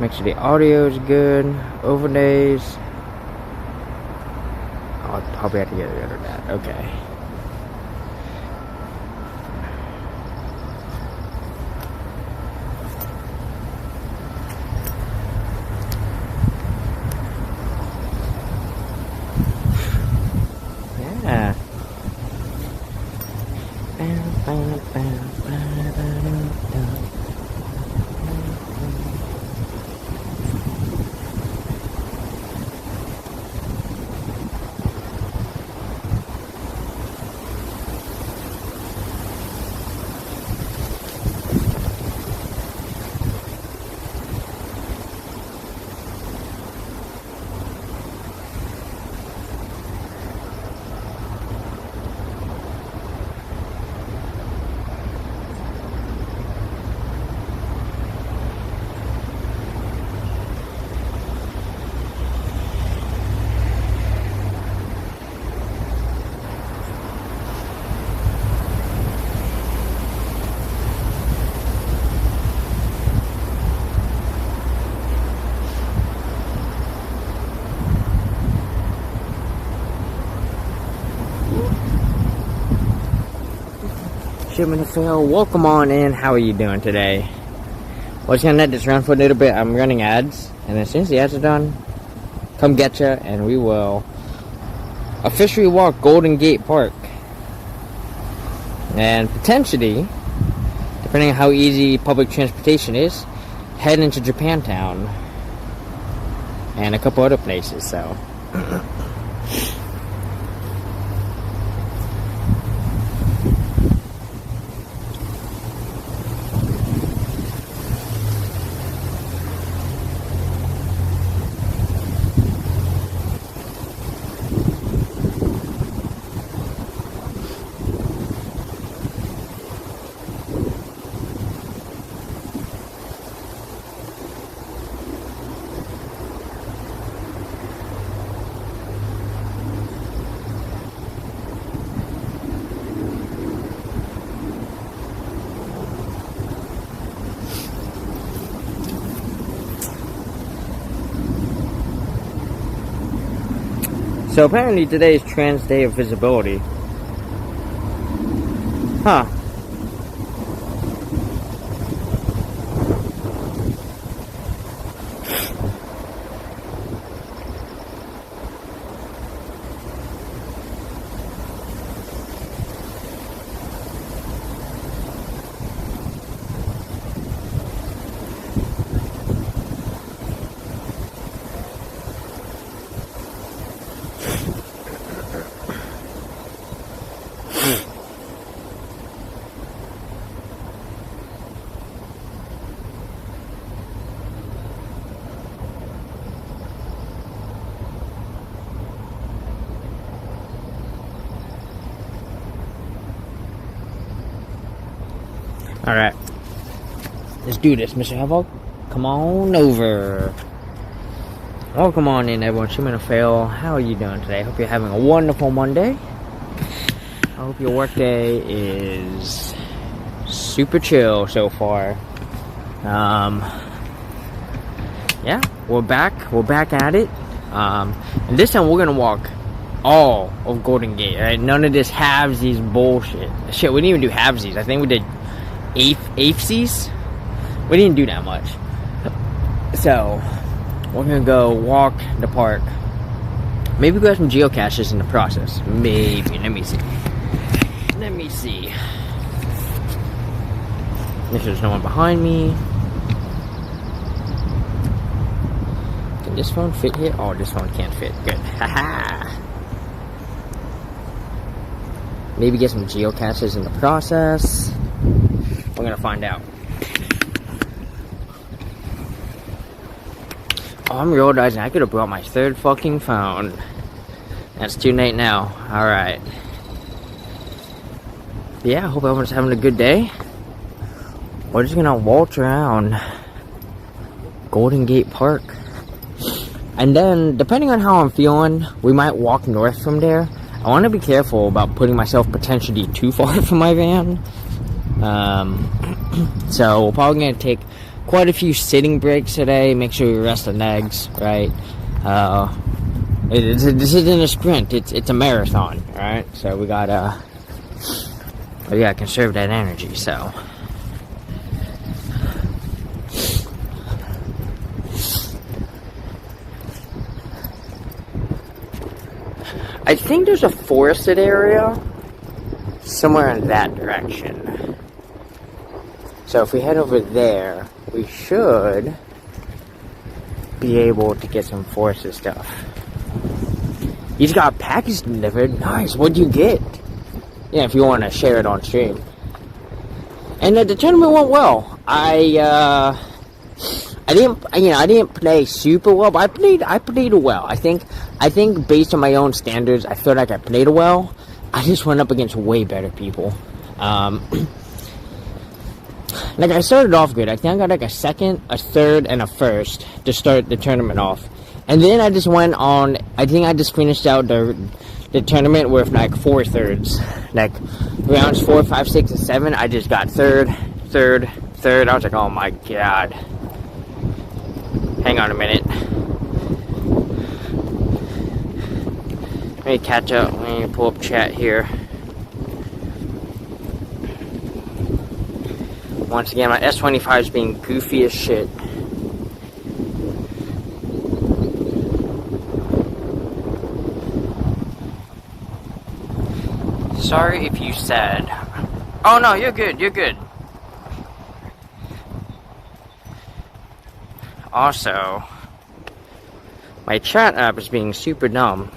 Make sure the audio is good. Overlays. I'll probably have to get rid of that. Okay. Yeah. Shipment fail. Welcome on in. How are you doing today? Well, just gonna let this run for a little bit. I'm running ads, and as soon as the ads are done, come get ya, and we will officially walk Golden Gate Park, and potentially, depending on how easy public transportation is, head into Japantown and a couple other places. So. So apparently today is Trans Day of Visibility. Huh. Alright. Let's do this, Mr. Havoc. Come on over. Welcome on in, everyone. Shipment fail. How are you doing today? Hope you're having a wonderful Monday. I hope your workday is super chill so far. Yeah, we're back. We're back at it. And this time we're gonna walk all of Golden Gate. Right? None of this halvesies bullshit. Shit, we didn't even do halvesies. I think we did eighthsies. We didn't do that much. So we're gonna go walk the park. Maybe we got some geocaches in the process. Maybe. Let me see. Make sure there's no one behind me. Can this phone fit here? Oh, this phone can't fit. Good. Haha. Maybe get some geocaches in the process. We're gonna find out. Oh, I'm realizing I could have brought my third fucking phone. That's too late now. Alright. Yeah, I hope everyone's having a good day. We're just gonna waltz around Golden Gate Park. And then, depending on how I'm feeling, we might walk north from there. I want to be careful about putting myself potentially too far from my van. So we're probably going to take quite a few sitting breaks today. Make sure you rest the legs, right? This isn't a sprint. It's a marathon, all right? So we gotta conserve that energy. So I think there's a forested area somewhere in that direction. So if we head over there, we should be able to get some forested stuff. He's got a package delivered. Nice. What'd you get? Yeah, if you want to share it on stream. And the tournament went well. I didn't play super well, but I played well. I think based on my own standards, I feel like I played well. I just went up against way better people. Like, I started off good. I think I got like a second, a third, and a first to start the tournament off. And then I just went on, I think I just finished out the tournament with like 4 thirds. Like, rounds 4, 5, 6, and 7, I just got third. I was like, oh my god. Hang on a minute. Let me catch up. Let me pull up chat here. Once again, my S25 is being goofy as shit. Sorry if you said... Oh no, you're good. Also, my chat app is being super dumb.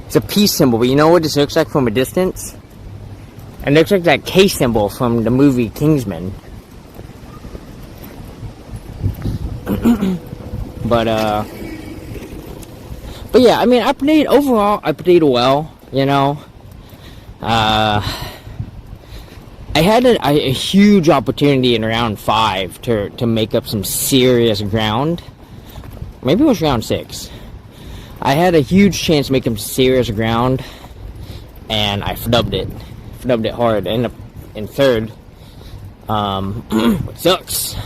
It's a peace symbol, but you know what this looks like from a distance? It looks like that K symbol from the movie Kingsman. But yeah, I mean, I played well, you know. I had a huge opportunity in round 5 to make up some serious ground. Maybe it was round 6. I had a huge chance to make some serious ground, and I fnubbed it hard. I ended up in third, which sucks.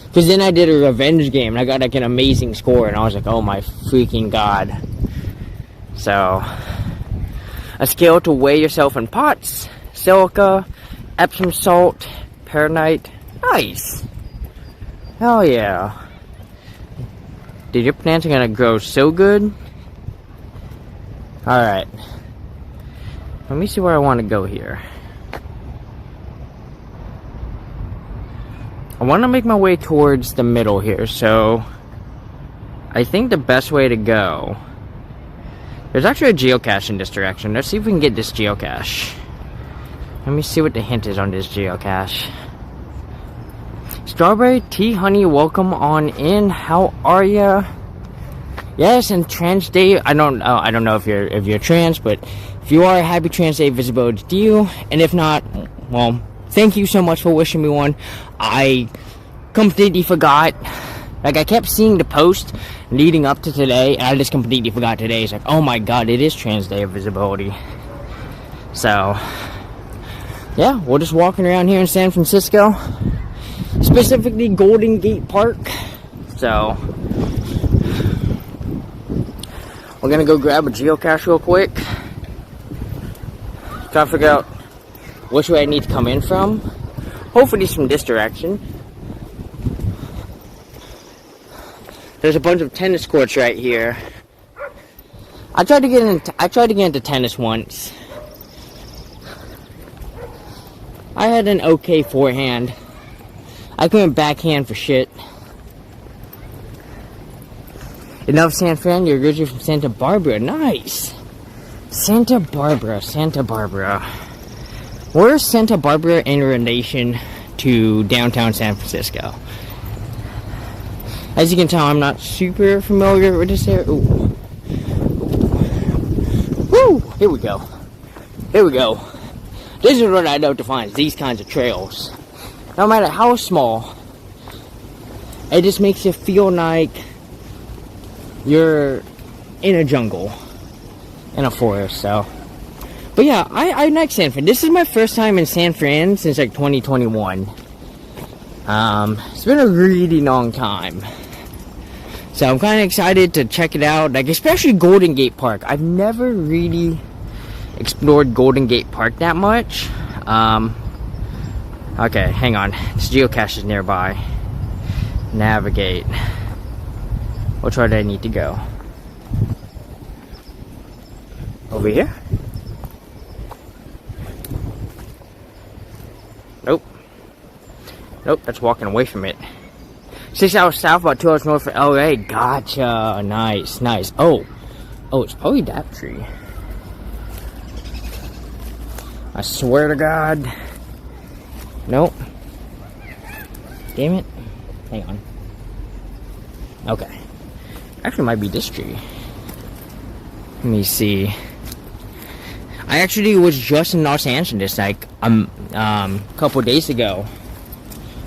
Because then I did a revenge game, and I got like an amazing score, and I was like, oh my freaking god. So, a scale to weigh yourself in pots, silica, Epsom salt, paranite, nice. Hell yeah. Dude, your plants are gonna grow so good. Alright. Let me see where I want to go here. I want to make my way towards the middle here, so I think the best way to go... There's actually a geocache in this direction. Let's see if we can get this geocache. Let me see what the hint is on this geocache. Strawberry Tea Honey, welcome on in. How are ya? Yes, and Trans Day. I don't know if you're trans, but if you are, happy Trans Day visibility to you. And if not, well, thank you so much for wishing me one. I completely forgot. Like, I kept seeing the post leading up to today, and I just completely forgot today. It's like, oh my god, it is Trans Day of Visibility. So, yeah, we're just walking around here in San Francisco. Specifically Golden Gate Park. So, we're gonna go grab a geocache real quick. Try to figure out which way I need to come in from. Hopefully it's from this direction. There's a bunch of tennis courts right here. I tried to get into tennis once. I had an okay forehand. I couldn't backhand for shit. Enough San Fran, you're originally from Santa Barbara. Nice! Santa Barbara. Where's Santa Barbara in relation to downtown San Francisco? As you can tell, I'm not super familiar with this area. Ooh. Woo! Here we go. This is what I know defines these kinds of trails. no matter how small, it just makes you feel like you're in a jungle, in a forest. So, but yeah, I like San Fran. This is my first time in San Fran since like 2021. It's been a really long time, so I'm kind of excited to check it out. Like, especially Golden Gate Park. I've never really explored Golden Gate Park that much. Okay, hang on. This geocache is nearby. Navigate. Which way do I need to go? Over here? Nope. Nope, that's walking away from it. 6 hours south, about 2 hours north of LA. Gotcha. Nice, nice. Oh, it's probably that tree. I swear to God. Nope. Damn it. Hang on. Okay. Actually, it might be this tree. Let me see. I actually was just in Los Angeles like a couple days ago.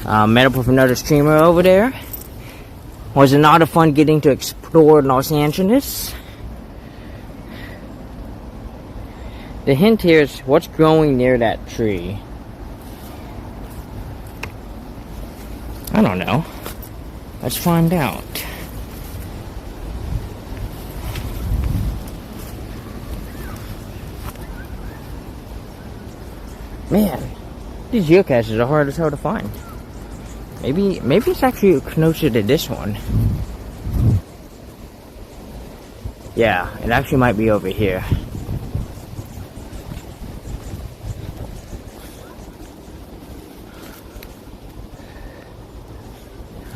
Met up with another streamer over there. Was a lot of fun getting to explore Los Angeles. The hint here is what's growing near that tree. I don't know. Let's find out. Man, these geocaches are hard as hell to find. Maybe it's actually closer to this one. Yeah, it actually might be over here.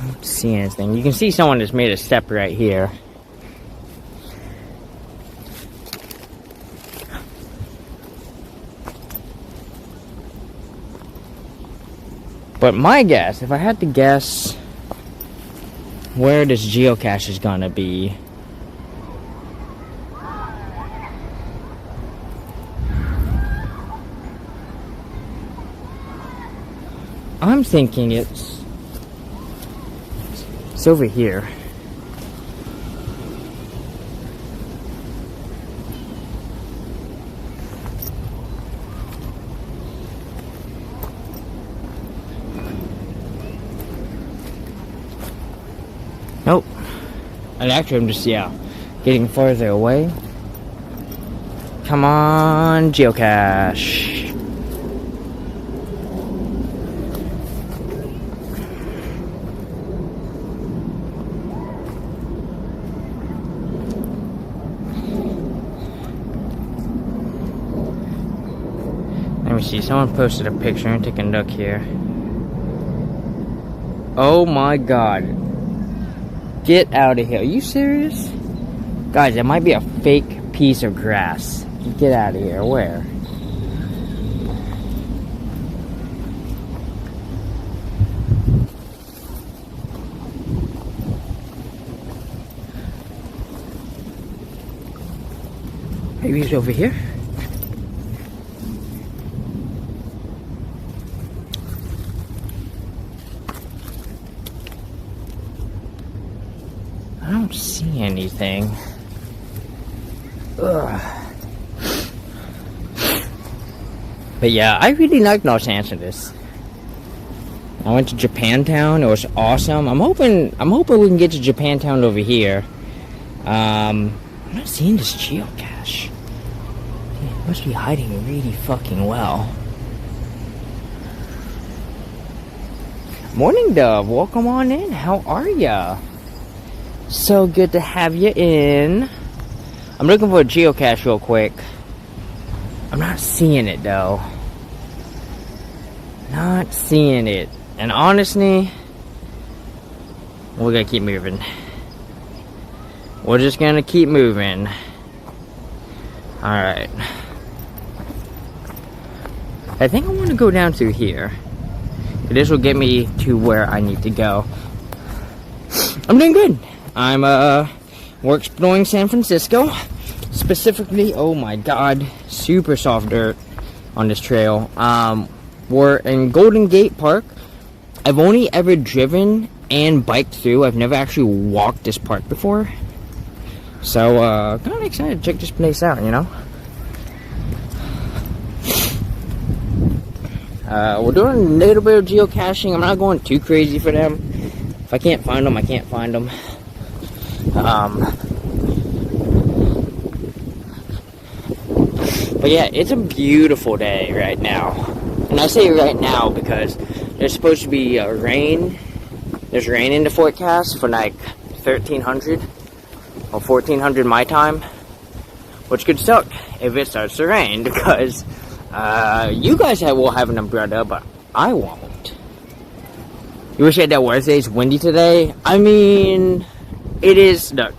I don't see anything. You can see someone that's made a step right here. But my guess, if I had to guess where this geocache is gonna be, I'm thinking it's over here. Nope. And actually, I'm just, getting farther away. Come on, geocache. Let me see. Someone posted a picture. I'm taking a look here. Oh my God. Get out of here. Are you serious? Guys, that might be a fake piece of grass. Get out of here. Where? Maybe he's over here? I don't see anything. Ugh. But yeah, I really like Los Angeles. I went to Japantown. It was awesome. I'm hoping we can get to Japantown over here. I'm not seeing this geocache. It must be hiding really fucking well. Morning, Dove. Welcome on in. How are ya? So good to have you in. I'm looking for a geocache real quick. I'm not seeing it though. Not seeing it. And honestly, we're gonna keep moving. We're just gonna keep moving. Alright. I think I want to go down through here. This will get me to where I need to go. I'm doing good. We're exploring San Francisco. Specifically, oh my God, super soft dirt on this trail. We're in Golden Gate Park, I've only ever driven and biked through. I've never actually walked this park before. So, kind of excited to check this place out, you know? We're doing a little bit of geocaching. I'm not going too crazy for them. If I can't find them, I can't find them. But yeah, it's a beautiful day right now. And I say right now because there's supposed to be rain. There's rain in the forecast for like 1300 or 1400 my time. Which could suck if it starts to rain because you guys will have an umbrella, but I won't. You wish that Wednesday's windy today? I mean, it is. Look,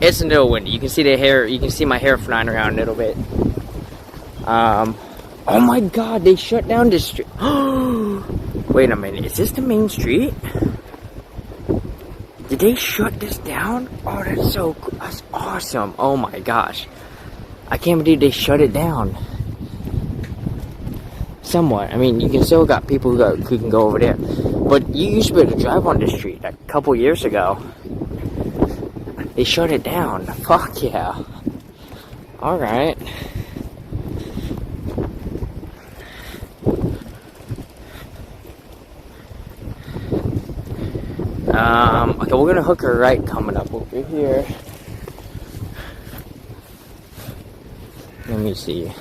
it's a little windy. You can see the hair. You can see my hair flying around a little bit. Oh my God! They shut down this street. Wait a minute. Is this the main street? Did they shut this down? Oh, that's so cool. That's awesome. Oh my gosh. I can't believe they shut it down. Somewhat. I mean, you can still got people who can go over there. But you used to be able to drive on this street a couple years ago. They shut it down. Fuck yeah. Alright. Okay, we're gonna hook a right coming up over here. Let me see.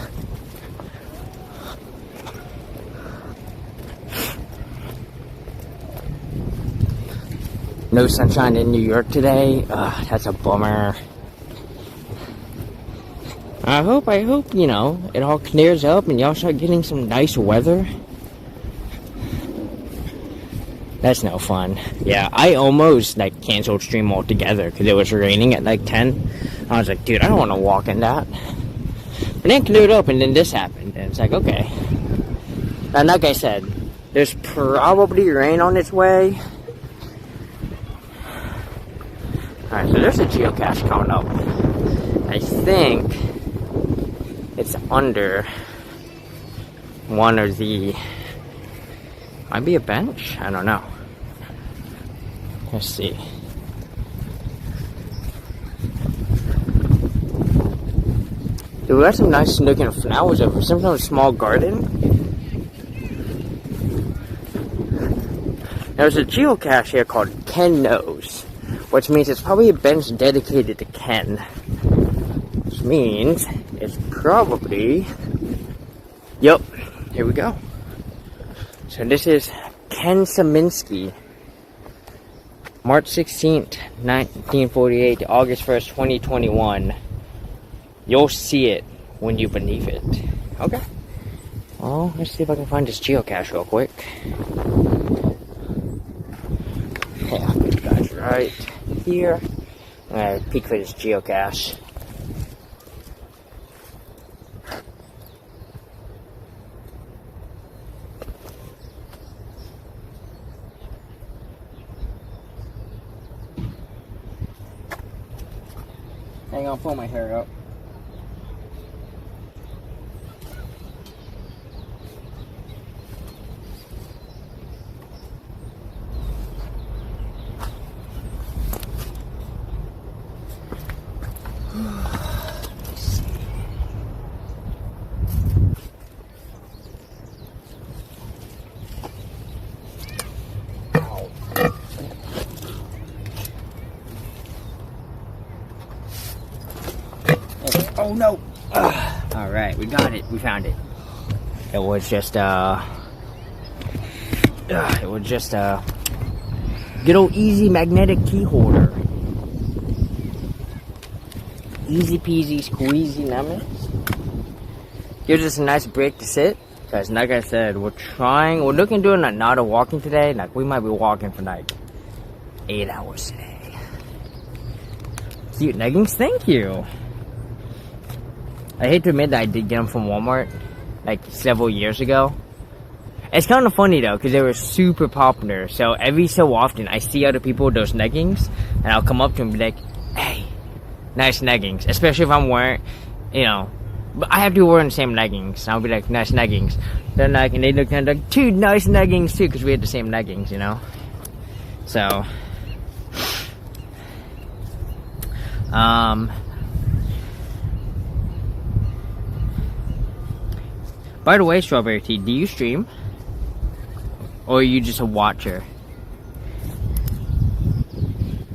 No sunshine in New York today. That's a bummer. I hope, you know, it all clears up and y'all start getting some nice weather. That's no fun. Yeah, I almost, like, canceled stream altogether because it was raining at, like, 10. I was like, dude, I don't want to walk in that. But then it cleared up and then this happened. And it's like, okay. And like I said, there's probably rain on its way. Alright, so there's a geocache coming up. I think it's under one of the... Might be a bench? I don't know. Let's see. Dude, we got some nice looking flowers over. Some kind of small garden. There's a geocache here called Ken Knows, which means it's probably a bench dedicated to Ken. Which means it's probably... Yep, here we go. So this is Ken Szymanski. March 16th, 1948 to August 1st, 2021. You'll see it when you believe it. Okay. Well, let's see if I can find this geocache real quick. Yeah, this guy's right here. I'm gonna peek for this geocache. Hang on, pull my hair up. Oh no! Alright, we got it. We found it. It was just a good old easy magnetic key holder. Easy peasy squeezy lemons. Gives us a nice break to sit. Because like I said, we're looking at doing not a walking today. Like we might be walking for like 8 hours today. Cute leggings, thank you. I hate to admit that I did get them from Walmart, like, several years ago. It's kind of funny, though, because they were super popular. So, every so often, I see other people with those leggings, and I'll come up to them and be like, hey, nice leggings. Especially if I'm wearing, you know, but I have to wear the same leggings. And I'll be like, nice leggings. They're nugging. They look kind of like two nice nuggings too, because we had the same nuggings, you know. So, by the way, Strawberry Tea, do you stream? Or are you just a watcher?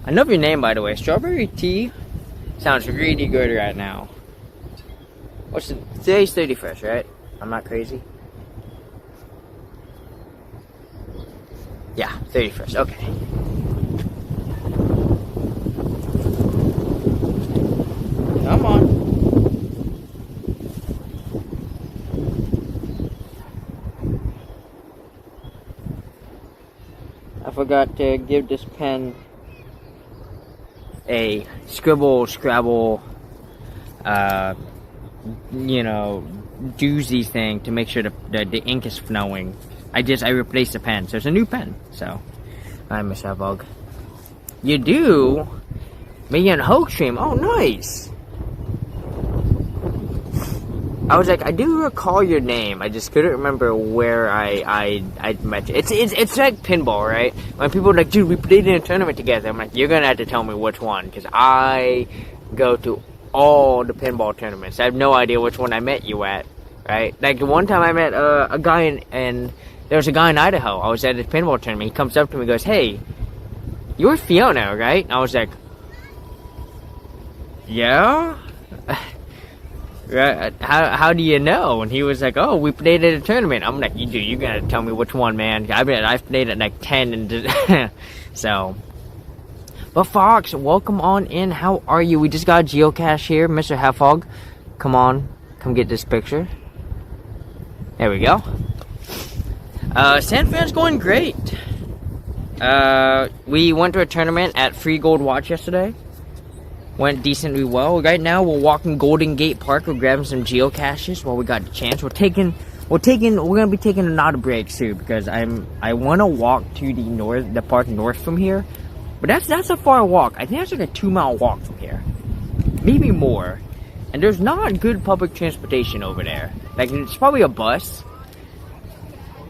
I love your name, by the way. Strawberry Tea sounds really good right now. Today's 31st, right? I'm not crazy. Yeah, 31st, okay. Come on. I forgot to give this pen a Scrabble, you know, doozy thing to make sure the ink is flowing. I replaced the pen, so it's a new pen. So, I miss that bug. You do? Me and Hulk stream. Oh, nice. I was like, I do recall your name. I just couldn't remember where I met you. It's like pinball, right? When people are like, dude, we played in a tournament together. I'm like, you're gonna have to tell me which one, because I go to all the pinball tournaments. I have no idea which one I met you at, right? Like the one time I met a guy in there was a guy in Idaho. I was at a pinball tournament. He comes up to me and goes, hey, you're Fiona, right? And I was like, yeah? Right? How do you know? And he was like, oh, we played at a tournament. I'm like, you gotta tell me which one, man. I've played at like 10 and so. But Fox, welcome on in. How are you? We just got a geocache here, Mr. Heffog. Come on, come get this picture. There we go. San Fran's going great. We went to a tournament at Free Gold Watch yesterday. Went decently well. Right now we're walking Golden Gate Park. We're grabbing some geocaches while we got the chance. We're gonna be taking a lot of breaks too, because I wanna walk to the park north from here. But that's a far walk. I think that's like a 2-mile walk from here. Maybe more. And there's not good public transportation over there. Like, it's probably a bus.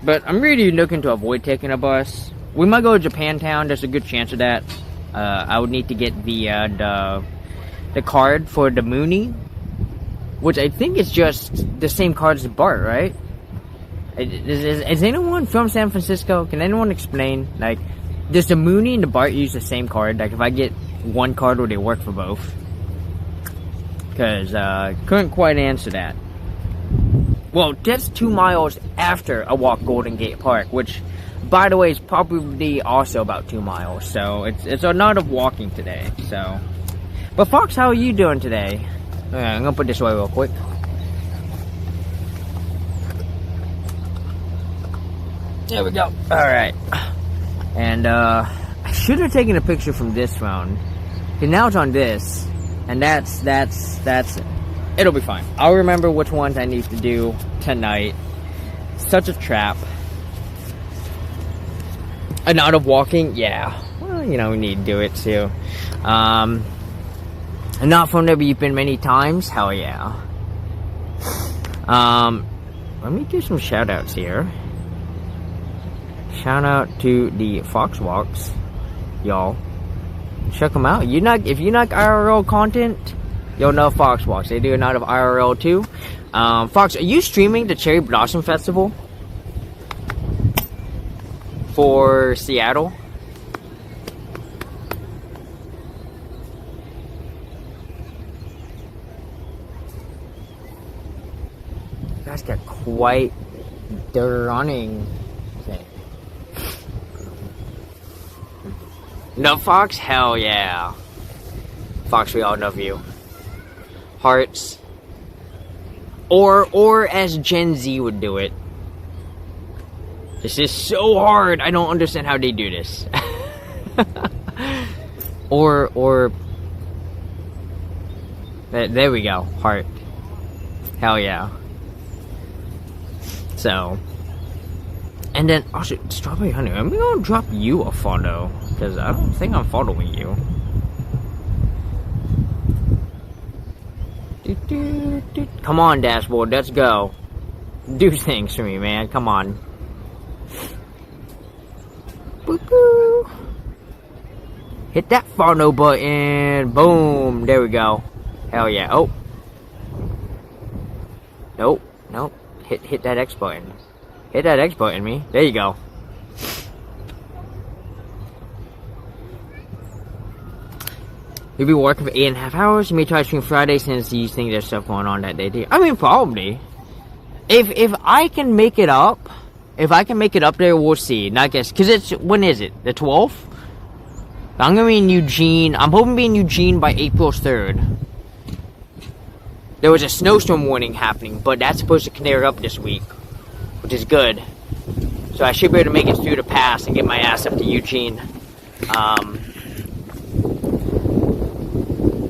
But I'm really looking to avoid taking a bus. We might go to Japantown. There's a good chance of that. I would need to get the card for the Mooney, which I think is just the same card as Bart, right? Is anyone from San Francisco? Can anyone explain? Like, does the Mooney and the Bart use the same card? Like, if I get one card, will they work for both? Because couldn't quite answer that. Well, that's 2 miles after I walk Golden Gate Park, which, by the way, is probably also about 2 miles. So it's a lot of walking today. So, but Fox, how are you doing today? I'm gonna put this away real quick. There we go. All right. And I should have taken a picture from this phone. Okay, now it's on this, and that's it'll be fine. I'll remember which ones I need to do tonight. Such a trap. And out of walking, yeah. Well, you know, we need to do it too. And not from there, but you've been many times. Hell yeah. Let me do some shout outs here. Shout out to the Fox Walks, y'all. Check them out. If you like IRL content, you'll know Fox Walks. They do a lot of IRL too. Fox, are you streaming the Cherry Blossom Festival for Seattle? You guys got quite the running thing. No, Fox? Hell yeah. Fox, we all love you. Hearts. Or as Gen Z would do it. This is so hard. I don't understand how they do this. or there we go. Heart. Hell yeah. So, and then also Strawberry Honey. I'm gonna drop you a follow, because I don't think I'm following you. Come on, dashboard, let's go. do things for me, man. Come on. Boop-boo. Hit that follow button. Boom. There we go. Hell yeah. Oh. Nope. Nope. Hit that X button. Hit that X button, me. There you go. You'll be working for 8.5 hours. You may try to stream Friday since you think there's stuff going on that day too. I mean, probably. If I can make it up, there, we'll see. Not guess, cause it's, when is it? The 12th? I'm gonna be in Eugene. I'm hoping to be in Eugene by April 3rd. There was a snowstorm warning happening, but that's supposed to clear up this week, which is good. So I should be able to make it through the pass and get my ass up to Eugene.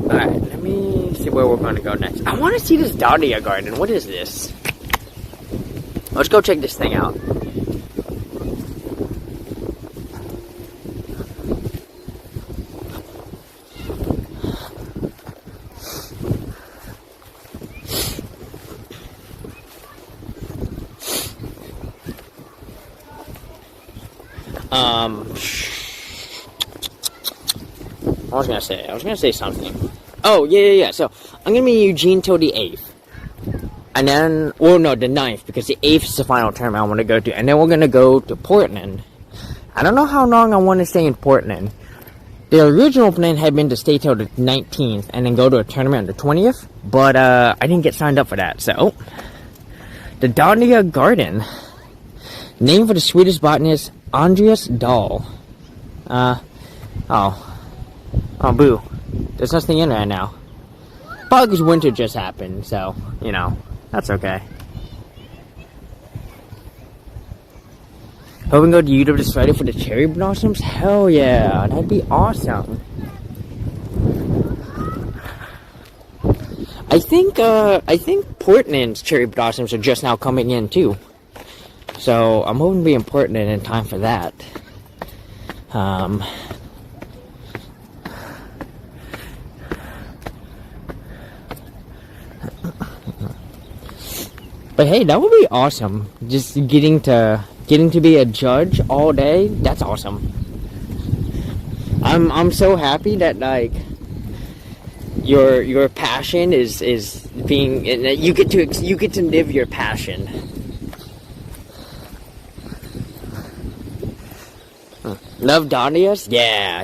Alright, let me see where we're going to go next. I want to see this Dahlia garden. What is this? Let's go check this thing out. I was gonna say something. Oh, yeah. So, I'm gonna be in Eugene till the 8th. And then, well, no, the 9th, because the 8th is the final term I want to go to. And then we're gonna go to Portland. I don't know how long I want to stay in Portland. The original plan had been to stay till the 19th and then go to a tournament on the 20th. But, I didn't get signed up for that, so. The Dahlia Garden. Name for the Swedish botanist, Andreas Dahl. Oh, boo. There's nothing in right now. Probably because winter just happened, so, you know, that's okay. Hoping to go to UW this Friday for the cherry blossoms? Hell yeah, that'd be awesome. I think Portland's cherry blossoms are just now coming in, too. So, I'm hoping to be in Portland in time for that. But hey, that would be awesome. Just getting to be a judge all day. That's awesome. I'm so happy that like your passion is being, you get to live your passion. Love Dahlias? Yeah.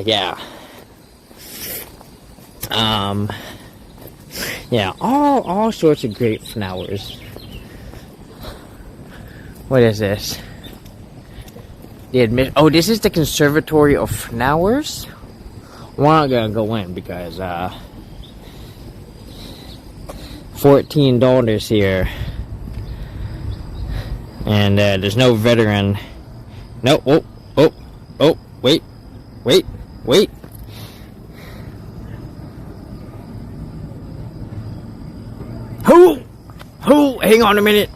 Yeah, all sorts of great flowers. What is this? Oh, this is the Conservatory of Flowers. We're not gonna go in because $14 here, and there's no veteran. No. Oh, wait. Who? Hang on a minute.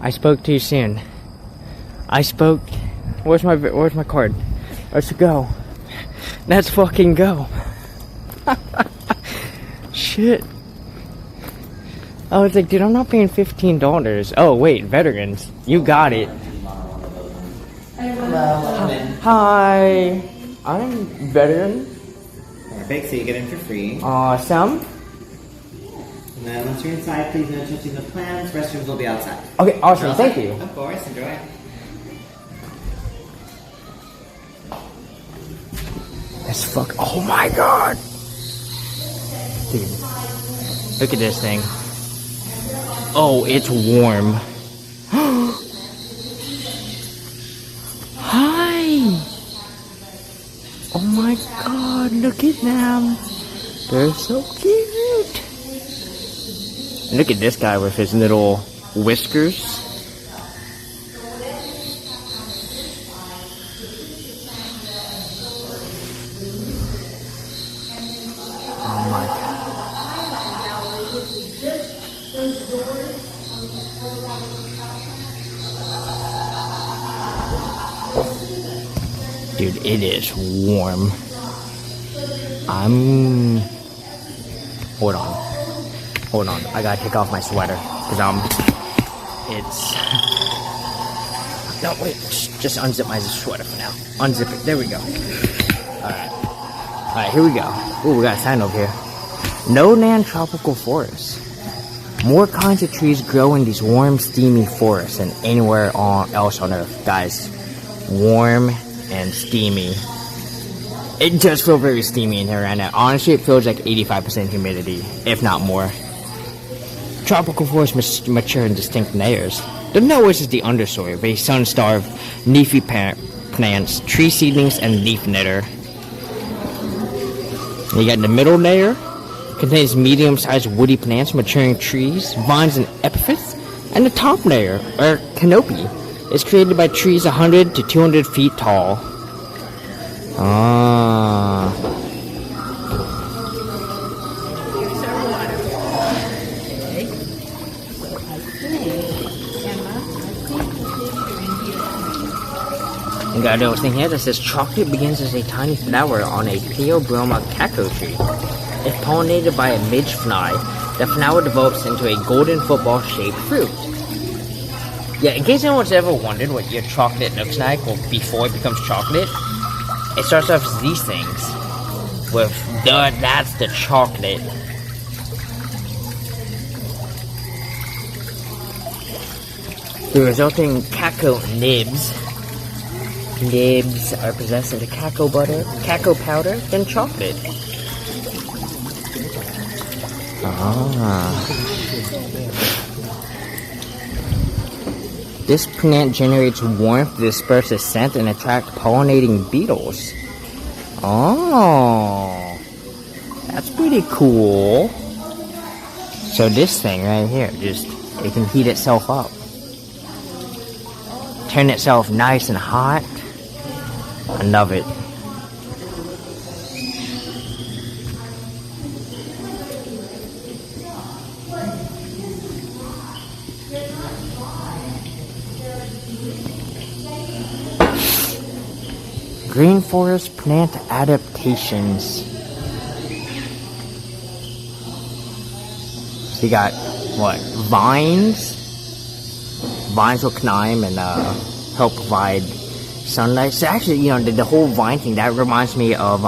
I spoke too soon. Where's my card? Let's go. Let's fucking go. Shit. I was like, dude, I'm not paying $15. Oh, wait, veterans. You got it. Hello. Hi. I'm veteran. Perfect, so you get in for free. Awesome. And then once you're inside, please no touching the plants. Restrooms will be outside. Okay, awesome. Thank you. Of course, enjoy. That's fuck. Oh my god. Dude. Look at this thing. Oh, it's warm. Hi. Oh my god, look at them. They're so cute. Look at this guy with his little whiskers. Oh my god. Dude, it is warm. Hold on. I gotta take off my sweater because it's. No, wait. Just unzip my sweater for now. Unzip it. There we go. Alright, here we go. Ooh, we got a sign over here. No non-tropical forests. More kinds of trees grow in these warm, steamy forests than anywhere else on Earth. Guys, warm and steamy. It does feel very steamy in here right now. Honestly, it feels like 85% humidity, if not more. Tropical forests mature in distinct layers. The lowest is the understory, very sun-starved, leafy plants, tree seedlings, and leaf litter. You got the middle layer, contains medium-sized woody plants, maturing trees, vines, and epiphytes. And the top layer, or canopy, is created by trees 100 to 200 feet tall. You got a little thing here that says chocolate begins as a tiny flower on a Theobroma cacao tree. If pollinated by a midge fly, the flower develops into a golden football-shaped fruit. Yeah, in case anyone's ever wondered what your chocolate looks like before it becomes chocolate, it starts off as these things. With that's the chocolate. The resulting cacao nibs are possessed into cacao butter, cacao powder, and chocolate. This plant generates warmth, disperses scent, and attracts pollinating beetles. Oh, that's pretty cool. So this thing right here, it can heat itself up. Turn itself nice and hot. I love it. Green forest plant adaptations. So you got what? Vines? Vines will climb and help provide sunlight. So actually, the whole vine thing, that reminds me of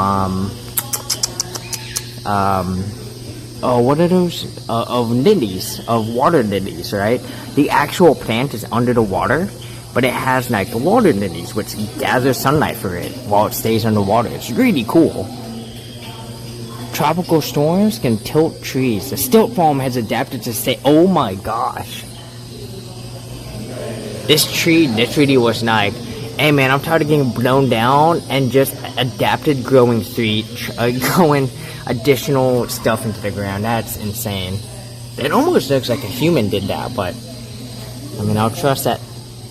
what are those? Of lilies, of water lilies, right? The actual plant is under the water, but it has like the water lilies, which gather sunlight for it while it stays underwater. It's really cool. Tropical storms can tilt trees. The stilt foam has adapted to stay. Oh my gosh. This tree literally was like, hey man, I'm tired of getting blown down, and just adapted growing additional stuff into the ground. That's insane. It almost looks like a human did that, but I mean, I'll trust that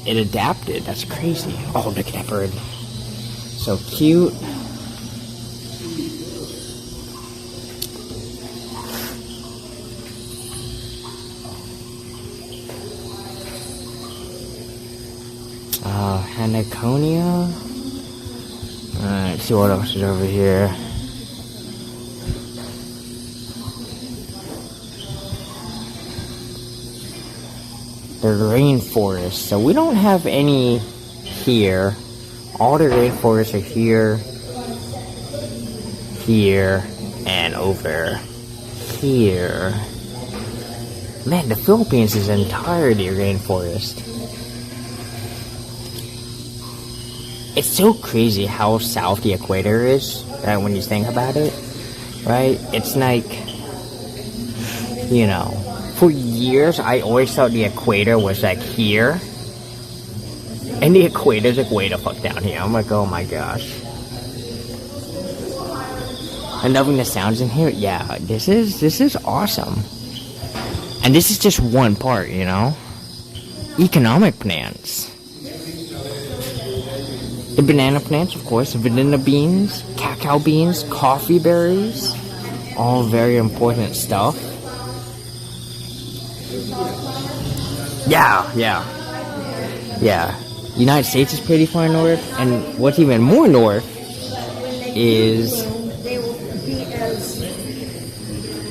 it adapted. That's crazy. Oh, look at that bird. So cute. Heliconia. Alright, see what else is over here. The rainforest. So we don't have any here. All the rainforests are here, here, and over here. Man, the Philippines is entirely rainforest. It's so crazy how south the equator is, right, when you think about it, right? It's like, for years I always thought the equator was like here, and the equator's like way the fuck down here. I'm like, oh my gosh. And loving the sounds in here, yeah, this is awesome. And this is just one part, Economic plants. The banana plants, of course, vanilla beans, cacao beans, coffee berries, all very important stuff. Yeah. United States is pretty far north, and what's even more north is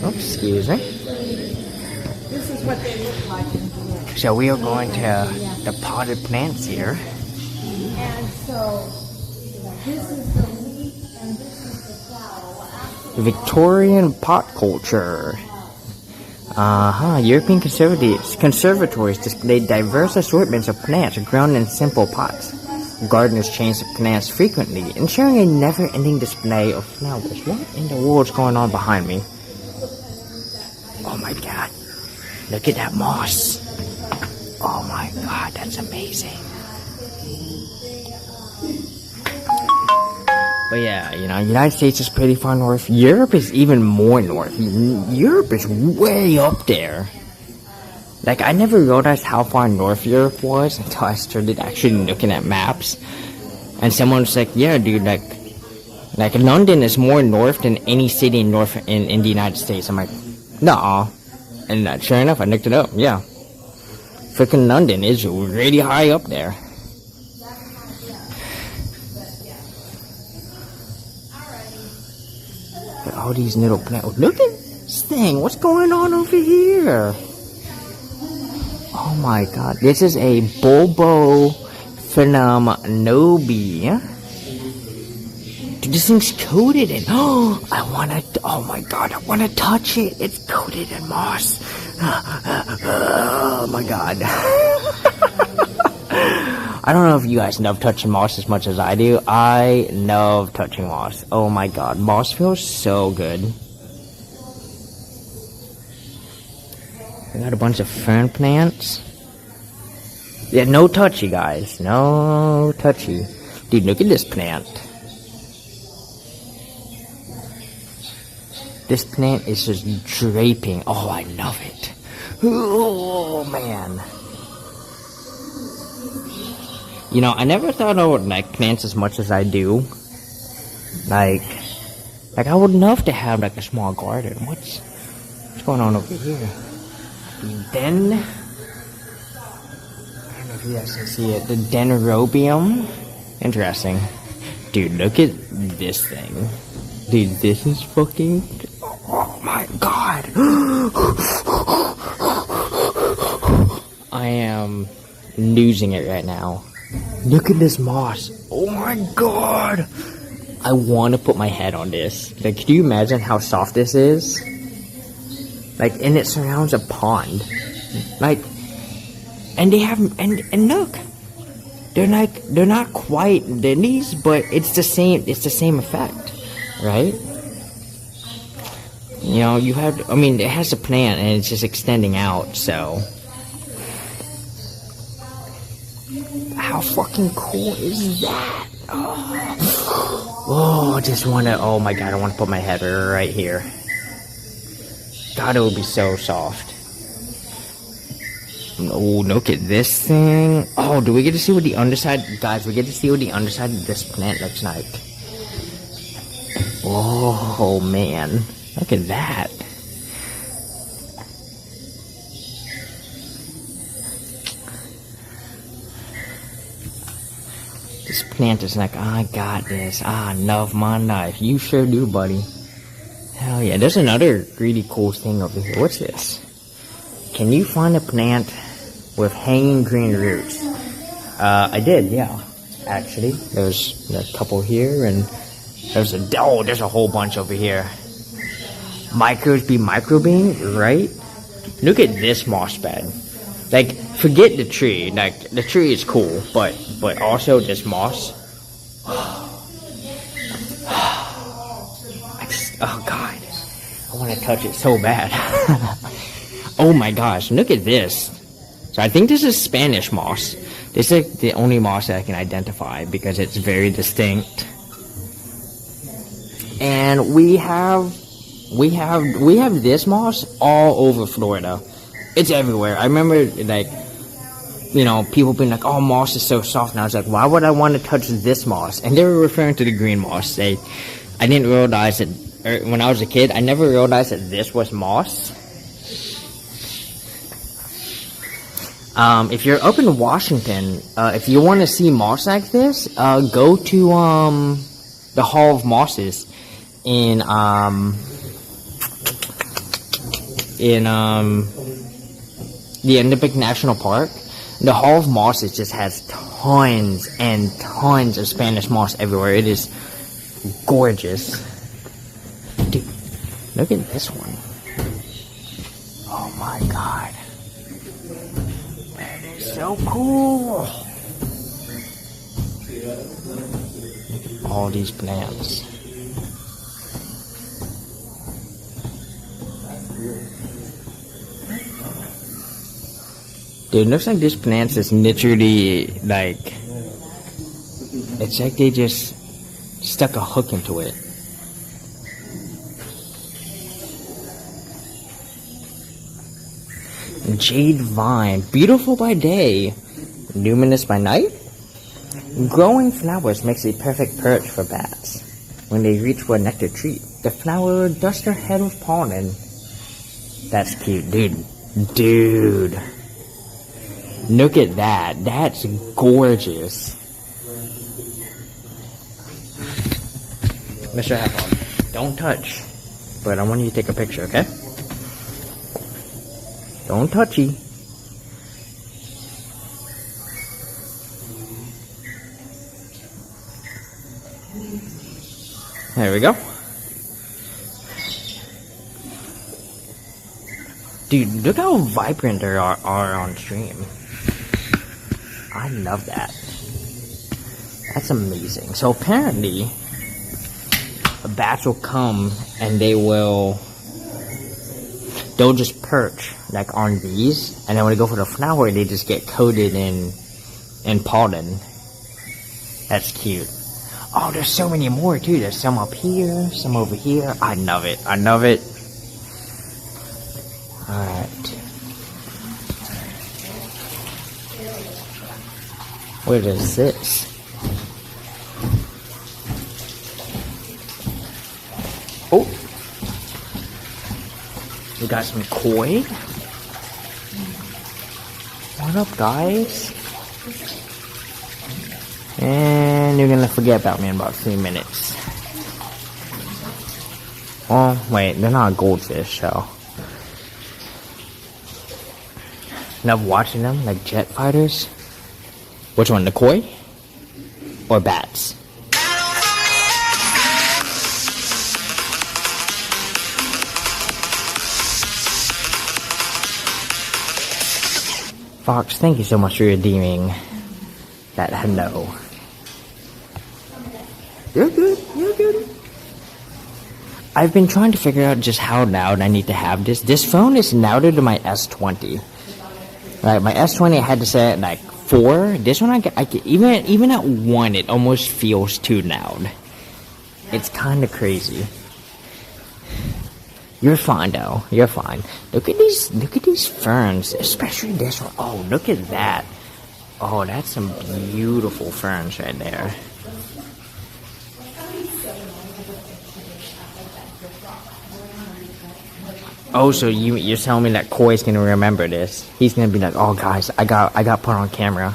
Oops, excuse me. This is what they look like in bloom. So we are going to the potted plants here. And so this is the wheat and this is the flour. Victorian pot culture. European conservatories display diverse assortments of plants grown in simple pots. Gardeners change the plants frequently, ensuring a never-ending display of flowers. What in the world is going on behind me? Oh my god. Look at that moss. Oh my god, that's amazing. But yeah, you know, United States is pretty far north. Europe is even more north. Europe is way up there. Like, I never realized how far north Europe was until I started actually looking at maps. And someone was like, yeah, dude, like London is more north than any city in the United States. I'm like, nah. And sure enough, I looked it up. Yeah. Freaking London is really high up there. Look at all these little plants. Look at this thing. What's going on over here? Oh my god. This is a Bulbo Phenonobi. Dude, this thing's coated in. Oh my god, I wanna touch it. It's coated in moss. Oh my god. I don't know if you guys love touching moss as much as I do. I love touching moss. Oh my god, moss feels so good. I got a bunch of fern plants. Yeah, no touchy, guys. No touchy. Dude, look at this plant. This plant is just draping. Oh, I love it. Oh, man. You know, I never thought I would like plants as much as I do. Like I would love to have like a small garden. What's going on over here? Then, I don't know if you guys can see it. The Dendrobium. Interesting. Dude, look at this thing. Dude, this is fucking... Oh my god. I am losing it right now. Look at this moss. Oh my god. I want to put my head on this. Like, can you imagine how soft this is? Like, and it surrounds a pond. Like, and they have, and look. They're not quite lilies, but it's the same effect, right? You know, you have, I mean, it has a plant and it's just extending out, so. How fucking cool is that? Oh, I just wanna, oh my god, I wanna put my head right here. God, it would be so soft. Oh, look at this thing. Oh, do we get to see what the underside... Guys, we get to see what the underside of this plant looks like. Oh, man. Look at that. This plant is like, I got this. I love my life. You sure do, buddy. Hell yeah. There's another really cool thing over here. What's this? Can you find a plant with hanging green roots? I did, yeah. Actually, there's a couple here, and there's a whole bunch over here. Microbes be microbeing, right? Look at this moss bed. Like, forget the tree. Like, the tree is cool, but also this moss. Oh god, I want to touch it so bad. Oh my gosh, look at this. So I think this is Spanish moss. This is the only moss that I can identify because it's very distinct. And we have this moss all over Florida. It's everywhere. I remember, like, you know, people being like, oh, moss is so soft. And I was like, why would I want to touch this moss? And they were referring to the green moss. I didn't realize it, when I was a kid, I never realized that this was moss. If you're up in Washington, if you want to see moss like this, go to, the Hall of Mosses in, in the Olympic National Park. The Hall of Mosses just has tons and tons of Spanish moss everywhere. It is gorgeous. Dude, look at this one. Oh my god. That is so cool. All these plants. Dude, it looks like this plant is literally like, it's like they just stuck a hook into it. Jade vine, beautiful by day, luminous by night. Growing flowers makes a perfect perch for bats. When they reach for a nectar treat, the flower dusts their head with pollen. That's cute, dude. Dude. Look at that. That's gorgeous. Mr. Heffron, don't touch. But I want you to take a picture, okay? Don't touchy. There we go. Dude, look how vibrant they are on stream. I love that. That's amazing. So apparently, bats will come and they'll just perch like on these, and then when they go for the flower, they just get coated in pollen. That's cute. Oh, there's so many more too. There's some up here, some over here. I love it. I love it. Alright. What is this? Oh! We got some koi. What up, guys? And you're gonna forget about me in about 3 minutes. Oh, wait, they're not goldfish, so. Love watching them, like jet fighters. Which one, the koi? Or bats? Fox, thank you so much for redeeming that hello. You're good, you're good. I've been trying to figure out just how loud I need to have this. This phone is louder than my S20. Like, my S20 I had to set at like 4. This one I get even at 1 it almost feels too loud. It's kinda crazy. You're fine though. You're fine. Look at these ferns, especially this one. Oh, look at that. Oh, that's some beautiful ferns right there. Oh, so you're telling me that Koi's gonna remember this? He's gonna be like, "Oh, guys, I got put on camera."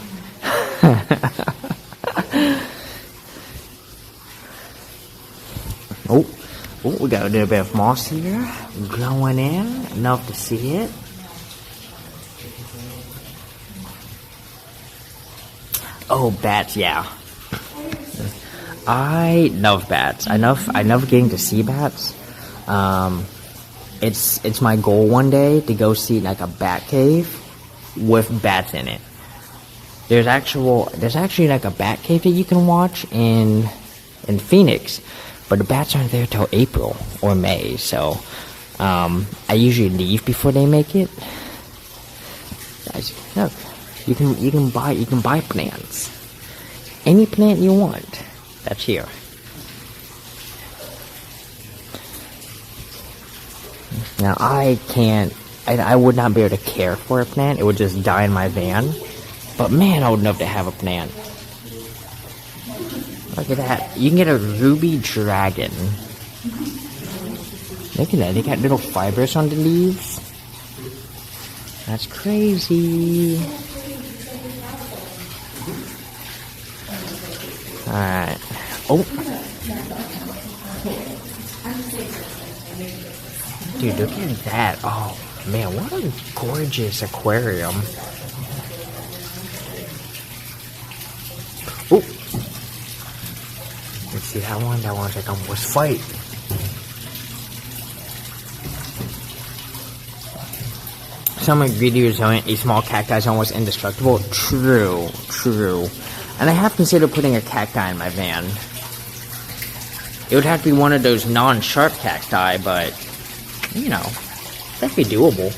Oh, we got a little bit of moss here, growing in. Enough to see it. Oh, bats, yeah. I love bats. I love getting to see bats. It's my goal one day to go see like a bat cave with bats in it. There's actually like a bat cave that you can watch in Phoenix, but the bats aren't there till April or May. So I usually leave before they make it. Guys, look, you can buy plants. Any plant you want, that's here. Now I would not be able to care for a plant. It would just die in my van. But man, I would love to have a plant. Look at that. You can get a ruby dragon. Look at that. They got little fibers on the leaves. That's crazy. Alright. Oh. Dude, look at that. Oh, Man, what a gorgeous aquarium. Oh, let's see that one. That one's like almost fight. Some videos on a small cacti is almost indestructible. True, true. And I have considered putting a cacti in my van. It would have to be one of those non-sharp cacti, but, you know, that'd be doable.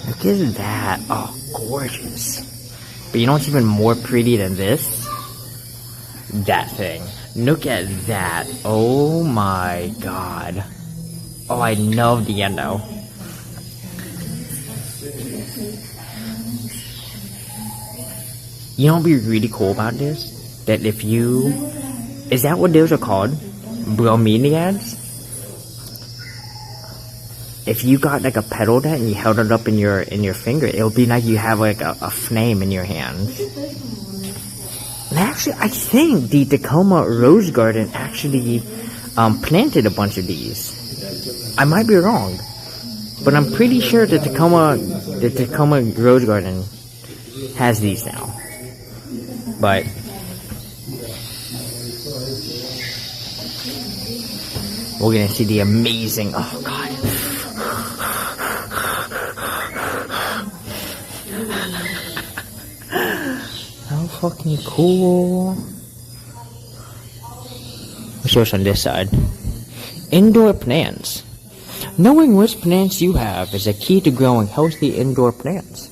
Look at that. Oh, gorgeous. But you know what's even more pretty than this? That thing. Look at that. Oh my god. Oh, I love the endo. You know what would be really cool about this? That if you... Is that what those are called? Bromeliads? If you got like a petal that and you held it up in your finger, it'll be like you have like a flame in your hand. And actually, I think the Tacoma Rose Garden actually planted a bunch of these. I might be wrong, but I'm pretty sure the Tacoma Rose Garden has these now. But we're gonna see the amazing. Oh god. How fucking cool. Let's show us on this side. Indoor plants. Knowing which plants you have is a key to growing healthy indoor plants.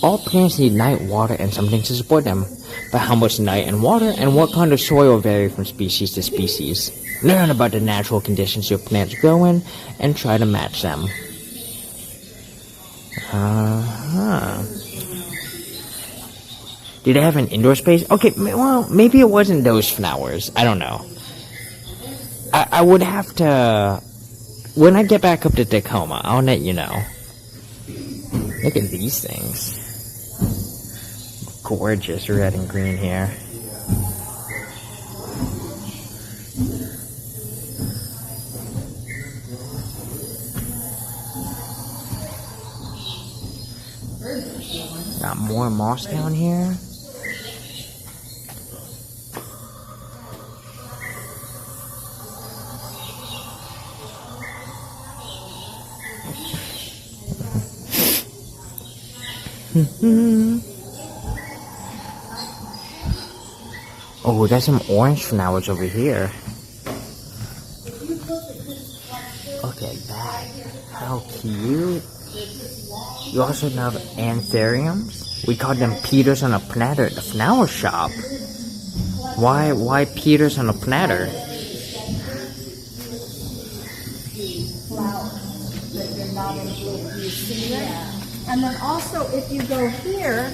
All plants need night, water, and something to support them. But how much night and water and what kind of soil vary from species to species. Learn about the natural conditions your plants grow in and try to match them. Do they have an indoor space? Okay, well, maybe it wasn't those flowers. I don't know. I would have to... When I get back up to Tacoma, I'll let you know. Look at these things. Gorgeous red and green here. Got more moss down here. Oh, we got some orange flowers over here. Look at that. How cute. You also have anthuriums. We call them Peters on a platter at the flower shop. Why Peters on a platter? And then also, if you go here,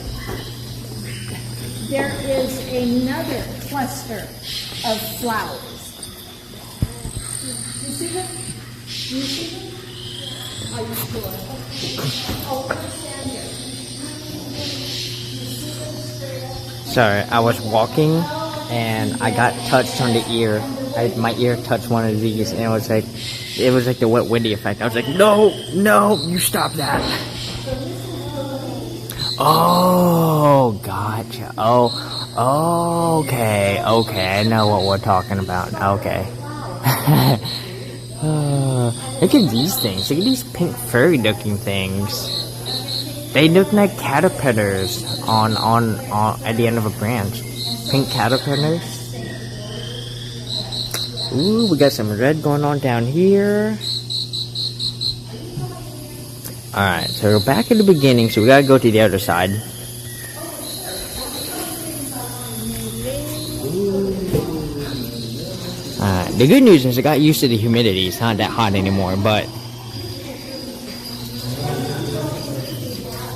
there is another cluster of flowers. You see them? You see them? Are you sure? Oh, stand here. Sorry, I was walking and I got touched on the ear. My ear touched one of these, and it was like the wet windy effect. I was like, no, you stop that. Oh, gotcha. Oh, okay. I know what we're talking about. Okay. Look at these things. Look at these pink furry looking things. They look like caterpillars on at the end of a branch. Pink caterpillars. Ooh, we got some red going on down here. Alright, so we're back at the beginning, so we gotta go to the other side. Alright, the good news is I got used to the humidity. It's not that hot anymore, but...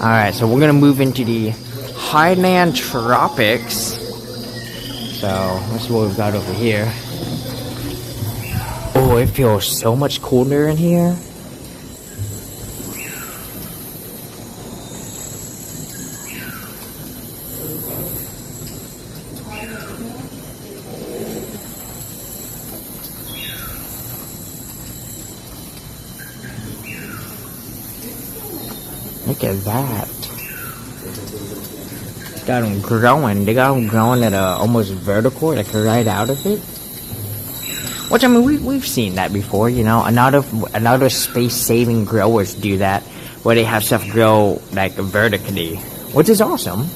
Alright, so we're gonna move into the Highland Tropics. So, let's see what we've got over here. Oh, it feels so much cooler in here. Look at that. Got them growing. They got them growing at a almost vertical, like right out of it. Which, I mean, we've seen that before, you know. Another space-saving growers do that, where they have stuff grow like vertically, which is awesome.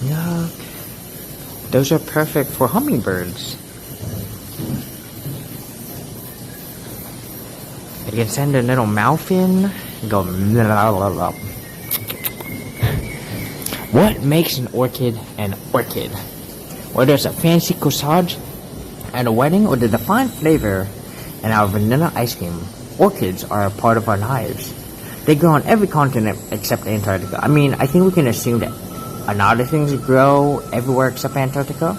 Yuck. Those are perfect for hummingbirds. You can send a little mouth in and go blah, blah, blah. What makes an orchid an orchid? Whether it's a fancy corsage at a wedding or the defined flavor in our vanilla ice cream, orchids are a part of our lives. They grow on every continent except Antarctica. I mean, I think we can assume that other things grow everywhere except Antarctica.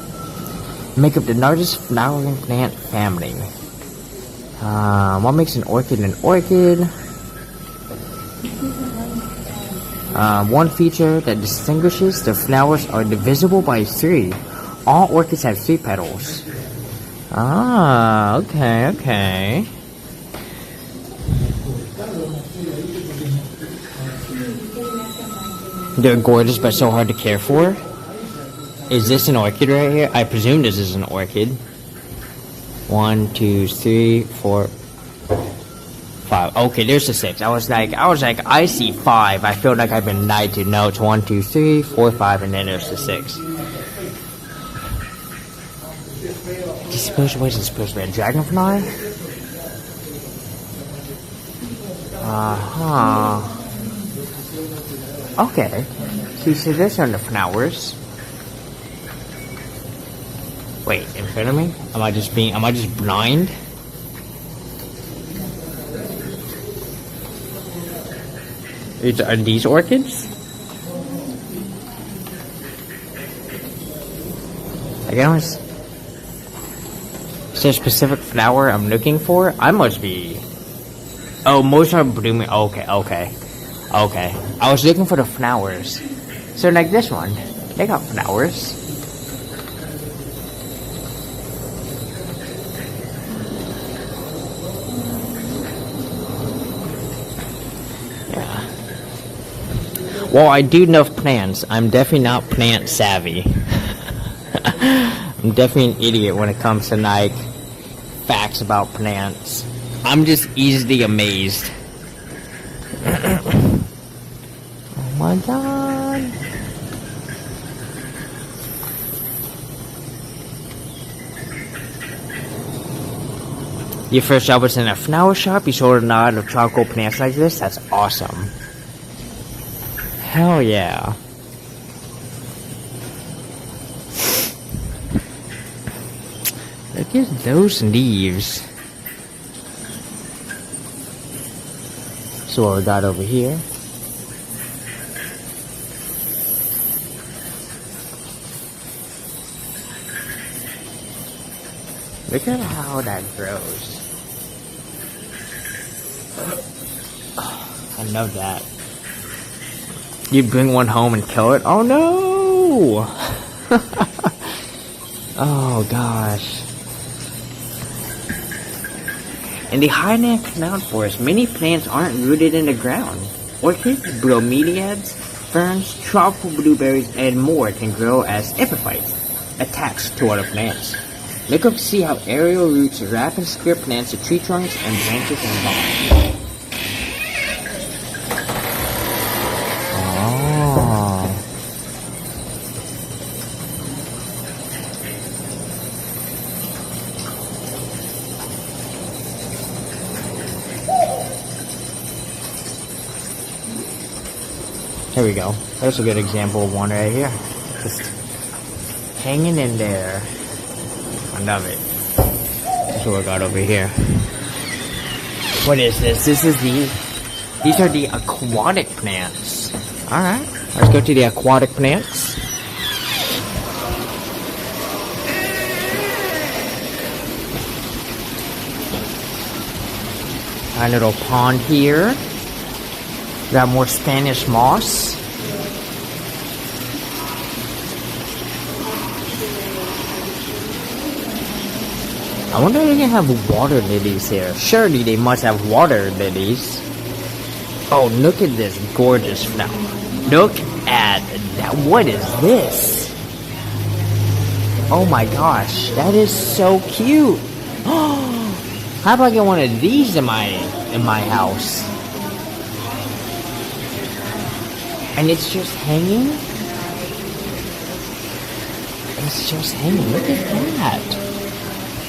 Make up the largest flowering plant family. What makes an orchid an orchid? One feature that distinguishes the flowers are divisible by 3. All orchids have 3 petals. Ah, okay. They're gorgeous but so hard to care for. Is this an orchid right here? I presume this is an orchid. 1, 2, 3, 4, 5. Okay, there's the 6. I was like, I see 5. I feel like I've been lied to. No, it's 1, 2, 3, 4, 5, and then there's the 6. Is it supposed to be a dragonfly? Okay. So this are the flowers. Wait, in front of me? Am I just blind? Are these orchids? I guess. Is there a specific flower I'm looking for? I must be. Oh, most are blooming. Okay. I was looking for the flowers. So like this one, they got flowers. Yeah. Well, I do know plants. I'm definitely not plant savvy. I'm definitely an idiot when it comes to like facts about plants. I'm just easily amazed. Oh my god. Your first job was in a flower shop? You sold a lot of charcoal plants like this? That's awesome. Hell yeah. Look at those leaves. So what we got over here? Look at how that grows. I love that. You bring one home and kill it? Oh no! Oh gosh. In the Hainan Cloud Forest, many plants aren't rooted in the ground. Orchids, bromeliads, ferns, tropical blueberries, and more can grow as epiphytes, attached to other plants. Look up to see how aerial roots wrap and secure plants to tree trunks and branches and vines. Here we go. That's a good example of one right here. Just hanging in there. I love it. That's what we got over here. What is this? These are the aquatic plants. Alright, let's go to the aquatic plants. A little pond here. Got more Spanish moss. I wonder if they can have water lilies here. Surely they must have water lilies. Oh, look at this gorgeous flower. Look at that. What is this? Oh my gosh, that is so cute. How about I get one of these in my house? And it's just hanging? It's just hanging. Look at that.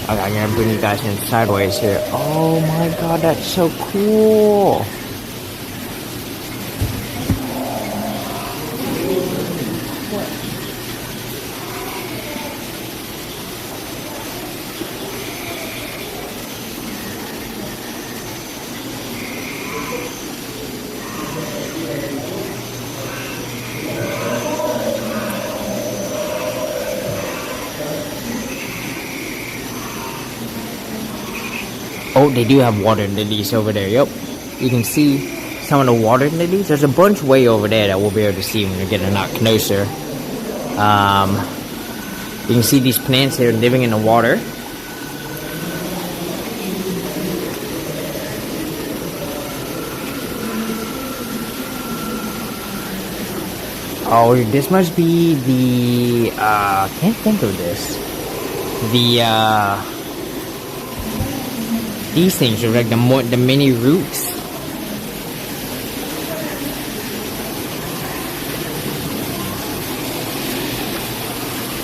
Okay, I'm gonna bring you guys in sideways here. Oh my god, that's so cool. Oh, they do have water lilies over there. Yep. You can see some of the water lilies. There's a bunch way over there that we'll be able to see when we get a lot closer. You can see these plants here living in the water. Oh, this must be the, can't think of this. These things are like the mini roots.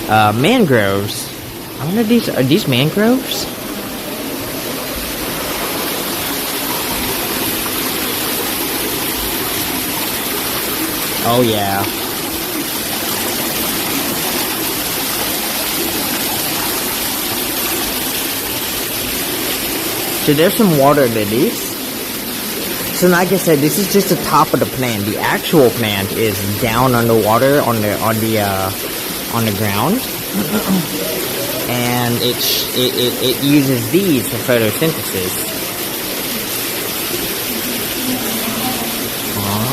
Mangroves. I wonder are these mangroves? Oh yeah. So there's some water lilies. So like I said, this is just the top of the plant. The actual plant is down underwater on the ground, and it uses these for photosynthesis. Oh.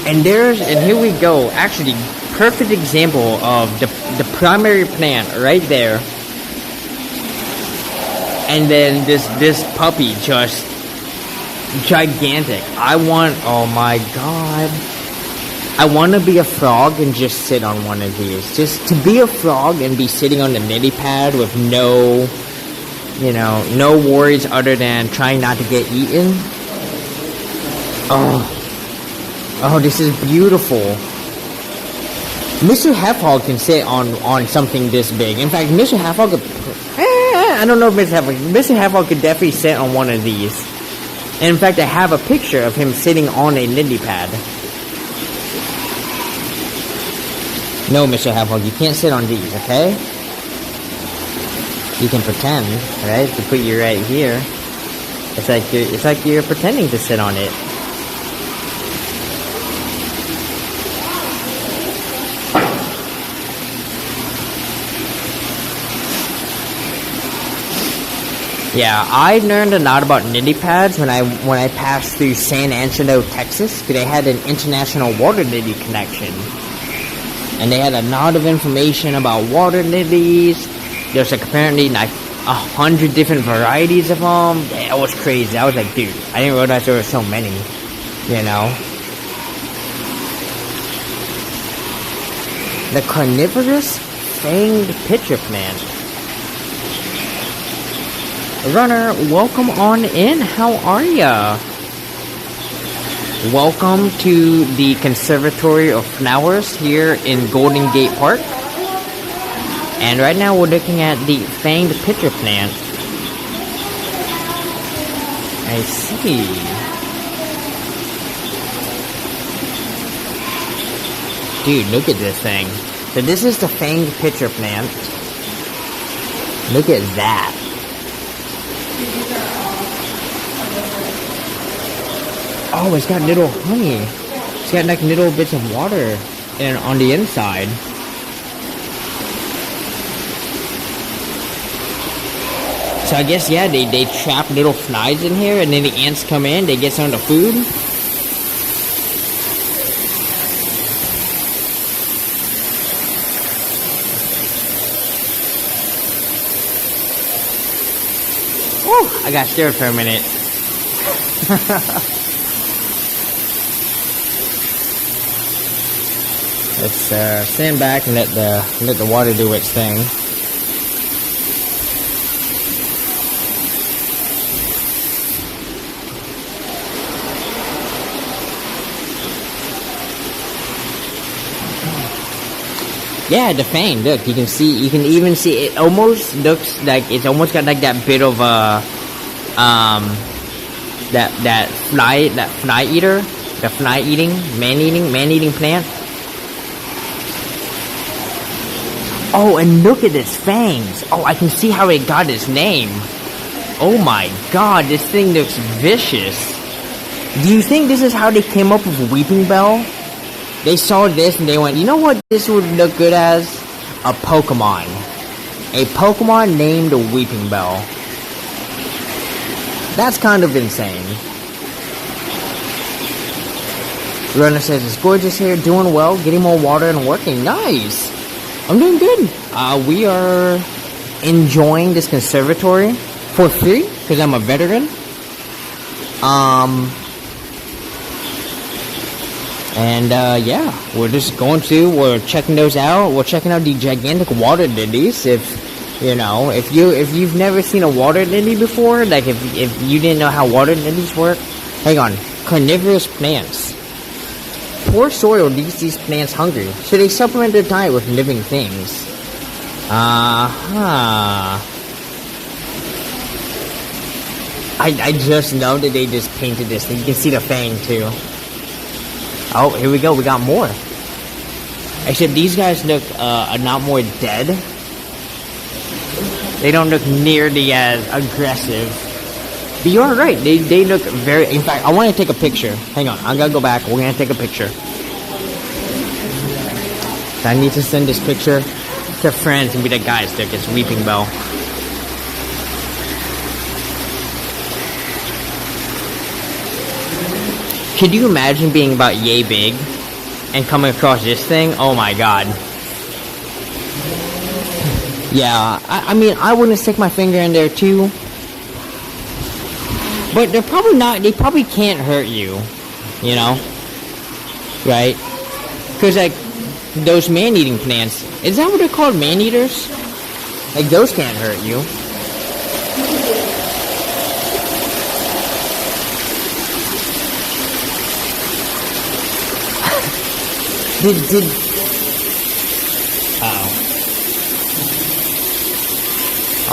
And here we go. Actually, perfect example of the primary plant right there. And then this puppy, just gigantic. Oh my god. I want to be a frog and just sit on one of these. Just to be a frog and be sitting on the lily pad with no worries other than trying not to get eaten. Oh, this is beautiful. Mr. Half-Hog can sit on something this big. In fact, Mr. Half-Hog could... I don't know if Mr. Half-Hog could definitely sit on one of these. And in fact, I have a picture of him sitting on a lily pad. No, Mr. Half-Hog, you can't sit on these, okay? You can pretend, right? To put you right here. It's like you're pretending to sit on it. Yeah, I learned a lot about lily pads when I passed through San Angelo, Texas, because they had an international water lily connection. And they had a lot of information about water lilies. There's like apparently like 100 different varieties of them. It was crazy. I was like, dude, I didn't realize there were so many, you know. The carnivorous fanged pitcher plant. Runner, welcome on in. How are ya? Welcome to the Conservatory of Flowers here in Golden Gate Park. And right now we're looking at the fanged pitcher plant. I see. Dude, look at this thing. So this is the fanged pitcher plant. Look at that. Oh, it's got little honey. It's got like little bits of water on the inside. So I guess, yeah, they trap little flies in here, and then the ants come in, they get some of the food. got scared for a minute. Let's stand back and let the water do its thing. Yeah, the fang. Look, you can even see it. Almost looks like it's almost got like that bit of that fly eater, the man eating plant. Oh, and look at its fangs. Oh, I can see how it got its name. Oh my God, this thing looks vicious. Do you think this is how they came up with Weeping Bell? They saw this and they went, you know what this would look good as? A Pokemon. A Pokemon named Weeping Bell. That's kind of insane. Runner says, it's gorgeous here, doing well, getting more water and working. Nice! I'm doing good. We are enjoying this conservatory for free, because I'm a veteran. And yeah, we're checking those out. We're checking out the gigantic water lilies. If you've never seen a water lily before, like if you didn't know how water lilies work, hang on, carnivorous plants. Poor soil leaves these plants hungry, so they supplement their diet with living things. I just know that they just painted this thing. You can see the fang too. Oh, here we go. We got more. Except these guys look a lot more dead. They don't look nearly as aggressive. But you are right. They look very... In fact, I want to take a picture. Hang on. I'm going to go back. We're going to take a picture. So I need to send this picture to friends and be like, guys, look, it's Weeping Bell. Could you imagine being about yay big and coming across this thing? Oh my God. Yeah, I mean, I wouldn't stick my finger in there too. But they're probably not, they probably can't hurt you. You know? Right? Because, like, those man-eating plants, is that what they're called? Man-eaters? Like, those can't hurt you.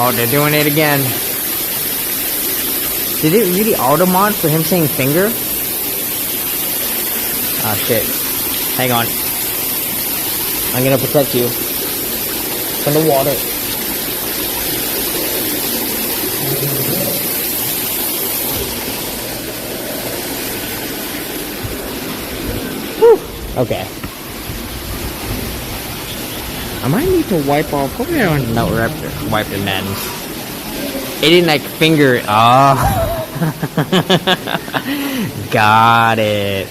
Oh, they're doing it again. Did it really auto-mod for him saying finger? Oh shit. Hang on. I'm gonna protect you from the water. Whew. Okay. I might need to wipe off. Hopefully I don't wipe the lens. It didn't like finger. Oh. Got it.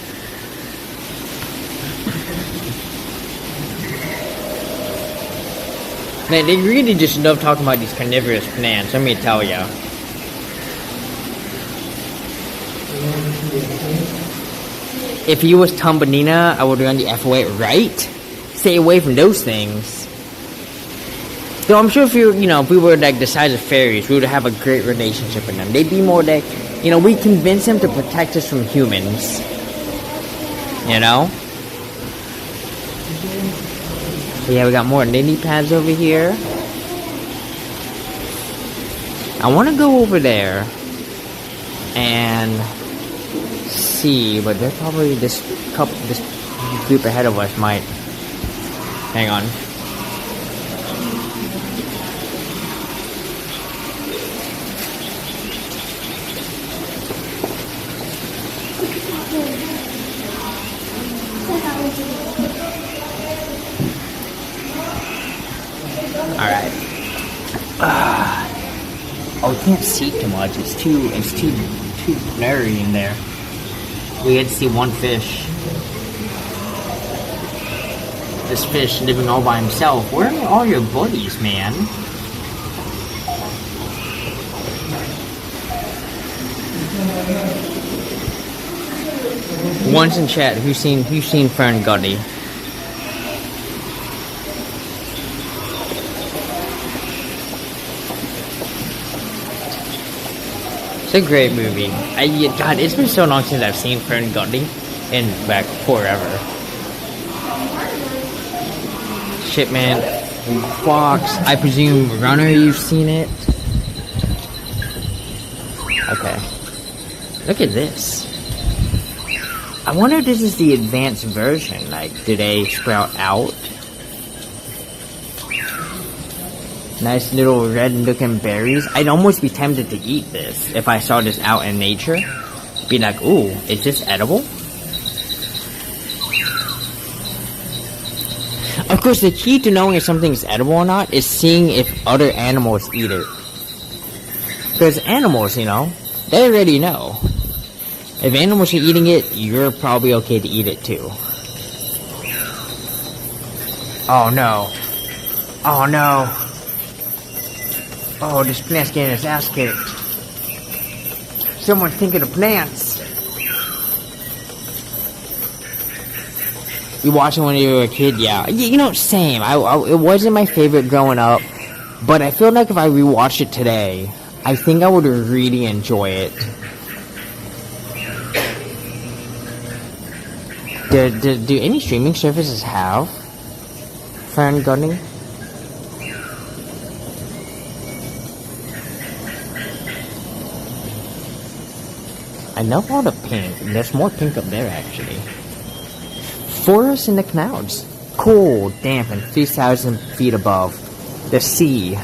Man, they really just love talking about these carnivorous plants, let me tell ya. If you was Thumbelina, I would run the F away, right? Stay away from those things. So I'm sure if if we were like the size of fairies, we would have a great relationship with them. They'd be more like, we convince them to protect us from humans. You know? Yeah, we got more lily pads over here. I want to go over there and see, but they're probably this group ahead of us might. Hang on. Alright. Oh, we can't see too much. It's too blurry in there. We had to see one fish. This fish living all by himself. Where are all your buddies, man? Once in chat, who's seen Fern Gully? It's a great movie. God, it's been so long since I've seen Fern Gully, and back forever. Shit, man. Fox. I presume Runner, you've seen it. Okay. Look at this. I wonder if this is the advanced version. Like, do they sprout out? Nice little red looking berries. I'd almost be tempted to eat this if I saw this out in nature. Be like, ooh, is this edible? Of course, the key to knowing if something is edible or not is seeing if other animals eat it. Because animals, you know, they already know. If animals are eating it, you're probably okay to eat it too. Oh no. Oh no. Oh, this plant's getting his ass kicked. Someone think of the plants. You watching when you were a kid? Yeah. You know, same. It wasn't my favorite growing up, but I feel like if I rewatched it today, I think I would really enjoy it. Do any streaming services have Fern Gully? I know all the pink. There's more pink up there, actually. Forest in the clouds. Cool, damp, and 3,000 feet above the sea.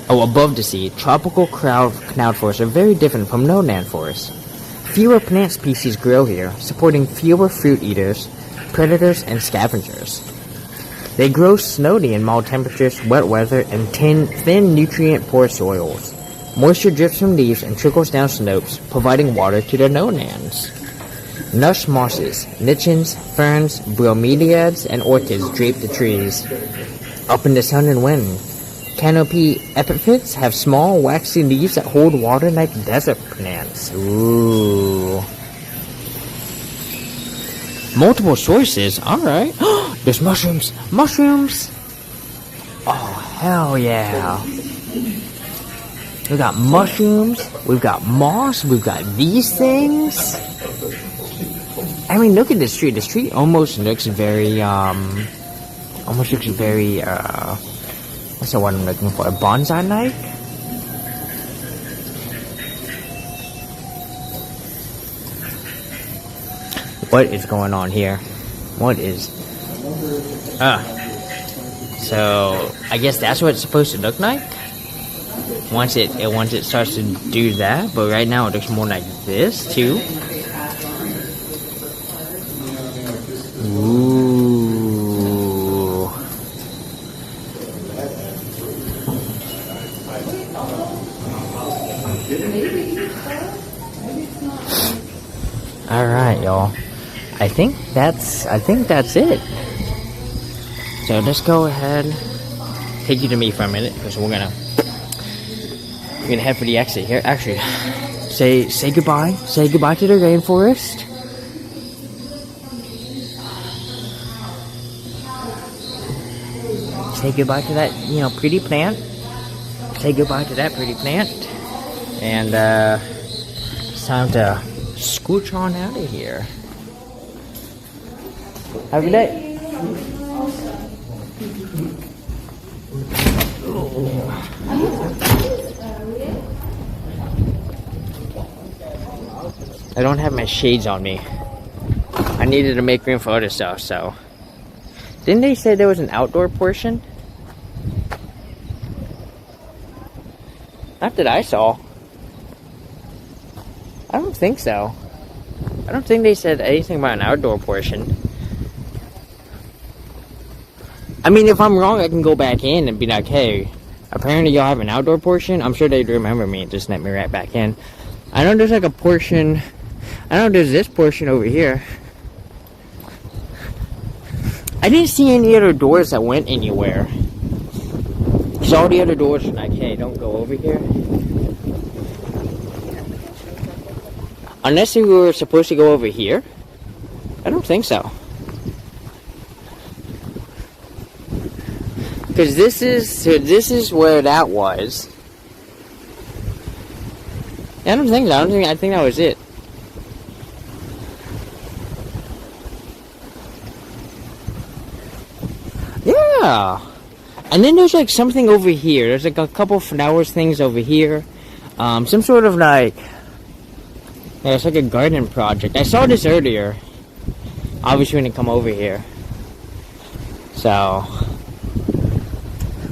Oh, above the sea. Tropical cloud forests are very different from lowland forests. Fewer plant species grow here, supporting fewer fruit eaters, predators, and scavengers. They grow slowly in mild temperatures, wet weather, and thin nutrient-poor soils. Moisture drips from leaves and trickles down slopes, providing water to the lowlands. Lush mosses, lichens, ferns, bromeliads, and orchids drape the trees. Up in the sun and wind, canopy epiphytes have small, waxy leaves that hold water like desert plants. Ooh. Multiple sources? Alright. There's mushrooms! Mushrooms! Oh, hell yeah. We got mushrooms, we've got moss, we've got these things. I mean, look at this tree. This tree almost looks very, what's the word I'm looking for? Bonsai-like? What is going on here? What is... So, I guess that's what it's supposed to look like? Once it starts to do that, but right now it looks more like this, too. Ooh. Alright, y'all. I think that's it. So let's go ahead, take you to me for a minute, because we're gonna head for the exit here. Actually, say goodbye. Say goodbye to the rainforest. Say goodbye to that, pretty plant. Say goodbye to that pretty plant. And it's time to scooch on out of here. Have a good day. I don't have my shades on me. I needed to make room for other stuff, so. Didn't they say there was an outdoor portion? Not that I saw. I don't think so. I don't think they said anything about an outdoor portion. I mean, if I'm wrong, I can go back in and be like, hey, apparently y'all have an outdoor portion. I'm sure they'd remember me and just let me right back in. I know there's like a portion. I know there's this portion over here. I didn't see any other doors that went anywhere. So all the other doors are like, hey, don't go over here. Unless we were supposed to go over here. I don't think so. Because this is where that was. I don't think so. I think that was it. Yeah. And then there's like something over here. There's like a couple flowers things over here. Some sort of like, yeah, it's like a garden project. I saw this earlier. Obviously when I come over here. So,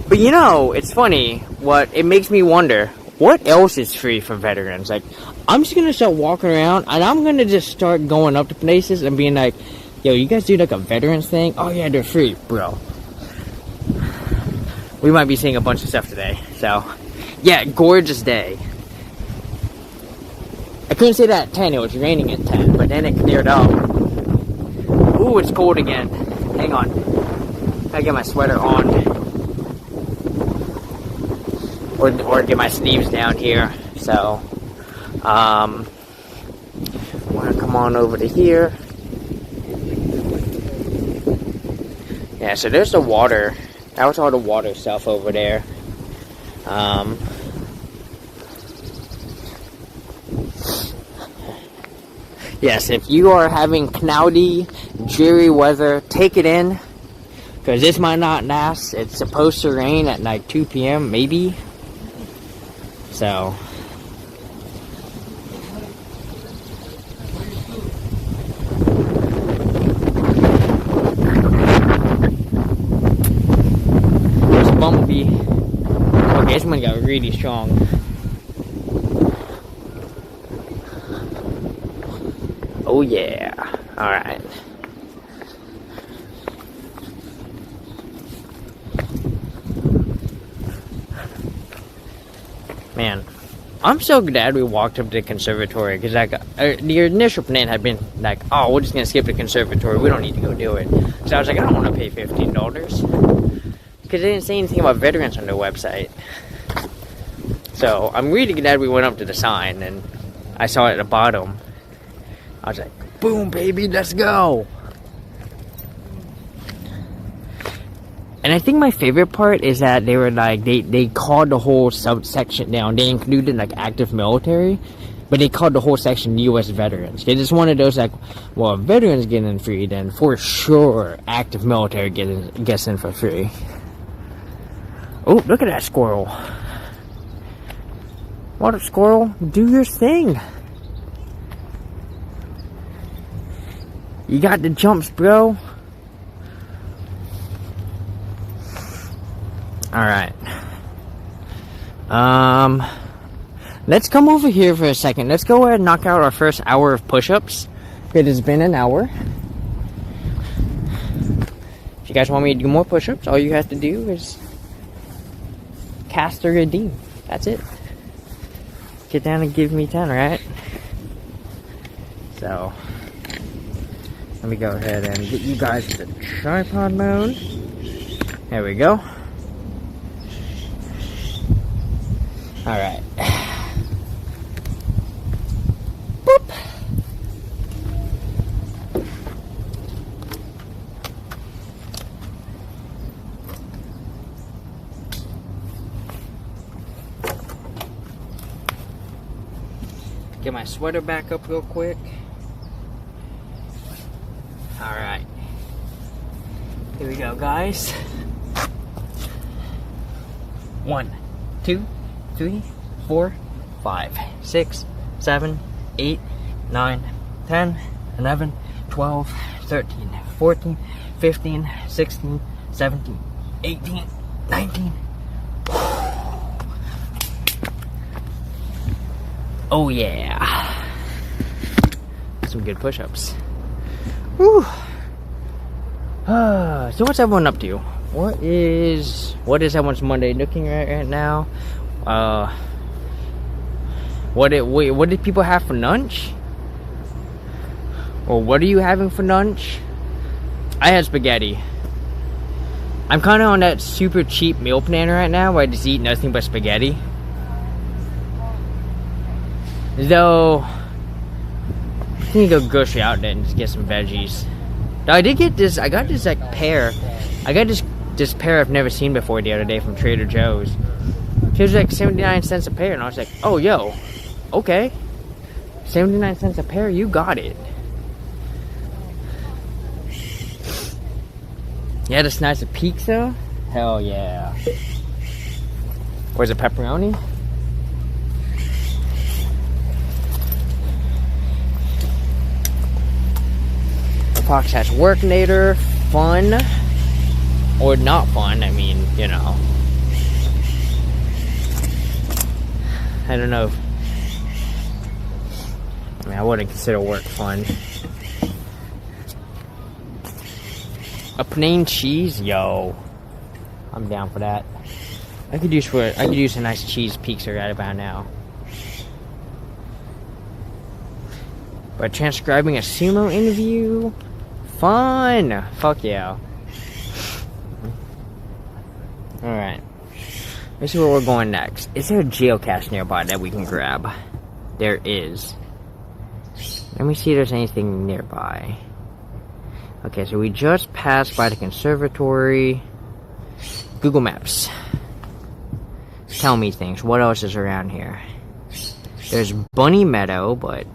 but you know, it's funny. It makes me wonder, what else is free for veterans? Like, I'm just gonna start walking around and I'm gonna just start going up to places and being like, yo, you guys do like a veterans thing? Oh yeah, they're free, bro. We might be seeing a bunch of stuff today. So, yeah, gorgeous day. I couldn't say that at 10, it was raining at 10, but then it cleared up. Ooh, it's cold again. Hang on. Gotta get my sweater on. Or get my sleeves down here. So, I'm gonna come on over to here. Yeah, so there's the water. That was all the water stuff over there. Yes, if you are having cloudy, dreary weather, take it in. Because this might not last. It's supposed to rain at like 2 p.m. maybe. So. There's a bumblebee. Okay, this one got really strong. Oh yeah. Alright. Man, I'm so glad we walked up to the conservatory, because like the initial plan had been like, oh, we're just gonna skip the conservatory, we don't need to go do it. So I was like, I don't want to pay $15, because they didn't say anything about veterans on their website. So I'm really glad we went up to the sign and I saw it at the bottom. I was like, boom, baby, let's go. And I think my favorite part is that they were like, they called the whole subsection down. They included like active military, but they called the whole section U.S. veterans. They just wanted those like, well, if veterans get in free, then for sure active military gets in for free. Oh, look at that squirrel. What up, squirrel? Do your thing. You got the jumps, bro. Alright. Let's come over here for a second. Let's go ahead and knock out our first hour of push-ups. It has been an hour. If you guys want me to do more push-ups, all you have to do is cast or redeem. That's it. Get down and give me 10, right? So, let me go ahead and get you guys to tripod mode. There we go. Alright. Boop. Get my sweater back up real quick. Alright. Here we go, guys. 1, 2, 3, 4, 5, 6, 7, 8, 9, 10, 11, 12, 13, 14, 15, 16, 17, 18, 19. Oh yeah. Some good push-ups. Whew. So what's everyone up to? What is everyone's Monday looking at right now? What did people have for lunch? Or what are you having for lunch? I had spaghetti. I'm kind of on that super cheap meal plan right now where I just eat nothing but spaghetti. Though I need to go grocery outlet and just get some veggies. Now, I got this like pear. I got this pear I've never seen before the other day from Trader Joe's. It was like 79 cents a pear, and I was like, oh, yo, okay. 79 cents a pear, you got it. Yeah, the slice of pizza? Hell yeah. Where's the pepperoni? The Fox has work later. Fun. Or not fun, I mean, you know. I don't know. I mean, I wouldn't consider work fun. A plain cheese? Yo. I'm down for that. I could use a nice cheese pizza right about now. But transcribing a sumo interview? Fun! Fuck yeah. Alright. Let's see where we're going next. Is there a geocache nearby that we can grab? There is. Let me see if there's anything nearby. Okay, so we just passed by the conservatory. Google Maps. Tell me things. What else is around here? There's Bunny Meadow, but...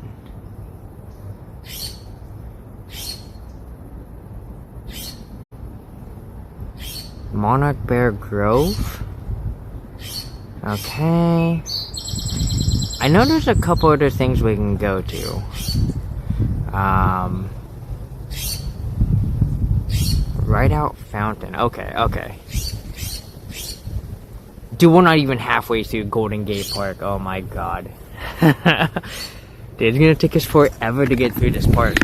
Monarch Bear Grove? Okay. I know there's a couple other things we can go to. Rideout Fountain. Okay. Dude, we're not even halfway through Golden Gate Park. Oh my god. Dude, it's gonna take us forever to get through this park.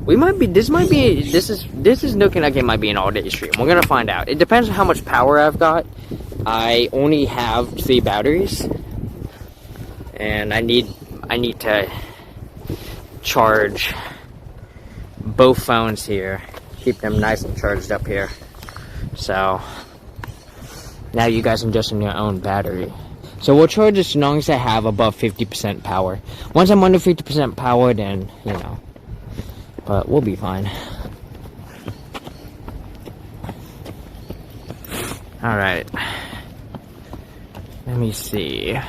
This is looking like it might be an all-day stream. We're gonna find out. It depends on how much power I've got. I only have 3 batteries. And I need to charge both phones here. Keep them nice and charged up here. So now you guys can just in your own battery. So we'll charge as long as I have above 50% power. Once I'm under 50% power, then, you know. But we'll be fine. Alright. Let me see.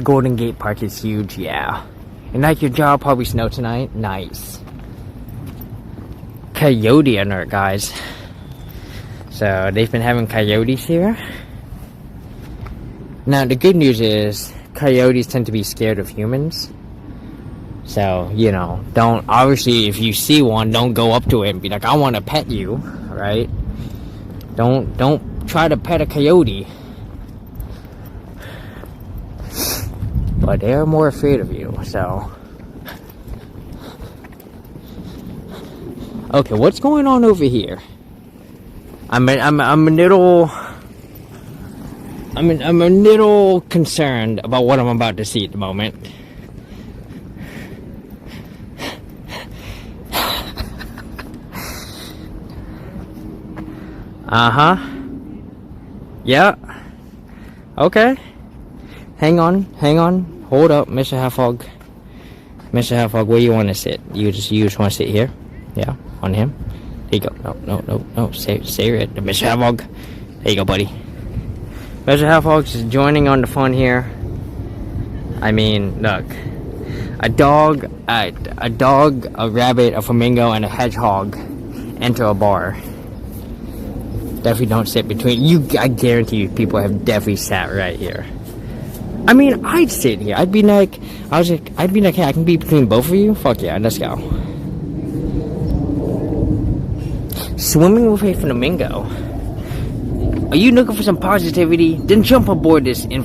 Golden Gate Park is huge, yeah. And like your job, probably snow tonight? Nice. Coyote alert, guys. So, they've been having coyotes here. Now, the good news is, coyotes tend to be scared of humans. So, you know, obviously, if you see one, don't go up to it and be like, I want to pet you, right? Don't try to pet a coyote. But they're more afraid of you, so. Okay, what's going on over here? I'm a little concerned about what I'm about to see at the moment. Yeah. Okay. Hang on. Hold up, Mr. Halfhog. Mr. Halfhog, where you want to sit? You just want to sit here? Yeah, on him. There you go. No. Stay right. Mr. Halfhog. There you go, buddy. Mr. Halfhog's is joining on the fun here. I mean, look. A dog, a rabbit, a flamingo, and a hedgehog enter a bar. Definitely don't sit between you. I guarantee you, people have definitely sat right here. I mean, I'd sit here. I'd be like, hey, I can be between both of you. Fuck yeah, let's go. Swimming with a flamingo. Are you looking for some positivity? Then jump aboard this this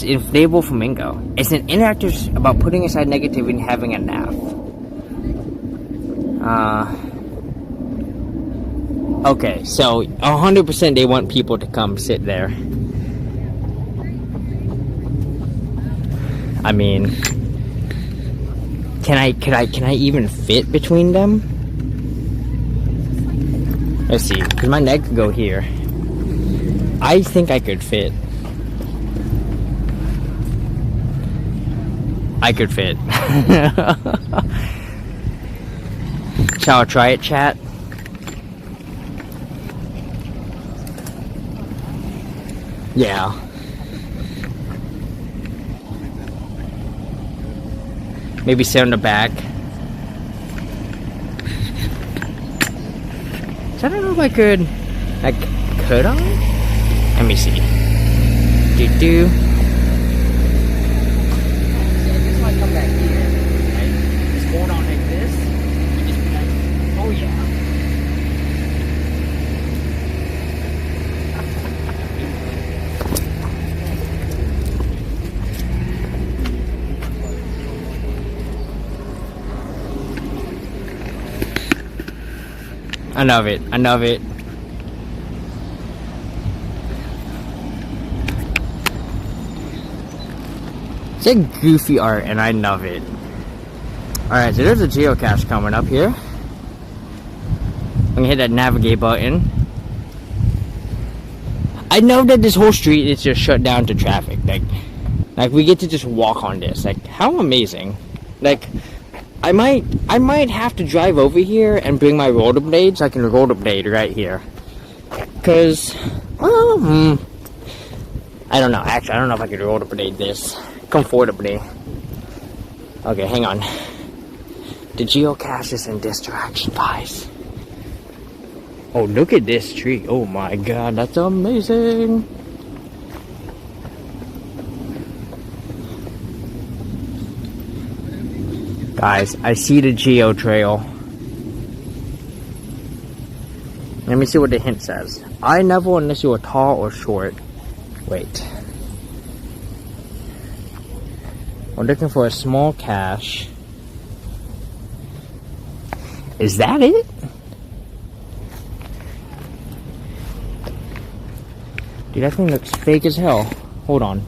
inflatable flamingo. It's an interactive about putting aside negativity and having a laugh. Okay, so 100% they want people to come sit there. I mean, can I even fit between them? Let's see, because my neck could go here. I think I could fit. I could fit. Shall I try it, chat? Yeah. Maybe sit on the back. So I don't know if I could. Like, could I? Let me see. Do. Just like come back here, right? Just hold on like this. And just be like, oh yeah. I love it. I love it. It's a goofy art and I love it. Alright, so there's a geocache coming up here. I'm gonna hit that navigate button. I know that this whole street is just shut down to traffic. Like we get to just walk on this. Like, how amazing. Like, I might have to drive over here and bring my rollerblades. I can rollerblade right here. Cause, well, I don't know. Actually, I don't know if I could rollerblade this comfortably. Okay, hang on. The geocache is in this direction, guys. Oh, look at this tree. Oh my god, that's amazing. Guys, I see the geo trail. Let me see what the hint says. I never unless you are tall or short. Wait. We're looking for a small cache. Is that it? Dude, that thing looks fake as hell. Hold on.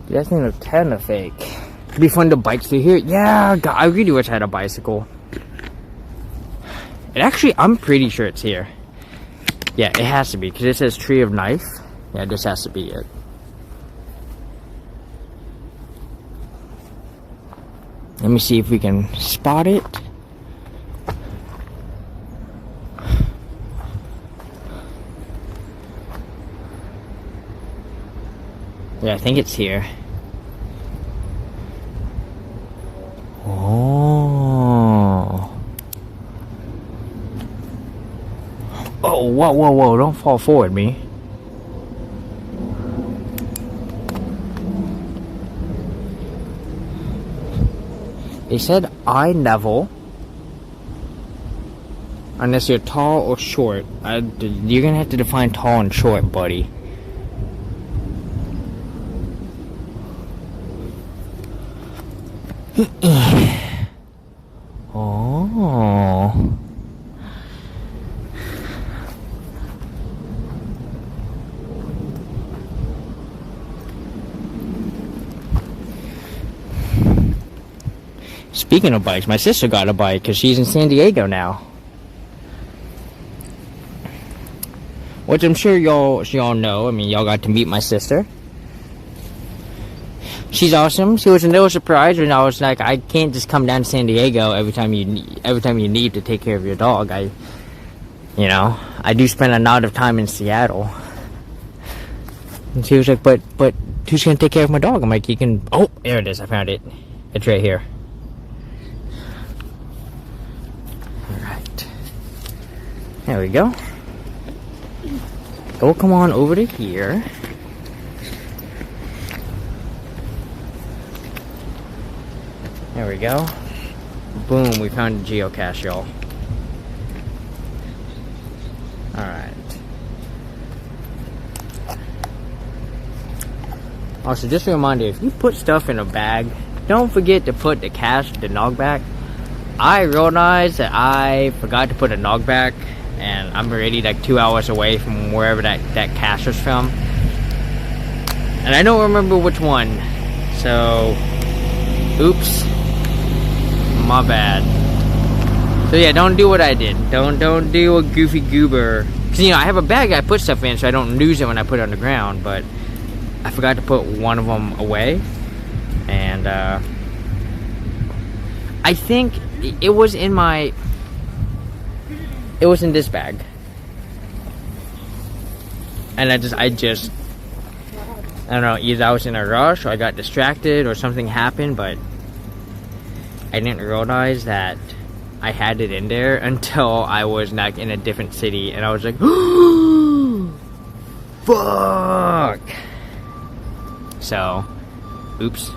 That thing looks kinda fake. It'd be fun to bike through here. Yeah, God, I really wish I had a bicycle. It actually, I'm pretty sure it's here. Yeah, it has to be, because it says Tree of Knife. Yeah, this has to be it. Let me see if we can spot it. Yeah, I think it's here. Oh. Oh, whoa, whoa, whoa, don't fall forward, me. They said eye level. Unless you're tall or short. You're gonna have to define tall and short, buddy. Oh. Speaking of bikes, my sister got a bike because she's in San Diego now. Which I'm sure y'all know. I mean, y'all got to meet my sister. She's awesome. She was a little surprised when I was like, I can't just come down to San Diego every time you need to take care of your dog. I do spend a lot of time in Seattle. And she was like, but who's gonna take care of my dog? I'm like, you can. Oh, there it is. I found it. It's right here. All right. There we go. Go, come on over to here. There we go. Boom, we found a geocache, y'all. Alright. Also, just a reminder, if you put stuff in a bag, don't forget to put the cache, the knockback. I realized that I forgot to put a knockback, and I'm already like 2 hours away from wherever that cache was from. And I don't remember which one. So, oops. My bad. So yeah, don't do what I did. Don't do a goofy goober. Cause I have a bag I put stuff in so I don't lose it when I put it on the ground, but I forgot to put one of them away. And I think it was in this bag. And I don't know, either I was in a rush or I got distracted or something happened, but I didn't realize that I had it in there until I was like in a different city and I was like, fuck. So, oops.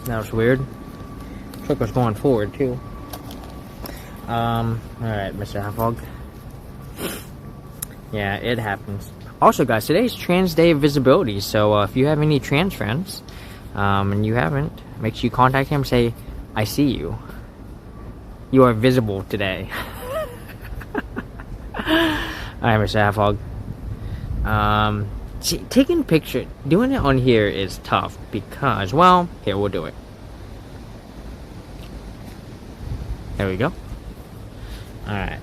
That was weird. Truck was going forward too. Alright, Mr. Halfhog. Yeah, it happens. Also guys, today's Trans Day of Visibility, so if you have any trans friends, and you haven't, make sure you contact him, say, I see you. You are visible today. Alright, Mr. Halfhog. See, taking picture, doing it on here is tough because, well, here, we'll do it. There we go. Alright.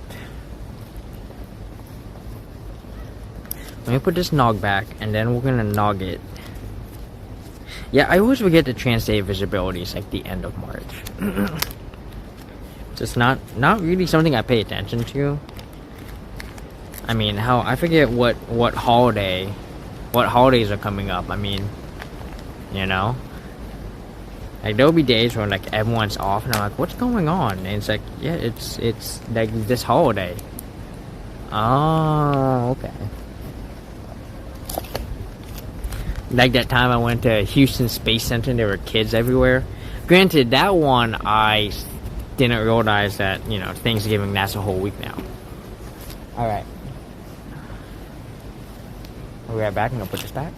Let me put this nog back, and then we're gonna nog it. Yeah, I always forget the Trans Day of Visibility is like the end of March. It's just not really something I pay attention to. I mean, I forget what holidays are coming up. I mean, you know, like there'll be days when like everyone's off and I'm like, what's going on? And it's like, yeah, it's like this holiday. Oh, okay. Like that time I went to Houston Space Center and there were kids everywhere. Granted, that one I didn't realize that, you know, Thanksgiving, that's a whole week now. Alright. We'll be right back and I'll put this back.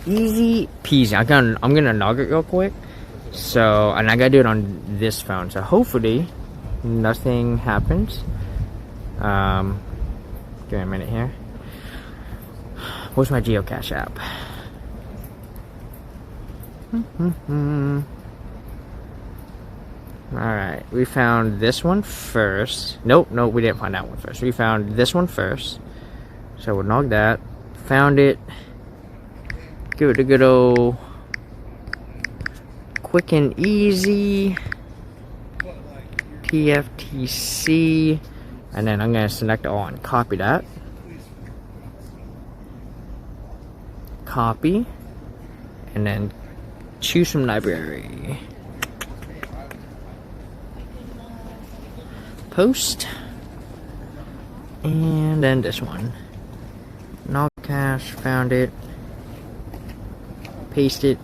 Easy peasy. I'm gonna nog it real quick. So, and I gotta do it on this phone. So hopefully nothing happens. Give me a minute here. Where's my geocache app? Alright, we found this one first. Nope, we didn't find that one first. We found this one first. So we'll nog that. Found it. Give it a good old quick and easy TFTC, and then I'm going to select all and copy that. Copy, and then choose from library. Post, and then this one. Nog cache, found it. Paste it.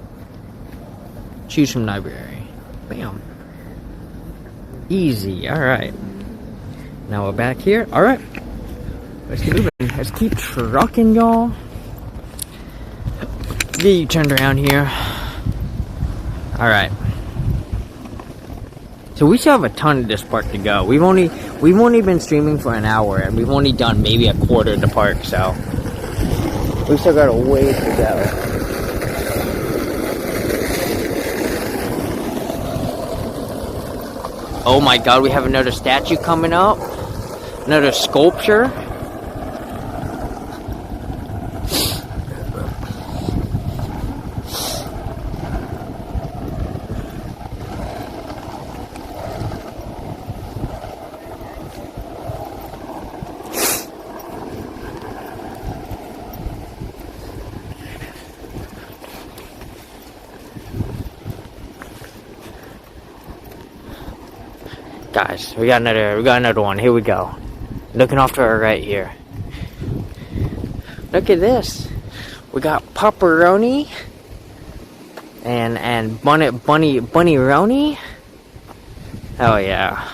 Choose from library. Bam. Easy. Alright. Now we're back here. Alright. Let's keep moving. Let's keep trucking, y'all. Get you turned around here. Alright. So we still have a ton of this park to go. We've only been streaming for an hour and we've only done maybe a quarter of the park, so we still got a ways to go. Oh my god, we have another statue coming up. Another sculpture. Guys, we got another one. Here we go. Looking off to our right here. Look at this. We got pepperoni and bunny-roni. Oh yeah.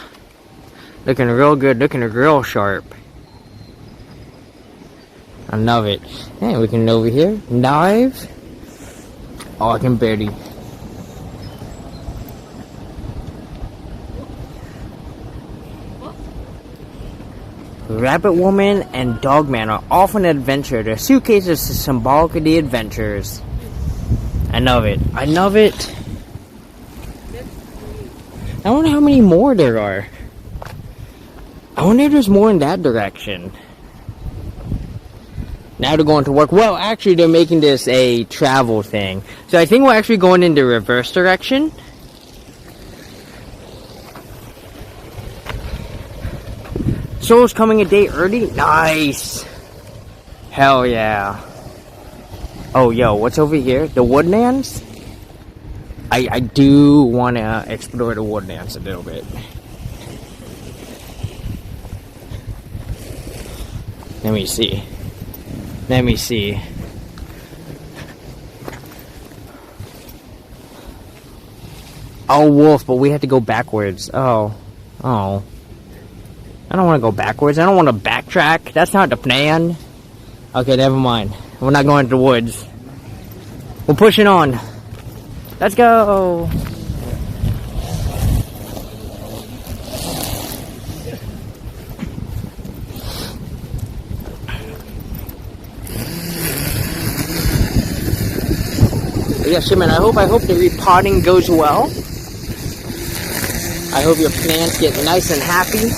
Looking real good, looking real sharp. I love it. Hey, we can over here. Knives. Oh, I can barely. Rabbit Woman and Dog Man are off on an adventure. Their suitcases are symbolic of the adventures. I love it. I love it. I wonder how many more there are. I wonder if there's more in that direction. Now they're going to work. Well, actually, they're making this a travel thing. So I think we're actually going in the reverse direction. Soul's coming a day early? Nice! Hell yeah. Oh, yo, what's over here? The Woodlands? I do want to explore the Woodlands a little bit. Let me see. Let me see. Oh, wolf, but we have to go backwards. Oh. Oh. I don't want to go backwards. I don't want to backtrack. That's not the plan. Okay, never mind. We're not going to the woods. We're pushing on. Let's go. Yeah, Shimon, I hope the repotting goes well. I hope your plants get nice and happy.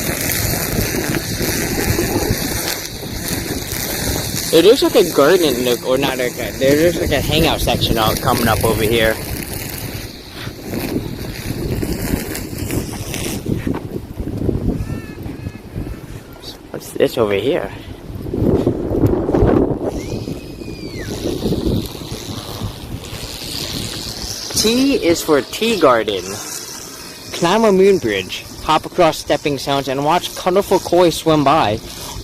There's like a garden look, or not like a, there's like a hangout section out coming up over here. What's this over here? T is for tea garden. Climb a moon bridge, hop across stepping stones, and watch colorful koi swim by.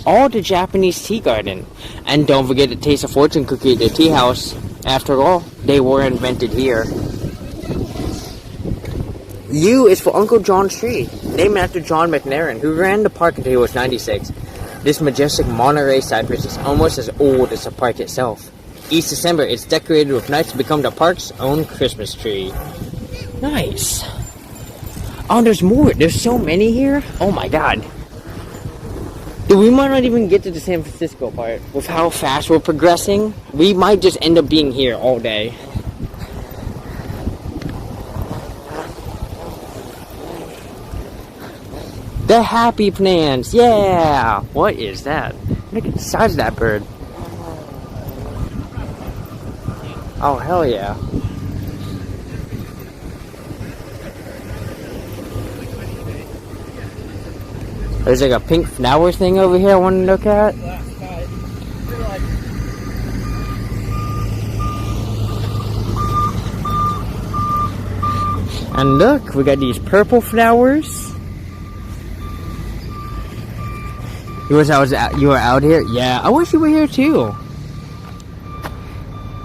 All the Japanese tea garden. And don't forget to taste a fortune cookie at the tea house. After all, they were invented here. U is for Uncle John's tree, named after John McNairan, who ran the park until he was 96. This majestic Monterey cypress is almost as old as the park itself. Each December, it's decorated with lights to become the park's own Christmas tree. Nice. Oh, there's more. There's so many here. Oh my god. Dude, we might not even get to the San Francisco part. With how fast we're progressing, we might just end up being here all day. The happy plants, yeah! What is that? Look at the size of that bird. Oh, hell yeah. There's like a pink flower thing over here I want to look at. And look, we got these purple flowers. You were out here? Yeah, I wish you were here too.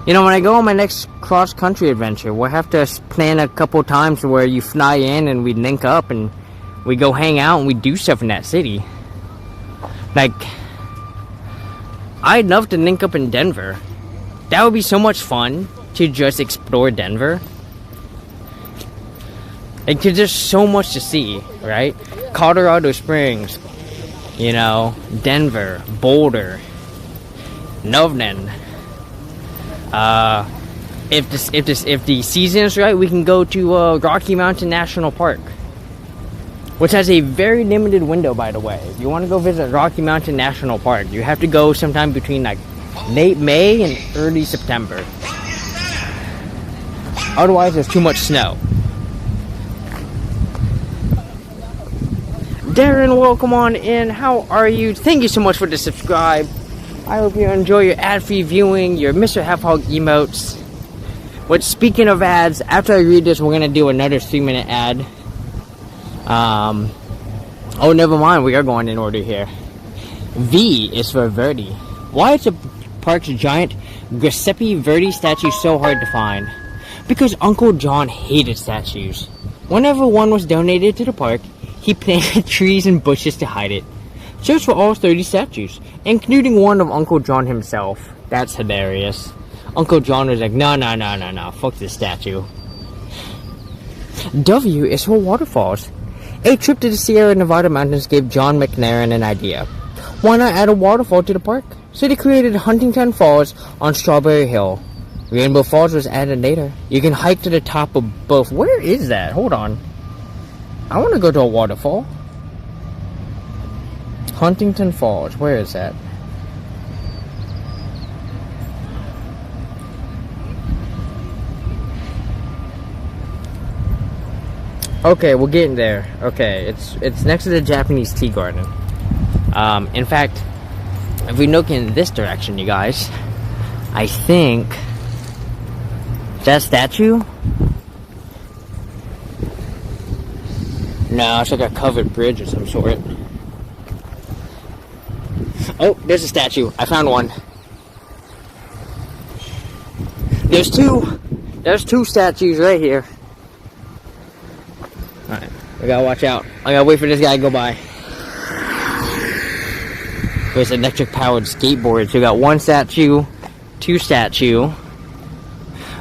You know, when I go on my next cross-country adventure, we'll have to plan a couple times where you fly in and we link up and we go hang out and we do stuff in that city. Like, I'd love to link up in Denver. That would be so much fun to just explore Denver. Like, there's so much to see, right? Colorado Springs, you know, Denver, Boulder, Loveland. If the season is right, we can go to Rocky Mountain National Park, which has a very limited window, by the way. If you want to go visit Rocky Mountain National Park, you have to go sometime between like late May and early September. Otherwise, there's too much snow. Darren, welcome on in. How are you? Thank you so much for the subscribe. I hope you enjoy your ad-free viewing, your Mr. Half Hog emotes. But speaking of ads, after I read this, we're going to do another 3-minute ad. Oh, never mind. We are going in order here. V is for Verdi. Why is the park's giant Giuseppe Verdi statue so hard to find? Because Uncle John hated statues. Whenever one was donated to the park, he planted trees and bushes to hide it. Search for all 30 statues, including one of Uncle John himself. That's hilarious. Uncle John was like, no, fuck this statue. W is for waterfalls. A trip to the Sierra Nevada mountains gave John McNairn an idea. Why not add a waterfall to the park? So they created Huntington Falls on Strawberry Hill. Rainbow Falls was added later. You can hike to the top of both. Where is that? Hold on. I want to go to a waterfall. Huntington Falls. Where is that? Okay, we're getting there. Okay, it's next to the Japanese tea garden. In fact, if we look in this direction, you guys, I think that statue. No, it's like a covered bridge of some sort. Oh, there's a statue. I found one. There's two statues right here. Alright, we gotta watch out. I gotta wait for this guy to go by. There's electric powered skateboards. We got one statue, two statue.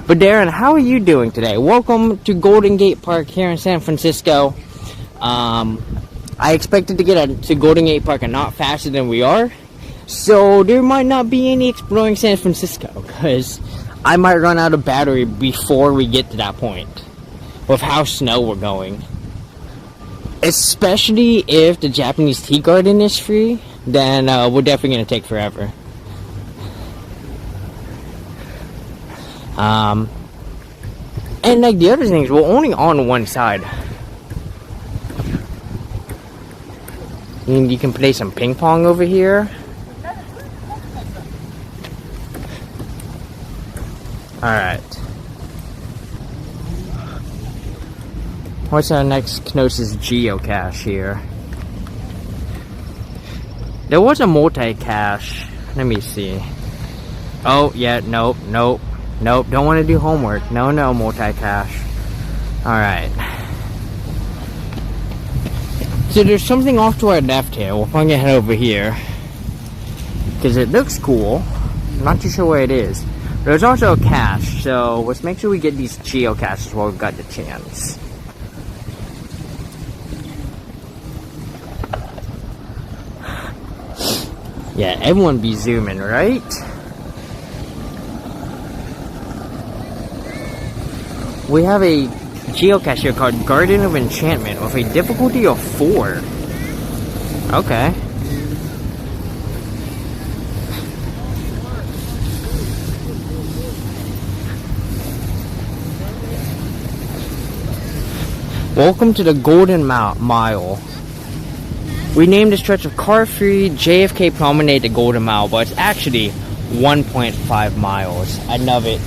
But Darren, how are you doing today? Welcome to Golden Gate Park here in San Francisco. I expected to get to Golden Gate Park and not faster than we are. So there might not be any exploring San Francisco because I might run out of battery before we get to that point with how slow we're going. Especially if the Japanese tea garden is free, then we're definitely going to take forever. And like the other things, we're only on one side. You can play some ping pong over here. Alright. What's our next Knossos geocache here? There was a multi-cache. Let me see. Oh, yeah, nope. Don't want to do homework. No, multi-cache. Alright. So there's something off to our left here. We'll probably head over here. Because it looks cool. I'm not too sure where it is. There's also a cache, so let's make sure we get these geocaches while we've got the chance. Yeah, everyone be zooming, right? We have a geocache here called Garden of Enchantment with a difficulty of 4. Okay. Welcome to the Golden Mile. We named the stretch of car-free JFK Promenade the Golden Mile, but it's actually 1.5 miles. I love it.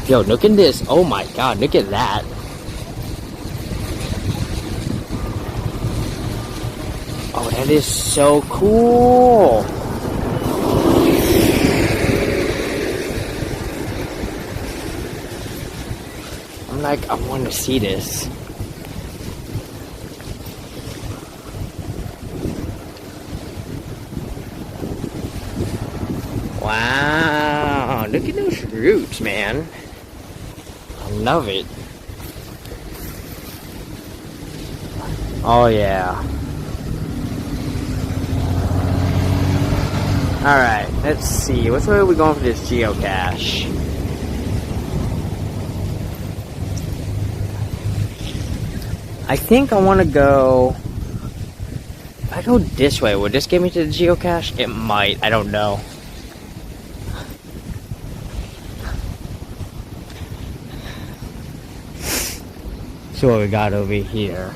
Yo, look at this. Oh my god, look at that. Oh, that is so cool. I'm like, I want to see this. Wow, look at those roots, man. I love it. Oh yeah. Alright, let's see. Which way are we going for this geocache? I think I want to go... If I go this way, would this get me to the geocache? It might, I don't know. So what we got over here?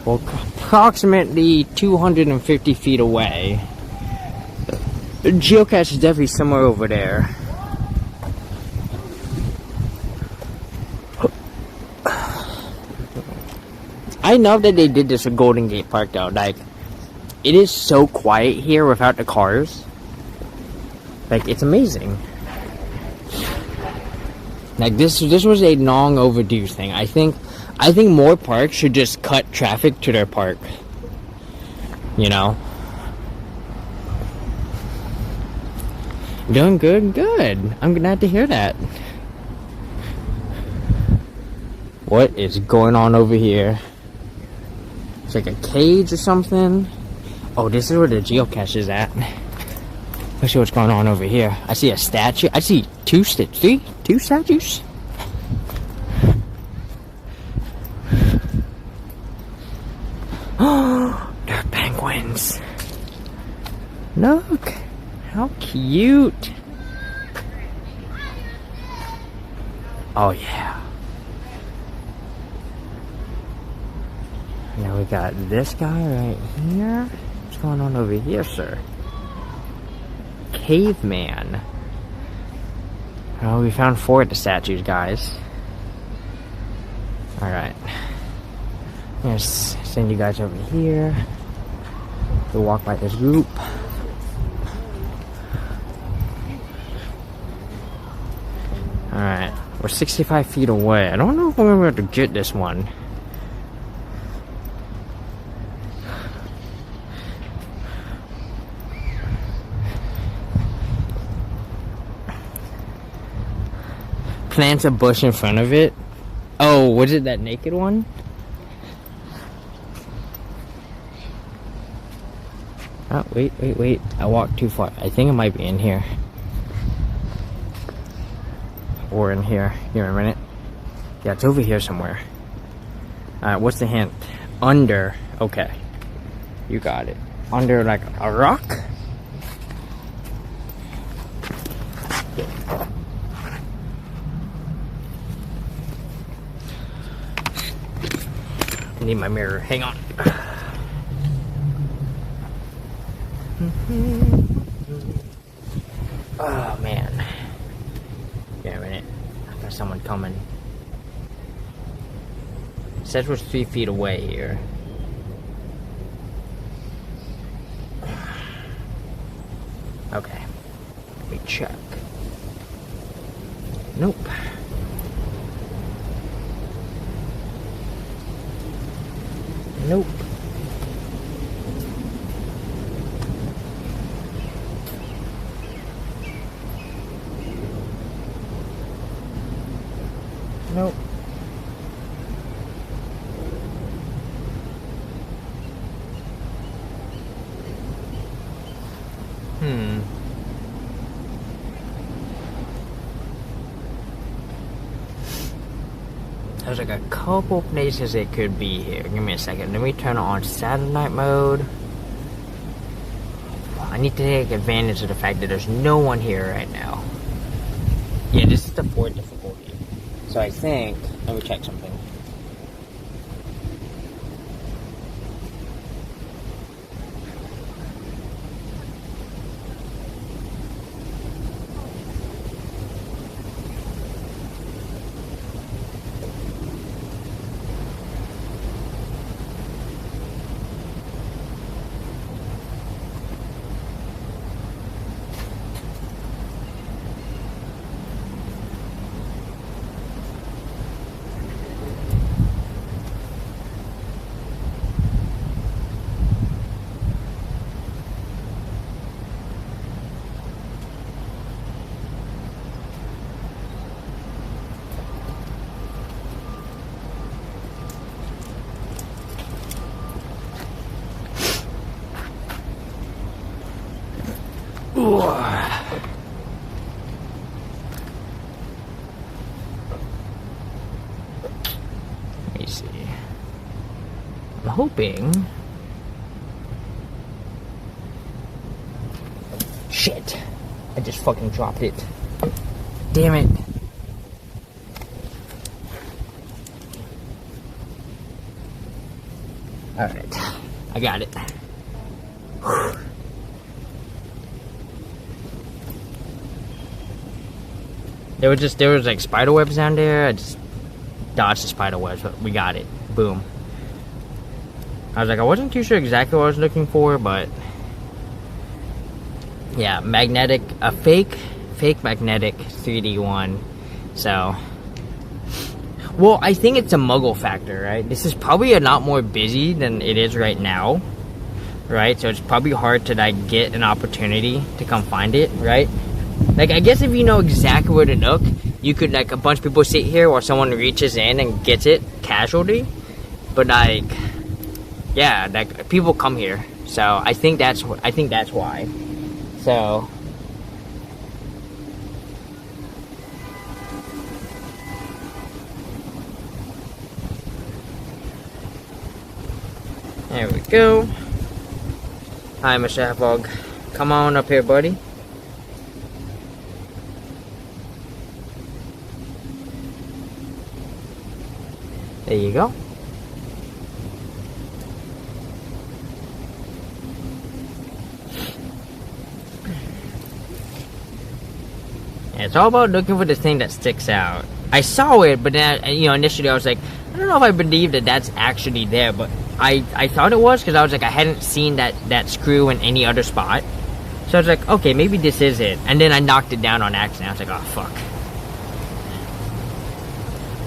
Well, approximately 250 feet away. The geocache is definitely somewhere over there. I love that they did this at Golden Gate Park though. Like, it is so quiet here without the cars. Like, it's amazing. Like, this was a long overdue thing. I think more parks should just cut traffic to their park. You know? Doing good? Good. I'm glad to hear that. What is going on over here? It's like a cage or something. Oh, this is where the geocache is at. Let's see what's going on over here. I see a statue. I see two statues. Oh, they're penguins. Look, how cute. Oh yeah. Now we got this guy right here. What's going on over here, sir? Caveman. Oh, we found 4 of the statues, guys. Alright. I'm gonna send you guys over here. We'll walk by this group. Alright. We're 65 feet away. I don't know if we're gonna be able to get this one. Plants a bush in front of it. Oh, was it that naked one? Oh, wait. I walked too far. I think it might be in here. Or in here. Here, a minute. Yeah, it's over here somewhere. Alright, what's the hint? Under. Okay. You got it. Under, like, a rock? I need my mirror. Hang on. Oh man. Yeah, a minute. I got someone coming. It says we're 3 feet away here. Okay. Let me check. Nope. Nope. Nope. There's like a couple places it could be here. Give me a second. Let me turn on satellite mode. I need to take advantage of the fact that there's no one here right now. Yeah, this is the 4th difficulty. So I think, let me check something. Let me see. I'm hoping. Shit. I just fucking dropped it. Damn it. Alright. I got it. There was like spider webs down there. I just dodged the spider webs, but we got it. Boom. I was like, I wasn't too sure exactly what I was looking for, but yeah, a fake magnetic 3D one. So, well, I think it's a muggle factor, right? This is probably a lot more busy than it is right now, right? So it's probably hard to like get an opportunity to come find it, right? Like, I guess if you know exactly where to look, you could, like, a bunch of people sit here while someone reaches in and gets it casually. But like, yeah, like people come here, so I think that's why. So there we go. Hi, Mr. Halfog. Come on up here, buddy. There you go. Yeah, it's all about looking for the thing that sticks out. I saw it, but then, initially I was like, I don't know if I believe that that's actually there, but I thought it was, because I was like, I hadn't seen that screw in any other spot. So I was like, okay, maybe this is it. And then I knocked it down on accident. I was like, oh, fuck.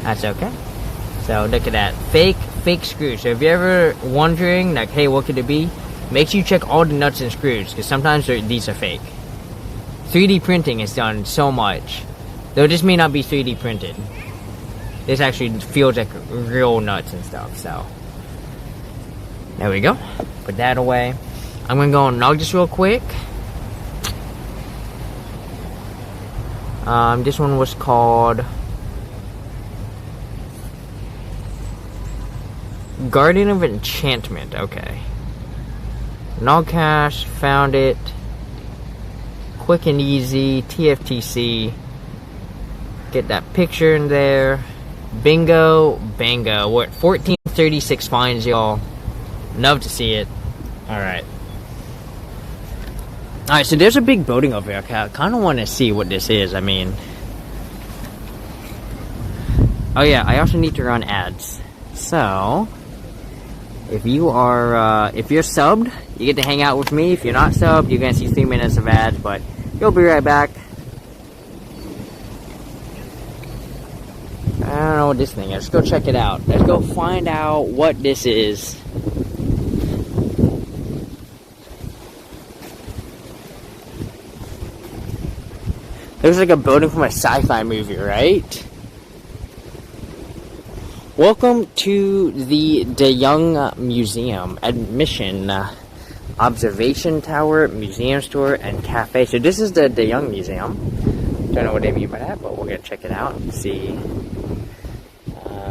That's okay. So look at that. Fake screw. So if you're ever wondering, like, hey, what could it be? Make sure you check all the nuts and screws, because sometimes these are fake. 3D printing is done so much. Though this may not be 3D printed. This actually feels like real nuts and stuff, so. There we go. Put that away. I'm gonna go and log this real quick. This one was called Guardian of Enchantment. Okay. Log cache, found it. Quick and easy, TFTC. Get that picture in there. Bingo, bango. We're at 1436 finds, y'all. Love to see it. Alright. Alright, so there's a big building over here. Okay, I kind of want to see what this is. I mean... Oh yeah, I also need to run ads. So... If you are, if you're subbed, you get to hang out with me. If you're not subbed, you're gonna see 3 minutes of ads, but you'll be right back. I don't know what this thing is. Let's go check it out. Let's go find out what this is. Looks like a building from a sci-fi movie, right? Welcome to the De Young Museum. Admission, observation tower, museum store, and cafe. So this is the De Young Museum. Don't know what they mean by that, but we're gonna check it out and see.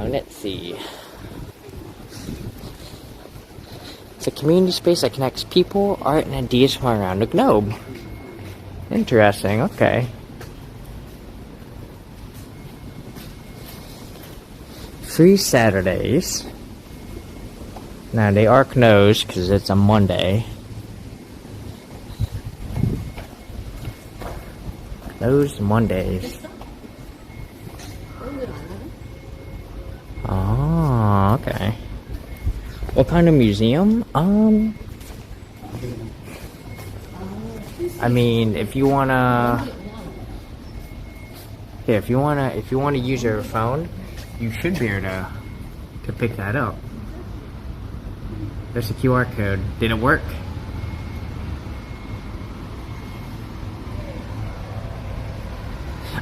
Let's see. It's a community space that connects people, art, and ideas from around the globe. Interesting. Okay. Free Saturdays. Now they are closed because it's a Monday. Closed Mondays. Oh, okay. What kind of museum? I mean, if you wanna, yeah, if you wanna use your phone, you should be able to pick that up. There's a QR code. Did it work?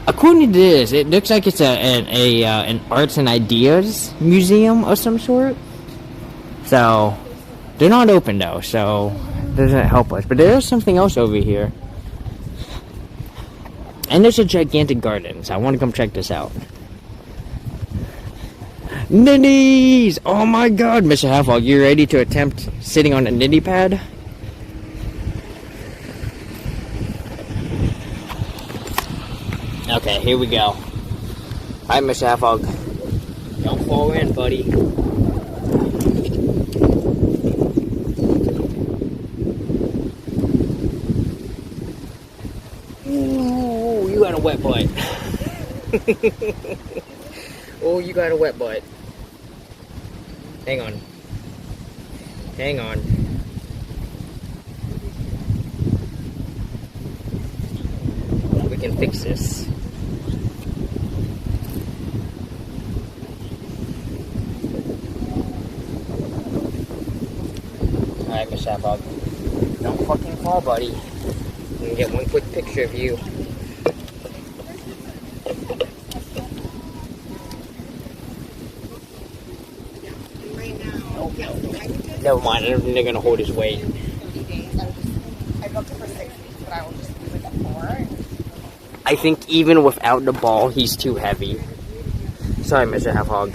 According to this, it looks like it's an arts and ideas museum of some sort. So they're not open though, so it doesn't help us. But there is something else over here, and there's a gigantic garden. So I want to come check this out. Ninnies! Oh my god, Mr. Halfog, you ready to attempt sitting on a ninny pad? Okay, here we go. Alright, Mr. Halfog. Don't fall in, buddy. Ooh, you got a wet butt. Oh, you got a wet butt. Hang on. Hang on. We can fix this. Alright, Miss Havoc. Don't fucking fall, buddy. We can get one quick picture of you. Never mind, I don't think they're gonna hold his weight. I booked it for 6 weeks, but I will just do it at 4. I think even without the ball, he's too heavy. Sorry, Mr. Half-Hog.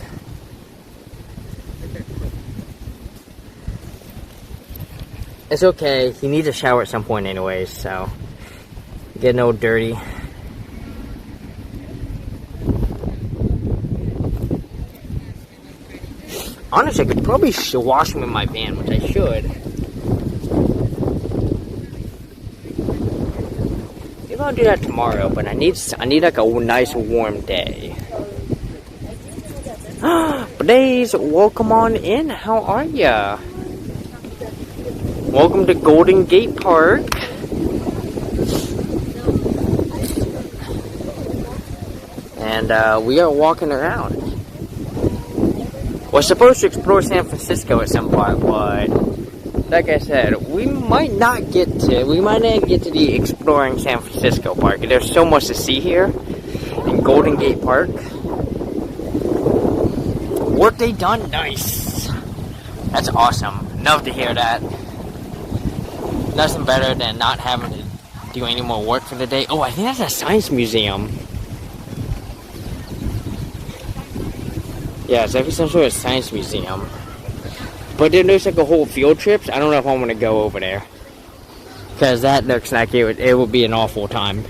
It's okay, he needs a shower at some point anyways, so getting all dirty. Honestly, I could probably wash him in my van, which I should. Maybe I'll do that tomorrow, but I need like a nice warm day. Blaze, welcome on in. How are ya? Welcome to Golden Gate Park. And we are walking around. We're supposed to explore San Francisco at some point, but like I said, we might not get to the exploring San Francisco park. There's so much to see here in Golden Gate Park. Work they done nice. That's awesome. Love to hear that. Nothing better than not having to do any more work for the day. Oh, I think that's a science museum. Yeah, it's like some sort of science museum. But then there's like a whole field trips. I don't know if I want to go over there. Because that looks like it would be an awful time.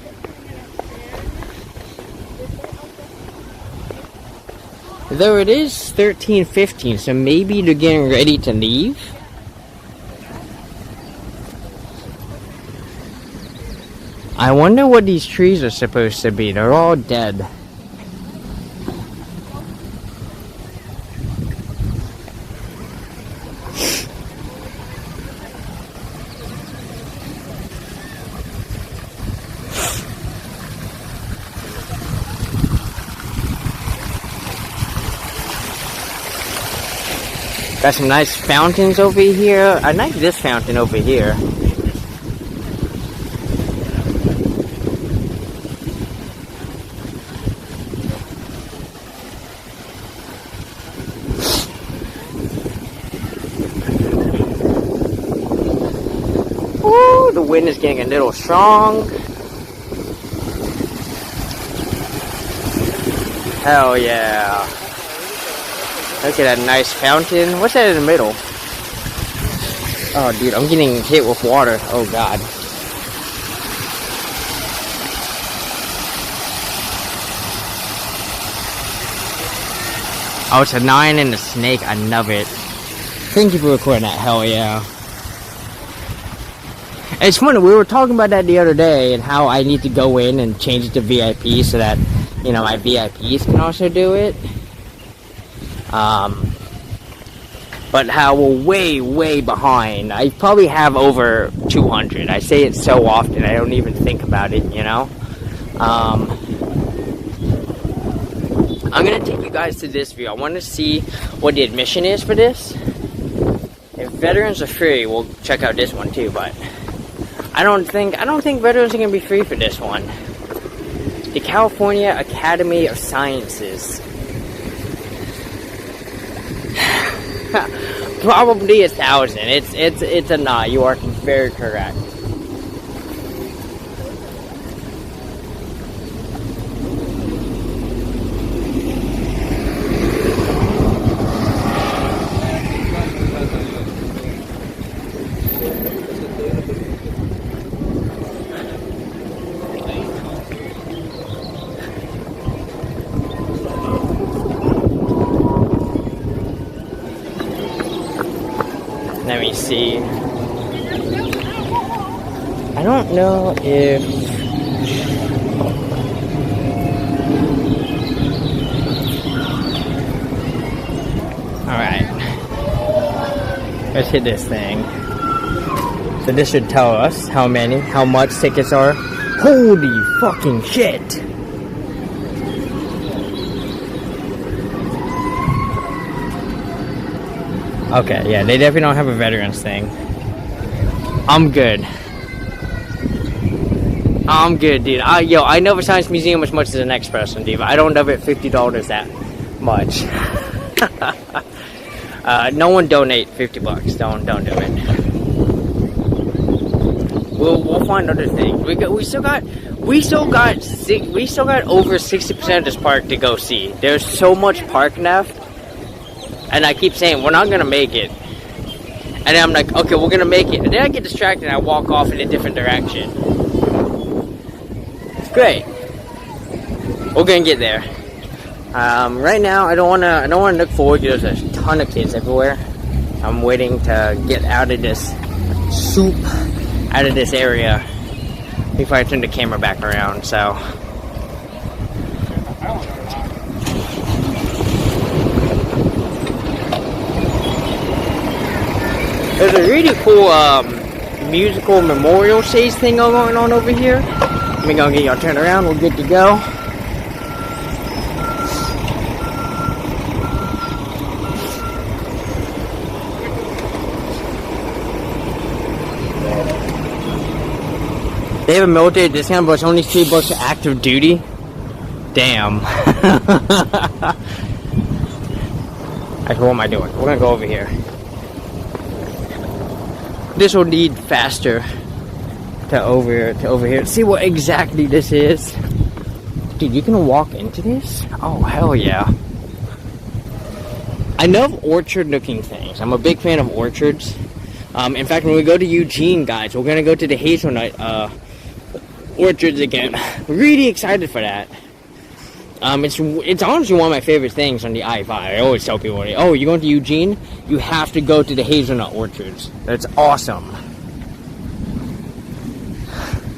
Though it is 13:15, so maybe they're getting ready to leave. I wonder what these trees are supposed to be. They're all dead. Got some nice fountains over here. I like this fountain over here. Ooh, the wind is getting a little strong. Hell yeah. Look at that nice fountain. What's that in the middle? Oh, dude, I'm getting hit with water. Oh, God. Oh, it's a 9 and a snake. I love it. Thank you for recording that. Hell yeah. It's funny. We were talking about that the other day and how I need to go in and change it to VIP so that, you know, my VIPs can also do it. But how we're way behind. I probably have over 200. I say it so often I don't even think about it, you know. I'm gonna take you guys to this view. I want to see what the admission is for this. If veterans are free, we'll check out this one too. But I don't think veterans are gonna be free for this one. The California Academy of Sciences. Probably 1,000. It's a not. You are very correct. Let me see. I don't know if... Alright. Let's hit this thing. So this should tell us how much tickets are. Holy fucking shit! Okay, yeah, they definitely don't have a veterans thing. I'm good. I'm good, dude. I know the Science Museum as much as the next person, dude. I don't love it $50 that much. No one donate $50. Don't do it. We'll find other things. We still got over 60% of this park to go see. There's so much park left, and I keep saying we're not gonna make it. And then I'm like, okay, we're gonna make it, and then I get distracted and I walk off in a different direction. It's great. We're gonna get there. Right now, I don't wanna look forward. There's a ton of kids everywhere. I'm waiting to get out of this soup, out of this area before I turn the camera back around. So. There's a really cool musical memorial stage thing going on over here. We're gonna get y'all turned around. We're good to go. They have a military discount, but it's only $3 active duty. Damn. What am I doing? We're gonna go over here. This will lead faster to over here. See what exactly this is. Dude, you can walk into this? Oh, hell yeah. I love orchard-looking things. I'm a big fan of orchards. In fact, when we go to Eugene, guys, we're gonna go to the hazelnut orchards again. Really excited for that. It's honestly one of my favorite things on the I-5. I always tell people, oh, you're going to Eugene? You have to go to the hazelnut orchards. That's awesome.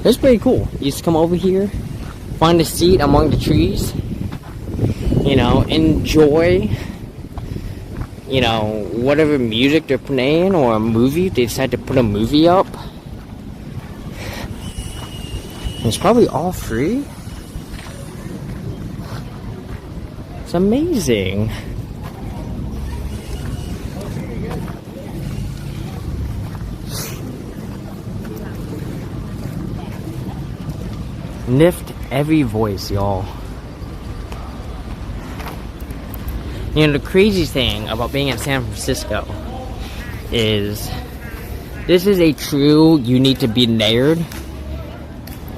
That's pretty cool. You just come over here, find a seat among the trees, you know, enjoy, you know, whatever music they're playing or a movie. They decide to put a movie up. It's probably all free. It's amazing. Lift every voice, y'all. You know, the crazy thing about being in San Francisco is this is a true you need to be layered,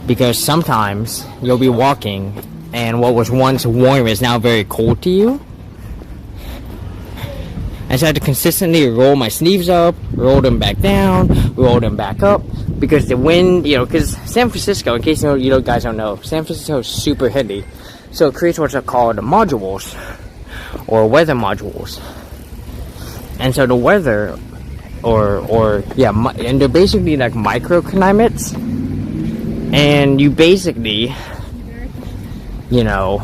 because sometimes you'll be walking and what was once warm is now very cold to you. And so I had to consistently roll my sleeves up, roll them back down, roll them back up, because the wind, you know, because San Francisco, in case you guys don't know, San Francisco is super hilly, so it creates what's called modules, or weather modules. And so the weather, and they're basically like microclimates, and you basically, you know,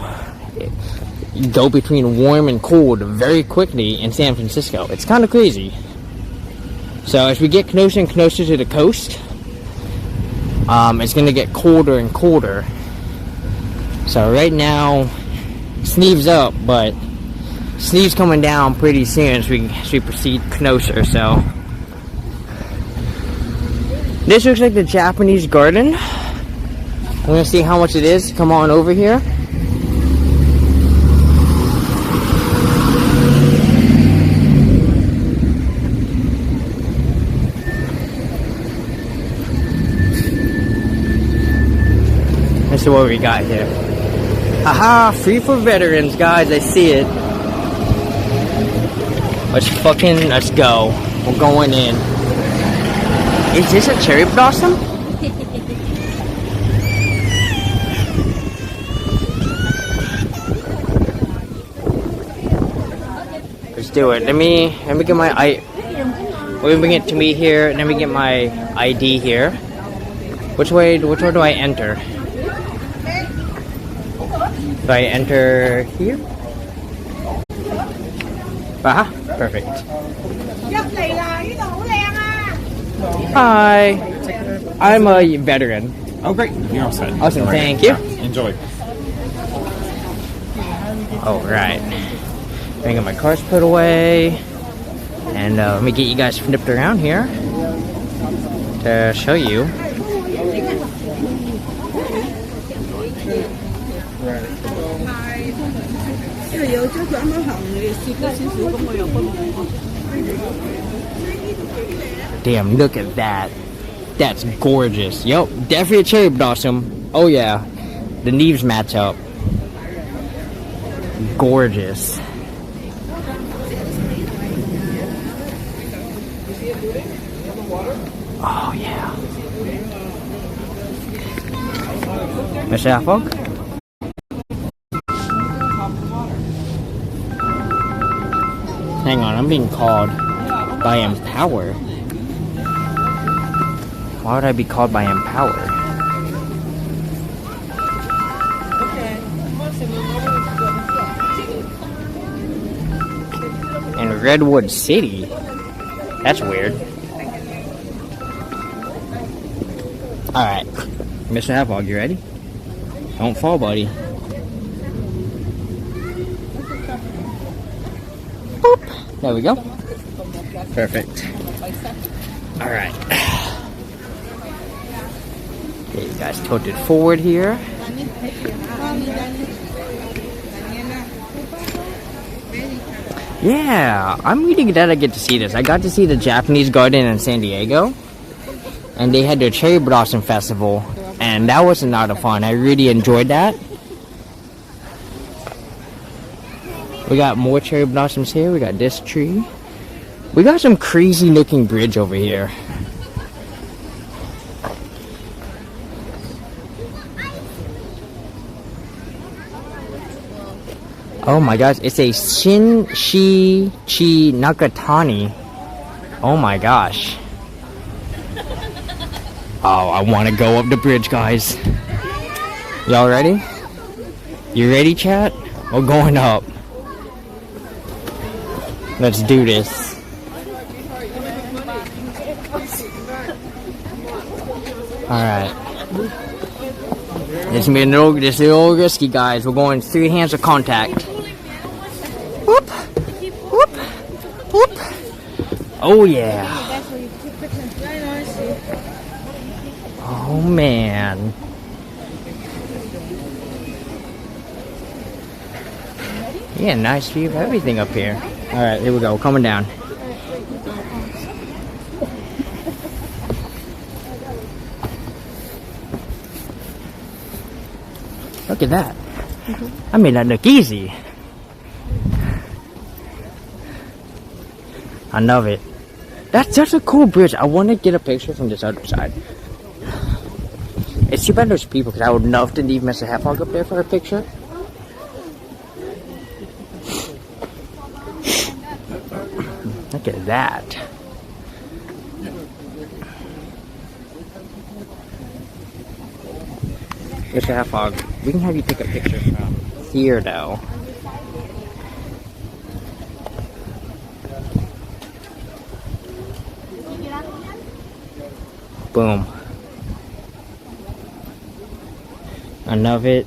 go between warm and cold very quickly in San Francisco. It's kind of crazy. So as we get closer and closer to the coast, it's going to get colder and colder. So right now, sleeves up, but sleeves coming down pretty soon as we proceed closer. So this looks like the Japanese garden. I'm going to see how much it is. Come on over here. Let's see what we got here. Haha, free for veterans, guys. I see it. Let's go. We're going in. Is this a cherry blossom? Let's do it. Let me get my We're bring it to me here. Let me get my ID here. Which way do I enter? Do I enter here? Perfect. 入嚟啦！呢度好靚啊！ Hi. I'm a veteran. Oh, great. You're all set. Awesome, All right. thank you. Yeah, enjoy. All right. Bringing my car's put away. And let me get you guys flipped around here to show you. Damn, look at that. That's gorgeous. Yep, definitely a cherry blossom. Oh yeah, the leaves match up. Gorgeous. Oh yeah. Mr. Halfog? Hang on, I'm being called by Empower. Why would I be called by Empower? In Redwood City? That's weird. Alright. Mr. Halfog, you ready? Don't fall, buddy. Boop. There we go. Perfect. Alright. Okay, you guys tilted forward here. Yeah, I'm really glad I get to see this. I got to see the Japanese garden in San Diego. And they had their cherry blossom festival. And that was a lot of fun. I really enjoyed that. We got more cherry blossoms here. We got this tree. We got some crazy looking bridge over here. Oh my gosh, it's a Shin-Shi Nakatani. Oh my gosh. Oh, I want to go up the bridge, guys. Y'all ready? You ready, chat? We're going up. Let's do this. Alright. This is a little risky, guys. We're going 3 hands of contact. Whoop! Whoop! Whoop! Oh, yeah. Oh, man. Yeah, nice view of everything up here. Alright, here we go. We're coming down. Look at that. I made that look easy. I love it. That's such a cool bridge. I want to get a picture from this other side. It's too bad there's people, because I would love to leave Mr. Halfog up there for a picture. Look at that. Mr. Halfog, we can have you take a picture from here, though. Boom. I love it.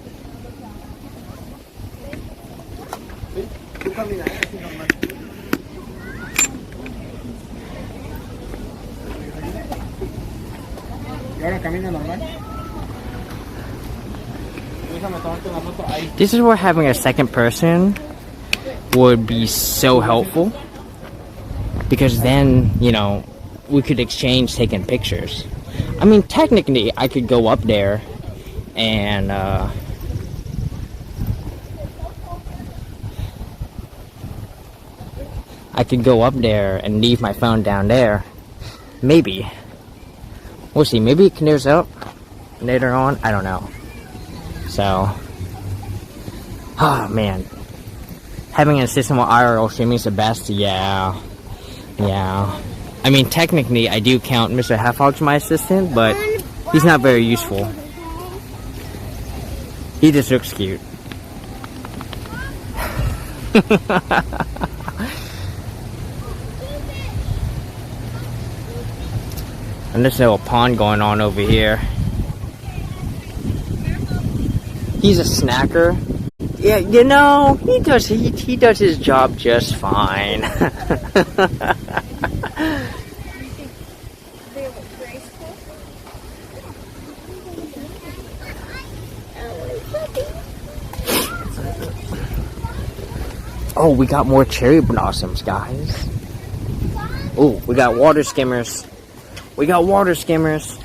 This is where having a second person would be so helpful, because then, you know, we could exchange taking pictures. I mean, technically, I could go up there and I could go up there and leave my phone down there. Maybe. We'll see. Maybe it clears up later on. I don't know. So, oh man, having an assistant with IRL streaming is the best. Yeah. I mean, technically, I do count Mr. Halfog my assistant, but he's not very useful. He just looks cute. And there's a little pond going on over here. He's a snacker. Yeah, you know, he does his job just fine. Oh, we got more cherry blossoms, guys. Oh, we got water skimmers. We got water skimmers.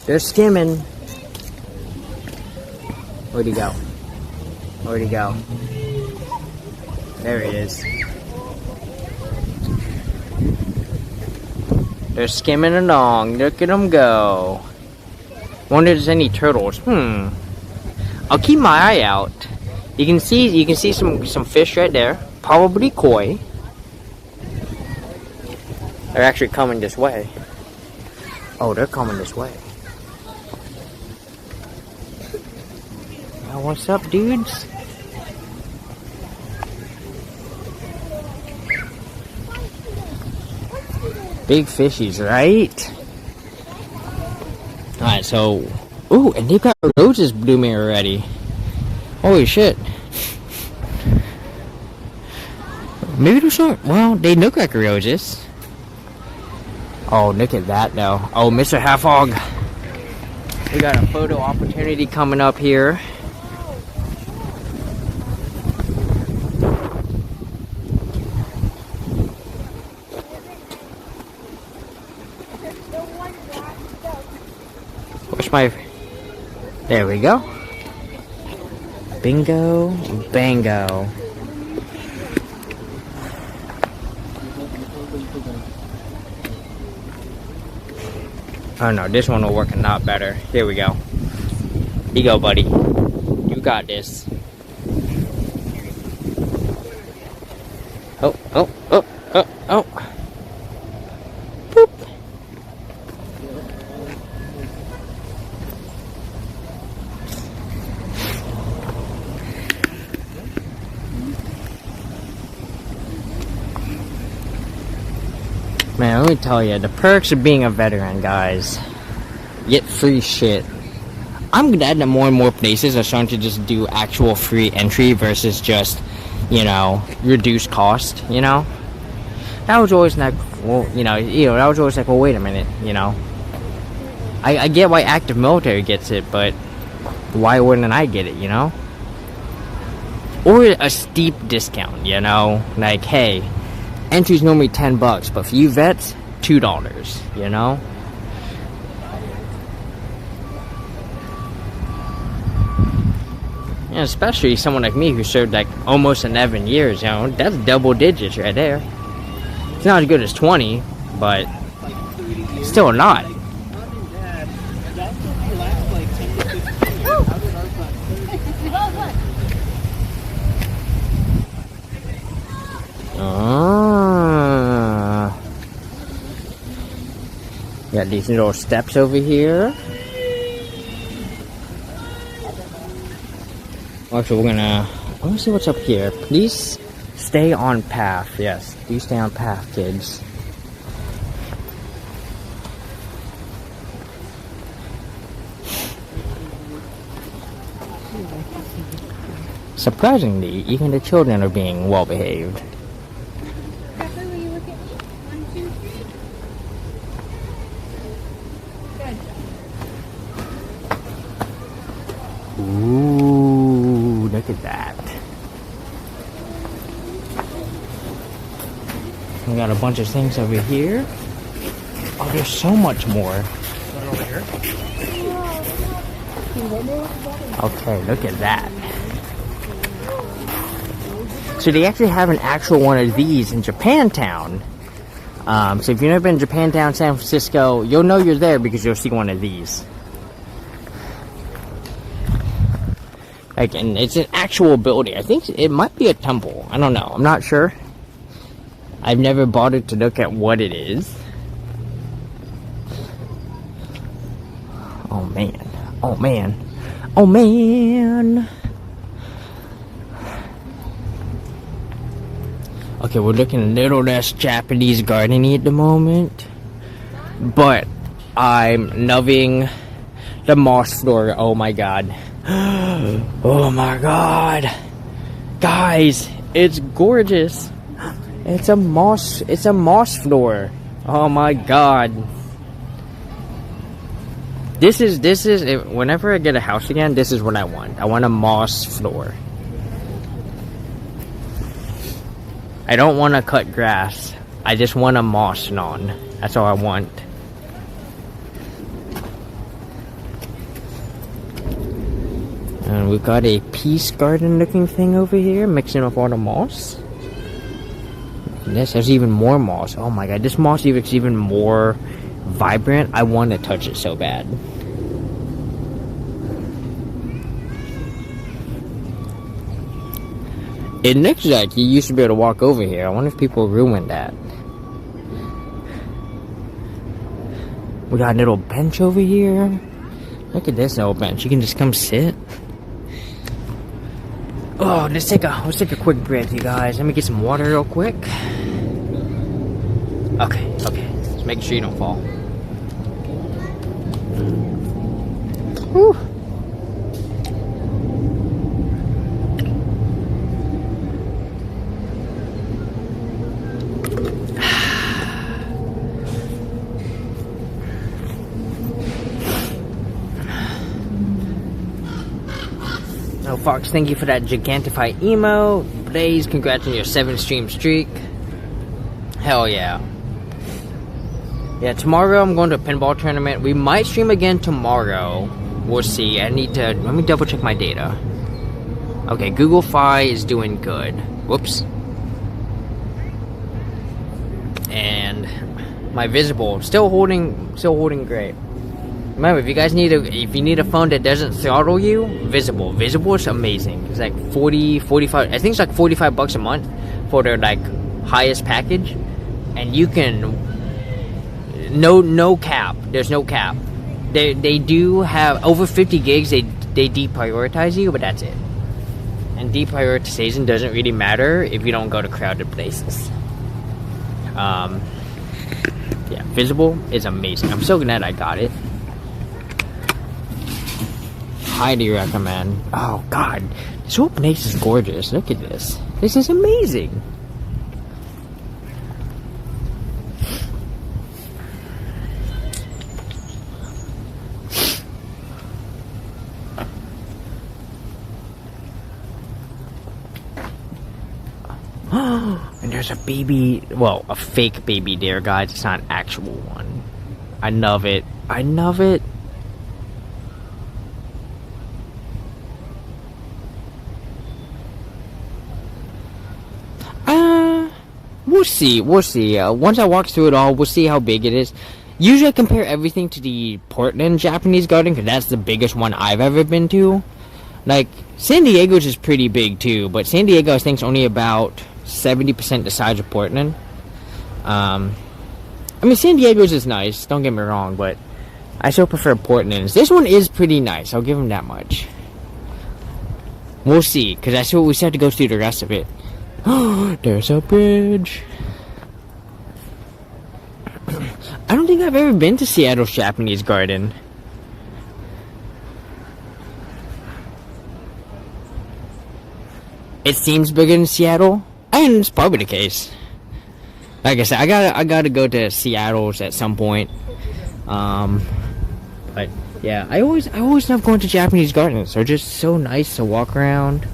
They're skimming. Where'd he go? Where'd he go? There he is. They're skimming along. Look at them go. Wonder if there's any turtles. I'll keep my eye out. You can see some fish right there. Probably koi. They're actually coming this way. Oh, they're coming this way. Now, what's up, dudes? Big fishies, right? Alright, so... Ooh, and they've got roses blooming already. Holy shit. Maybe they're short. Well, they look like roses. Oh, look at that, though. Oh, Mr. Half Hog. We got a photo opportunity coming up here. Where's my... There we go. Bingo, bango. Oh no, this one will work a lot better. Here we go. Here you go, buddy. You got this. Oh, oh, oh, oh, oh. Boop. Man, let me tell you, the perks of being a veteran, guys. Get free shit. I'm glad that more and more places are starting to just do actual free entry versus just, you know, reduced cost, you know? That was always like, well, that was always like, well, wait a minute, you know? I get why active military gets it, but why wouldn't I get it, you know? Or a steep discount, you know? Like, hey, entry's normally $10, but for you vets, $2, you know? And especially someone like me who served like almost 11 years, you know, that's double digits right there. It's not as good as 20, but still not. Got these little steps over here. Actually, let me see what's up here. Please stay on path. Yes, please stay on path, kids. Surprisingly, even the children are being well behaved. Ooh, look at that. We got a bunch of things over here. Oh, there's so much more. Over here. Okay, look at that. So they actually have an actual one of these in Japantown. So if you've never been to Japantown, San Francisco, you'll know you're there because you'll see one of these. Like, and it's an actual building. I think it might be a temple. I don't know. I'm not sure. I've never bothered to look at what it is. Oh man. Oh man. Oh man. Okay, we're looking a little less Japanese gardening at the moment. but I'm loving the moss floor. Oh my god. Oh my god. Guys, it's gorgeous. It's a moss floor. Oh my god. This is whenever I get a house again, this is what I want. I want a moss floor. I don't want to cut grass. I just want a moss lawn. That's all I want. And we've got a peace garden looking thing over here, mixing up all the moss. And there's even more moss. Oh my god, this moss looks even more vibrant. I want to touch it so bad. It looks like you used to be able to walk over here. I wonder if people ruined that. We got a little bench over here. Look at this little bench. You can just come sit. Oh, let's take a quick break, you guys. Let me get some water real quick. Okay. Just make sure you don't fall. Whew. Oh, Fox, thank you for that Gigantify emo. Blaze, congrats on your 7 stream streak. Hell yeah. Yeah, tomorrow I'm going to a pinball tournament. We might stream again tomorrow. We'll see. Let me double check my data. Okay, Google Fi is doing good. Whoops. And my Visible still holding great. Remember, if you guys need a phone that doesn't throttle you, Visible is amazing. It's like 45, I think it's like $45 a month for their like highest package, and you can no cap. There's no cap. They do have over 50 gigs. They deprioritize you, but that's it. And deprioritization doesn't really matter if you don't go to crowded places. Yeah, Visible is amazing. I'm so glad I got it. Highly recommend. Oh god, this whole place is gorgeous. Look at this. This is amazing. And there's a baby, well, a fake baby there, guys. It's not an actual one. I love it. I love it. We'll see. Once I walk through it all, we'll see how big it is. Usually I compare everything to the Portland Japanese Garden, because that's the biggest one I've ever been to. Like, San Diego's is pretty big too, but San Diego I think is only about 70% the size of Portland. I mean, San Diego's is nice, don't get me wrong, but I still prefer Portland's. This one is pretty nice, I'll give them that much. We'll see, because I still we still have to go through the rest of it. There's a bridge. I don't think I've ever been to Seattle's Japanese Garden. It seems bigger than Seattle, and it's probably the case. Like I said, I gotta go to Seattle's at some point. But yeah, I always love going to Japanese gardens. They're just so nice to walk around,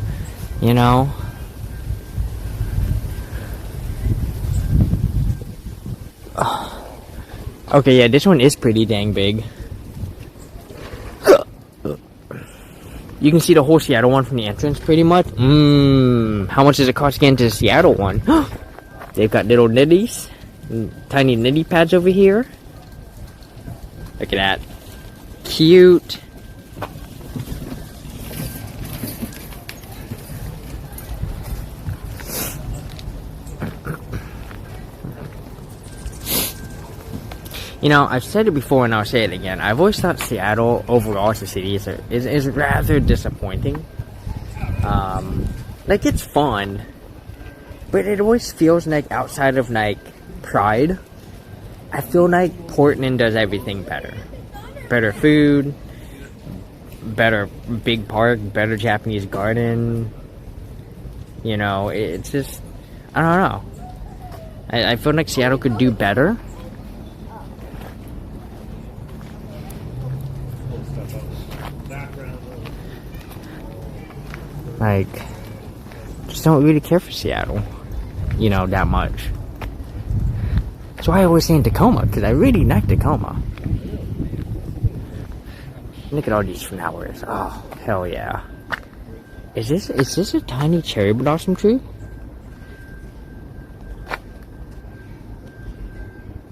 you know. Okay, yeah, this one is pretty dang big. You can see the whole Seattle one from the entrance, pretty much. How much does it cost to get into the Seattle one? They've got little nitties, tiny nitty pads over here. Look at that. Cute. You know, I've said it before and I'll say it again. I've always thought Seattle, overall as a city, is rather disappointing. Like, it's fun, but it always feels like outside of, like, Pride, I feel like Portland does everything better. Better food, better big park, better Japanese garden. You know, it's just, I don't know. I feel like Seattle could do better. Like, just don't really care for Seattle, you know, that much. That's why I always say in Tacoma, because I really like Tacoma. Look at all these flowers. Oh, hell yeah. Is this a tiny cherry blossom tree?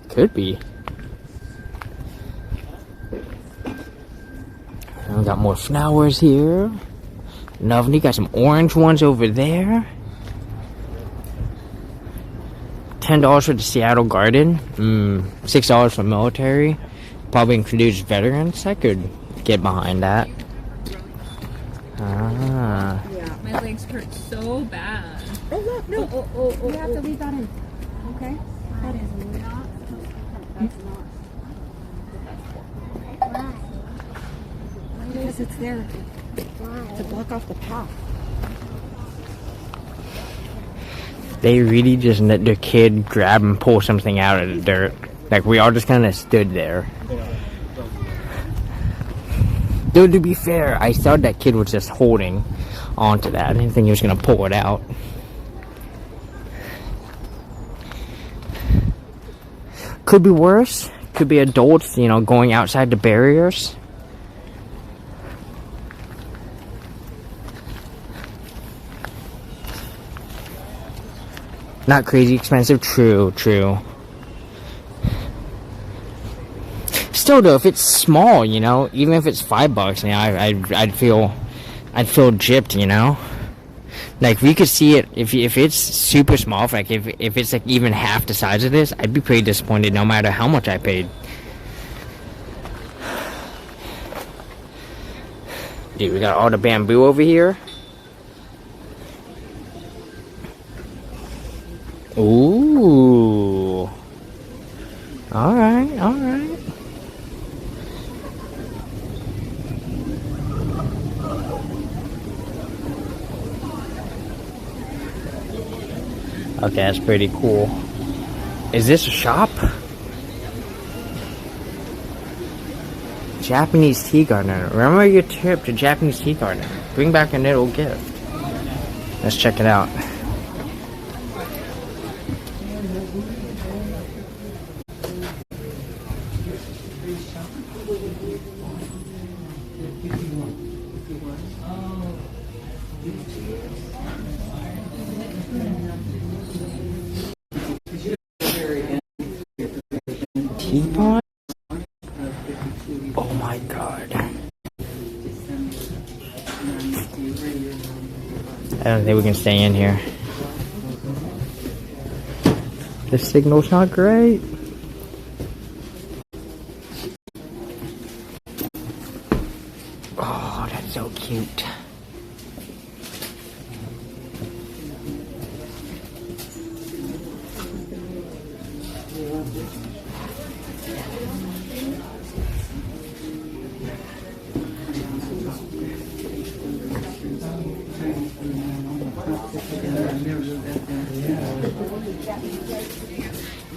Could be. And we got more flowers here. Lovely. Got some orange ones over there. $10 for the Seattle Garden. $6 for military. Probably includes veterans. I could get behind that. Ah. Yeah. My legs hurt so bad. Oh, look, no. Oh. You have to leave that in. Okay? That is not. That's not. Why? Because it's there to block off the path. They really just let their kid grab and pull something out of the dirt. Like, we all just kind of stood there. Though, to be fair, I thought that kid was just holding onto that. I didn't think he was going to pull it out. Could be worse. Could be adults, you know, going outside the barriers. Not crazy expensive. True. Still though, if it's small, you know, even if it's $5, you know, I'd feel gypped, you know. Like, we could see it if it's super small. Like, if it's like even half the size of this, I'd be pretty disappointed no matter how much I paid. Dude, we got all the bamboo over here. Ooh. Alright. Okay, that's pretty cool. Is this a shop? Japanese Tea Garden. Remember your trip to Japanese Tea Garden. Bring back a little gift. Let's check it out. Teapot? Oh my god. I don't think we can stay in here. The signal's not great. Oh, that's so cute.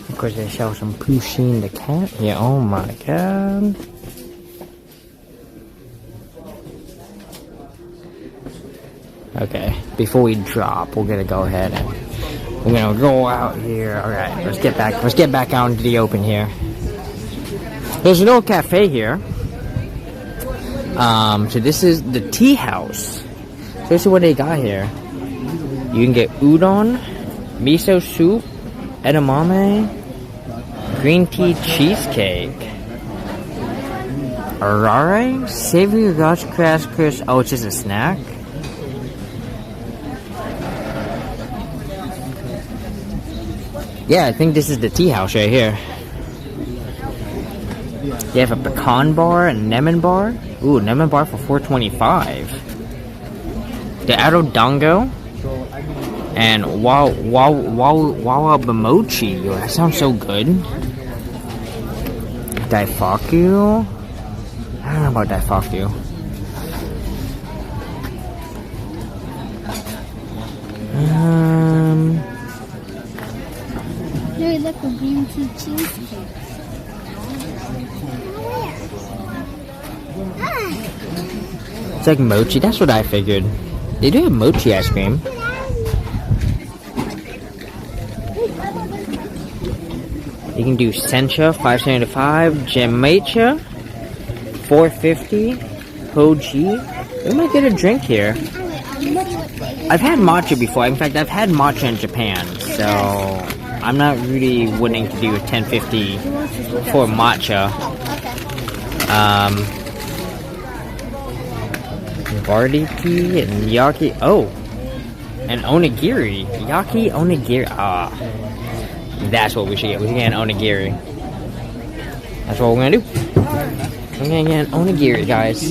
Of course, they sell some Pusheen the cat. Yeah, oh my god. Okay, before we drop, we're gonna go ahead and we're gonna go out here. Alright, let's get back out into the open here. There's a little cafe here. So this is the tea house. So this is what they got here. You can get udon, miso soup, edamame, green tea cheesecake, arare, savory Dutch crackers. Oh, it's just a snack. Yeah, I think this is the tea house right here. They have a pecan bar and lemon bar. Ooh, lemon bar for $4.25. The Arodongo and Wawabamochi. Yo, that sounds so good. Daifuku? I don't know about Daifuku. Hey, look, a green tea cheesecake. It's like mochi. That's what I figured. They do have mochi ice cream. You can do Sencha, $5.75, Jamaica, $4.50, Hoji. We might get a drink here. I've had matcha before. In fact, I've had matcha in Japan, so I'm not really willing to do a $10.50 for matcha. Barley tea and yaki. Oh, and onigiri. Yaki onigiri. Ah, that's what we should get. We should get an onigiri. That's what we're gonna do. We're gonna get an onigiri, guys.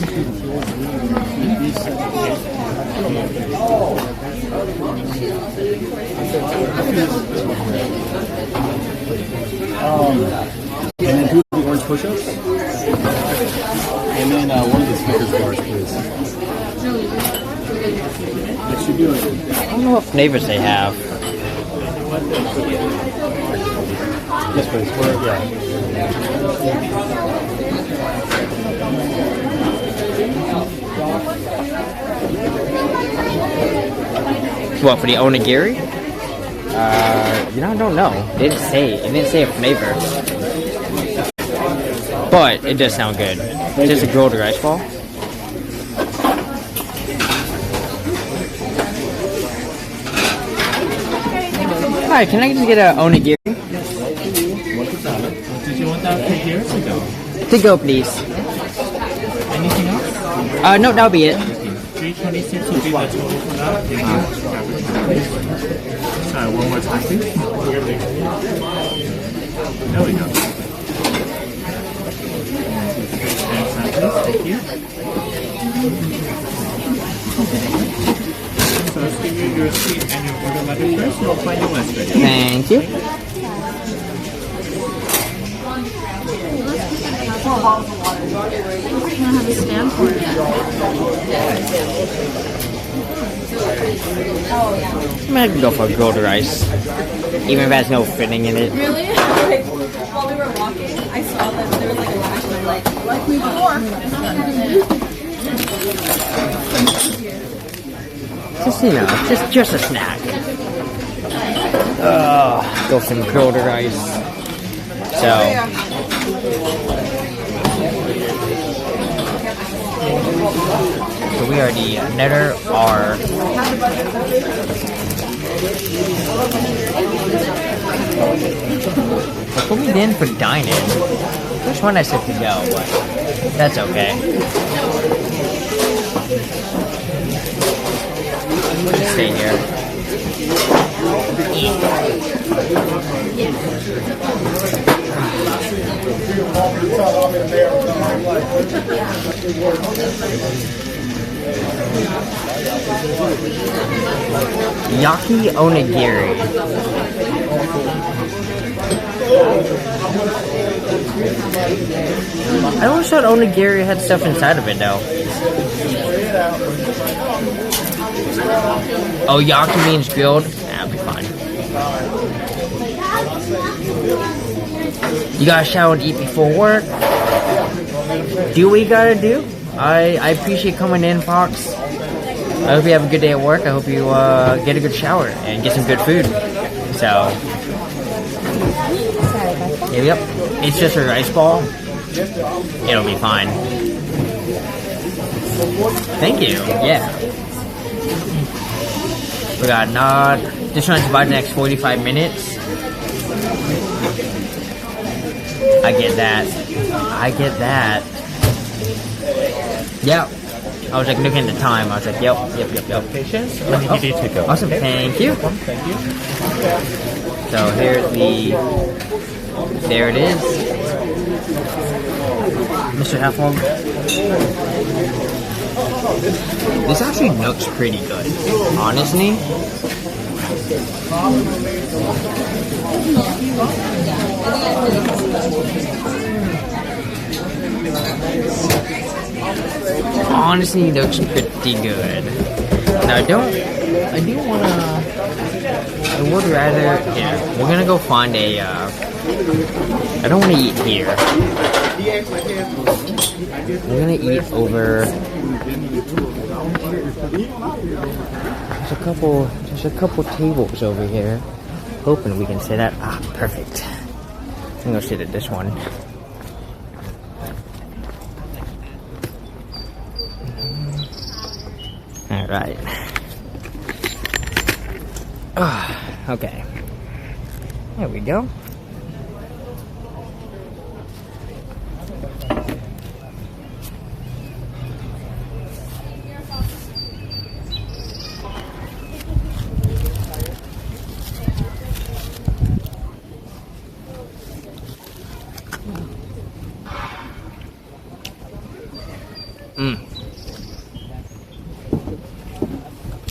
And then 2 of the orange push-ups. And then one of the Snickers bars, please. That should do it. I don't know what flavors they have. Yes, please. What, for the onigiri? I don't know. They didn't say. It didn't say a flavor. But it does sound good. It's just a grilled rice ball. Hi, can I just get an onigiri? Did you want that to here to go? To go, please. Anything else? No, that'll be it. 326 will be the total for that. Thank you. Sorry, one more time, please. There we go. Next time, please. Thank you. So let's give you your receipt and your order letter first, and we'll find your list ready. Thank you. have a stand for it. I might go for grilled rice, even if it has no filling in it. Really? Like, while we were walking, I saw that there was like a rash and I'm like me before. Just, just a snack. Go for some grilled rice. So we already netter our They put me in for dining. Which one I said to go, but that's okay. We'll just stay here. Yaki onigiri. I always thought onigiri had stuff inside of it though. Oh, yaki means grilled? That'll be fine. You gotta shower and eat before work. Do what you gotta do. I appreciate coming in, Fox. I hope you have a good day at work. I hope you get a good shower and get some good food. So, yep. It's just a rice ball. It'll be fine. Thank you. Yeah. We got Nod. Just trying to survive the next 45 minutes. I get that. Yep. I was like looking at the time. I was like, yep. Patience. When you need to go. Awesome. Thank you. Thank you. So here's there it is. Mr. Halflog. This actually looks pretty good, honestly. Honestly, looks pretty good. Now, I do wanna. I would rather. Yeah, we're gonna go find a. I don't want to eat here. We're gonna eat over. There's a couple tables over here. Hoping we can sit at. Ah, perfect. I'm gonna sit at this one. All right. Okay. There we go.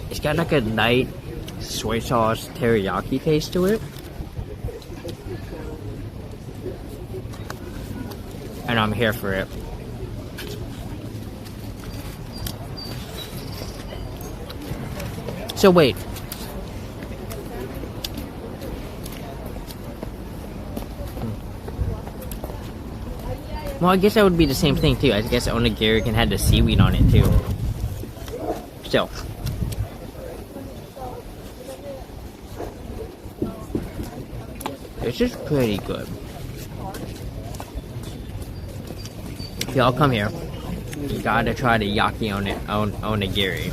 It's got like a light soy sauce teriyaki taste to it. And I'm here for it. So wait. Well, I guess that would be the same thing too. I guess onigiri can have the seaweed on it too. Still. This is pretty good. If y'all come here, you gotta try the yaki onigiri.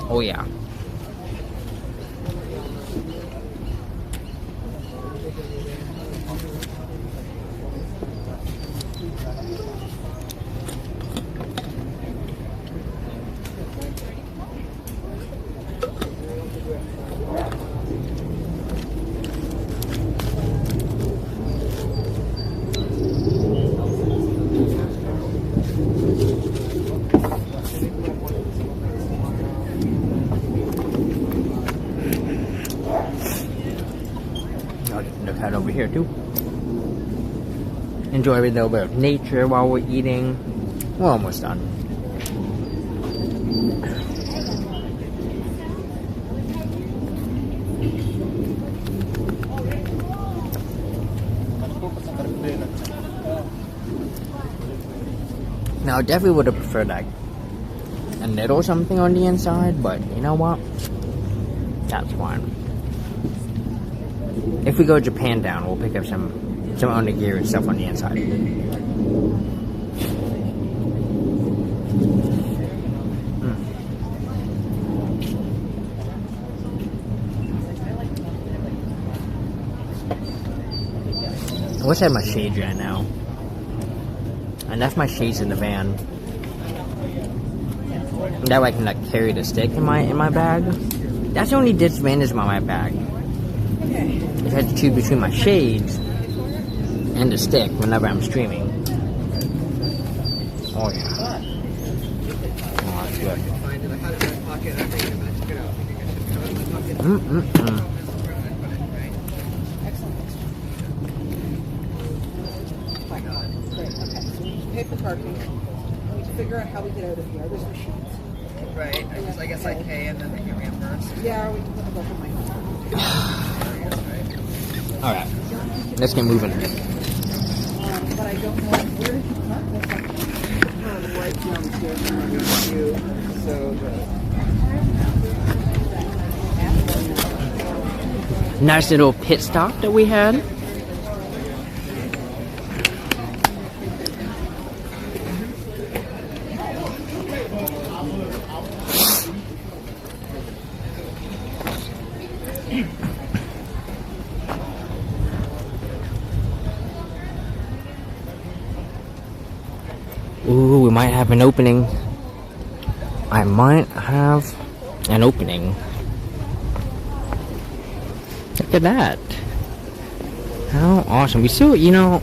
Oh yeah. Look out over here too. Enjoy a little bit of nature while we're eating. We're almost done. Now, I definitely would have preferred like a little something on the inside, but you know what? That's fine. If we go Japan down, we'll pick up some onigiri and stuff on the inside. I wish I had my shades right now. And that's my shades in the van. That way I can like carry the stick in my bag. That's the only disadvantage of my bag. I had to choose between my shades and the stick whenever I'm streaming. Oh yeah. Oh, that's good. Pay for parking. We need to figure out how we get out of here. There's machines. Right. I guess I pay and then they get reimbursed. Yeah, we can put the book in my home. Alright. Let's get moving. But I don't know where did you park this? Right downstairs in front of you. So Nice little pit stop that we had. Ooh, we might have an opening. I might have an opening. Look at that. How awesome. We still, you know,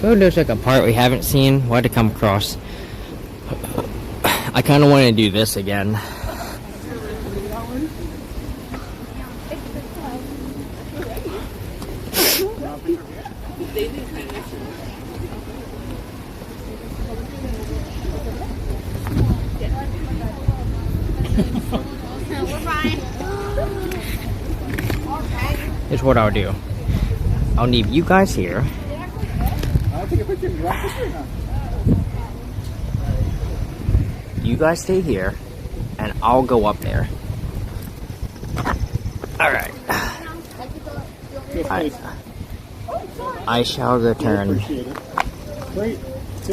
there's like a part we haven't seen. Why to come across? I kind of want to do this again. here's what I'll do. I'll leave you guys here. I'll take a picture. You want a picture or not? You guys stay here, and I'll go up there. Alright. I shall return. Appreciate it. 3, 2.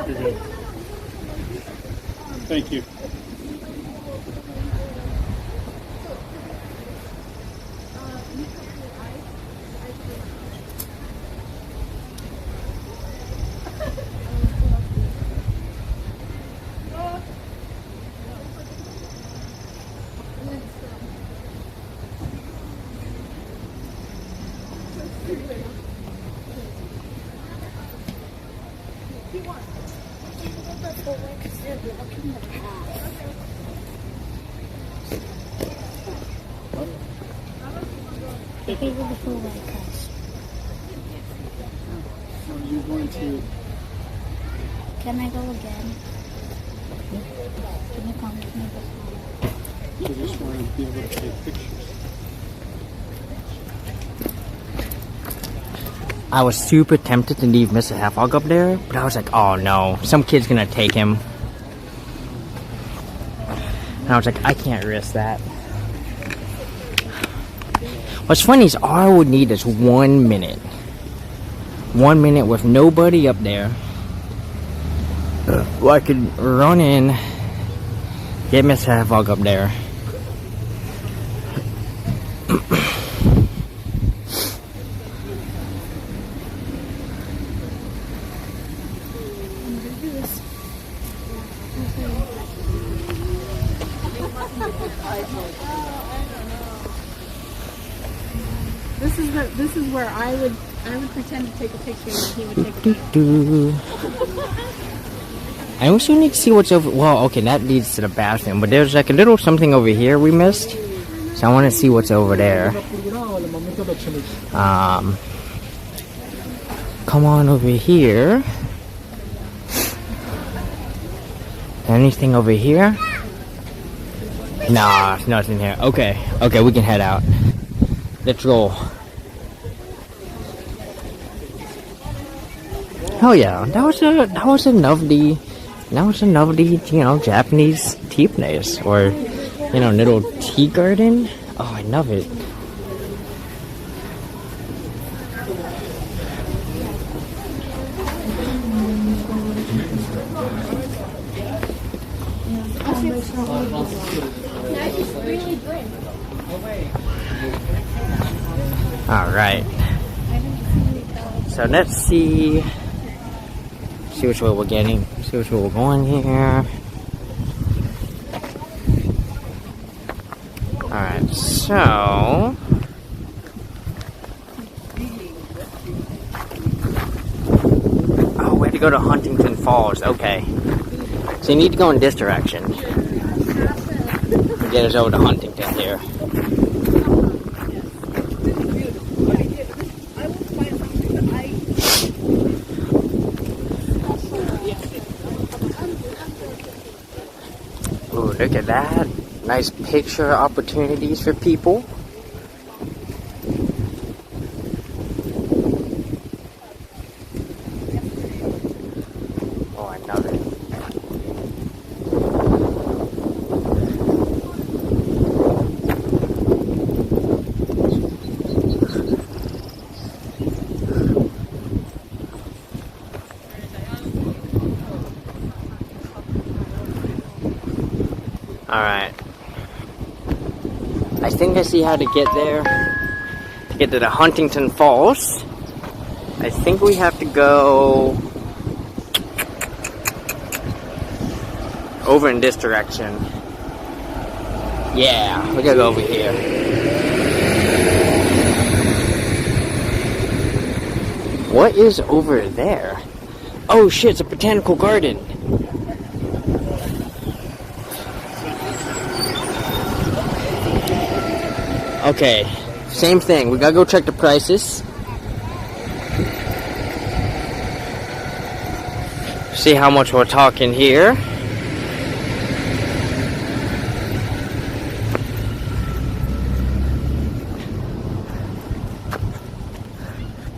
You're good. Thank you. Maybe with the full white cuts. Are you going to? Can I go again? Can you come with me this I just want to be able to take pictures. I was super tempted to leave Mr. Halfhog up there, but I was like, oh no, some kid's gonna take him. And I was like, I can't risk that. What's funny is all I would need is 1 minute. 1 minute with nobody up there. Well, I could run in, get Mr. Halfhog up there. This is where I would pretend to take a picture and he would take a picture. I also need to see what's over. Well, okay, that leads to the bathroom, but there's like a little something over here we missed, so I want to see what's over there. Come on over here. Anything over here? Nah, nothing here. Okay, we can head out. Let's roll. Hell yeah, that was a lovely, Japanese tea place, or little tea garden. Oh, I love it. All right. So let's see which way we're getting. See which way we're going here. Alright, so oh, we have to go to Huntington Falls. Okay. So you need to go in this direction. Get us over to Huntington here. Look at that. Nice picture opportunities for people. Oh, I love it. Alright. I think I see how to get there. To get to the Huntington Falls, I think we have to go over in this direction. Yeah, we gotta go over here. What is over there? Oh shit, it's a botanical garden. Okay, same thing. We gotta go check the prices. See how much we're talking here.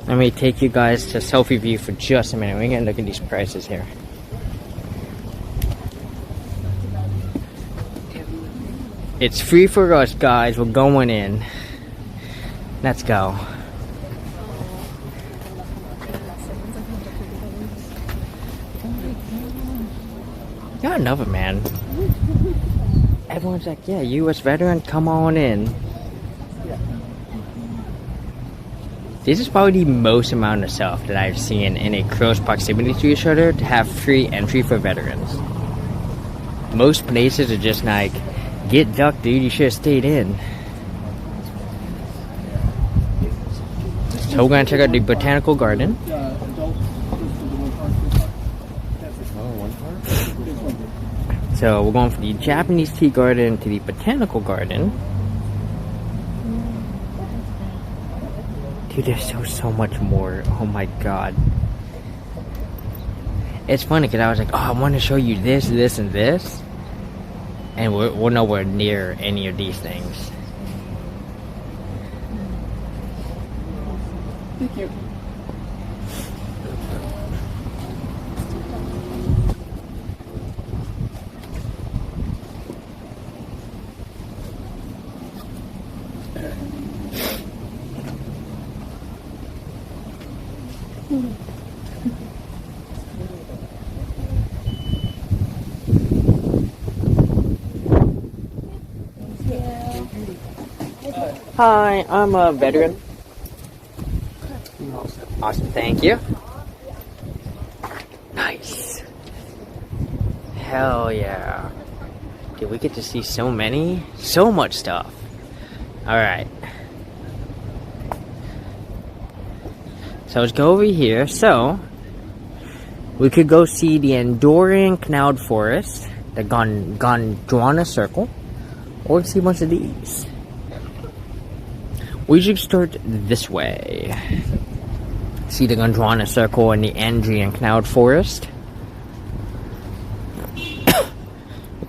Let me take you guys to selfie view for just a minute. We're gonna look at these prices here. It's free for us, guys. We're going in. Let's go. Got another man. Everyone's like, yeah, U.S. veteran, come on in. This is probably the most amount of stuff that I've seen in a close proximity to each other to have free entry for veterans. Most places are just like, get ducked, dude, you should have stayed in. So we're gonna check out the botanical garden. So we're going from the Japanese tea garden to the botanical garden. Dude, there's so much more. Oh my god. It's funny because I was like, oh, I want to show you this, this, and this. And we're nowhere near any of these things. Thank you. Hi, I'm a veteran. Awesome, thank you. Nice. Hell yeah. Dude, we get to see so much stuff. Alright. So let's go over here. So, we could go see the Andorian Cloud Forest, the Gondwana Circle, or see a bunch of these. We should start this way. See the Gondwana Circle and the Andorian Cloud Forest.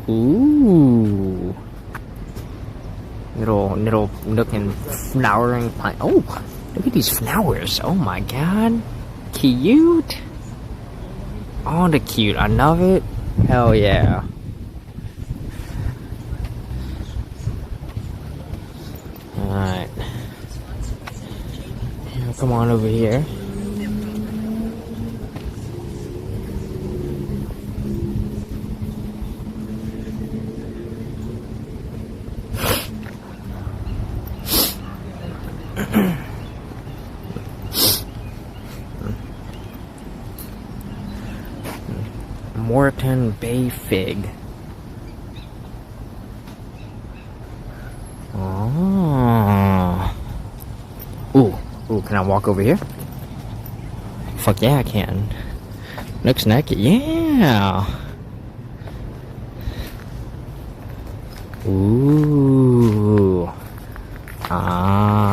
Ooh. Little looking flowering plant. Oh, look at these flowers. Oh my god. Cute. Oh, the cute. I love it. Hell yeah. Alright. Come on over here. Moreton Bay Fig. Oh. Ooh, can I walk over here? Fuck yeah, I can. Looks naked. Yeah. Ooh. Ah.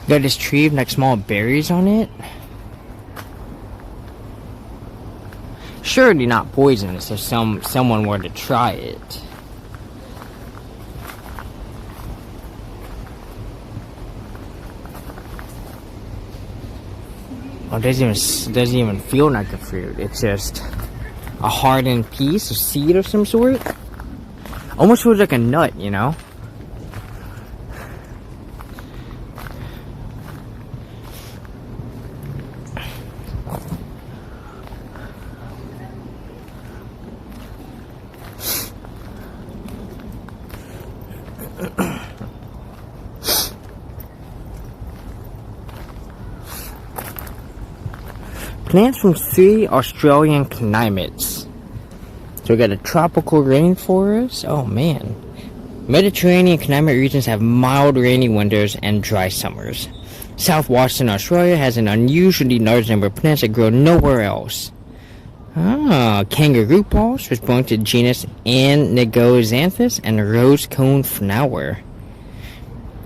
Got this tree with like small berries on it. Surely not poisonous if someone were to try it. Oh, it doesn't even feel like a fruit. It's just a hardened piece, a seed of some sort. Almost feels like a nut, you know? Plants from 3 Australian climates. So we got a tropical rainforest. Oh man. Mediterranean climate regions have mild rainy winters and dry summers. South Western Australia has an unusually large number of plants that grow nowhere else. Kangaroo palms, which belong to genus Anigoxanthus, and rose cone flower.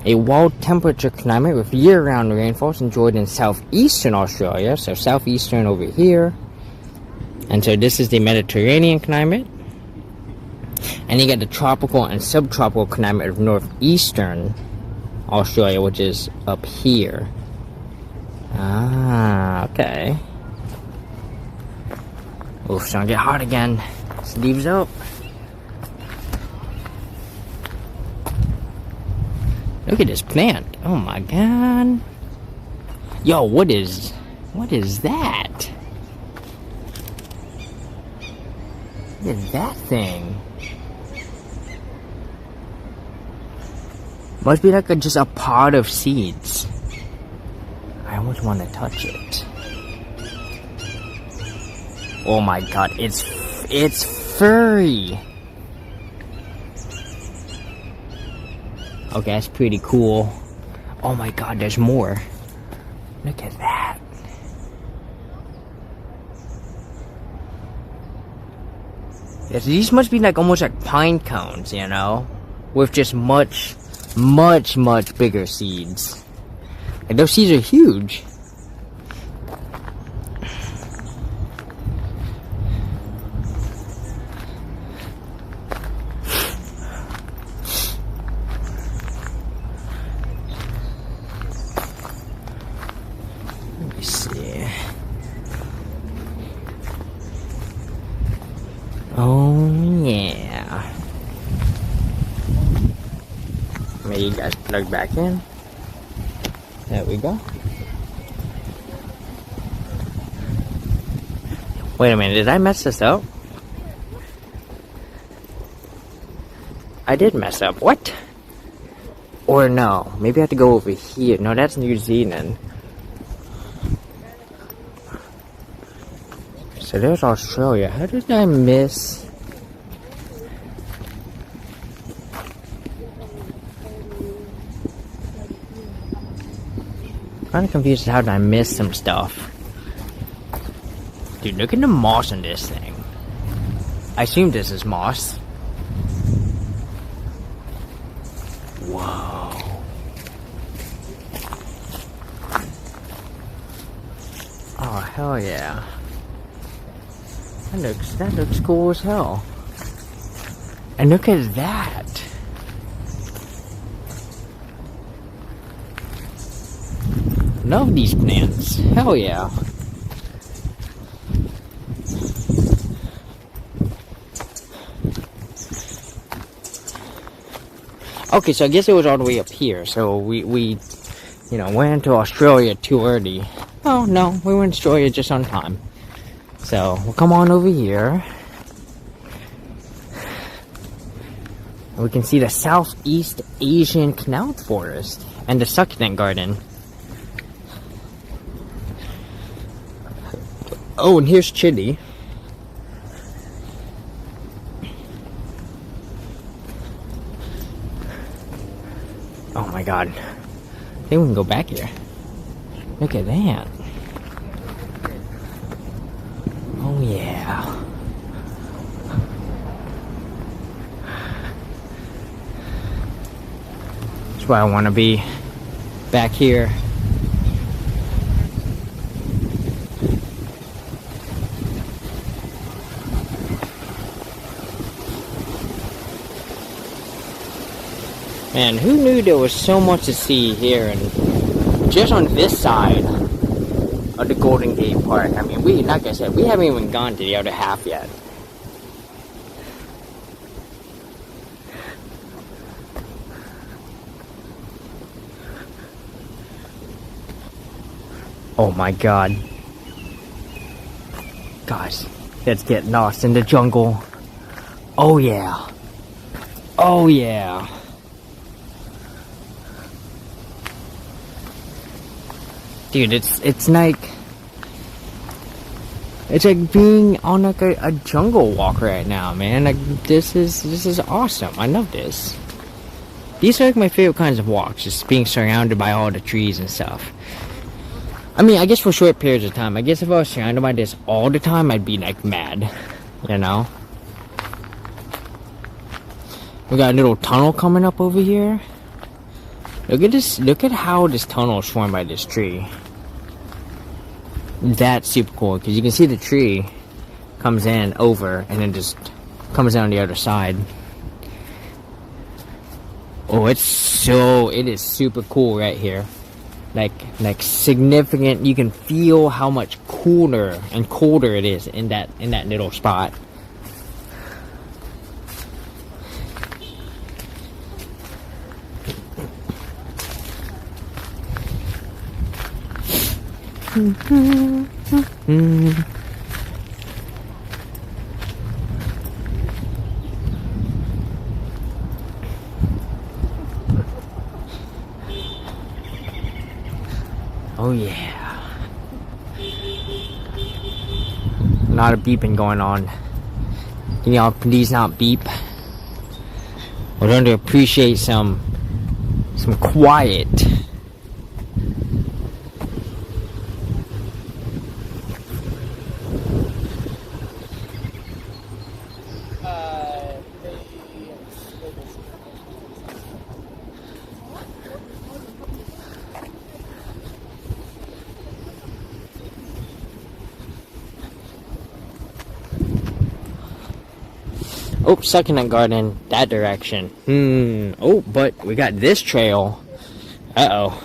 A wild temperature climate with year-round rainfalls enjoyed in southeastern Australia, so southeastern over here. And so this is the Mediterranean climate. And you got the tropical and subtropical climate of northeastern Australia, which is up here. Ah, okay. Oof, it's gonna get hot again. Sleeves up. Look at this plant. Oh my god. Yo, what is that? What is that thing? Must be like just a pod of seeds. I almost want to touch it. Oh my god, it's furry. Okay, that's pretty cool. Oh my god, there's more. Look at that. Yes, these must be like almost like pine cones, you know? With just much bigger seeds. And those seeds are huge. Let me see. Oh yeah. Maybe you guys plug back in. There we go. Wait a minute, did I mess this up? I did mess up. What? Or no, maybe I have to go over here. No, that's New Zealand. So there's Australia. How did I miss? Kind of confused how did I miss some stuff. Dude, look at the moss in this thing. I assume this is moss. Whoa. Oh, hell yeah. That looks cool as hell. And look at that. Love these plants. Hell yeah. Okay, so I guess it was all the way up here. So we you know, went into Australia too early. Oh no, we went to Australia just on time. So we'll come on over here. We can see the Southeast Asian Canal Forest and the succulent garden. Oh, and here's Chile. Oh my god. I think we can go back here. Look at that. Oh yeah. That's why I want to be back here. Man, who knew there was so much to see here, and just on this side of the Golden Gate Park. I mean, like I said, we haven't even gone to the other half yet. Oh my god. Guys, let's get lost in the jungle. Oh yeah. Oh yeah. Dude, it's like being on like a jungle walk right now, man. Like this is awesome. I love this. These are like my favorite kinds of walks, just being surrounded by all the trees and stuff. I mean, I guess for short periods of time. I guess if I was surrounded by this all the time, I'd be like mad, you know? We got a little tunnel coming up over here. Look at this, look at how this tunnel is formed by this tree. That's super cool, because you can see the tree comes in over and then just comes down the other side. Oh, it is super cool right here. Like significant. You can feel how much cooler and colder it is in that little spot. Oh yeah. A lot of beeping going on. Can y'all please not beep? We're going to appreciate some quiet. Oh, Succulent Garden, that direction. Oh, but we got this trail. Uh-oh.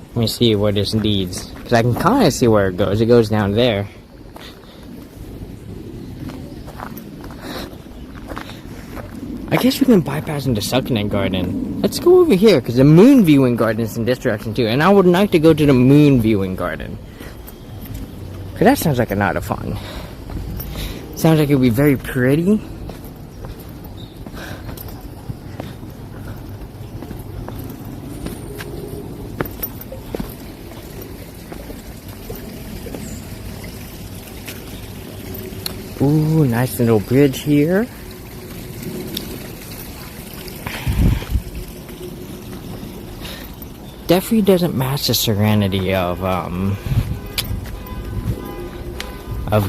Let me see where this leads. Because I can kind of see where it goes. It goes down there. I guess we can bypass into Succulent Garden. Let's go over here, because the Moon Viewing Garden is in this direction too. And I would like to go to the Moon Viewing Garden. Because that sounds like a lot of fun. Sounds like it would be very pretty. Ooh, nice little bridge here. Definitely doesn't match the serenity of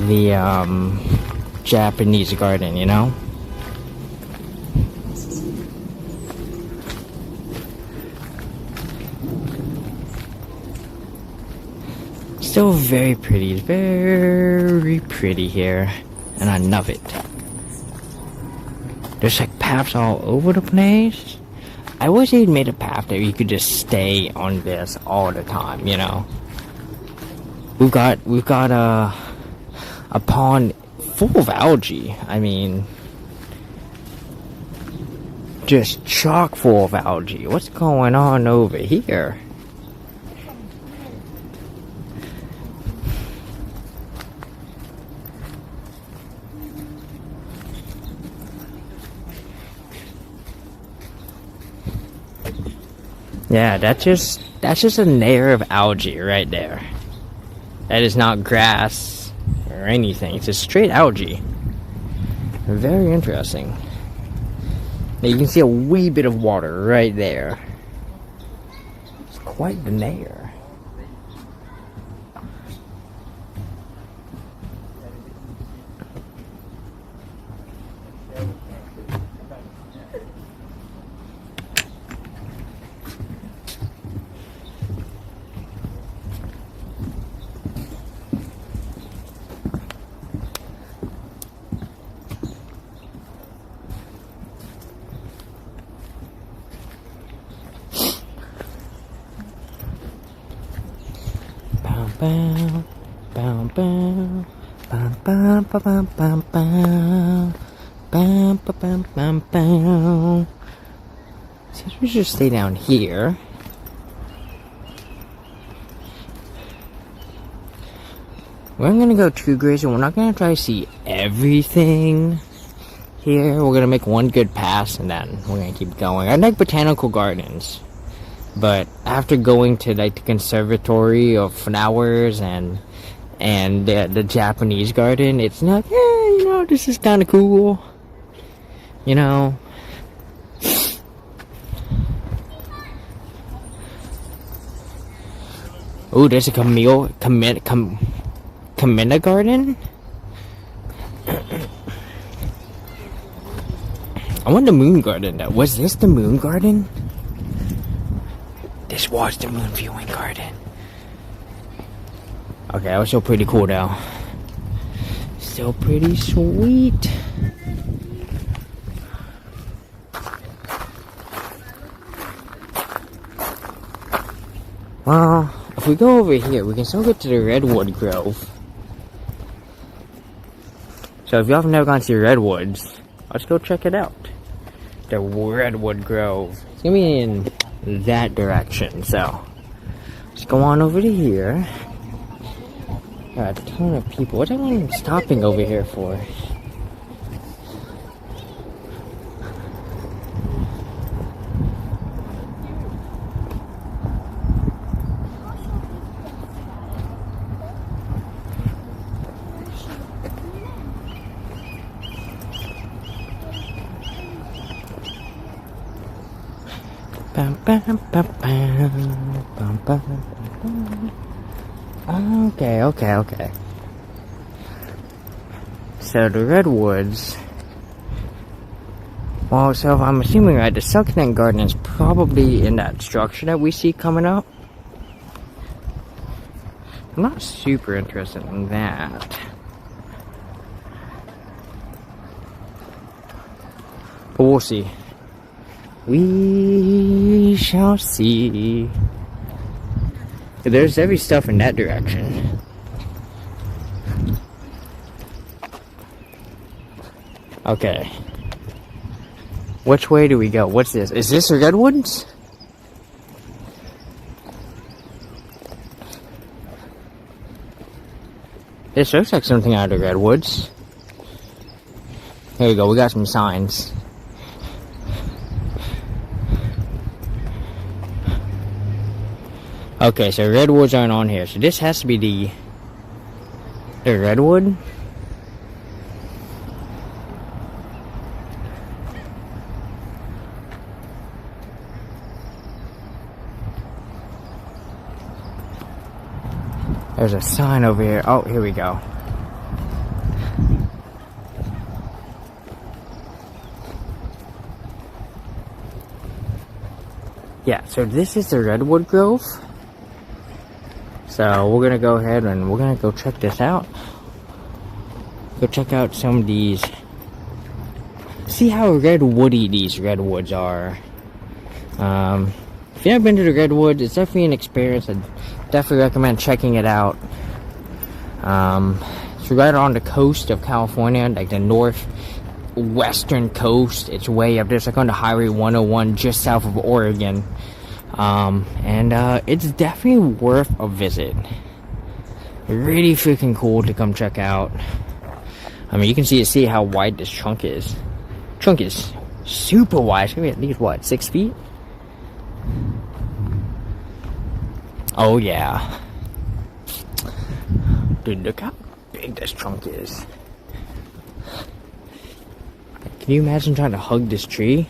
the Japanese garden, you know? Still very pretty. It's very pretty here. And I love it. There's like paths all over the place. I wish they'd made a path that you could just stay on this all the time, you know? We've got a pond full of algae. I mean, just chock full of algae. What's going on over here? Yeah, that's just a layer of algae right there. That is not grass or anything. It's just straight algae. Very interesting. Now you can see a wee bit of water right there. It's quite the layer. Bow, bow, bow, bow, bow, bow, bow, bow, bow, bow, bow, bow, bow. Since we just stay down here. We're gonna go too crazy. We're not gonna try to see everything here. We're gonna make one good pass and then we're gonna keep going. I like botanical gardens. But after going to like the conservatory of flowers and the Japanese garden, it's not, you know, this is kind of cool, you know. Oh, there's a Kamina garden. I want the Moon Garden. Was this the Moon Garden? This was the Moon Viewing Garden. Okay, that was still pretty cool though. still pretty sweet. Well, if we go over here, we can still get to the Redwood Grove. So if y'all have never gone to the Redwoods, let's go check it out. The Redwood Grove. It's gonna be in that direction, so let's go on over to here. Got a ton of people. What's everyone stopping over here for? Okay. So the Redwoods. Well, so if I'm assuming right, the Succulent Garden is probably in that structure that we see coming up. I'm not super interested in that. But we'll see. We shall see. There's heavy stuff in that direction. Okay. Which way do we go? What's this? Is this the Redwoods? This looks like something out of the Redwoods. Here we go, we got some signs. Okay, so Redwoods aren't on here, so this has to be the Redwood. There's a sign over here. Oh, here we go. Yeah, so this is the Redwood Grove. So we're gonna go ahead and we're gonna go check this out. Go check out some of these. See how redwoody these redwoods are. If you've never been to the Redwoods, it's definitely an experience. I'd definitely recommend checking it out. It's right on the coast of California, like the northwestern coast. It's way up there. It's like on the Highway 101 just south of Oregon. It's definitely worth a visit. Really freaking cool to come check out. I mean, you can see how wide this trunk is. Trunk is super wide. It's gonna be at least what, 6 feet? Oh yeah. Dude, look how big this trunk is. Can you imagine trying to hug this tree?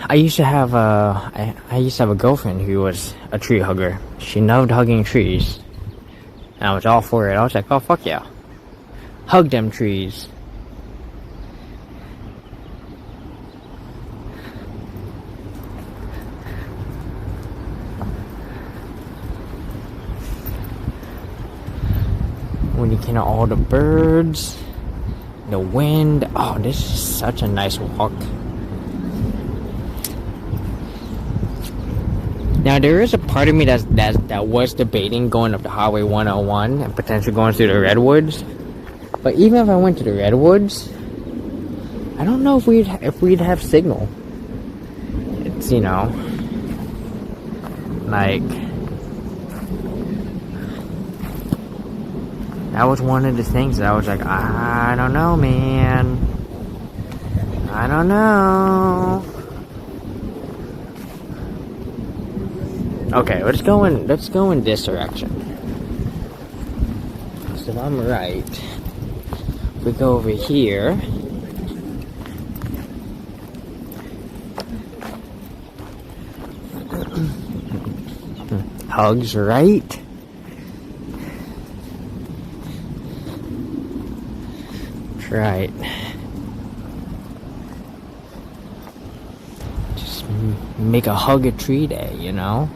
I used to have a girlfriend who was a tree hugger. She loved hugging trees. And I was all for it. I was like, oh fuck yeah. Hug them trees. When you can all the birds, the wind. Oh, this is such a nice walk. Now there is a part of me that was debating going up the Highway 101 and potentially going through the Redwoods. But even if I went to the Redwoods, I don't know if we'd have signal. It's, you know, like, that was one of the things that I was like, I don't know, man. I don't know. Okay, let's go in this direction. So if I'm right, if we go over here, hugs right. That's right. Just make a hug a tree day, you know?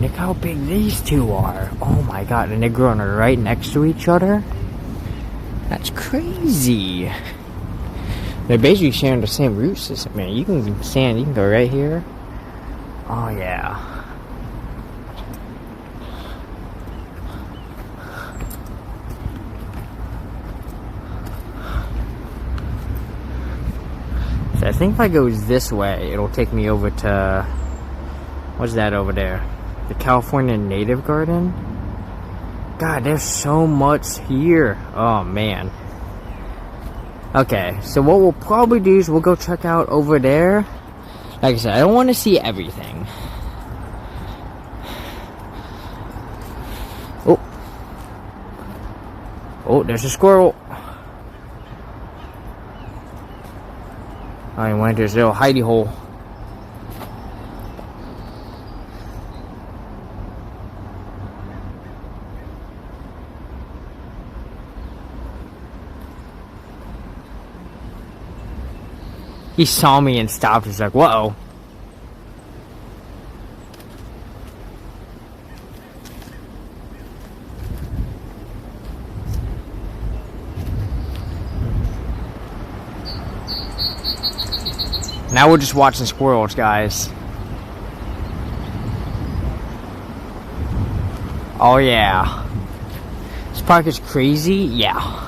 look how big these two are. Oh my god, and they're growing right next to each other. That's crazy. They're basically sharing the same root system, man. You can stand, you can go right here. Oh yeah. So I think if I go this way, it'll take me over to, what's that over there? The California Native Garden? God, there's so much here. Oh man. Okay, so what we'll probably do is we'll go check out over there. Like I said, I don't want to see everything. Oh. Oh, there's a squirrel. I went into this little hidey hole. He saw me and stopped. He's like, whoa. Now we're just watching squirrels, guys. Oh yeah. This park is crazy, yeah.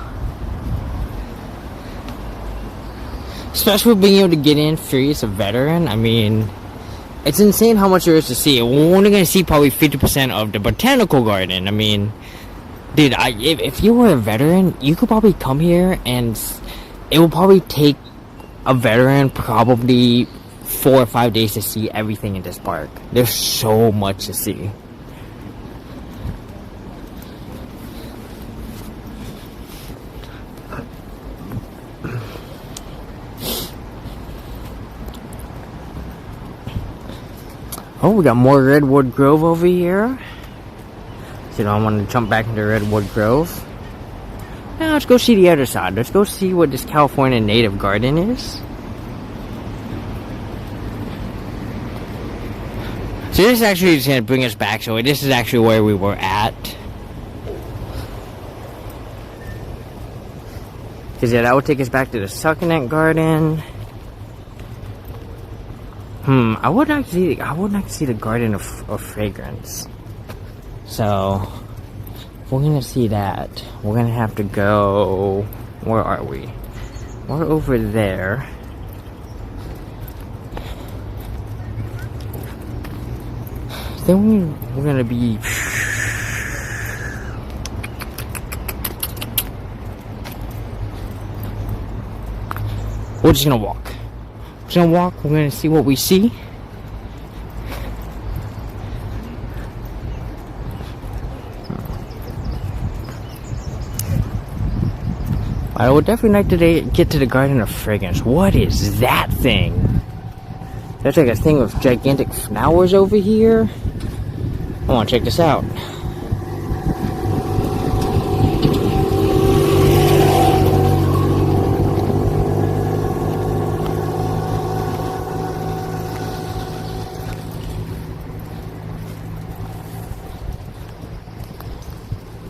Especially being able to get in free as a veteran. I mean, it's insane how much there is to see. We're only going to see probably 50% of the botanical garden. I mean, dude, if you were a veteran, you could probably come here and it will probably take a veteran probably 4 or 5 days to see everything in this park. There's so much to see. Oh, we got more Redwood Grove over here. So I want to jump back into Redwood Grove. Now let's go see the other side. Let's go see what this California Native Garden is. So this actually is going to bring us back. So this is actually where we were at. Because yeah, that would take us back to the Succulent Garden. I would like to see the Garden of Fragrance. So if we're gonna see that, we're gonna have to go. Where are we? We're over there. Then we're gonna be. We're just gonna walk. We're just gonna walk. We're gonna see what we see. I would definitely like to get to the Garden of Fragrance. What is that thing? There's like a thing with gigantic flowers over here. I want to check this out.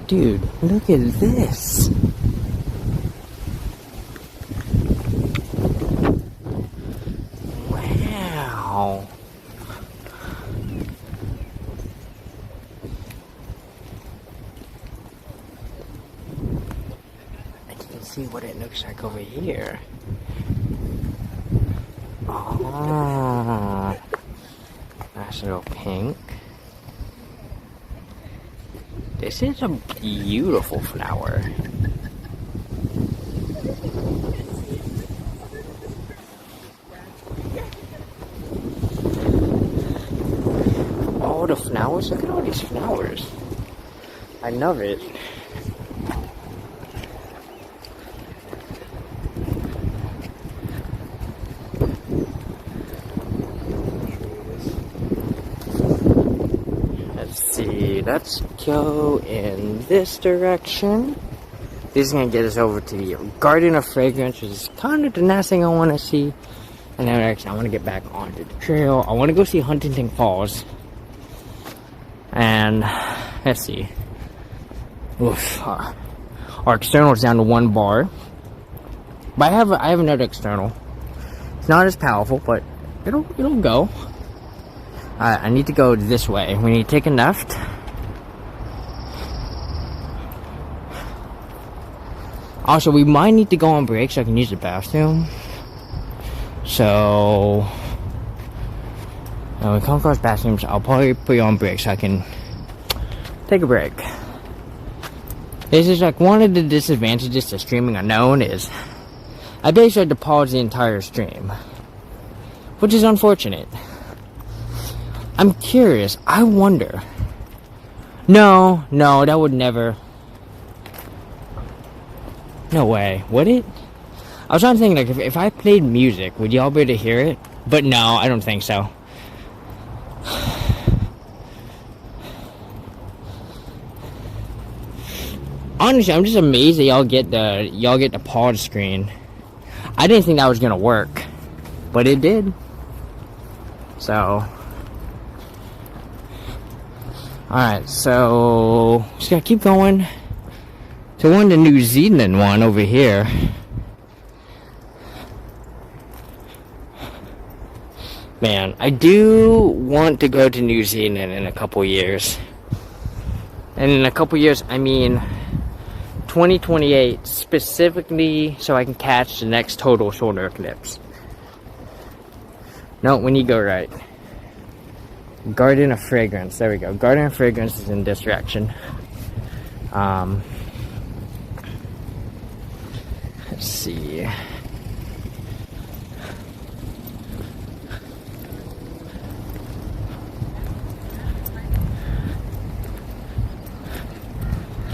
Dude, look at this. Wow. And you can see what it looks like over here. Oh. Nice little pink. This is a beautiful flower. All the flowers, look at all these flowers. I love it. Let's go in this direction. This is going to get us over to the Garden of Fragrance, which is kind of the last thing I want to see. And then actually I want to get back onto the trail. I want to go see Huntington Falls. And let's see. Oof. Our external is down to 1 bar. But I have another external. It's not as powerful, but it'll go. I need to go this way. We need to take a left. Also, we might need to go on break so I can use the bathroom. So, when we come across bathrooms, I'll probably put you on break so I can take a break. This is like one of the disadvantages to streaming unknown is I basically had to pause the entire stream, which is unfortunate. I'm curious. I wonder. No, that would never. No way. Would it? I was trying to think, like, if I played music, would y'all be able to hear it? But no, I don't think so. Honestly, I'm just amazed that y'all get the pause screen. I didn't think that was gonna work, but it did. So, alright, so just gotta keep going to the New Zealand one over here. Man, I do want to go to New Zealand in a couple years. And in a couple years, I mean 2028, specifically so I can catch the next total solar eclipse. No, we need to go right. Garden of Fragrance, there we go. Garden of Fragrance is in this direction. Let's see.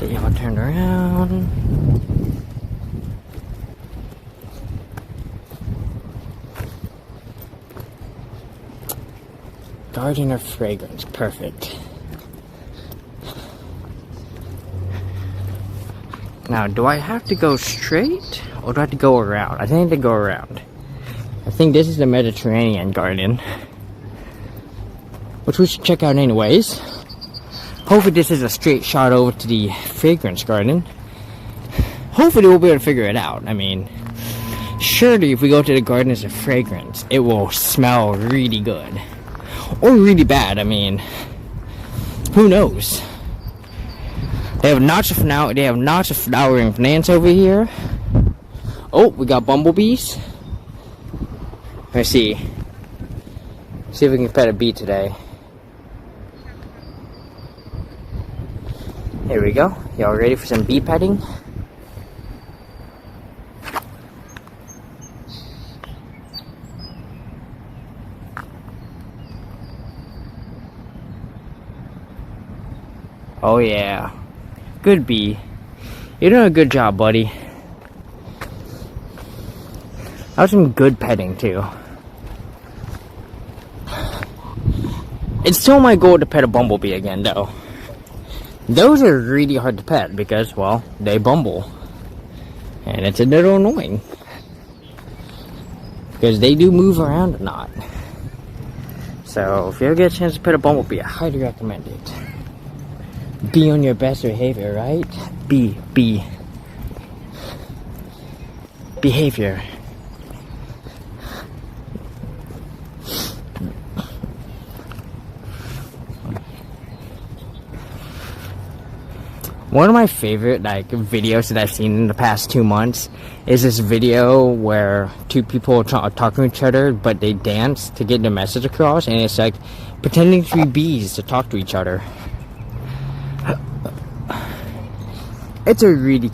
Get y'all turned around. Garden of Fragrance, perfect. Now, do I have to go straight or do I have to go around? I think I have to go around. I think this is the Mediterranean garden, which we should check out anyways. Hopefully this is a straight shot over to the fragrance garden. Hopefully we'll be able to figure it out. I mean, surely if we go to the gardens of fragrance, it will smell really good. Or really bad, I mean, who knows? They have lots of flowering plants over here. Oh, we got bumblebees. Let's see. See if we can pet a bee today. Here we go. Y'all ready for some bee petting? Oh yeah. Good bee. You're doing a good job, buddy. That was some good petting too. It's still my goal to pet a bumblebee again though. Those are really hard to pet because, well, they bumble. And it's a little annoying. Because they do move around a lot. So, if you ever get a chance to pet a bumblebee, I highly recommend it. Be on your best behavior, right? Behavior. One of my favorite videos that I've seen in the past 2 months is this video where two people are talking to each other, but they dance to get their message across, and it's like pretending to be bees to talk to each other. It's a really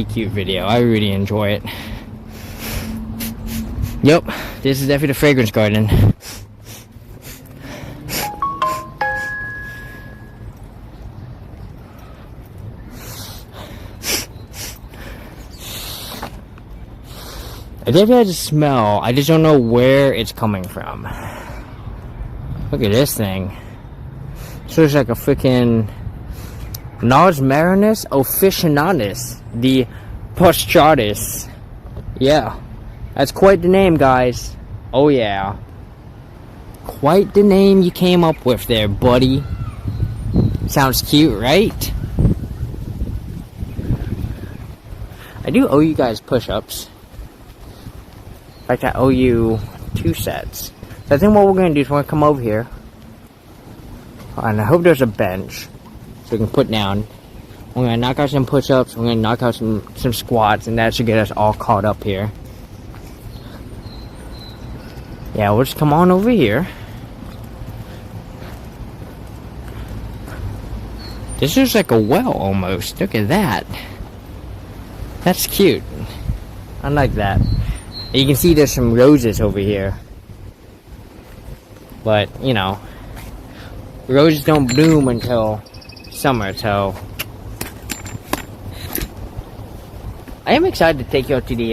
cute video. I really enjoy it. Yep, this is definitely the fragrance garden. I definitely have to smell. I just don't know where it's coming from. Look at this thing. This looks like a freaking Nas Marinus officinalis, the postratus. Yeah, that's quite the name, guys. Oh yeah, quite the name you came up with there, buddy. Sounds cute, right? I do owe you guys push-ups. In fact, I owe you 2 sets. So I think what we're going to do is we're going to come over here. And I hope there's a bench so we can put down. We're going to knock out some push-ups. We're going to knock out some squats. And that should get us all caught up here. Yeah, we'll just come on over here. This is like a well almost. Look at that. That's cute. I like that. You can see there's some roses over here. But, you know, roses don't bloom until summer, so I am excited to take you out to the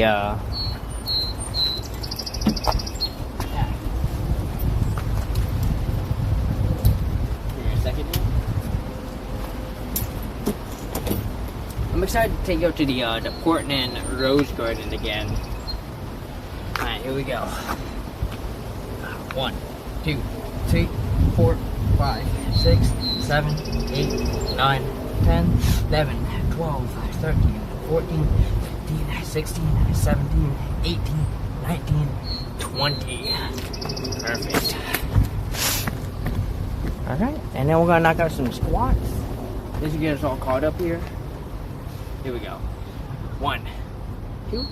Give me a second here. I'm excited to take you out to the Portland Rose Garden again. Alright, here we go. 1, 2, 3, 4, 5, 6, 7, 8, 9, 10, 11, 12, 13, 14, 15, 16, 17, 18, 19, 20. Perfect. Alright, and then we're gonna knock out some squats. This will get us all caught up here. Here we go. 1, 2,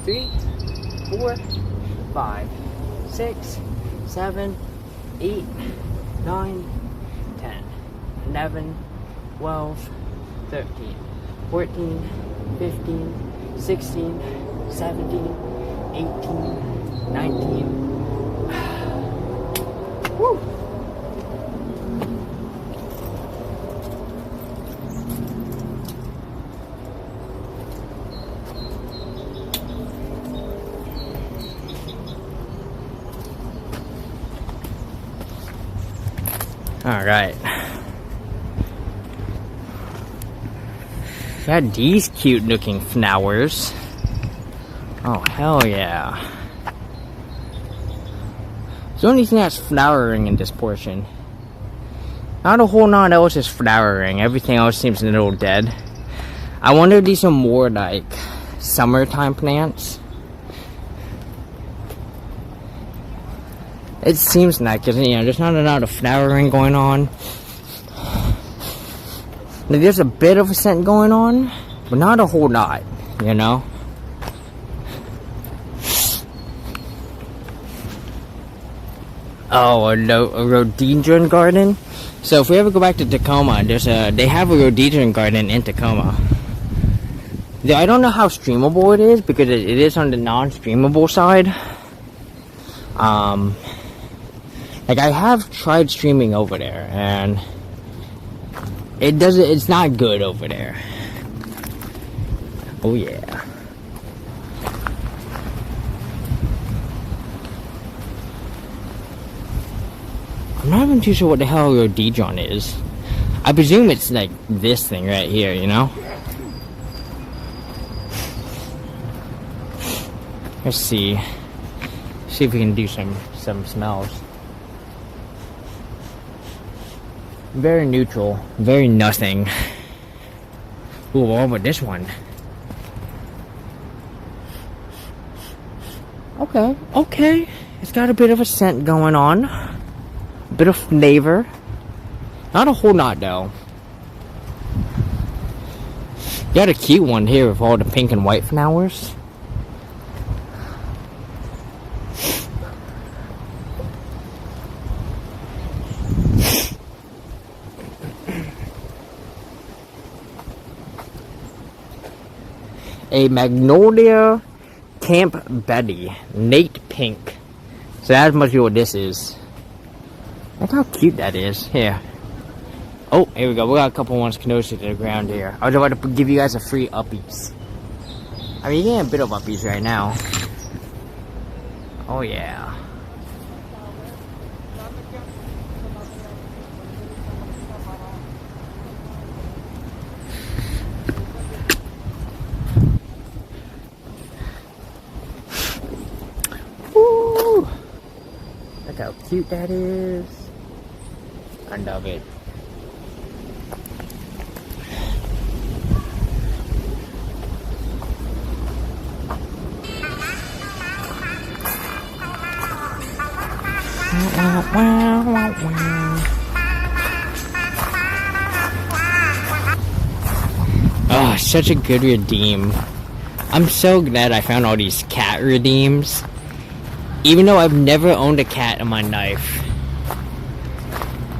3, 4, 5, 6, 7, 8, 9, 10, 11, 12, 13, 14, 15, 16, 17, 18, 19. Woo! Alright. Got these cute looking flowers. Oh, hell yeah. It's the only thing that's flowering in this portion. Not a whole lot else is flowering. Everything else seems a little dead. I wonder if these are more like summertime plants. It seems like, cause, you know, there's not a lot of flowering going on. Like, there's a bit of a scent going on, but not a whole lot, you know? Oh, a rhododendron garden? So if we ever go back to Tacoma, they have a rhododendron garden in Tacoma. I don't know how streamable it is, because it is on the non-streamable side. Like, I have tried streaming over there, and it's not good over there. Oh yeah. I'm not even too sure what the hell rhododendron is. I presume it's like this thing right here, you know? Let's see. See if we can do some smells. Very neutral, very nothing. Ooh, what about this one? Okay. It's got a bit of a scent going on. A bit of flavor. Not a whole lot though. Got a cute one here with all the pink and white flowers. A Magnolia Camp Betty, Nate Pink. So that must be what this is. Look how cute that is. Here. Oh, here we go. We got a couple ones closer to the ground here. I was about to give you guys a free uppies. I mean, you're getting a bit of uppies right now. Oh, yeah. Woo! Look how cute that is. I love it. Oh, such a good redeem. I'm so glad I found all these cat redeems. Even though I've never owned a cat in my life.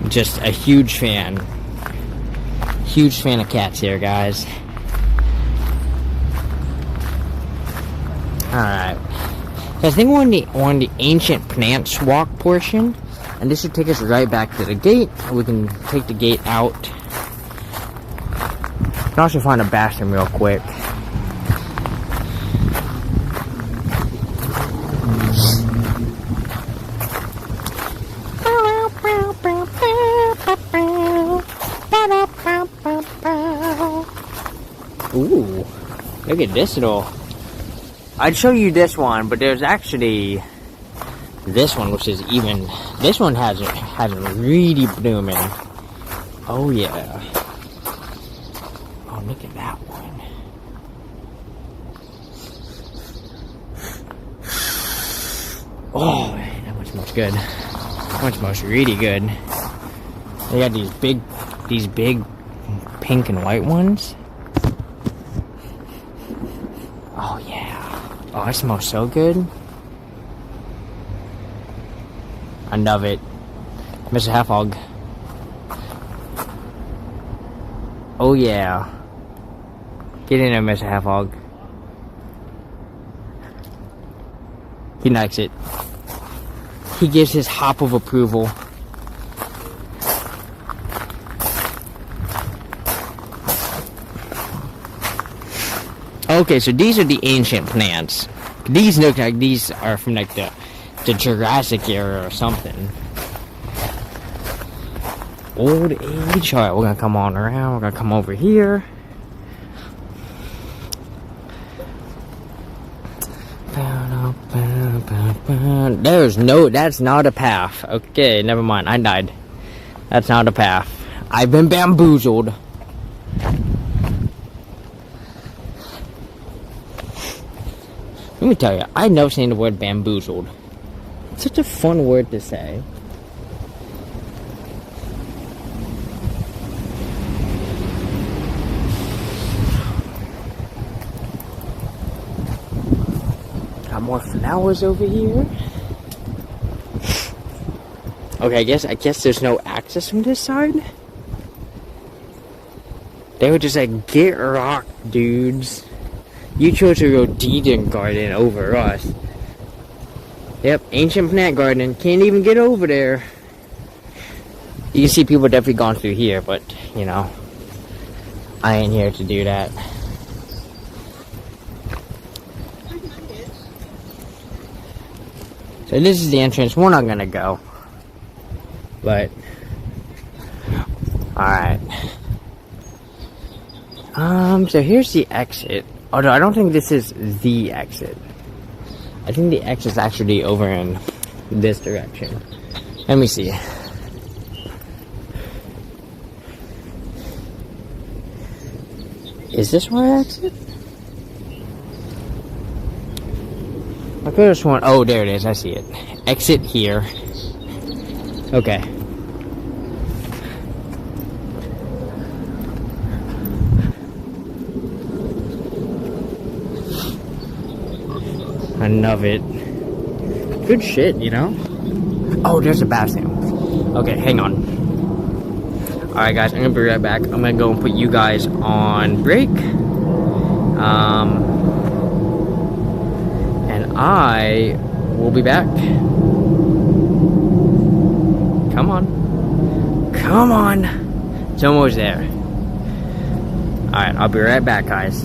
Just a huge fan. Huge fan of cats here, guys. Alright. So I think we're on the ancient plants walk portion. And this should take us right back to the gate. We can take the gate out. I can also find a bathroom real quick. Ooh, look at this little. I'd show you this one, but there's actually this one, which is even. This one has really blooming. Oh yeah. Oh, look at that one. Oh, that one smells good. That one smells really good. They got these big pink and white ones. Oh yeah. Oh, it smells so good. I love it. Mr. Half-Hog. Oh yeah. Get in there, Mr. Half-Hog. He likes it. He gives his hop of approval. Okay, so these are the ancient plants. These look like these are from like the Jurassic era or something. Old age. Alright, we're gonna come on around. We're gonna come over here. That's not a path. Okay, never mind. I died. That's not a path. I've been bamboozled. Let me tell you, I've never seen the word bamboozled. It's such a fun word to say. Got more flowers over here. Okay, I guess there's no access from this side. They were just like, get rocked, dudes. You chose to go Eden Garden over us. Yep, ancient plant garden. Can't even get over there. You can see people definitely gone through here, but, you know, I ain't here to do that. So this is the entrance. We're not gonna go. But, alright. So here's the exit. Although I don't think this is the exit. I think the exit's actually over in this direction. Let me see. Is this where I exit? I could have sworn. Oh, there it is. I see it. Exit here. Okay. I love it. Good shit, you know? Oh, there's a bathroom. Okay, hang on. Alright guys, I'm gonna be right back. I'm gonna go and put you guys on break. And I will be back. Come on. Come on. It's almost there. Alright, I'll be right back, guys.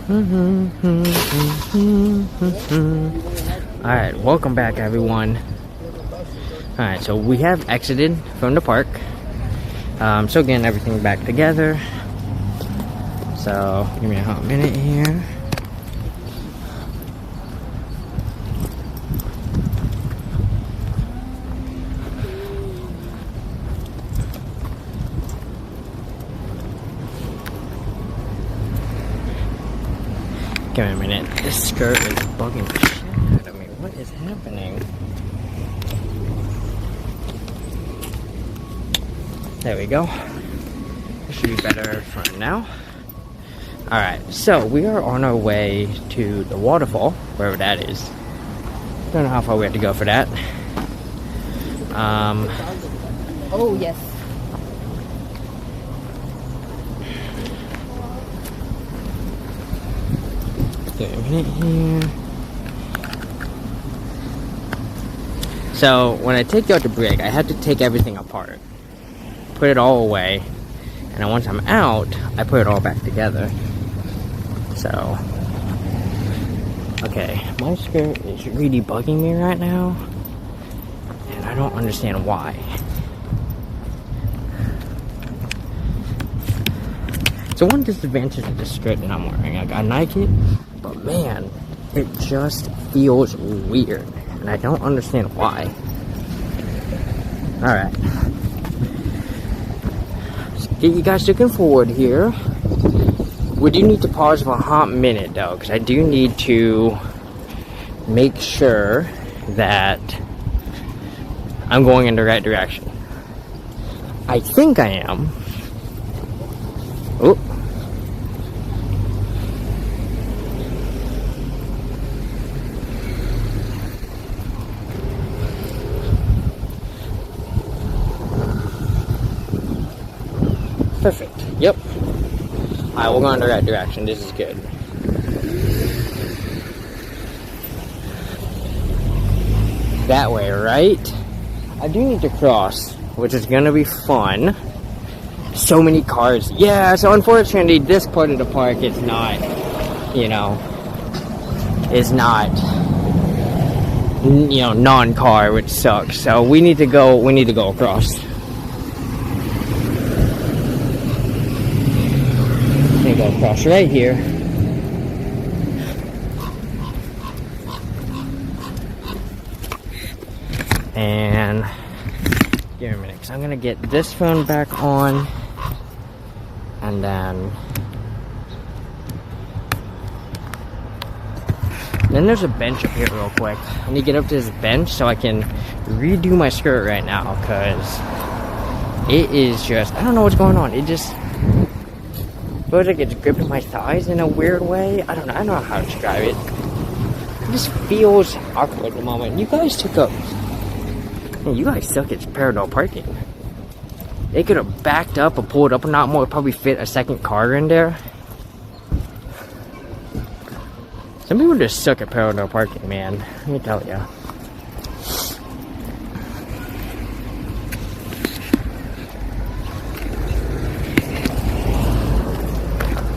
Alright, welcome back everyone. Alright, so we have exited from the park. So getting everything back together. So, give me a hot minute here. Give me a minute. This skirt is bugging the shit out of me. What is happening? There we go. This should be better for now. Alright, so we are on our way to the waterfall, wherever that is. Don't know how far we have to go for that. Oh, yes. Give me a minute here. So, when I take out the brick, I have to take everything apart. Put it all away. And then once I'm out, I put it all back together. So, okay, my skirt is really bugging me right now. And I don't understand why. So one disadvantage of this skirt that I'm wearing, like, I like it, but man, it just feels weird. And I don't understand why. Alright. Get you guys looking forward here. We do need to pause for a hot minute though, because I do need to make sure that I'm going in the right direction. I think I am. Oh. Perfect. Yep. Alright, we're going in the right direction. This is good. That way, right? I do need to cross, which is gonna be fun. So many cars. Yeah, so unfortunately, this part of the park is not, you know, non-car, which sucks. So we need to go across. Go across right here. And give me a minute, because I'm gonna get this phone back on, and then there's a bench up here real quick. I need to get up to this bench so I can redo my skirt right now, because it is just, I don't know what's going on. It just feels like it's gripping my thighs in a weird way. I don't know how to describe it. It just feels awkward at the moment. You guys took up. Man, you guys suck at parallel parking. They could have backed up or pulled up a lot more. Probably fit a second car in there. Some people just suck at parallel parking, man. Let me tell ya.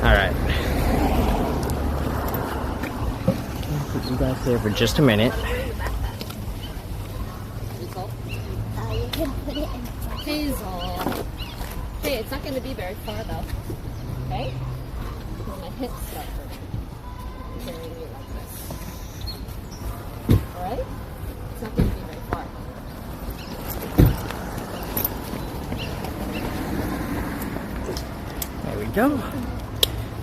Alright. Put you guys there for just a minute. You can put it in. Hazel. Hey, it's not going to be very far though. Okay? When my hips start hurting. Carrying you like this. Alright? It's not going to be very far. There we go.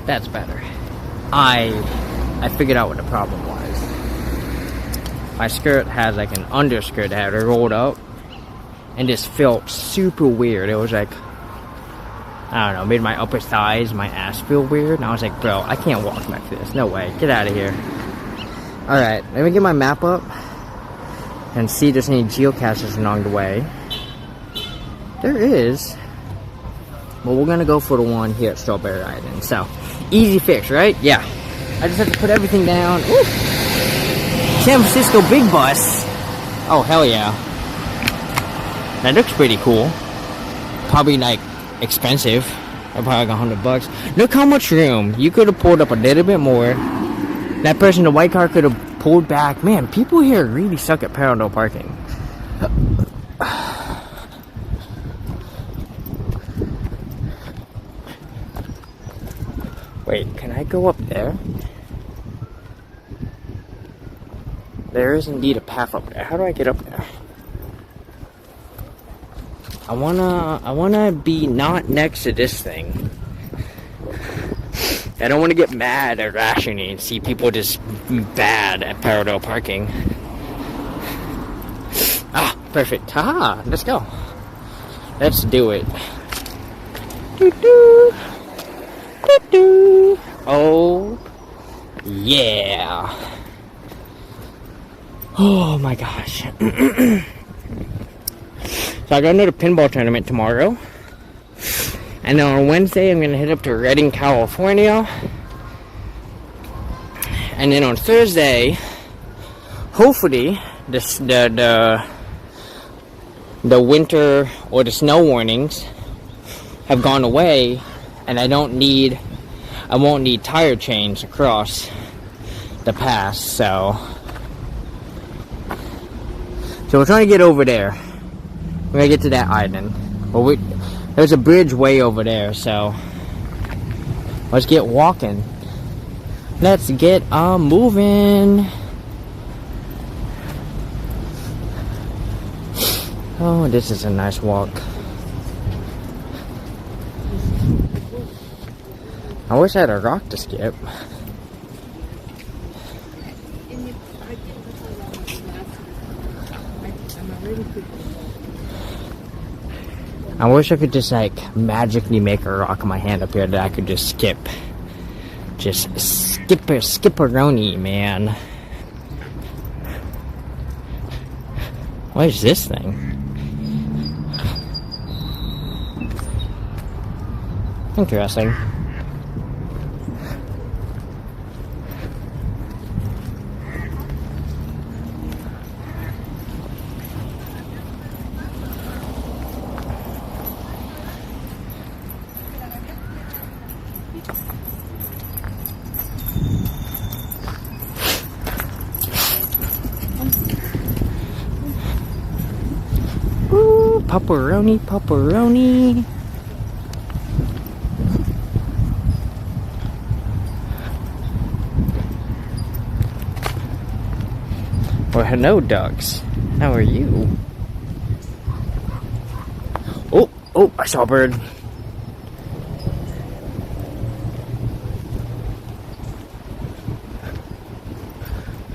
That's better. I figured out what the problem was. My skirt had like an underskirt that had it rolled up, and just felt super weird. It was like, I don't know, made my upper thighs, my ass feel weird. And I was like, bro, I can't walk like this. No way. Get out of here. Alright, let me get my map up and see if there's any geocaches along the way. There is. Well, we're gonna go for the one here at Strawberry Island. So, easy fix, right? Yeah. I just have to put everything down. Woo! San Francisco Big Bus. Oh, hell yeah. That looks pretty cool. Probably, like, expensive. Probably like $100. Look how much room. You could have pulled up a little bit more. That person in the white car could have pulled back. Man, people here really suck at parallel parking. Wait, can I go up there? There is indeed a path up there. How do I get up there? I wanna be not next to this thing. I don't want to get mad at rationing and see people just bad at parallel parking. Ah, perfect. Haha, let's go. Let's do it. Doo-doo. Doo-doo. Oh, yeah. Oh my gosh. So I got another pinball tournament tomorrow. And then on Wednesday, I'm going to head up to Redding, California. And then on Thursday, hopefully, the winter or the snow warnings have gone away. And I won't need tire chains across the pass. So we're trying to get over there. We're going to get to that island. But there's a bridge way over there, so let's get walking. Let's get moving. Oh, this is a nice walk. I wish I had a rock to skip. I wish I could just like magically make a rock in my hand up here that I could just skip. Just skip-a-roni, man. What is this thing? Interesting. Pepperoni, pepperoni. Well, hello, ducks. How are you? Oh, I saw a bird.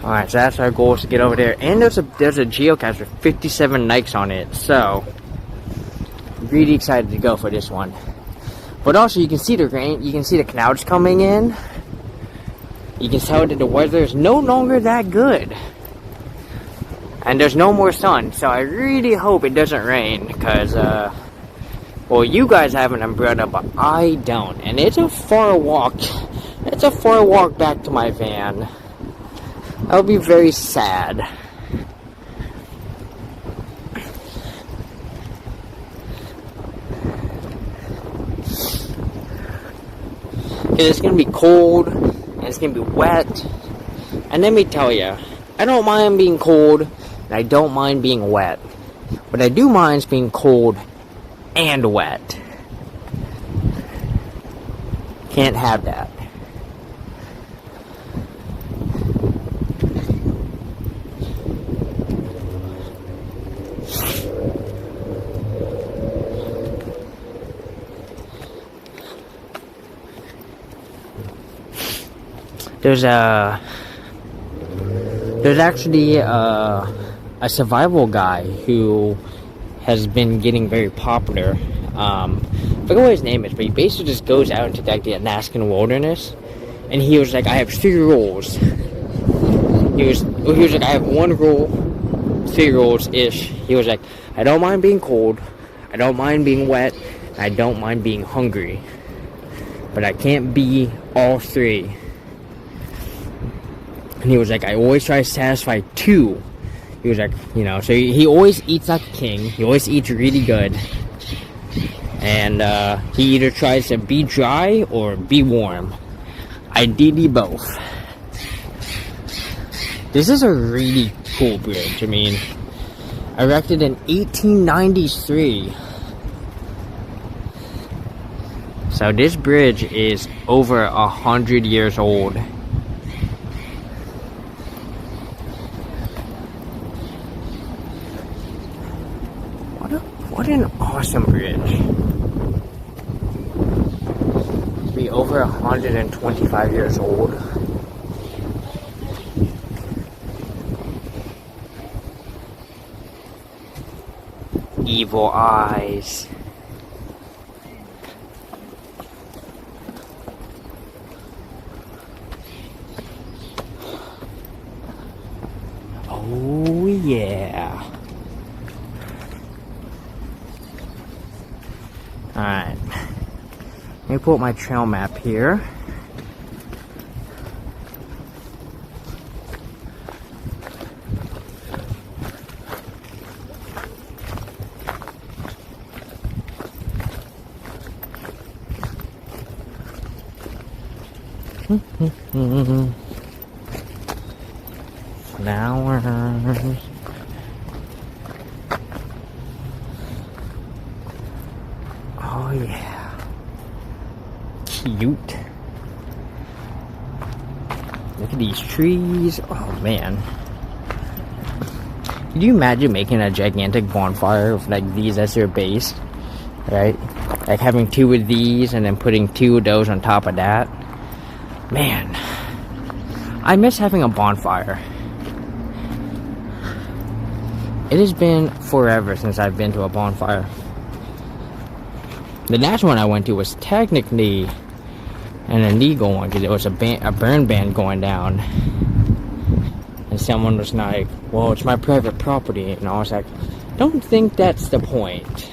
Alright, so that's our goal, is to get over there. And there's a geocache with 57 likes on it, so really excited to go for this one. But also, you can see the rain, you can see the clouds coming in. You can tell that the weather is no longer that good. And there's no more sun, so I really hope it doesn't rain, because, well, you guys have an umbrella, but I don't. And it's a far walk. It's a far walk back to my van. I'll be very sad. It's gonna be cold, and it's gonna be wet. And let me tell you, I don't mind being cold, and I don't mind being wet. What I do mind is being cold and wet. Can't have that. There's actually a survival guy who has been getting very popular. I forget what his name is, but he basically just goes out into like the Alaskan wilderness, and he was like, I have 3 rules. He was like, I have 1 rule, 3 rules ish. He was like, I don't mind being cold, I don't mind being wet, and I don't mind being hungry, but I can't be all 3. And he was like, I always try to satisfy 2. He was like, you know, so he always eats like a king. He always eats really good. And he either tries to be dry or be warm. Ideally both. This is a really cool bridge. I mean, erected in 1893. So this bridge is over 100 years old. What an awesome bridge. Be over 125 years old. Evil eyes. Oh yeah. Alright. Let me pull up my trail map here. Flowers. Oh yeah. Cute. Look at these trees. Oh man. Could you imagine making a gigantic bonfire with like these as your base? Right? Like having two of these and then putting two of those on top of that. Man. I miss having a bonfire. It has been forever since I've been to a bonfire. The last one I went to was technically an illegal one because it was a burn ban going down. And someone was like, well, it's my private property. And I was like, don't think that's the point.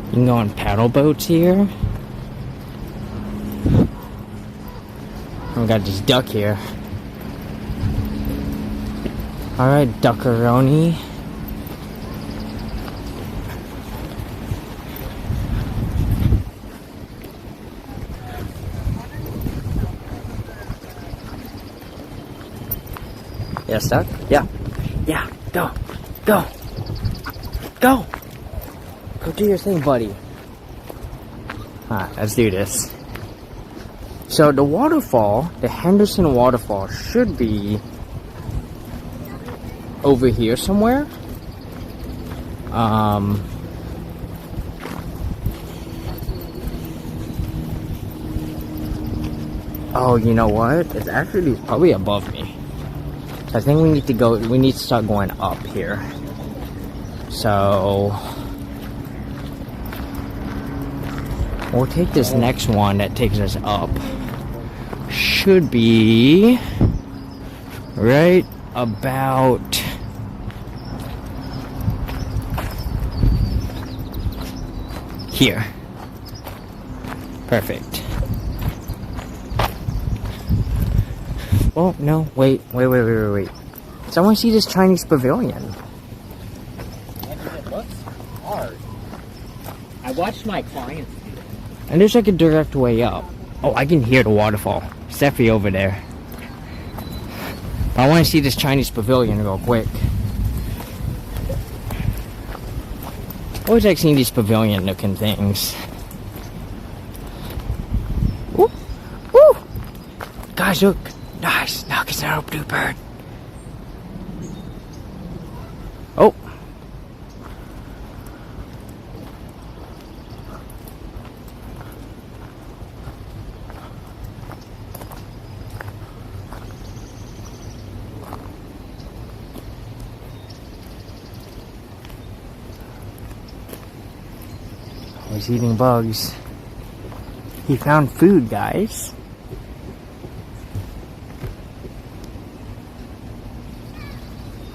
You can go on paddle boats here. We got this duck here. Alright, duckaroni. Yes, duck? Yeah. Yeah, go. Go. Go! Go do your thing, buddy. Alright, let's do this. So the waterfall, the Henderson waterfall, should be over here somewhere. Oh, you know what? It's actually probably above me. So I think we need to start going up here. So we'll take this next one that takes us up. Should be right about here. Perfect. Oh, no, wait. So I want to see this Chinese pavilion. It looks hard. I watched my clients do it. And there's like a direct way up. Oh, I can hear the waterfall. It's definitely over there. But I want to see this Chinese pavilion real quick. I always like seeing these pavilion looking things. Ooh! Ooh! Guys, look! Nice! Look, it's an old bluebird. Oh! He's eating bugs. He found food, guys.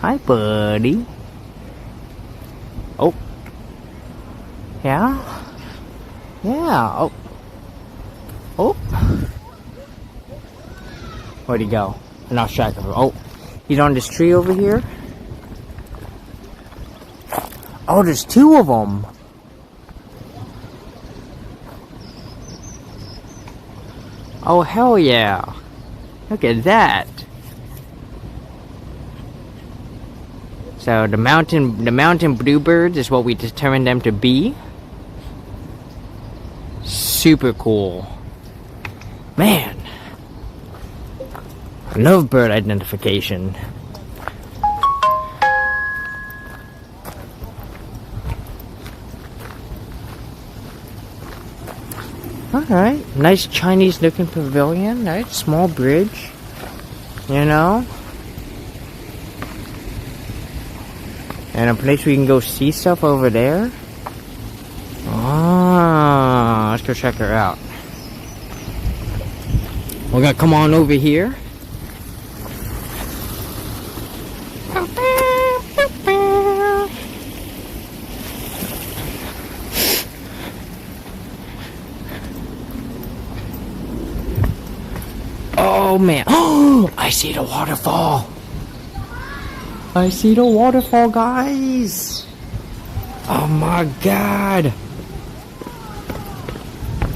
Hi, buddy. Oh. Yeah? Yeah. Oh. Oh. Where'd he go? I lost track of him. Oh. He's on this tree over here. Oh, there's two of them. Oh, hell yeah. Look at that. So the mountain bluebirds is what we determined them to be. Super cool. Man. I love bird identification. Alright, nice Chinese looking pavilion, right? Small bridge, you know? And a place we can go see stuff over there. Ah, let's go check her out. We're gonna come on over here. Oh man, oh, I see the waterfall. I see the waterfall, guys. Oh my god.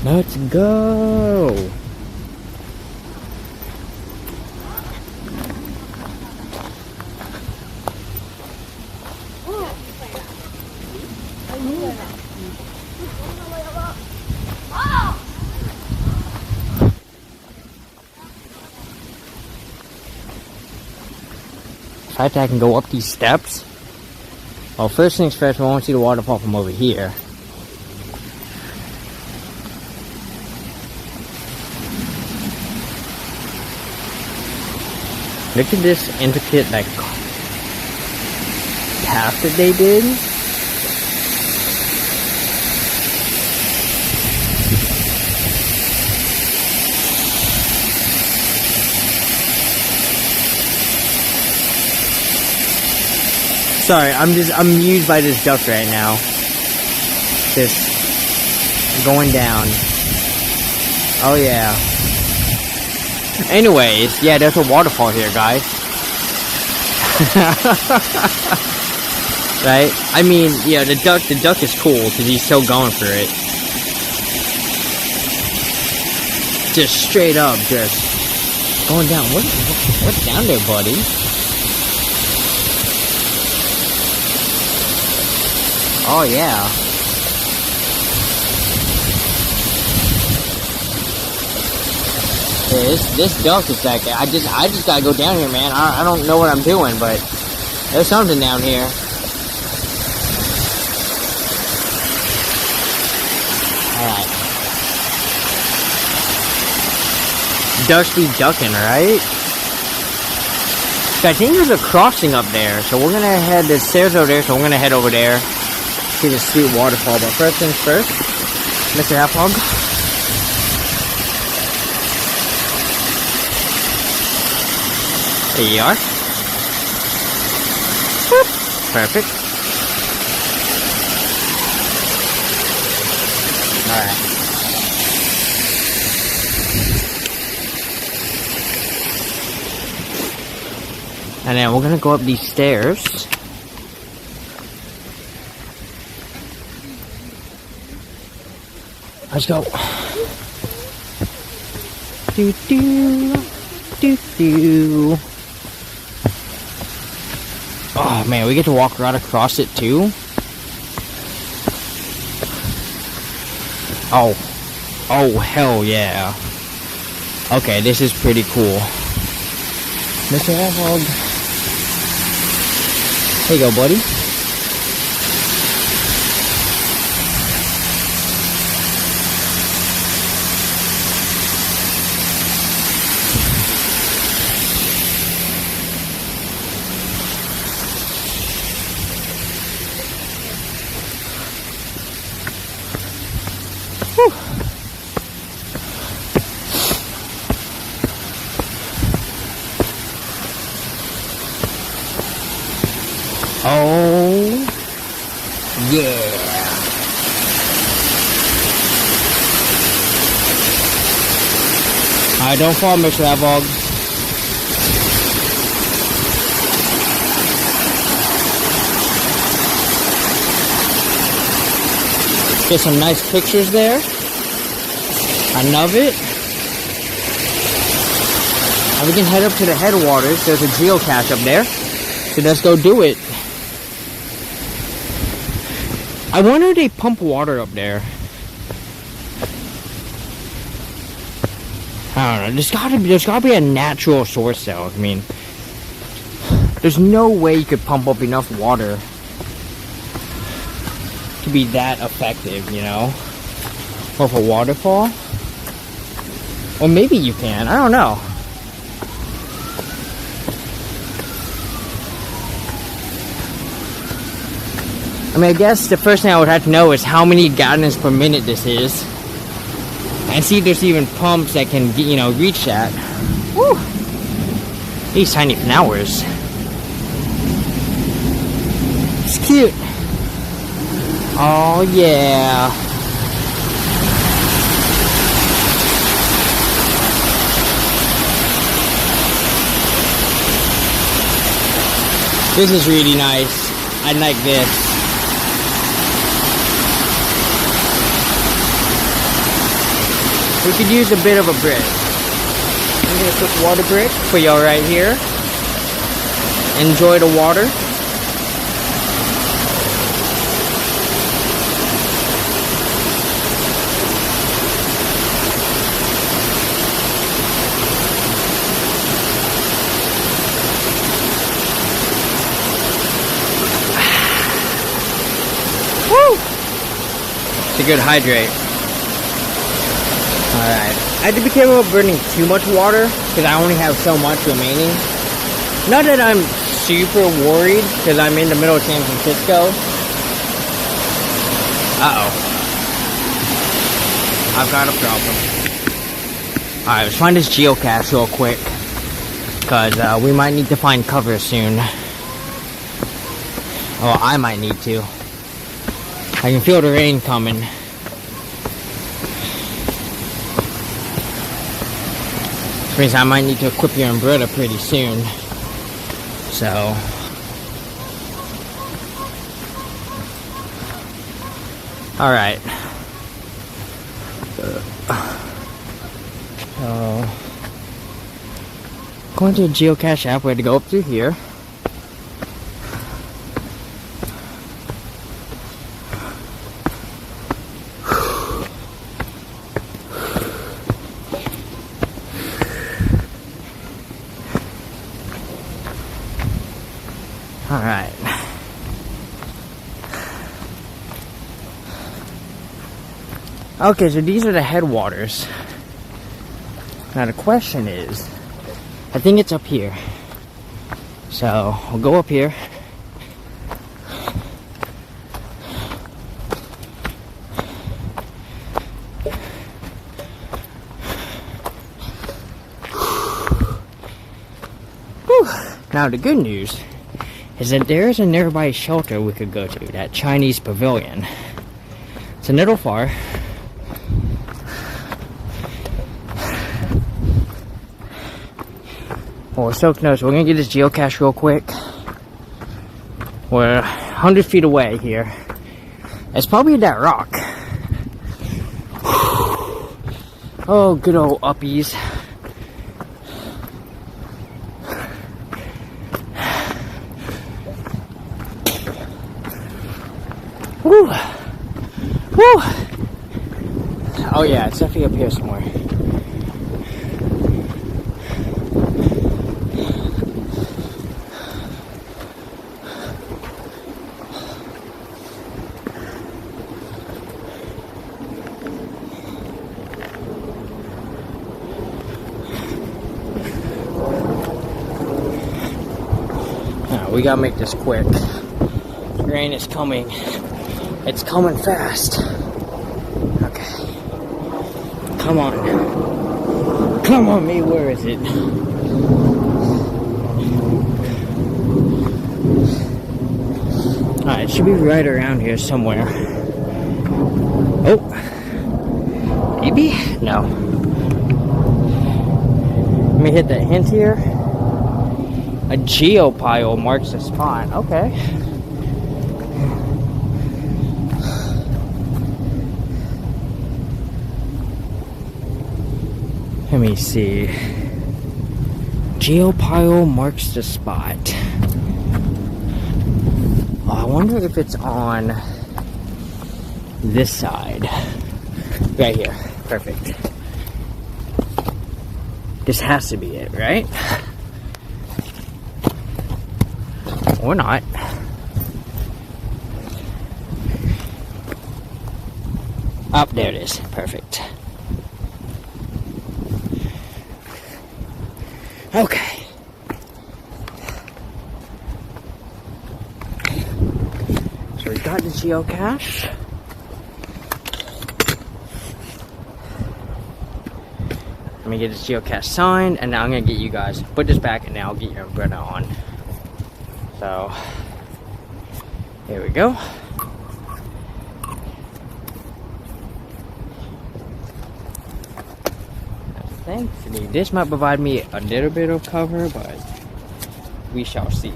Let's go. I fact I can go up these steps. Well, first things first, we want to see the waterfall from over here. Look at this intricate, like, path that they did. Sorry, I'm amused by this duck right now. Just going down. Oh yeah. Anyways, yeah, there's a waterfall here, guys. Right? I mean, yeah, the duck is cool because he's still going for it. Just straight up, just going down. What's down there, buddy? Oh yeah. Yeah, this duck is like, I just gotta go down here, man. I don't know what I'm doing, but there's something down here. Alright. Ducks be ducking, right? So I think there's a crossing up there, so we're gonna head, there's stairs over there, so we're gonna head over there. See the sweet waterfall, but first things first, Mr. Half-Hog. There you are. Whoop. Perfect. Alright. And then we're gonna go up these stairs. Let's go. Do do do do. Oh man, we get to walk right across it too. Oh hell yeah. Okay, this is pretty cool. Mr. Half-Hog. Here you go, buddy. Oh, yeah. Alright, don't fall, Mr. Avog. Get some nice pictures there. I love it. And we can head up to the headwaters. There's a geocache up there. So let's go do it. I wonder if they pump water up there. I don't know. There's gotta be a natural source though. I mean, there's no way you could pump up enough water to be that effective, you know? Off a waterfall? Or maybe you can. I don't know. I mean, I guess the first thing I would have to know is how many gallons per minute this is. And see if there's even pumps that can, you know, reach that. Woo! These tiny flowers. It's cute. Oh, yeah. This is really nice. I like this. We could use a bit of a brick. I'm gonna put water brick for y'all right here. Enjoy the water. Woo! It's a good hydrate. Alright. I have to be careful of burning too much water because I only have so much remaining. Not that I'm super worried because I'm in the middle of San Francisco. Uh-oh. I've got a problem. Alright, let's find this geocache real quick. Because we might need to find cover soon. Well, I might need to. I can feel the rain coming. Which means I might need to equip your umbrella pretty soon. So. Alright. So. Going to a geocache app, we had to go up through here. Alright. Okay, so these are the headwaters. Now the question is, I think it's up here. So, we'll go up here. Whew. Now the good news is that there is a nearby shelter we could go to, that Chinese pavilion. It's a little far. Well, Soak knows, we're gonna get this geocache real quick. We're 100 feet away here. It's probably that rock. Oh, good old uppies. Woo! Woo! Oh yeah, it's definitely up here somewhere. We gotta make this quick. Rain is coming. It's coming fast. Okay. Come on. Come on, me. Where is it? Alright, it should be right around here somewhere. Oh. Maybe? No. Let me hit that hint here. A geopile marks the spot. Okay. Let me see. Geopile marks the spot. Oh, I wonder if it's on this side. Right here. Perfect. This has to be it, right? Or not. Up, there it is. Perfect. Okay. So we got the geocache. Let me get this geocache signed, and now I'm gonna get you guys put this back, and now I'll get your umbrella on. So here we go. Thankfully, this might provide me a little bit of cover, but we shall see.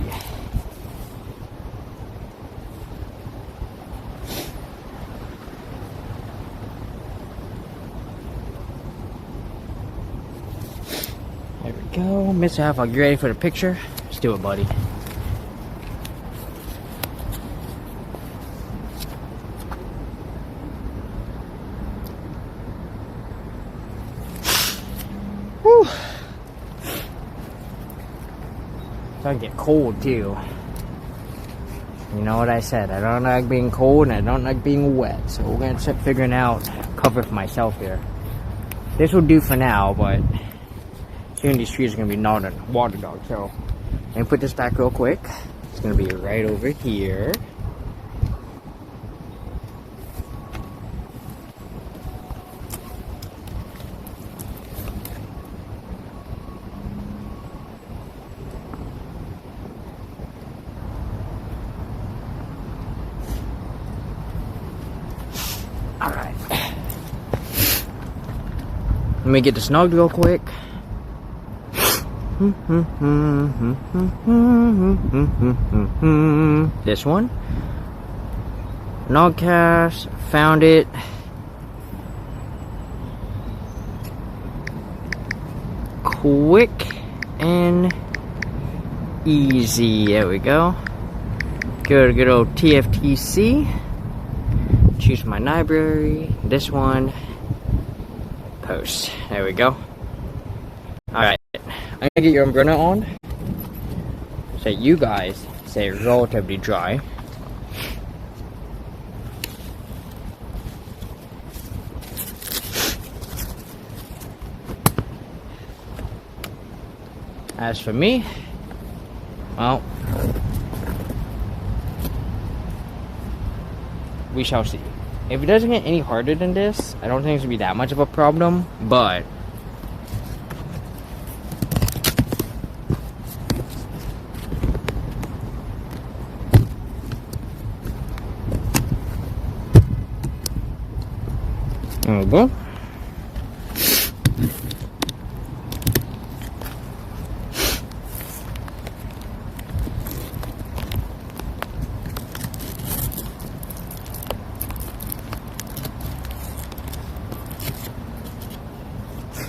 There we go. Mr. Half, are you ready for the picture? Let's do it, buddy. Whew. It's gonna get cold too. You know what I said, I don't like being cold and I don't like being wet. So we're gonna start figuring out cover for myself here. This will do for now, but soon these trees are gonna be waterlogged. So let me put this back real quick. It's gonna be right over here. Alright. Let me get the snugged real quick. This one. Nogcast. Found it. Quick and easy. There we go. Go to good old TFTC. Choose my library. This one. Post. There we go. Alright. I'm gonna get your umbrella on. So you guys say relatively dry. As for me, well, we shall see. If it doesn't get any harder than this, I don't think it's gonna be that much of a problem, but there we go.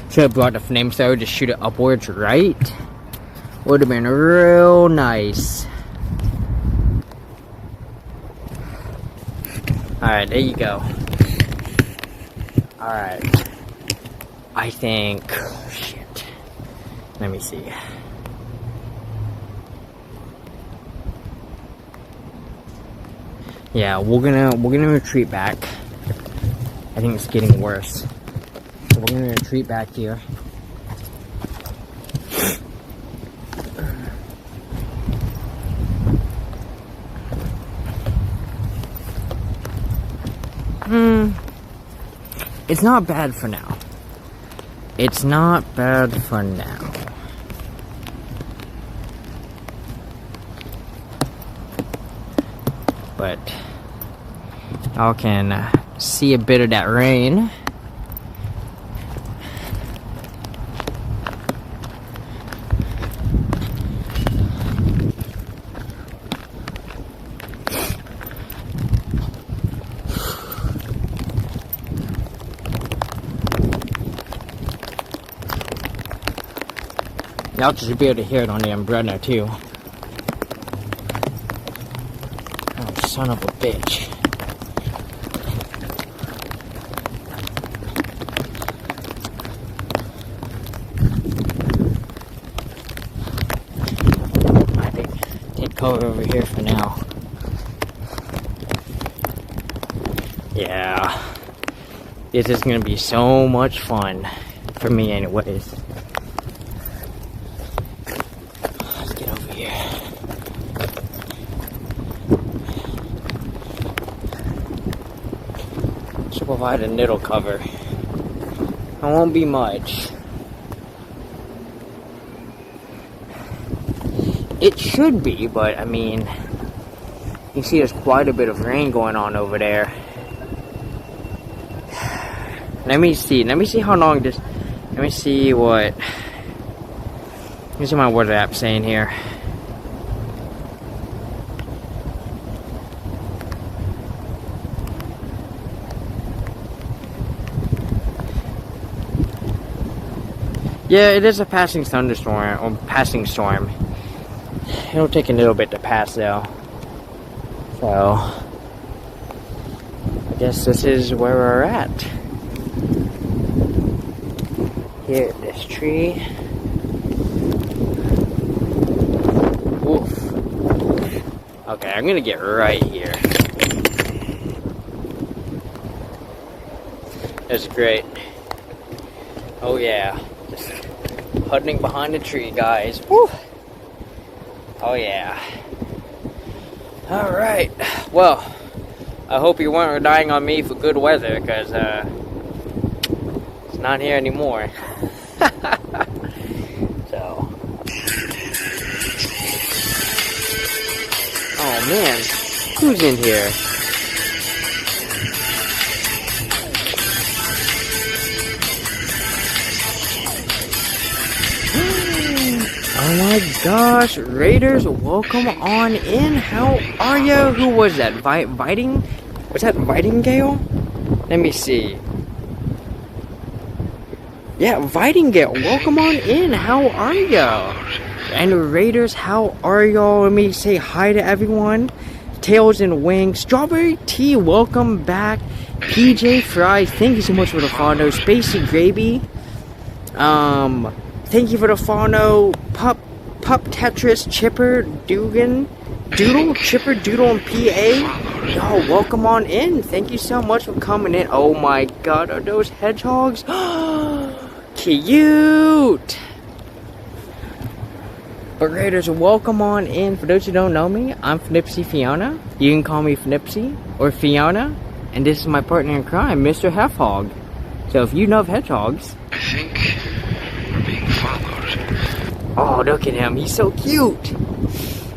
Should have brought the flamethrower to shoot it upwards, right? Would have been real nice. Alright, there you go. Alright. I think... shit. Let me see. Yeah, we're gonna retreat back. I think it's getting worse. So we're gonna retreat back here. It's not bad for now. It's not bad for now. but y'all can see a bit of that rain. Y'all should be able to hear it on the umbrella too. Oh, son of a bitch. I think take cover over here for now. Yeah. This is gonna be so much fun. For me anyways. Provide a niddle cover. It won't be much. It should be, but I mean, you see there's quite a bit of rain going on over there. Let me see how long this, let me see my weather app saying here. Yeah, it is a passing thunderstorm, or passing storm. It'll take a little bit to pass though. So, I guess this is where we're at. Here at this tree. Oof. Okay, I'm gonna get right here. That's great. Oh yeah. Just huddling behind the tree, guys. Woo! Oh yeah. Alright. Well, I hope you weren't relying on me for good weather, because it's not here anymore. So. Oh man. Who's in here? Oh my gosh, Raiders, welcome on in. How are you? Who was that? Viting? Was that Vitingale? Let me see. Yeah, Vitingale, welcome on in. How are you? And Raiders, how are y'all? Let me say hi to everyone. Tails and Wings. Strawberry Tea, welcome back. PJ Fry, thank you so much for the follow. Spacey Gravy. Thank you for the follow. Pup Tetris, Chipper, Doodle, Chipper, Doodle, and PA. Yo, welcome on in. Thank you so much for coming in. Oh my god, are those hedgehogs? Cute! But Raiders, welcome on in. For those who don't know me, I'm Fnipsy Fiona. You can call me Fnipsy or Fiona. And this is my partner in crime, Mr. Hefhog. So if you love hedgehogs... I think we're being followed. Oh, look at him. He's so cute.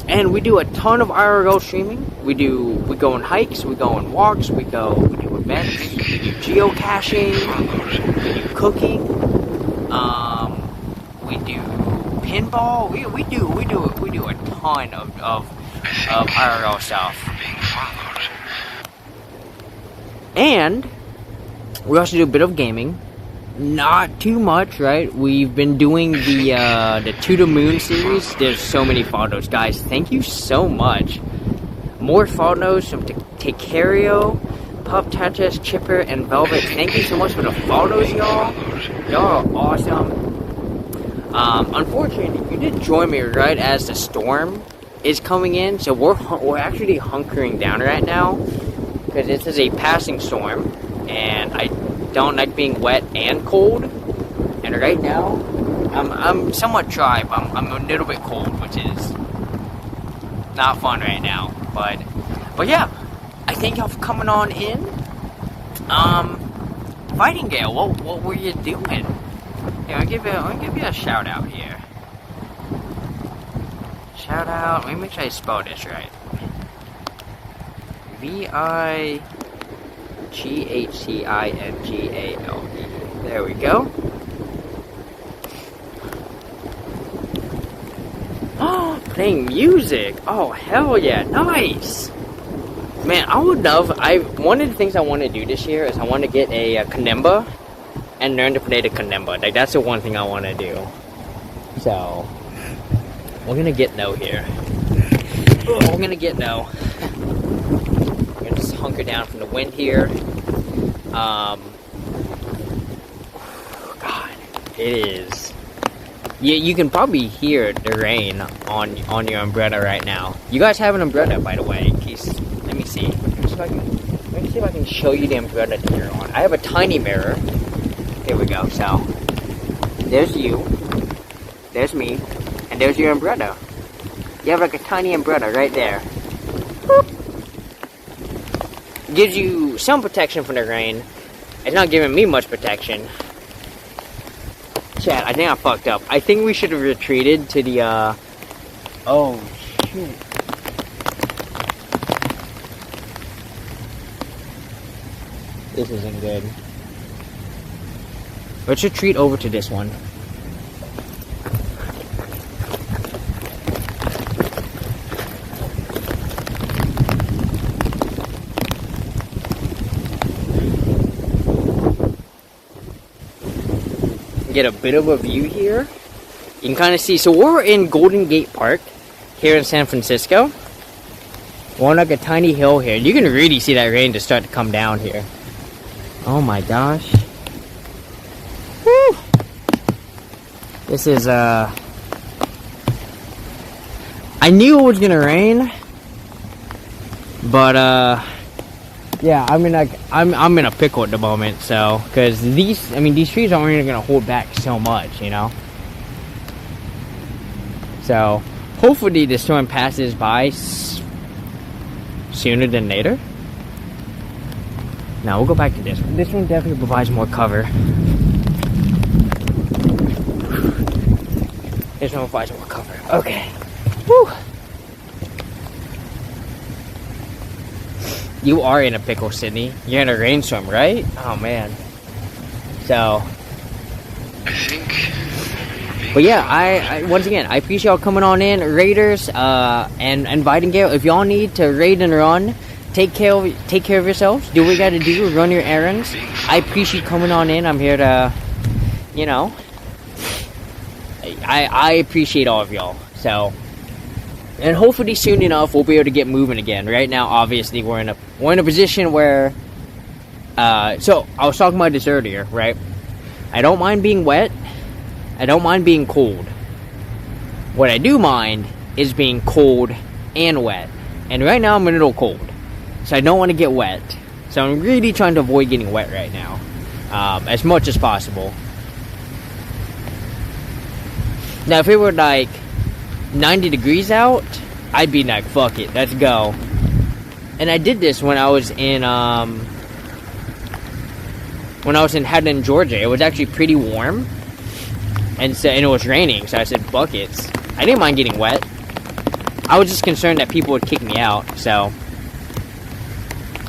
And we do a ton of IRL streaming. We go on hikes, we go on walks, we do events, we do geocaching, we do cooking, we do pinball. We do a ton of IRL stuff. And we also do a bit of gaming. Not too much, right? We've been doing the To the Moon series. There's so many photos, guys. Thank you so much. More photos from Tecario, Pup Tetris, Chipper, and Velvet. Thank you so much for the photos, y'all. Y'all are awesome. Unfortunately, you did join me right as the storm is coming in, so we're actually hunkering down right now because this is a passing storm, and I don't like being wet and cold. And right now, I'm somewhat dry, but I'm a little bit cold, which is not fun right now. But yeah, I thank y'all for coming on in. Vitingale, what were you doing? Yeah, I'll give you a shout out here. Shout out. Let me make sure I spell this right. VIGHCINGALE. There we go. Oh, playing music. Oh, hell yeah. Nice. Man, I would love... one of the things I want to do this year is I want to get a kalimba and learn to play the kalimba. Like, that's the one thing I want to do. So, we're going to get no here. We're going to get no. I'm going to just hunker down from the wind here. God, it is... You can probably hear the rain on your umbrella right now. You guys have an umbrella, by the way, in case... Let me see. Let me see if I can show you the umbrella that you're on. I have a tiny mirror. Here we go. So, there's you. There's me. And there's your umbrella. You have like a tiny umbrella right there. Gives you some protection from the rain. It's not giving me much protection. Chat, I think I fucked up. I think we should have retreated to the, oh, shoot. This isn't good. Let's retreat over to this one. Get a bit of a view here. You can kind of see. So we're in Golden Gate Park here in San Francisco. We're on like a tiny hill here. You can really see that rain just start to come down here. Oh my gosh. Woo! This is I knew it was gonna rain, but yeah, I'm in a pickle at the moment. So, because these trees aren't even gonna hold back so much, you know. So, hopefully the storm passes by sooner than later. Now we'll go back to this one. This one definitely provides more cover. This one provides more cover. Okay. Woo. You are in a pickle, Sydney. You're in a rainstorm, right? Oh man. So. I think. But yeah, I once again I appreciate y'all coming on in, raiders, and inviting Gale. If y'all need to raid and run, take care of yourselves. Do what you gotta do. Run your errands. I appreciate coming on in. I'm here to, you know. I appreciate all of y'all. So. And hopefully soon enough we'll be able to get moving again. Right now, obviously, we're in a position where. So I was talking about this earlier, right? I don't mind being wet. I don't mind being cold. What I do mind is being cold and wet. And right now I'm a little cold, so I don't want to get wet. So I'm really trying to avoid getting wet right now, as much as possible. Now, if it were like 90 degrees out, I'd be like, fuck it, let's go. And I did this when I was in Haddon, Georgia. It was actually pretty warm, and it was raining, so I said buckets. I didn't mind getting wet. I was just concerned that people would kick me out. So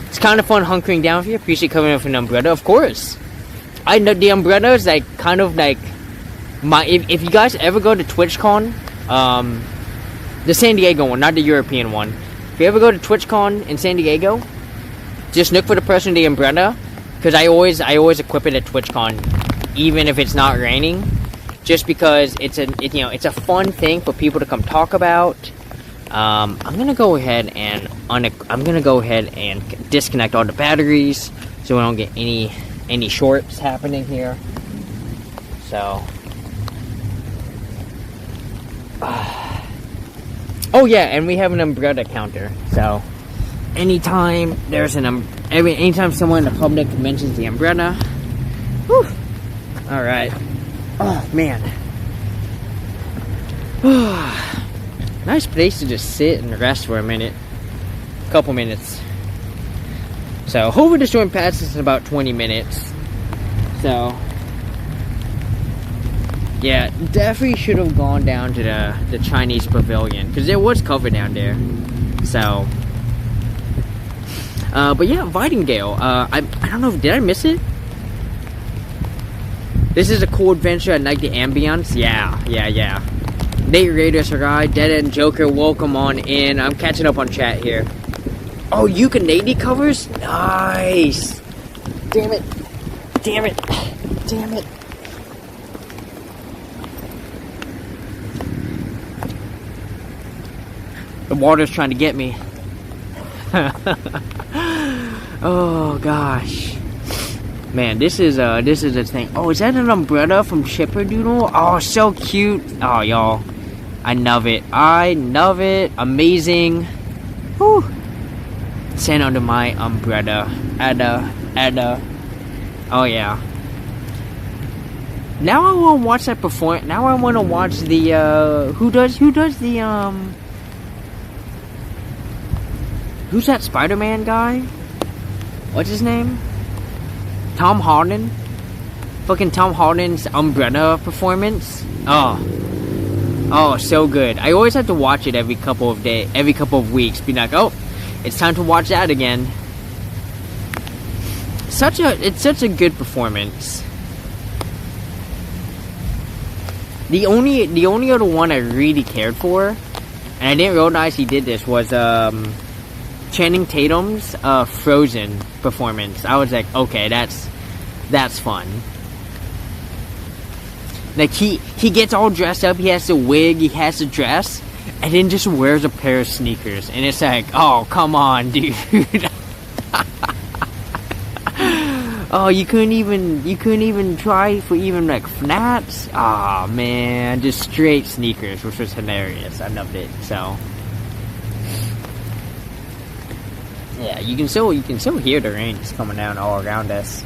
it's kind of fun hunkering down here. Appreciate coming up with an umbrella, of course. I know the umbrella is like kind of like my. If you guys ever go to TwitchCon, the San Diego one, not the European one. If you ever go to TwitchCon in San Diego, just look for the person with the umbrella, because I always equip it at TwitchCon, even if it's not raining, just because it's a fun thing for people to come talk about. I'm gonna go ahead and disconnect all the batteries so we don't get any shorts happening here. So. Oh yeah, and we have an umbrella counter. So anytime anytime someone in the public mentions the umbrella, whew, all right. Oh man, nice place to just sit and rest for a couple minutes. So hopefully the storm passes in about 20 minutes. So. Yeah, definitely should have gone down to the Chinese pavilion, because there was cover down there. So But yeah, Vidingale. I don't know, did I miss it? This is a cool adventure. I like the ambience. Yeah. Nate Raiders, guy, Dead End Joker, welcome on in. I'm catching up on chat here. Oh, Yukonade covers? Nice. Damn it. The water's trying to get me. Oh gosh. Man, this is a thing. Oh, is that an umbrella from Shipperdoodle? Oh, so cute. Oh, y'all. I love it. Amazing. Whew. Stand under my umbrella. Ada. Oh yeah. Now I want to watch that perform. Now I want to watch the who does the who's that Spider-Man guy? What's his name? Tom Holland. Fucking Tom Holland's umbrella performance. Oh, so good. I always have to watch it every couple of weeks. Be like, oh, it's time to watch that again. It's such a good performance. The only other one I really cared for, and I didn't realize he did this, was Channing Tatum's Frozen performance. I was like, okay, that's fun. Like he gets all dressed up, he has the wig, he has the dress, and then just wears a pair of sneakers, and it's like, oh, come on, dude. Oh, you couldn't even try for even like flats? Aw, man, just straight sneakers, which was hilarious. I loved it. So yeah, you can still hear the rain just coming down all around us.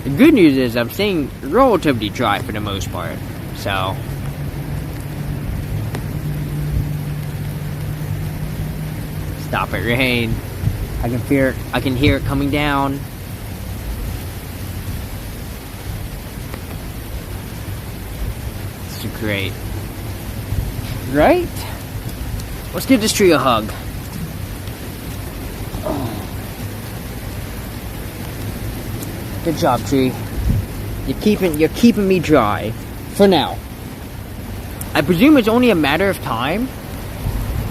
The good news is I'm staying relatively dry for the most part. So stop it, rain. I can hear it coming down. It's great. Right? Let's give this tree a hug. Good job, tree. You're keeping me dry. For now. I presume it's only a matter of time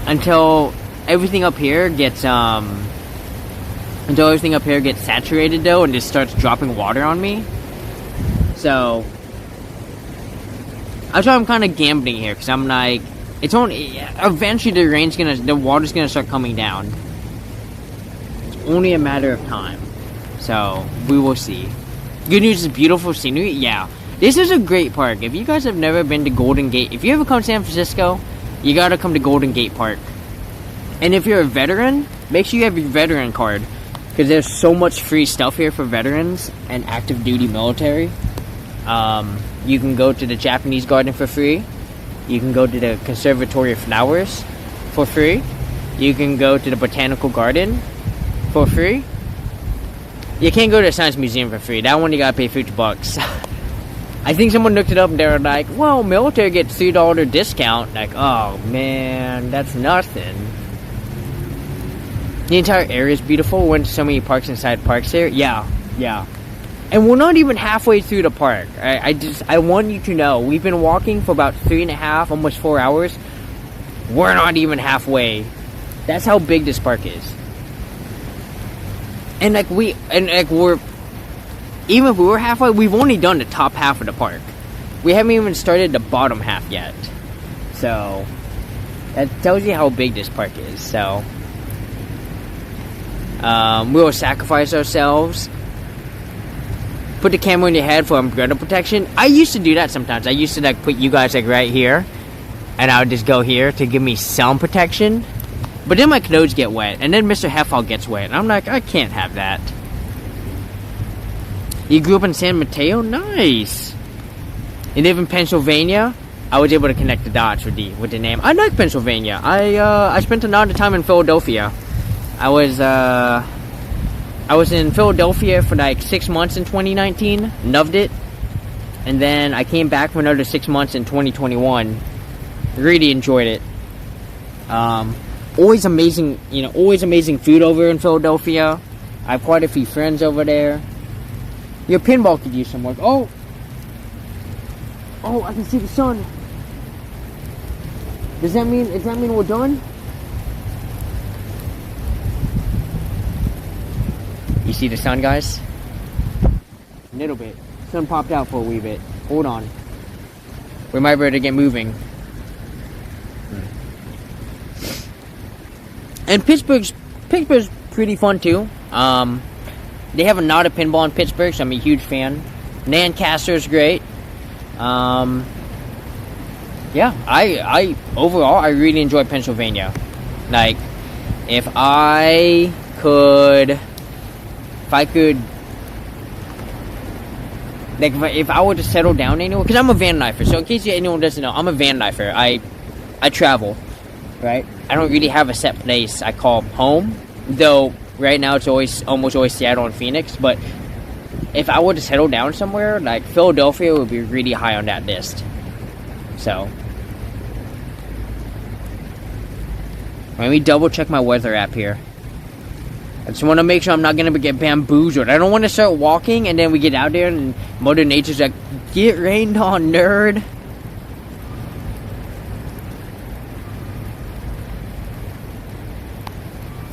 until everything up here gets saturated though, and just starts dropping water on me. So that's why I'm kind of gambling here, because I'm like, it's only eventually the water's gonna start coming down. It's only a matter of time. So we will see. Good news is beautiful scenery. Yeah, this is a great park. If you guys have never been to Golden Gate, if you ever come to San Francisco, you gotta come to Golden Gate Park. And if you're a veteran, make sure you have your veteran card, because there's so much free stuff here for veterans and active duty military. You can go to the Japanese garden for free. You can go to the Conservatory of Flowers for free. You can go to the Botanical Garden for free. You can't go to the Science Museum for free. That one you gotta pay $50. I think someone looked it up and they were like, well, military gets $3 discount. Like, oh man, that's nothing. The entire area is beautiful. We went to so many parks inside parks here. Yeah. And we're not even halfway through the park. I want you to know, we've been walking for about 3.5, almost 4 hours. We're not even halfway. That's how big this park is. And we're, even if we were halfway, we've only done the top half of the park. We haven't even started the bottom half yet. So that tells you how big this park is. So we will sacrifice ourselves. Put the camera in your head for umbrella protection. I used to do that sometimes. I used to put you guys right here, and I would just go here to give me some protection. But then my clothes get wet, and then Mr. Heffal gets wet, and I'm like, I can't have that. You grew up in San Mateo? Nice. You live in Pennsylvania? I was able to connect the dots with the name. I like Pennsylvania. I spent a lot of time in Philadelphia. I was in Philadelphia for 6 months in 2019. Loved it. And then I came back for another 6 months in 2021. Really enjoyed it. always amazing, always amazing food over in Philadelphia. I have quite a few friends over there. Your pinball could use some work. Oh, I can see the sun. Does that mean we're done? You see the sun, guys? A little bit. Sun popped out for a wee bit. Hold on. We might be able to get moving. And Pittsburgh's pretty fun too. They have a lot of pinball in Pittsburgh, so I'm a huge fan. Lancaster's great. Yeah, I overall I really enjoy Pennsylvania. Like, if I could, like, if I were to settle down anywhere, because I'm a van lifer. So in case anyone doesn't know, I'm a van lifer. I travel, right? I don't really have a set place I call home, though. Right now it's almost always Seattle and Phoenix. But if I were to settle down somewhere, like Philadelphia would be really high on that list. So let me double check my weather app here. I just want to make sure I'm not going to get bamboozled. I don't want to start walking and then we get out there and Mother Nature's like, get rained on, nerd.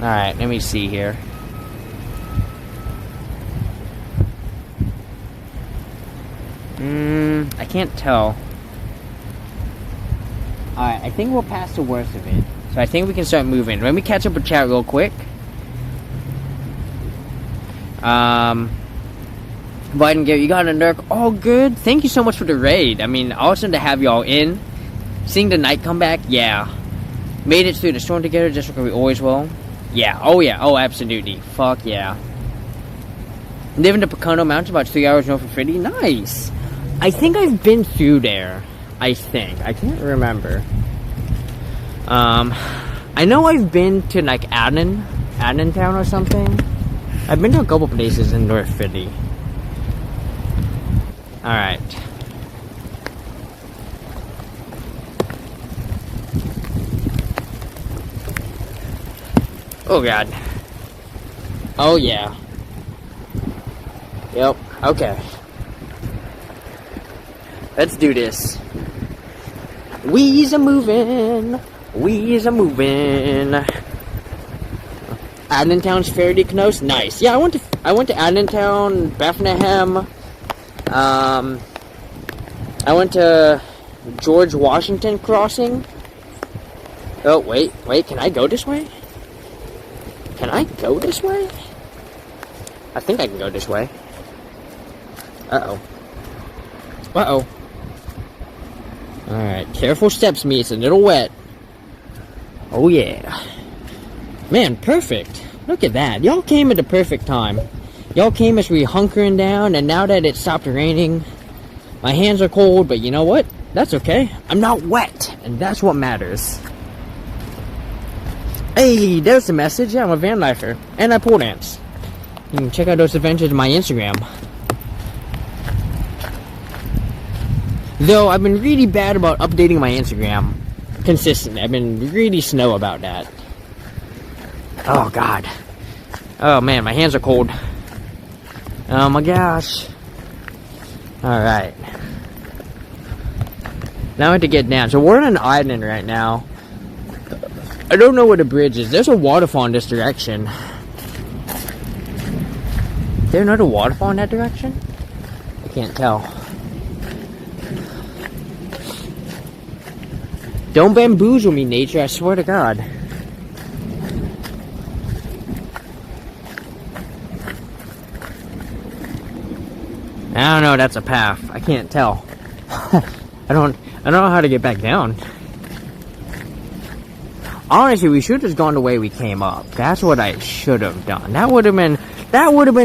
Alright, let me see here. I can't tell. Alright, I think we'll pass the worst of it. So I think we can start moving. Let me catch up with chat real quick. Biden, you got a Nurk. Oh, good. Thank you so much for the raid. I mean, awesome to have y'all in. Seeing the night come back, yeah. Made it through the storm together, just like we always will. Yeah, oh absolutely. Fuck yeah. Live in the Pocono Mountains, about 3 hours north of Philly. Nice. I think I've been through there. I can't remember. I know I've been to like Addentown or something. I've been to a couple places in North Philly. Alright. Oh god. Oh yeah. Yep. Okay. Let's do this. We's a moving. Addentown's fairly close. Nice. Yeah, I went to Addentown, Bethlehem. I went to George Washington Crossing. Oh wait. Can I go this way? Can I go this way? I think I can go this way. Uh-oh. Alright, careful steps, me. It's a little wet. Oh, yeah. Man, perfect. Look at that. Y'all came at the perfect time. Y'all came as we hunkering down, and now that it stopped raining, my hands are cold, but you know what? That's okay. I'm not wet, and that's what matters. Hey, there's the message. Yeah, I'm a van lifer, and I pole dance. You can check out those adventures on my Instagram. Though I've been really bad about updating my Instagram consistently. I've been really slow about that. Oh god. Oh man, my hands are cold. Oh my gosh. Alright. Now I have to get down. So we're on an island right now. I don't know where the bridge is. There's a waterfall in this direction. Is there another waterfall in that direction? I can't tell. Don't bamboozle me, nature. I swear to God. I don't know. That's a path. I can't tell. I don't know how to get back down. Honestly, we should have just gone the way we came up. That's what I should have done. That would have been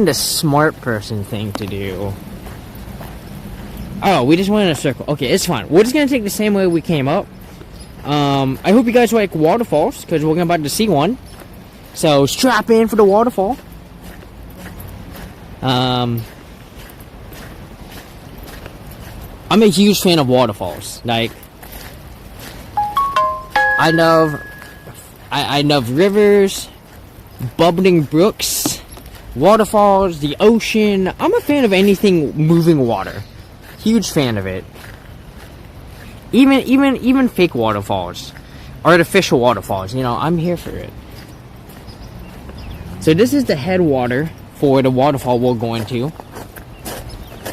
the smart person thing to do. Oh, we just went in a circle. Okay, it's fine. We're just gonna take the same way we came up. I hope you guys like waterfalls, because we're about to see one. So strap in for the waterfall. I'm a huge fan of waterfalls. Like, I love I love rivers, bubbling brooks, waterfalls, the ocean. I'm a fan of anything moving water. Huge fan of it. Even fake waterfalls, artificial waterfalls. You know, I'm here for it. So this is the headwater for the waterfall we're going to.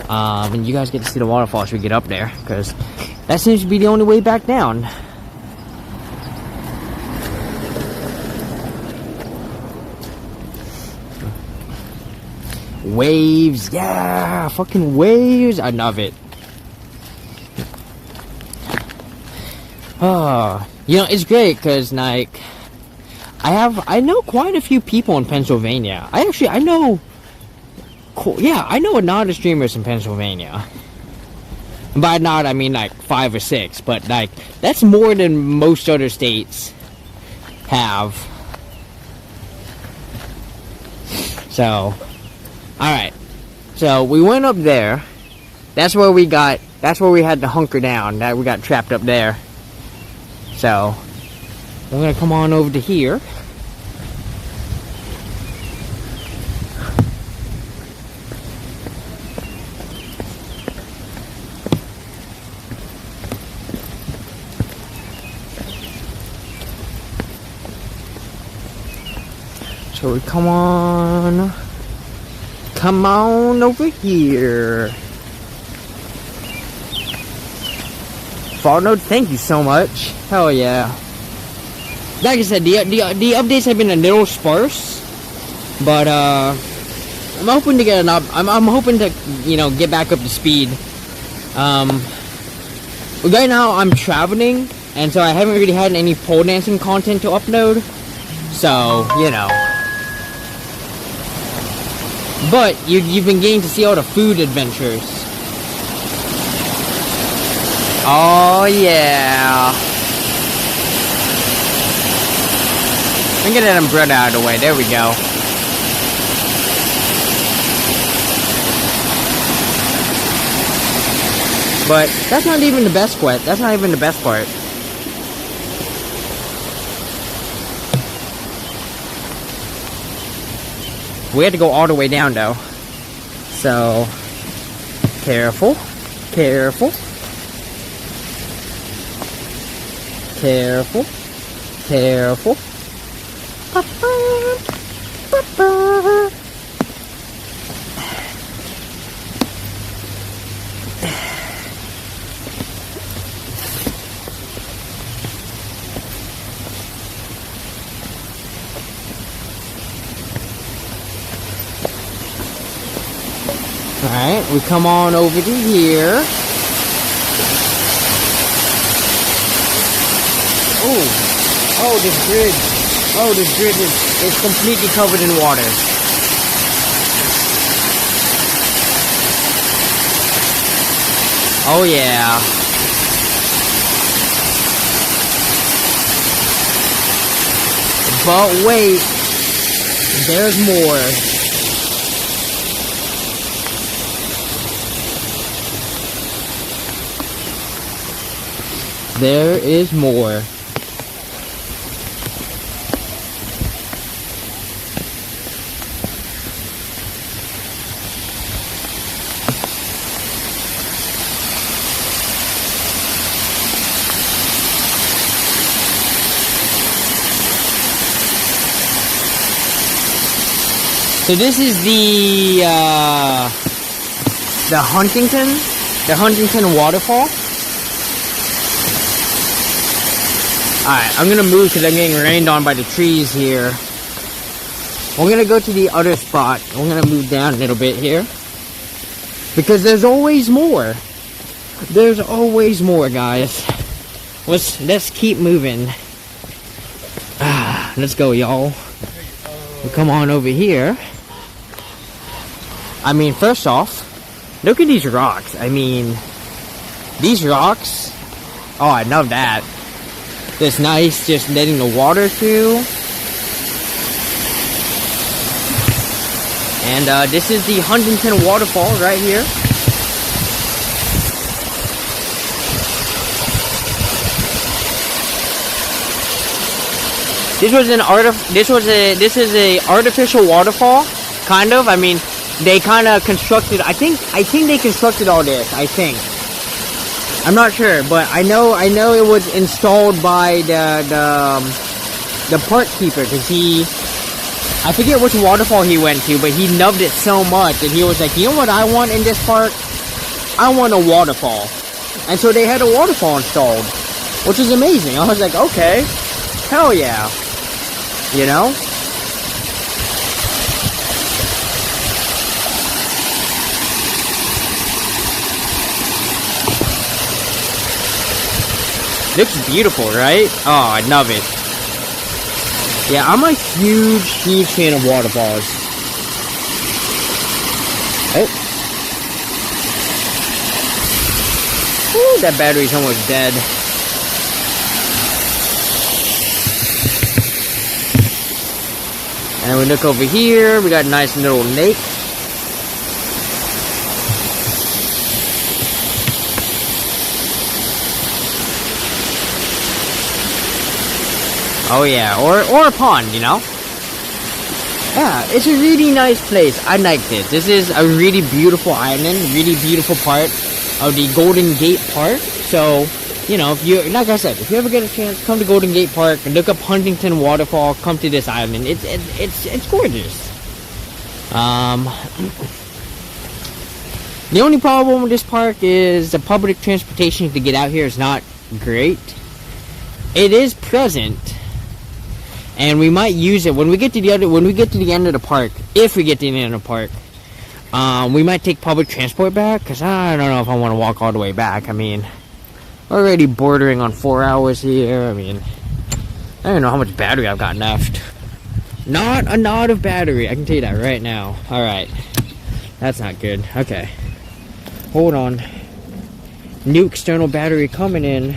And you guys get to see the waterfall as we get up there, because that seems to be the only way back down. Waves, yeah, fucking waves. I love it. Oh, you know, it's great because, like, I know quite a few people in Pennsylvania. I know a lot of streamers in Pennsylvania. And by not, I mean like 5 or 6, but like that's more than most other states have. So, alright. So we went up there. That's where we had to hunker down. That we got trapped up there. So we're gonna come on over to here. So we come on over here. Fall Node, thank you so much. Hell yeah. Like I said, the updates have been a little sparse, but I'm hoping to get I'm hoping to, you know, get back up to speed. Right now I'm traveling, and so I haven't really had any pole dancing content to upload. So, you know. But you've been getting to see all the food adventures. Oh yeah. Let me get that umbrella out of the way. There we go. But that's not even the best part. That's not even the best part. We had to go all the way down though. So, careful, careful, careful, careful. Alright, we come on over to here. Oh, this bridge. Oh, this bridge is completely covered in water. Oh yeah. But wait, there's more. There is more. So this is the Huntington waterfall. Alright, I'm gonna move because I'm getting rained on by the trees here. We're gonna go to the other spot. We're gonna move down a little bit here. Because there's always more. There's always more, guys. Let's keep moving. Let's go, y'all. We'll come on over here. I mean, first off, look at these rocks. I mean, these rocks. Oh, I love that. It's nice just letting the water through. And this is the Huntington waterfall right here. This is a artificial waterfall, kind of. I mean, they kind of constructed. I think they constructed all this. I think. I'm not sure, but I know it was installed by the park keeper, because I forget which waterfall he went to, but he loved it so much, and he was like, you know what I want in this park? I want a waterfall. And so they had a waterfall installed, which is amazing. I was like, okay, hell yeah. You know? Looks beautiful, right? Oh, I love it. Yeah, I'm a huge fan of waterfalls. Oh. Ooh, that battery's almost dead. And we look over here, we got a nice little lake. Oh yeah, or a pond, you know? Yeah, it's a really nice place. I liked it. This is a really beautiful island, really beautiful part of the Golden Gate Park. So, you know, if you, like I said, if you ever get a chance, come to Golden Gate Park and look up Huntington Waterfall, come to this island. It's gorgeous. The only problem with this park is the public transportation to get out here is not great. It is present, and we might use it when we get to the end of the park. If we get to the end of the park, we might take public transport back, because I don't know if I want to walk all the way back. I mean, already bordering on 4 hours here. I mean, I don't know how much battery I've got left. Not a lot of battery, I can tell you that right now. Alright, that's not good. Okay, hold on. New external battery coming in.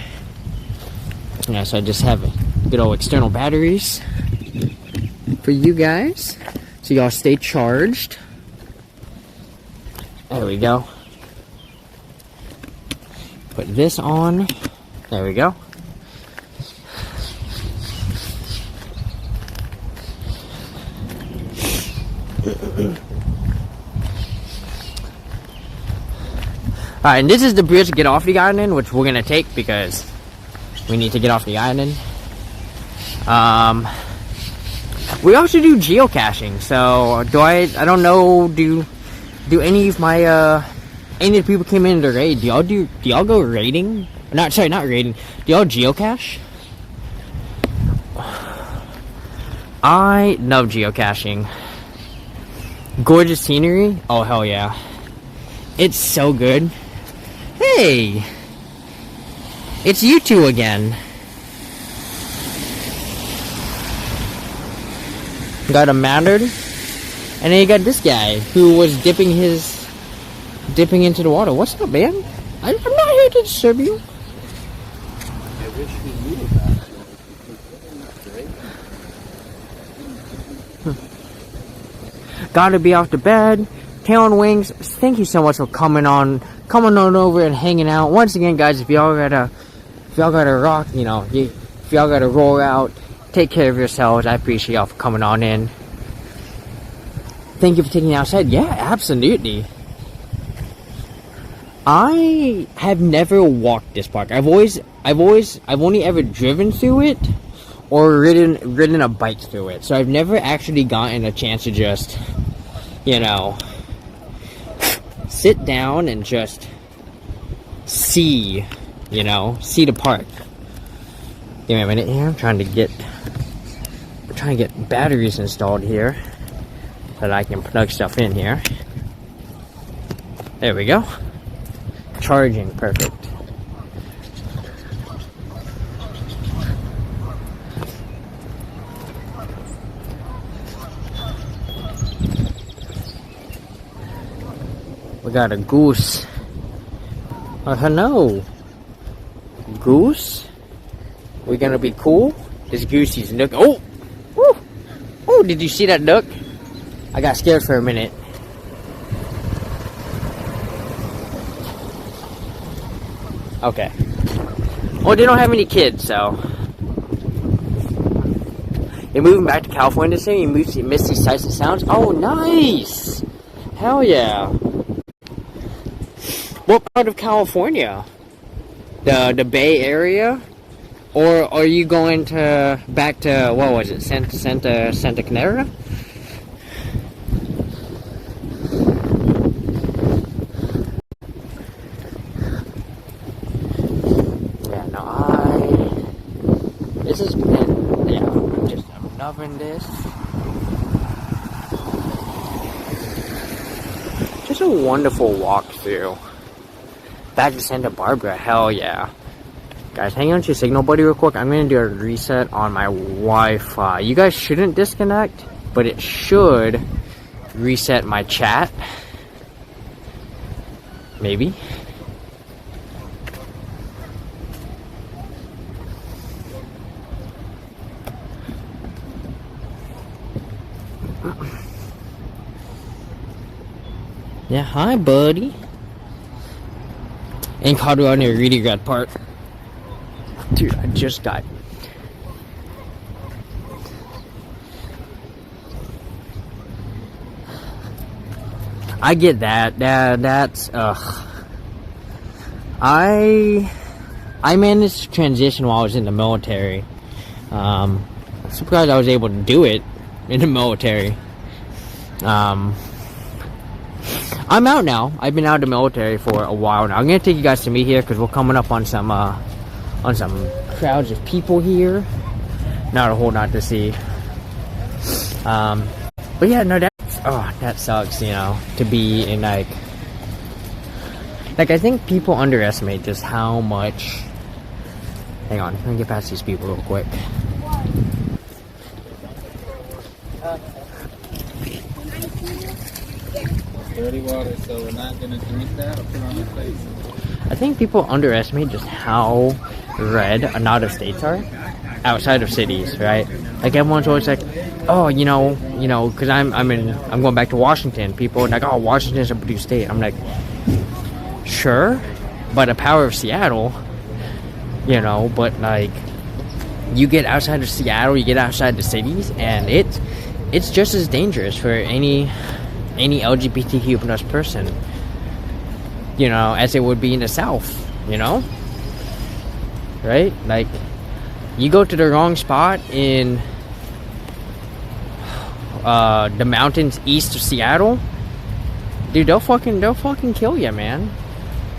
Yeah, so I just have good old external batteries for you guys, so y'all stay charged. There we go. Put this on. There we go. Alright, and this is the bridge to get off the island, which we're gonna take because we need to get off the island. We also do geocaching, so I don't know, do any of my any of the people came in to raid, do y'all go raiding? Not raiding. Do y'all geocache? I love geocaching. Gorgeous scenery? Oh hell yeah. It's so good. Hey! It's you two again. Got a mallard, and then you got this guy who was dipping into the water. What's up, man? I'm not here to disturb you. I wish we knew about it. Gotta be off to bed. Tail on Wings, thank you so much for coming on over and hanging out. Once again, guys, if y'all gotta rock, you know, if y'all gotta roll out, take care of yourselves. I appreciate y'all for coming on in. Thank you for taking it outside. Yeah, absolutely. I have never walked this park. I've only ever driven through it or ridden a bike through it. So I've never actually gotten a chance to just, you know, sit down and just see the park. Give me a minute here. I'm trying to get batteries installed here so that I can plug stuff in here. There we go. Charging, perfect. We got a goose. Oh, hello. Goose? We gonna be cool? This goosey's look. Oh! Woo! Oh, did you see that duck? I got scared for a minute. Okay. Well, they don't have any kids, so. You're moving back to California this year? You miss these sights and sounds? Oh, nice! Hell yeah. What part of California? The Bay Area? Or are you going back to, what was it, Santa Clara? Yeah, no, this has been, yeah, I'm loving this. Just a wonderful walkthrough. Back to Santa Barbara, hell yeah. Guys, hang on to your signal buddy real quick. I'm gonna do a reset on my Wi-Fi. You guys shouldn't disconnect, but it should reset my chat. Maybe. Yeah, hi buddy. Ain't caught on your really good part. Dude, I just got. I get that. That's I managed to transition while I was in the military. I'm surprised I was able to do it in the military. I'm out now. I've been out of the military for a while now. I'm gonna take you guys to meet here because we're coming up on some crowds of people here. Not a whole lot to see. But yeah, no, that sucks, you know, to be in like I think people underestimate just how much. Hang on, let me get past these people real quick. Dirty water, so we're not gonna drink that or put on our face. I think people underestimate just how red a lot of states are outside of cities, right? Like everyone's always like, oh, you know, because I'm going back to Washington. People are like, oh, Washington's a blue state. I'm like, sure, but the power of Seattle, you know, but like, you get outside of Seattle, you get outside the cities, and it's just as dangerous for any LGBTQ plus person, you know, as it would be in the South, you know, right? Like, you go to the wrong spot in the mountains east of Seattle, dude, they'll fucking kill you, man.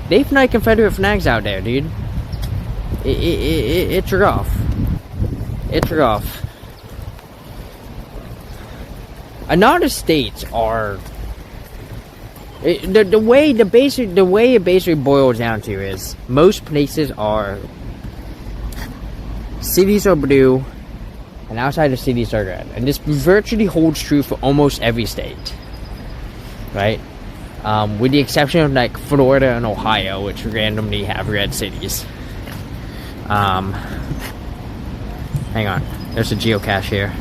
They fight Confederate flags out there, dude. It's rough. It's rough. A lot of states are the way it basically boils down to is most places are cities are blue and outside of cities are red, and this virtually holds true for almost every state, right? With the exception of like Florida and Ohio, which randomly have red cities. Hang on, there's a geocache here.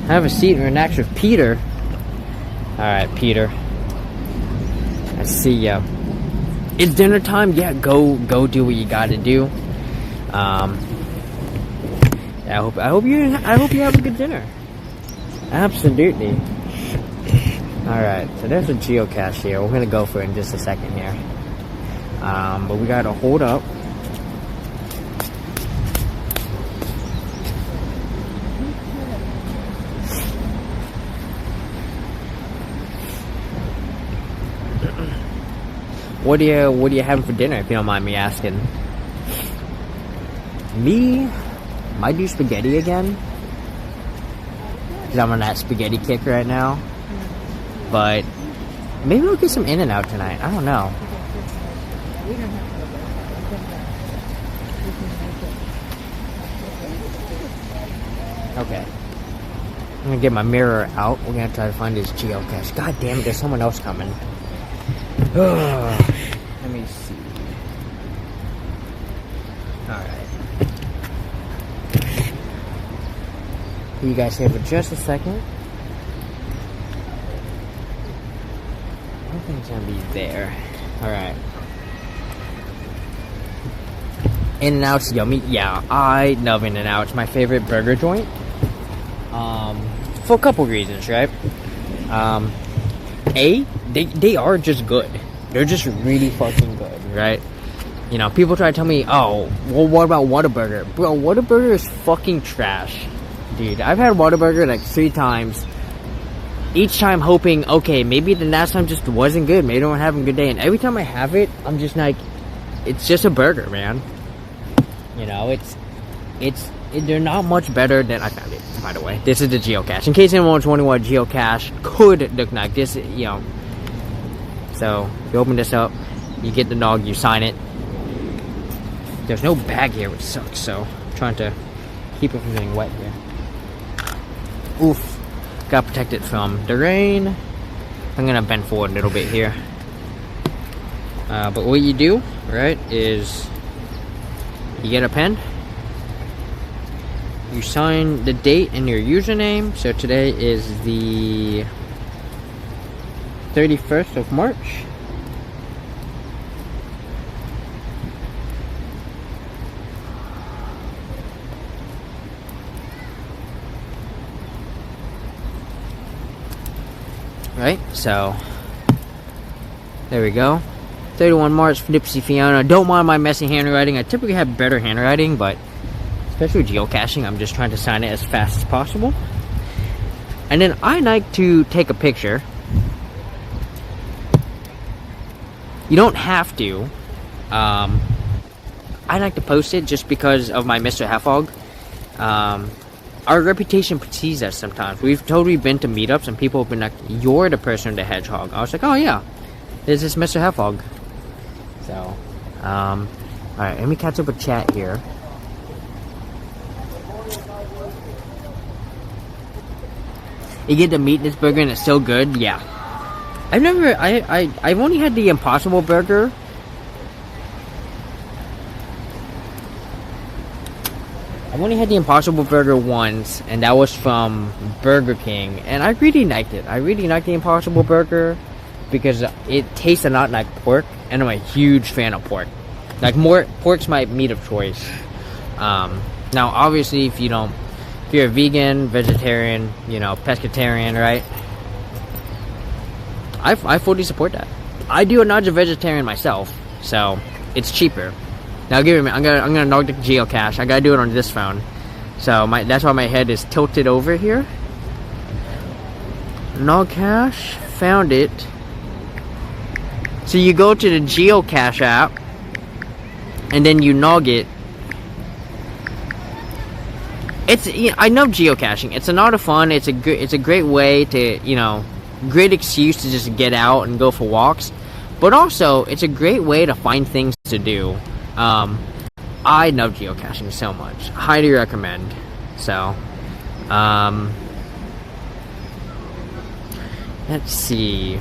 Have a seat and relax with Peter. Alright, Peter. I see ya. It's dinner time? Yeah, go do what you gotta do. Yeah, I hope you have a good dinner. Absolutely. Alright, so there's a geocache here. We're gonna go for it in just a second here. But we gotta hold up. What do you having for dinner, if you don't mind me asking? Me, might do spaghetti again, because I'm on that spaghetti kick right now. But maybe we'll get some In-N-Out tonight. I don't know. Okay. I'm gonna get my mirror out. We're gonna try to find this geocache. God damn it, there's someone else coming. Let me see. Alright. You guys here for just a second. I don't think it's gonna be there. Alright. In-N-Out's yummy. Yeah, I love In-N-Out. It's my favorite burger joint. For a couple reasons, right? They are just good. They're just really fucking good, right? You know, people try to tell me, oh, well, what about Whataburger? Bro, Whataburger is fucking trash. Dude, I've had Whataburger like 3 times. Each time hoping, okay, maybe the last time just wasn't good. Maybe I don't have a good day. And every time I have it, I'm just like, it's just a burger, man. You know, they're not much better than, I found it, by the way. This is the geocache. In case anyone's wondering what geocache could look like, this, you know. So, you open this up, you get the dog, you sign it. There's no bag here, which sucks, so I'm trying to keep it from getting wet here. Oof. Got protected from the rain. I'm gonna bend forward a little bit here. But what you do, right, is you get a pen. You sign the date and your username. So today is the 31st of March. Right, so there we go. 31 March, Nipsey Fiona. Don't mind my messy handwriting. I typically have better handwriting, but especially with geocaching, I'm just trying to sign it as fast as possible. And then I like to take a picture. You don't have to. I like to post it just because of my Mr. Half-Hog. Our reputation precedes us sometimes. We've totally been to meetups and people have been like, you're the person with the hedgehog. I was like, oh yeah, this is Mr. Half-Hog. So, alright, let me catch up with chat here. You get to meat this burger and it's so good, yeah. I've only had the Impossible Burger. I've only had the Impossible Burger once, and that was from Burger King, and I really liked it. I really liked the Impossible Burger because it tastes a lot like pork, and I'm a huge fan of pork. Like, pork's my meat of choice. Now, obviously, if you're a vegan, vegetarian, you know, pescatarian, right? I fully support that. I do not a vegetarian myself, so it's cheaper. Now give me a minute. I'm gonna knock the geocache. I gotta do it on this phone. So that's why my head is tilted over here. Geocache, found it. So you go to the geocache app, and then you nog it. I know geocaching. It's a lot of fun. It's a great way to, you know, great excuse to just get out and go for walks. But also, it's a great way to find things to do. I love geocaching so much. Highly recommend. So, let's see.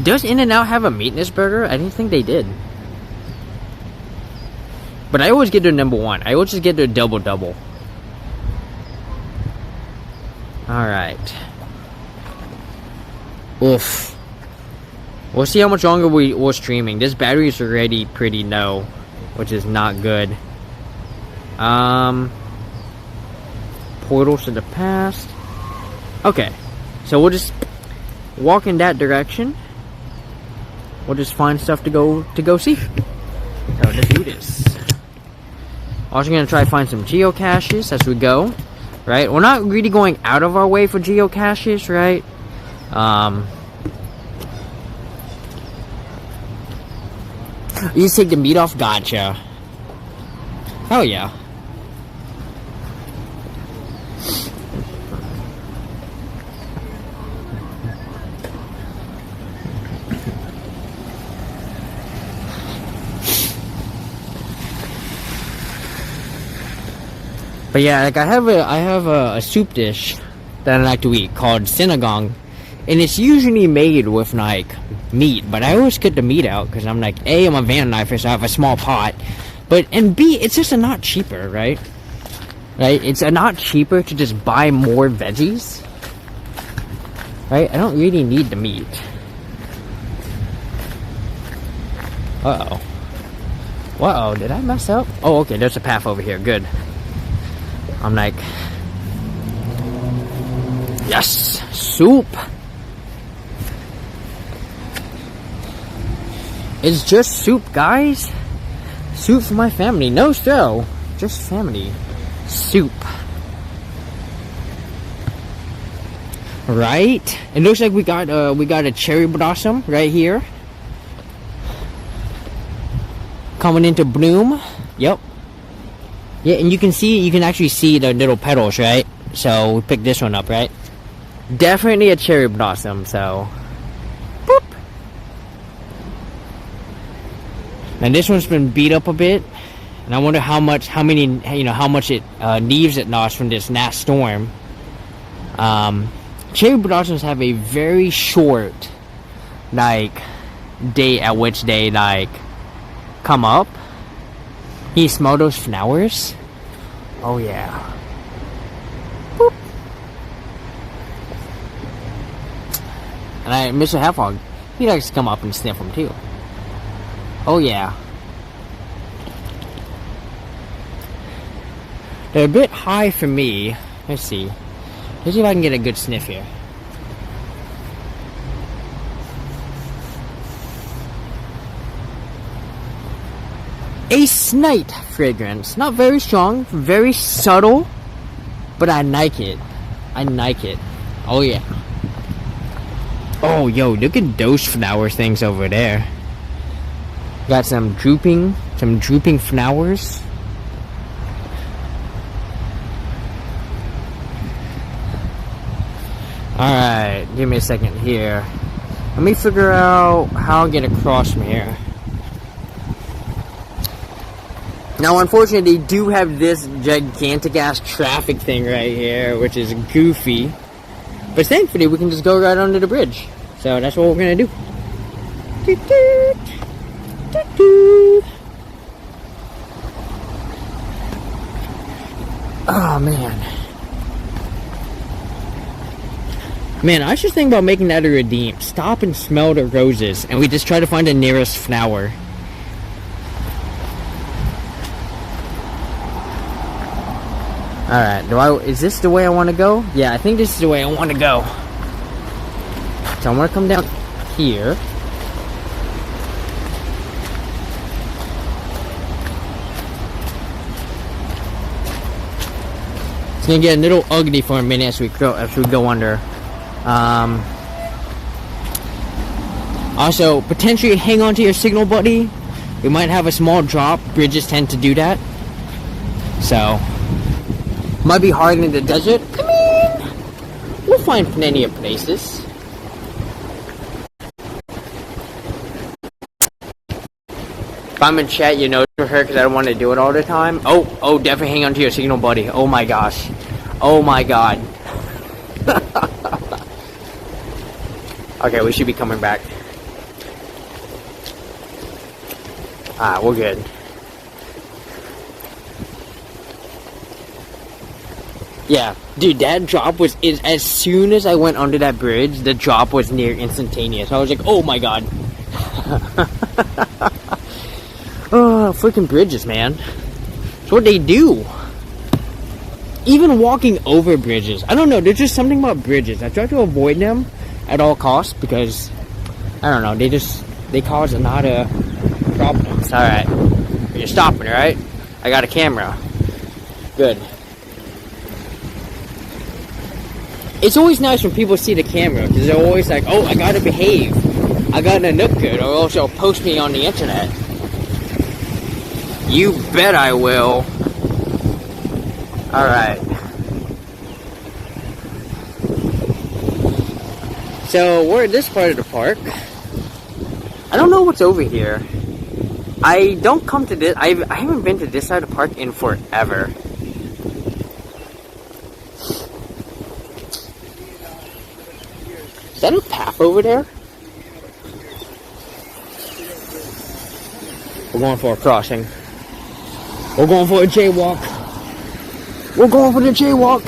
Does In-N-Out have a meatless burger? I didn't think they did. But I always get their number one. I always just get their double-double. Alright. Oof. We'll see how much longer we're streaming. This battery is already pretty low, which is not good. Portals to the past. Okay. So we'll just walk in that direction. We'll just find stuff to go see. So let's do this. Also gonna try to find some geocaches as we go. Right? We're not really going out of our way for geocaches, right? You just take the meat off? Gotcha. Hell yeah. But yeah, like I have a soup dish that I like to eat called sinigang, and it's usually made with like meat, but I always cut the meat out because I'm like, A, I'm a van knifer, so I have a small pot, and B, it's just a lot cheaper, right? It's a lot cheaper to just buy more veggies, right? I don't really need the meat. Uh-oh. Uh-oh, did I mess up? Oh, okay, there's a path over here. Good. I'm like... Yes! Soup! It's just soup, guys. Soup for my family. No straw. Just family. Soup. Right? It looks like we got a cherry blossom right here. Coming into bloom. Yep. Yeah, and you can actually see the little petals, right? So we picked this one up, right? Definitely a cherry blossom, so boop. Now this one's been beat up a bit, and I wonder how much it leaves it lost from this last storm. Cherry blossoms have a very short, like, date at which they, like, come up. You smell those flowers? Oh yeah. Boop. And Mr. Halfhog, he likes to come up and sniff them too. Oh yeah. They're a bit high for me. Let's see. Let's see if I can get a good sniff here. A slight fragrance. Not very strong, very subtle, but I like it. I like it. Oh yeah. Oh yo, look at those flower things over there. Got some drooping flowers. Alright, give me a second here. Let me figure out how I'll get across from here. Now, unfortunately, they do have this gigantic-ass traffic thing right here, which is goofy. But thankfully, we can just go right under the bridge. So that's what we're gonna do. Oh, man. Man, I should think about making that a redeem. Stop and smell the roses, and we just try to find the nearest flower. Alright, is this the way I want to go? Yeah, I think this is the way I want to go. So I'm going to come down here. It's going to get a little ugly for a minute as we go under. Also, potentially hang on to your signal, buddy. We might have a small drop. Bridges tend to do that. So... might be hard in the desert. I mean, we'll find plenty of places. If I'm in chat, you know for her because I don't want to do it all the time. Oh, definitely hang on to your signal, buddy. Oh my gosh. Oh my god. Okay, we should be coming back. We're good. Yeah, dude, that drop was as soon as I went under that bridge, the drop was near instantaneous. I was like, oh my god. Oh, freaking bridges, man. That's what they do. Even walking over bridges. I don't know, there's just something about bridges. I try to avoid them at all costs because, I don't know, they cause a lot of problems. Alright, you're stopping, right? I got a camera. Good. It's always nice when people see the camera because they're always like, oh, I gotta behave. I gotta look good or else they'll post me on the internet. You bet I will. Alright. So, we're at this part of the park. I don't know what's over here. I don't come to this. I haven't been to this side of the park in forever. Is that a path over there? We're going for a crossing. We're going for a jaywalk. We're going for the jaywalk.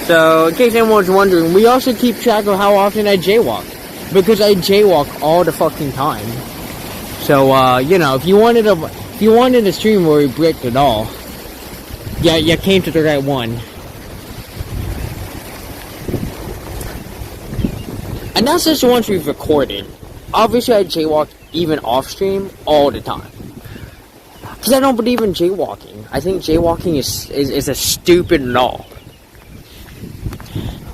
So, in case anyone's wondering, we also keep track of how often I jaywalk. Because I jaywalk all the fucking time. So, you know, if you wanted a stream where we bricked it all, yeah, you came to the right one. And that's just the ones we've recorded. Obviously, I jaywalk even off stream all the time. Because I don't believe in jaywalking. I think jaywalking is a stupid law.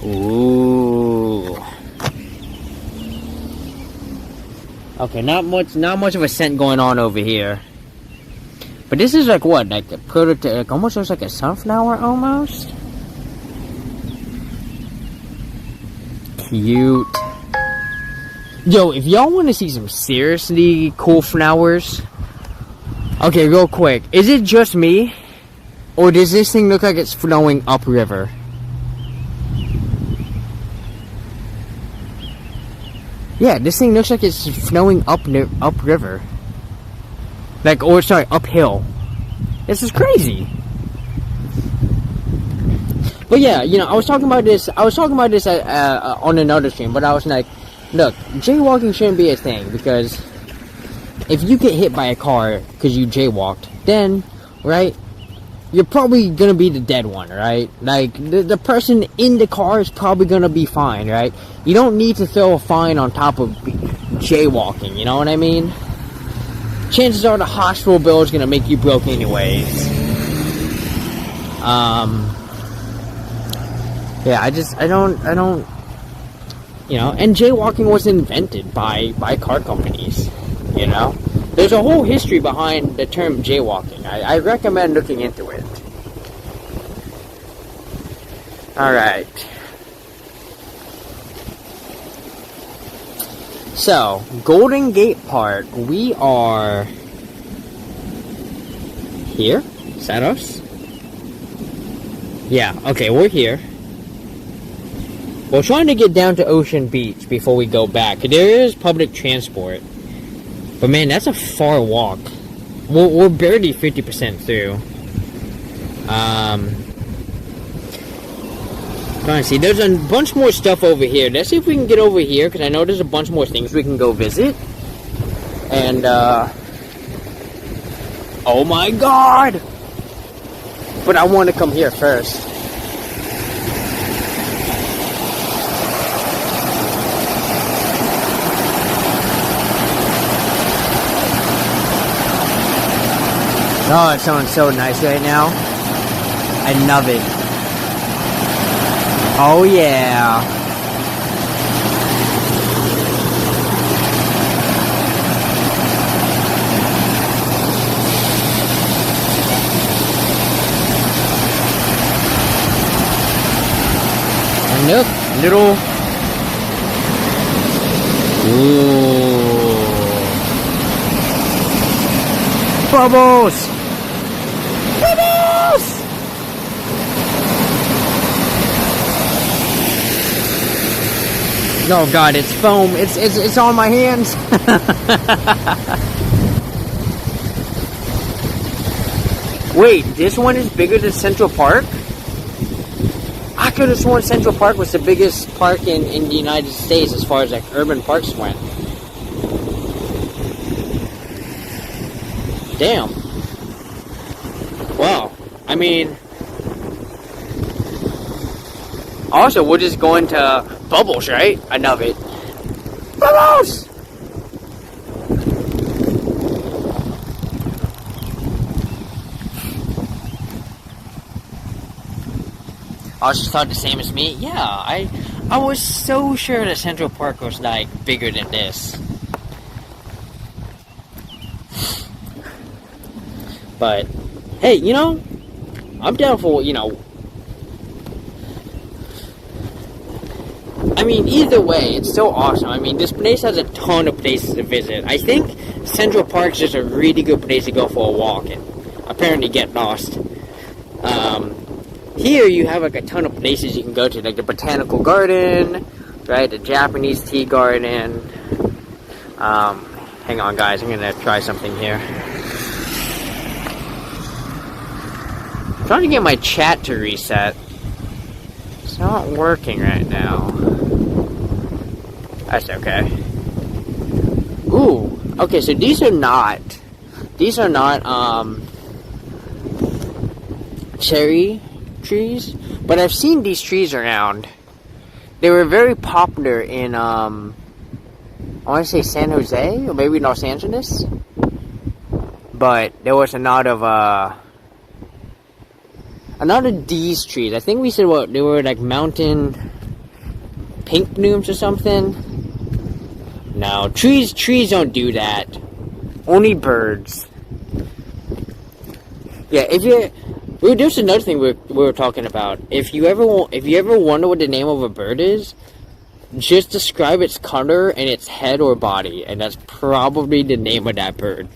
Ooh. Okay, not much of a scent going on over here. But this is like what? Like a prototype, like almost looks like a sunflower almost. Cute. Yo, if y'all want to see some seriously cool flowers, okay, real quick, is it just me, or does this thing look like it's flowing upriver? Yeah, this thing looks like it's flowing upriver. Like, or sorry, uphill. This is crazy. But yeah, you know, I was talking about this on another stream, but I was like, look, jaywalking shouldn't be a thing, because if you get hit by a car because you jaywalked, then, right, you're probably gonna be the dead one, right? Like, the person in the car is probably gonna be fine, right? You don't need to throw a fine on top of jaywalking, you know what I mean? Chances are the hospital bill is gonna make you broke anyways. Yeah, I don't, you know, and jaywalking was invented by car companies, you know? There's a whole history behind the term jaywalking. I recommend looking into it. Alright. So, Golden Gate Park, we are here? Is that us? Yeah, okay, we're here. We're trying to get down to Ocean Beach before we go back. There is public transport. But man, that's a far walk. We're barely 50% through. Trying to see, there's a bunch more stuff over here. Let's see if we can get over here, because I know there's a bunch more things we can go visit. And, oh my god! But I want to come here first. Oh, it's sounding so nice right now. I love it. Oh yeah. And look, little. Ooh. Bubbles! Oh god, it's foam. It's on my hands. Wait, this one is bigger than Central Park? I could have sworn Central Park was the biggest park in the United States as far as like urban parks went. Damn. Wow. I mean, also, we're just going to Bubbles, right? I love it. Bubbles! I was just thought the same as me. Yeah, I was so sure that Central Park was like bigger than this. But hey, you know, I'm down for, you know, I mean, either way, it's still awesome. I mean, this place has a ton of places to visit. I think Central Park's just a really good place to go for a walk and apparently get lost. Here you have like a ton of places you can go to, like the Botanical Garden, right? The Japanese Tea Garden. Hang on, guys. I'm gonna try something here. I'm trying to get my chat to reset. It's not working right now. That's okay. Ooh, okay, so these are not cherry trees, but I've seen these trees around. They were very popular in, I want to say San Jose, or maybe Los Angeles. But there was a lot of these trees. I think we said what, they were like mountain pink blooms or something. No, trees don't do that. Only birds. Yeah, there's another thing we were talking about. If you ever wonder what the name of a bird is, just describe its color and its head or body, and that's probably the name of that bird.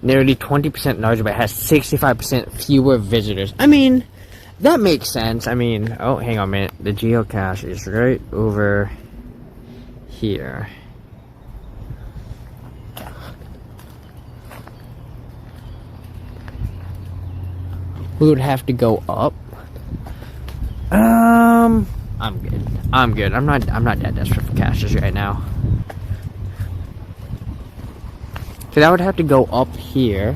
Nearly 20% larger, but has 65% fewer visitors. I mean, that makes sense. I mean, oh, hang on a minute. The geocache is right over here. We would have to go up. I'm good. I'm good. I'm not that desperate for caches right now. Cause I would have to go up here.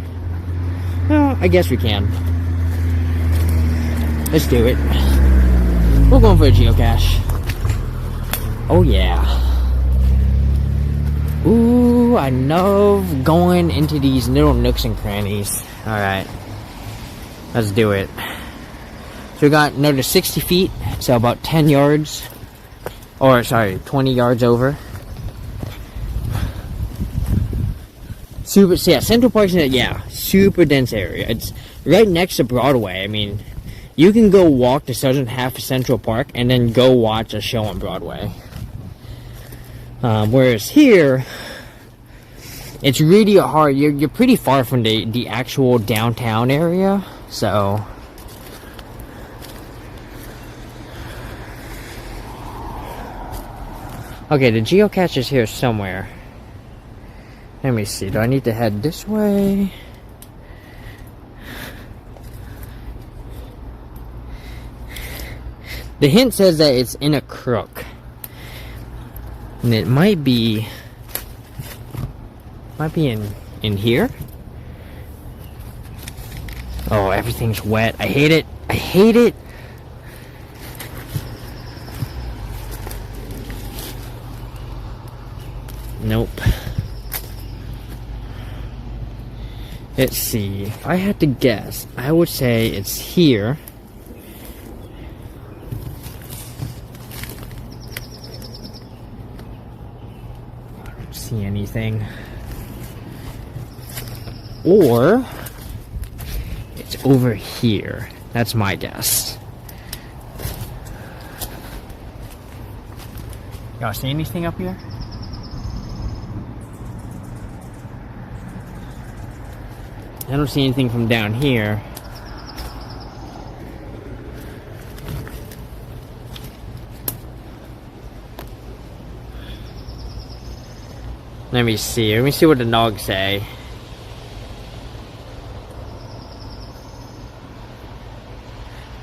Well, I guess we can. Let's do it. We're going for a geocache. Oh yeah. Ooh, I love going into these little nooks and crannies. Alright. Let's do it. So we got another 60 feet. So about 10 yards. Or, sorry, 20 yards over. Central Park's super dense area. It's right next to Broadway. I mean, you can go walk the southern half of Central Park and then go watch a show on Broadway. Whereas here, it's really hard. You're pretty far from the actual downtown area, so. Okay, the geocache is here somewhere. Let me see, do I need to head this way? The hint says that it's in a crook. And it might be in here. Oh, everything's wet. I hate it. I hate it. Nope. Let's see, if I had to guess, I would say it's here. I don't see anything. Or, it's over here. That's my guess. Y'all see anything up here? I don't see anything from down here. Let me see. Let me see what the dogs say.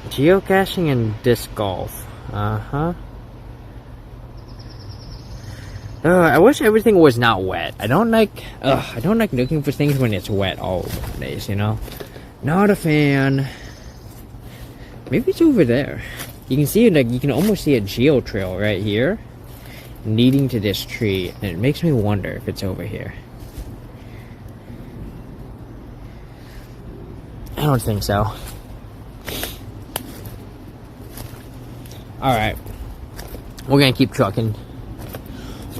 Geocaching and disc golf. Uh-huh. I wish everything was not wet. I don't like looking for things when it's wet all over the place, you know? Not a fan. Maybe it's over there. You can see, like, you can almost see a geo trail right here leading to this tree, and it makes me wonder if it's over here. I don't think so. Alright. We're gonna keep trucking.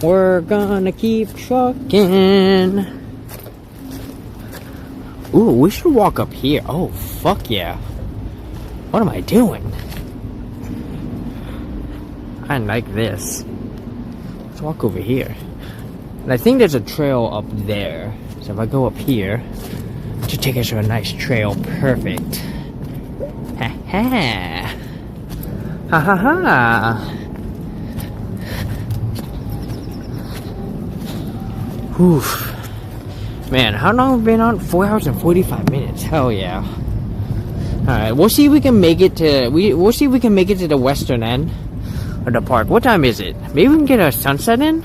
We're gonna keep trucking. Ooh, we should walk up here. Oh, fuck yeah. What am I doing? I like this. Let's walk over here. And I think there's a trail up there. So if I go up here, it should take us to a nice trail. Perfect. Ha ha. Ha ha ha. Oof. Man, how long have we been on? 4 hours and 45 minutes. Hell yeah. Alright, we'll see if we can make it to we'll see if we can make it to the western end of the park. What time is it? Maybe we can get a sunset in?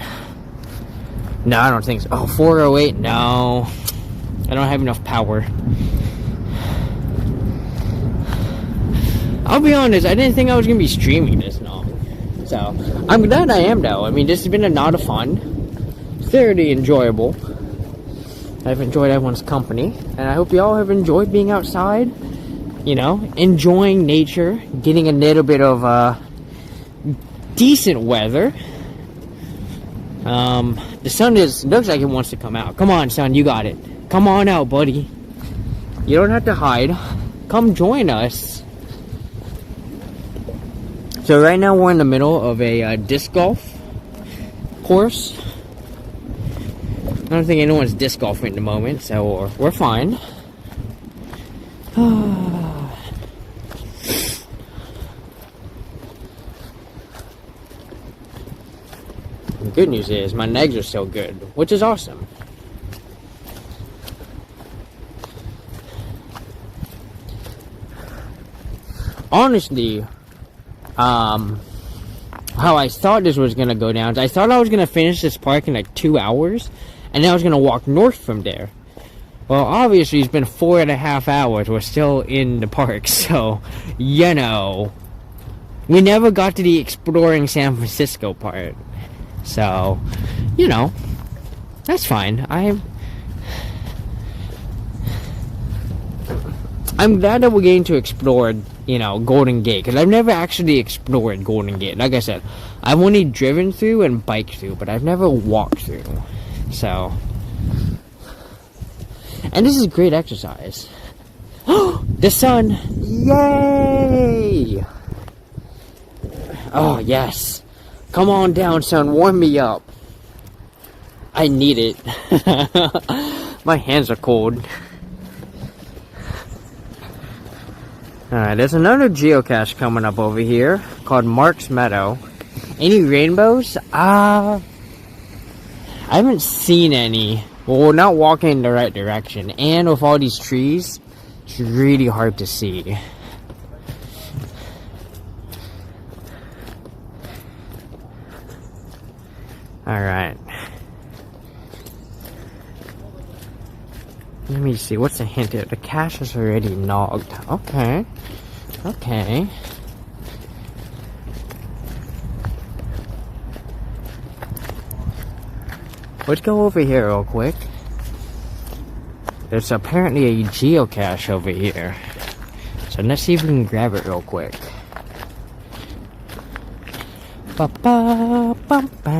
No, I don't think so. Oh, 4:08. No. I don't have enough power. I'll be honest, I didn't think I was gonna be streaming this long. So I'm glad I am though. I mean, this has been a lot of fun. Thoroughly enjoyable. I've enjoyed everyone's company, and I hope you all have enjoyed being outside, you know, enjoying nature, getting a little bit of decent weather. The sun looks like it wants to come out. Come on, sun, you got it. Come on out, buddy. You don't have to hide. Come join us. So right now we're in the middle of a disc golf course. I don't think anyone's disc golfing at the moment, so we're fine. The good news is my legs are still good, which is awesome. Honestly, how I thought this was gonna go down is I thought I was gonna finish this park in like 2 hours, and then I was gonna walk north from there. Well, obviously it's been 4.5 hours. We're still in the park, so you know, we never got to the exploring San Francisco part. So, you know, that's fine. I'm glad that we're getting to explore, you know, Golden Gate, because I've never actually explored Golden Gate. Like I said, I've only driven through and biked through, but I've never walked through. So, and this is great exercise. The sun! Yay! Oh, yes. Come on down, son. Warm me up. I need it. My hands are cold. Alright, there's another geocache coming up over here called Mark's Meadow. Any rainbows? I haven't seen any. Well, we're not walking in the right direction. And with all these trees, it's really hard to see. Alright. Let me see, what's the hint here? The cache is already knocked. Okay. Okay. Let's go over here real quick. There's apparently a geocache over here. So let's see if we can grab it real quick. Ba-ba-ba-ba.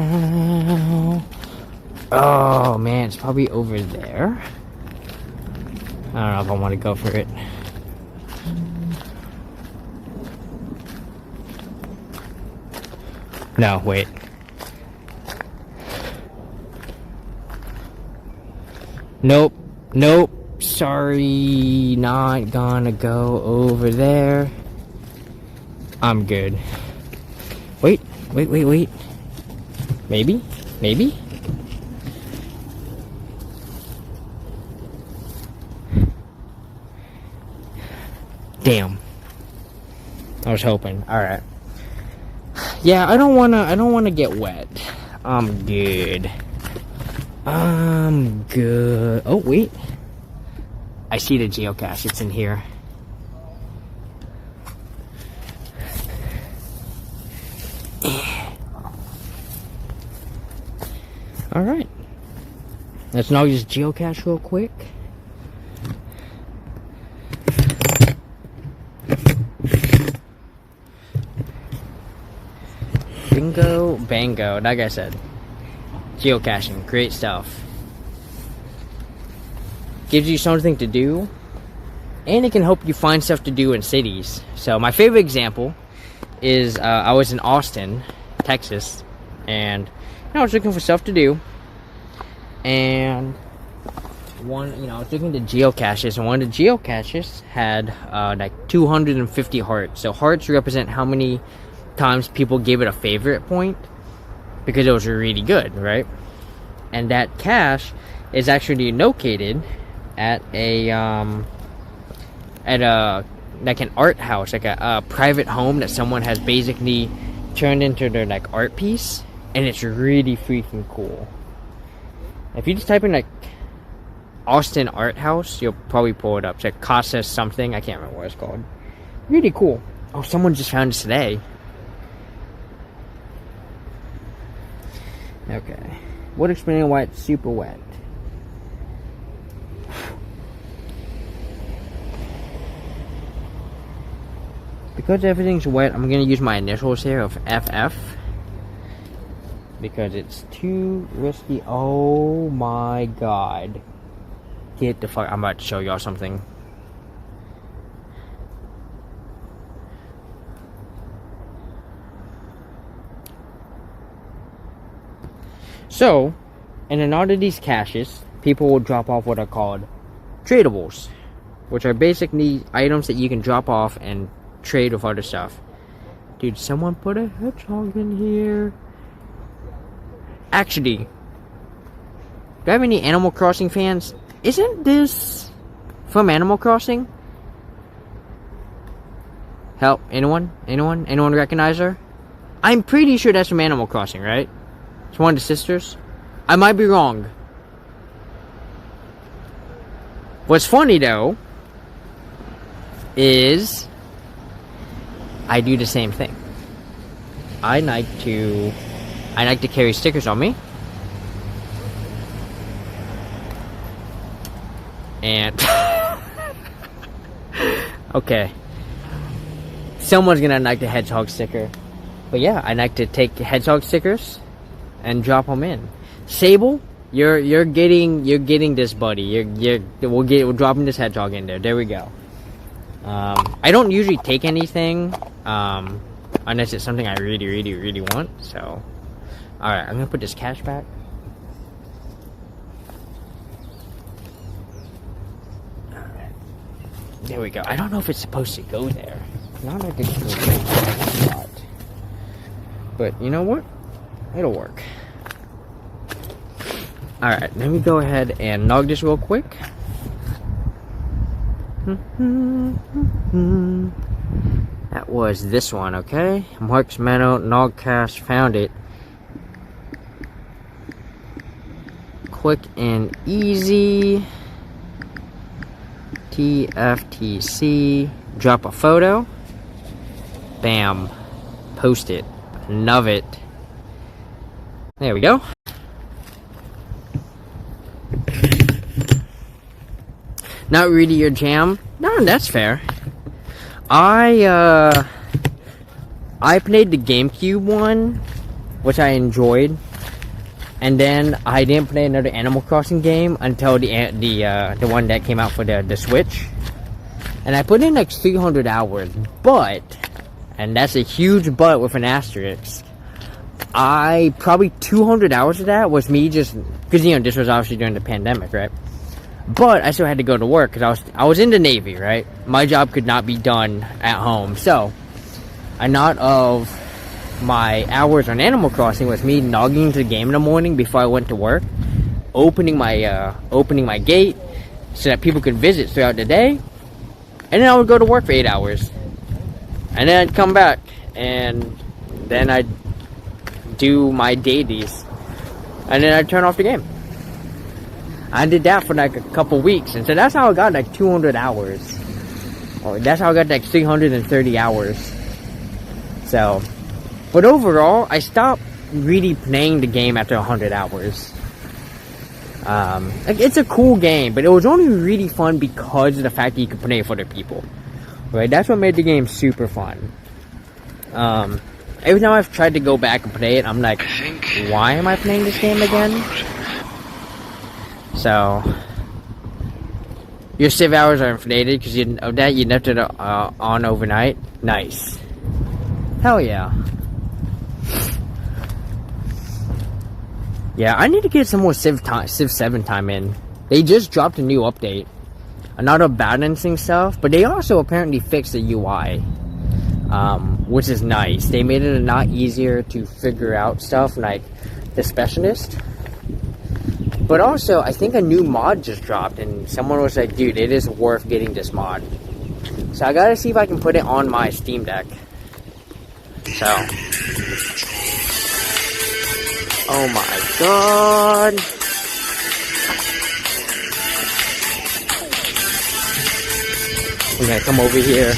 Oh man, it's probably over there. I don't know if I want to go for it. No, wait. Nope. Nope. Sorry. Not gonna go over there. I'm good. Wait. Wait, wait, wait. Maybe? Maybe? Damn. I was hoping. Alright. Yeah, I don't wanna get wet. I'm good. I'm good. Oh, wait. I see the geocache. It's in here. Alright. Let's now just geocache real quick. Bingo, bango. Like I said, geocaching, great stuff. Gives you something to do, and it can help you find stuff to do in cities. So my favorite example is I was in Austin, Texas, and I was looking for stuff to do, and I was looking at geocaches, and one of the geocaches had like 250 hearts. So hearts represent how many times people gave it a favorite point, because it was really good, right? and that cache is actually located at a like an art house, like a private home that someone has basically turned into their like art piece, and it's really freaking cool. If you just type in like Austin Art House, you'll probably pull it up. It's like Casa something, I can't remember what it's called. Really cool. Oh, someone just found this today. Okay. What explaining why it's super wet? Because everything's wet, I'm gonna use my initials here of FF. Because it's too risky. Oh my god. Get the fuck. I'm about to show y'all something. So, in a lot of these caches, people will drop off what are called tradables, which are basically items that you can drop off and trade with other stuff. Dude, someone put a hedgehog in here. Actually, do I have any Animal Crossing fans? Isn't this from Animal Crossing? Help, anyone? Anyone recognize her? I'm pretty sure that's from Animal Crossing, right? It's one of the sisters. I might be wrong. What's funny though is I do the same thing. I like to carry stickers on me. And okay. Someone's gonna like the hedgehog sticker. But yeah, I like to take hedgehog stickers and drop them in. Sable, you're getting this, buddy. We're dropping this hedgehog in there. There we go. I don't usually take anything unless it's something I really want. So, all right, I'm gonna put this cash back. All right, there we go. I don't know if it's supposed to go there. Not like it's spot. But you know what? It'll work. Alright, let me go ahead and log this real quick. That was this one, okay? Mark's Meadow, Nogcast, found it. Quick and easy. TFTC. Drop a photo. Bam. Post it. Love it. There we go. Not really your jam? No, that's fair. I played the GameCube one, which I enjoyed, and then I didn't play another Animal Crossing game until the one that came out for the Switch, and I put in like 300 hours, but, and that's a huge but with an asterisk, probably 200 hours of that was me just, because you know this was obviously during the pandemic, right? But I still had to go to work because I was in the Navy, right? My job could not be done at home. So, a lot of my hours on Animal Crossing was me logging into the game in the morning before I went to work, opening my gate so that people could visit throughout the day, and then I would go to work for 8 hours, and then I'd come back, and then I'd do my dailies, and then I'd turn off the game. I did that for like a couple weeks, and so that's how I got like 200 hours. Or that's how I got like 330 hours. So, but overall, I stopped really playing the game after 100 hours. Like, it's a cool game, but it was only really fun because of the fact that you could play with other people. Right? That's what made the game super fun. Every time I've tried to go back and play it, I'm like, why am I playing this game again? So, your Civ hours are inflated because of that. You left it on overnight. Nice. Hell yeah. Yeah, I need to get some more Civ 7 time in. They just dropped a new update. Another balancing stuff, but they also apparently fixed the UI. Which is nice. They made it a lot easier to figure out stuff like the specialist. But also, I think a new mod just dropped, and someone was like, dude, it is worth getting this mod. So I gotta see if I can put it on my Steam Deck. So. Oh my god. We're gonna come over here.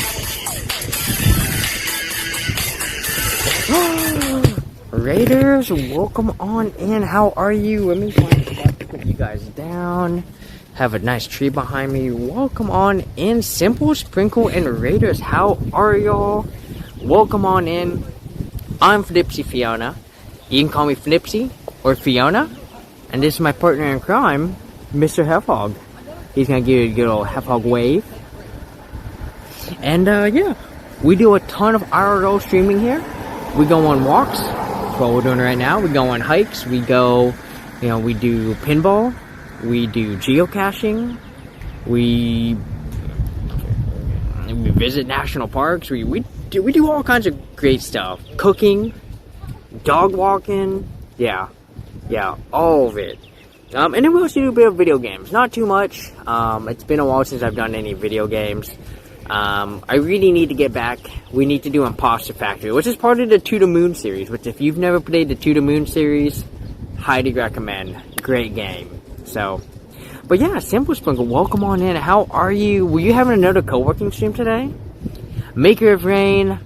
Raiders, welcome on in. How are you? Let me find a spot to put you guys down. Have a nice tree behind me. Welcome on in. Simple, Sprinkle, and Raiders. How are y'all? Welcome on in. I'm Flipsy Fiona. You can call me Flipsy or Fiona. And this is my partner in crime, Mr. Hefhog. He's gonna give you a good old Hefhog wave. And yeah, we do a ton of IRL streaming here. We go on walks. That's what we're doing right now. We go on hikes. We go, we do pinball. We do geocaching. We visit national parks. We do all kinds of great stuff. Cooking, dog walking, yeah, all of it. And then we also do a bit of video games. Not too much. It's been a while since I've done any video games. I really need to get back. We need to do Imposter Factory, which is part of the To the Moon series, which if you've never played the To the Moon series, highly recommend. Great game. So, but yeah, Simple Sprinkle, welcome on in. How are you? Were you having another co-working stream today? Maker of Rain,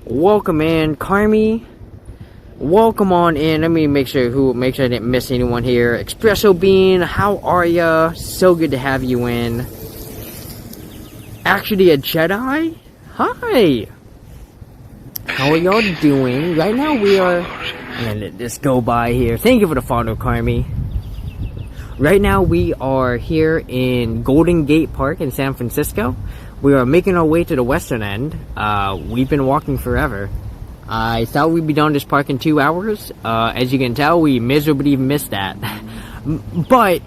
welcome in. Carmi, welcome on in. Let me make sure I didn't miss anyone here. Espresso Bean, how are ya? So good to have you in. Actually a Jedi? Hi! How are y'all doing? Right now we are... I'm gonna let this go by here. Thank you for the follow, Carmi. Right now we are here in Golden Gate Park in San Francisco. We are making our way to the western end. We've been walking forever. I thought we'd be done this park in 2 hours. As you can tell, we miserably missed that. But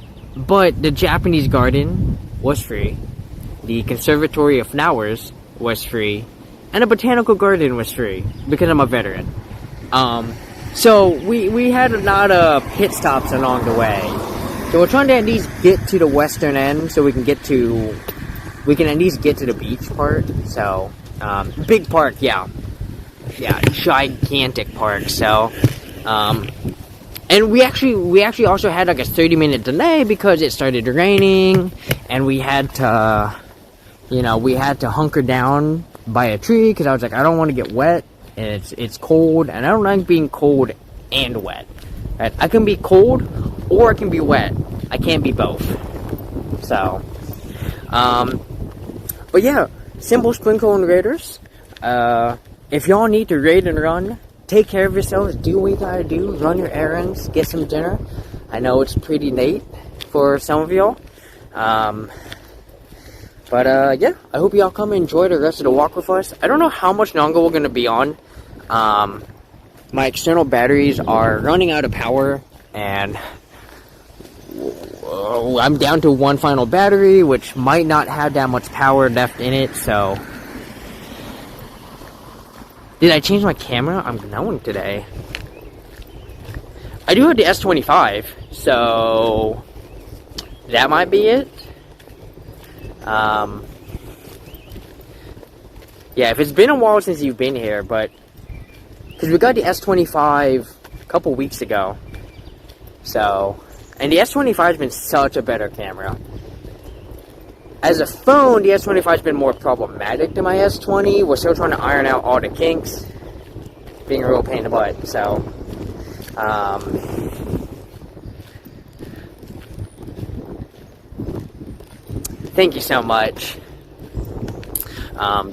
the Japanese garden was free. The Conservatory of Flowers was free. And the Botanical Garden was free. Because I'm a veteran. So we had a lot of pit stops along the way. So we're trying to at least get to the western end so we can at least get to the beach part. So, big park, yeah, gigantic park. So, and we actually also had like a 30-minute delay because it started raining, and we had to hunker down by a tree because I was like, I don't want to get wet, and it's cold, and I don't like being cold and wet. Right? I can be cold or I can be wet. I can't be both. So, but yeah, Simple Sprinkle and Raiders. If y'all need to raid and run, take care of yourselves, do what you gotta do, run your errands, get some dinner. I know it's pretty late for some of y'all. But yeah, I hope y'all come and enjoy the rest of the walk with us. I don't know how much longer we're gonna be on. My external batteries are running out of power, and I'm down to one final battery, which might not have that much power left in it, so... Did I change my camera? I'm knowing today. I do have the S25, so... that might be it. Yeah, if it's been a while since you've been here, but... because we got the S25 a couple weeks ago. So... and the S25 has been such a better camera. As a phone, the S25 has been more problematic than my S20. We're still trying to iron out all the kinks. Being a real pain in the butt, so... thank you so much.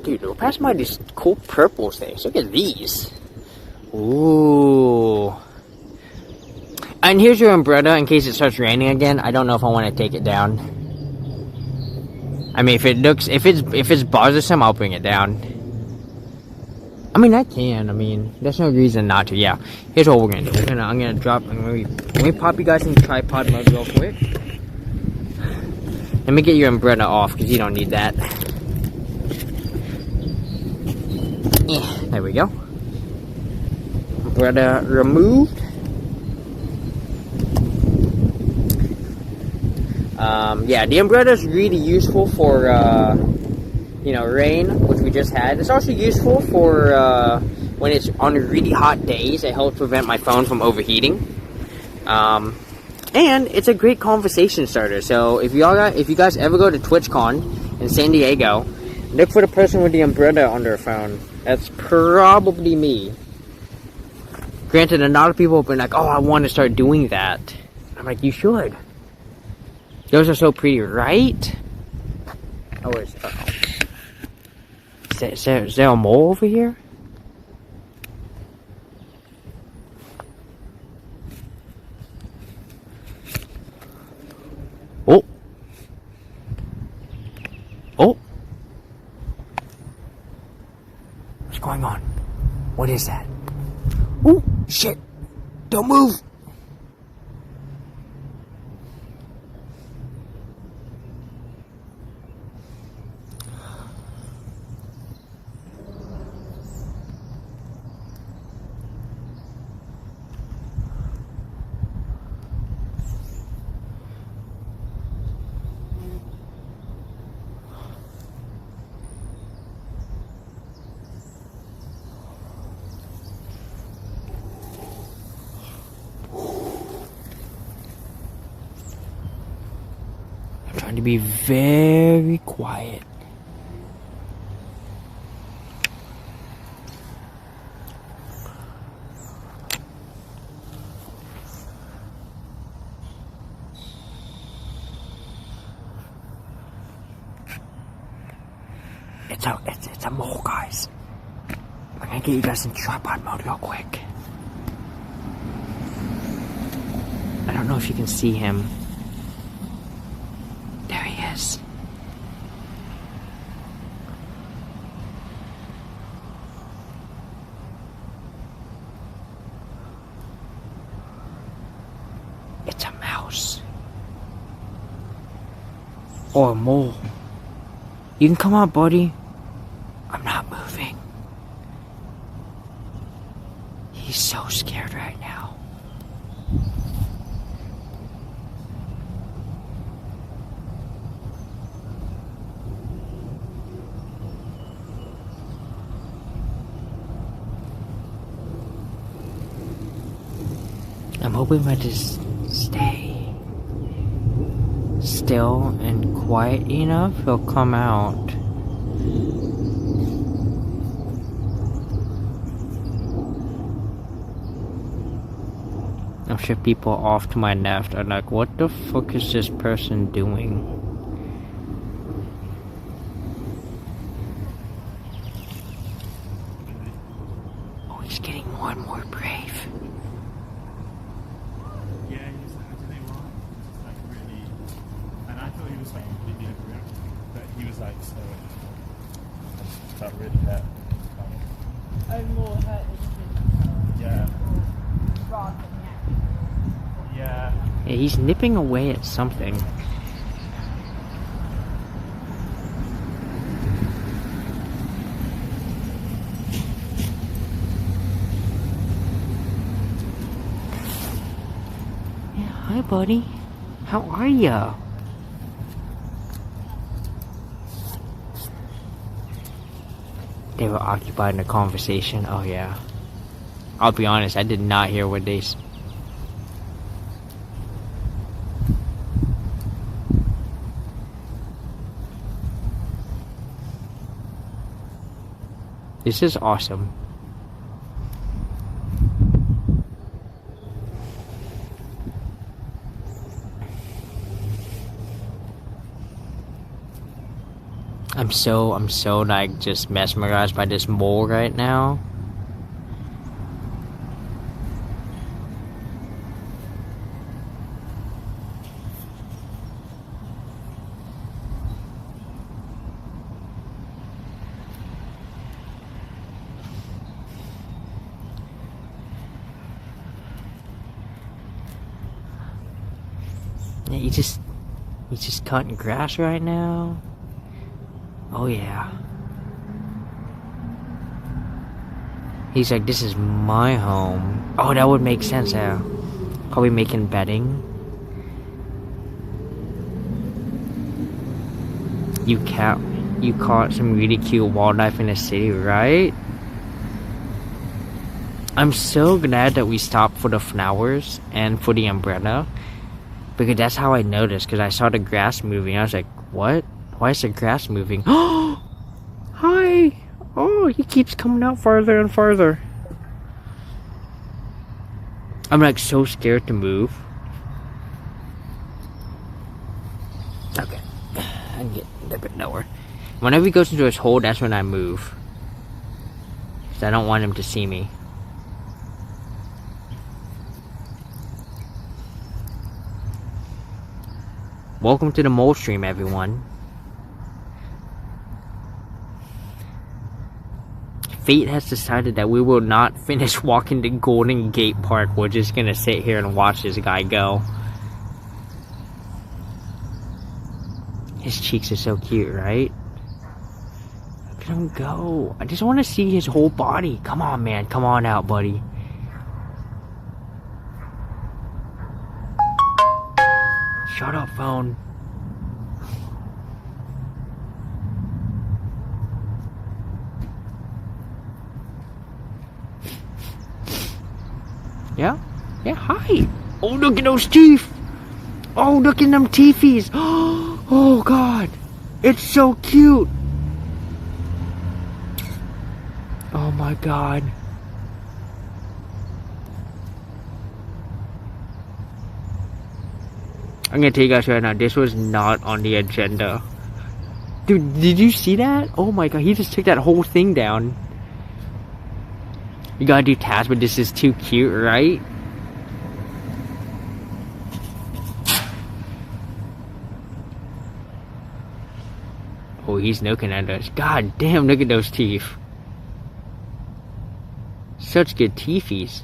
Dude, we're passing by these cool purple things. Look at these. Ooh. And here's your umbrella in case it starts raining again. I don't know if I want to take it down. I mean, if it's bothersome, I'll bring it down. I mean, I can. I mean, there's no reason not to. Yeah. Here's what we're gonna do. I'm gonna pop you guys in the tripod mode real quick. Let me get your umbrella off because you don't need that. Yeah, there we go. Umbrella removed. Yeah, the umbrella is really useful for, rain, which we just had. It's also useful for, when it's on really hot days. It helps prevent my phone from overheating. And it's a great conversation starter. So if you guys ever go to TwitchCon in San Diego, look for the person with the umbrella on their phone. That's probably me. Granted, a lot of people have been like, "Oh, I want to start doing that." I'm like, "You should. Those are so pretty, right?" Oh, is there a mole over here? Oh. Oh. What's going on? What is that? Oh, shit. Don't move. To be very quiet. It's a mole, guys. I'm gonna get you guys in tripod mode real quick. I don't know if you can see him. There he is. It's a mouse. Or a mole. You can come out, buddy. I'm not moving. He's so scared right now. I'm hoping if I just stay still and quiet enough, he'll come out. I'm sure people off to my left are like, what the fuck is this person doing? Oh, he's getting more and more brave. Yeah, he's acting wrong. Like really, and I thought he was like completely overreacting, but he was like so. I just felt really hurt. I'm more hurt Yeah. rather than Yeah. Yeah, he's nipping away at something. Yeah, hi buddy. How are ya? They were occupied in a conversation. Oh yeah. I'll be honest, I did not hear what they This is awesome. I'm so like just mesmerized by this mole right now. Yeah, he's just cutting grass right now. Oh yeah. He's like, this is my home. Oh, that would make sense, yeah. Probably making bedding. You caught some really cute wildlife in the city, right? I'm so glad that we stopped for the flowers and for the umbrella, because that's how I noticed, because I saw the grass moving. I was like, what? Why is the grass moving? Oh, hi. Oh, he keeps coming out farther and farther. I'm like so scared to move. Okay, I can get a bit lower. Whenever he goes into his hole, that's when I move, because I don't want him to see me. Welcome to the mole stream, everyone. Fate has decided that we will not finish walking the Golden Gate Park. We're just gonna sit here and watch this guy go. His cheeks are so cute, right? Look at him go. I just want to see his whole body. Come on, man. Come on out, buddy. Shut up, phone. Yeah? Yeah, hi. Oh, look at those teeth. Oh, look at them teethies. Oh, God. It's so cute. Oh, my God. I'm gonna tell you guys right now, this was not on the agenda. Dude, did you see that? Oh my God, he just took that whole thing down. You gotta do tasks, but this is too cute, right? Oh, he's looking at us. God damn, look at those teeth. Such good teethies.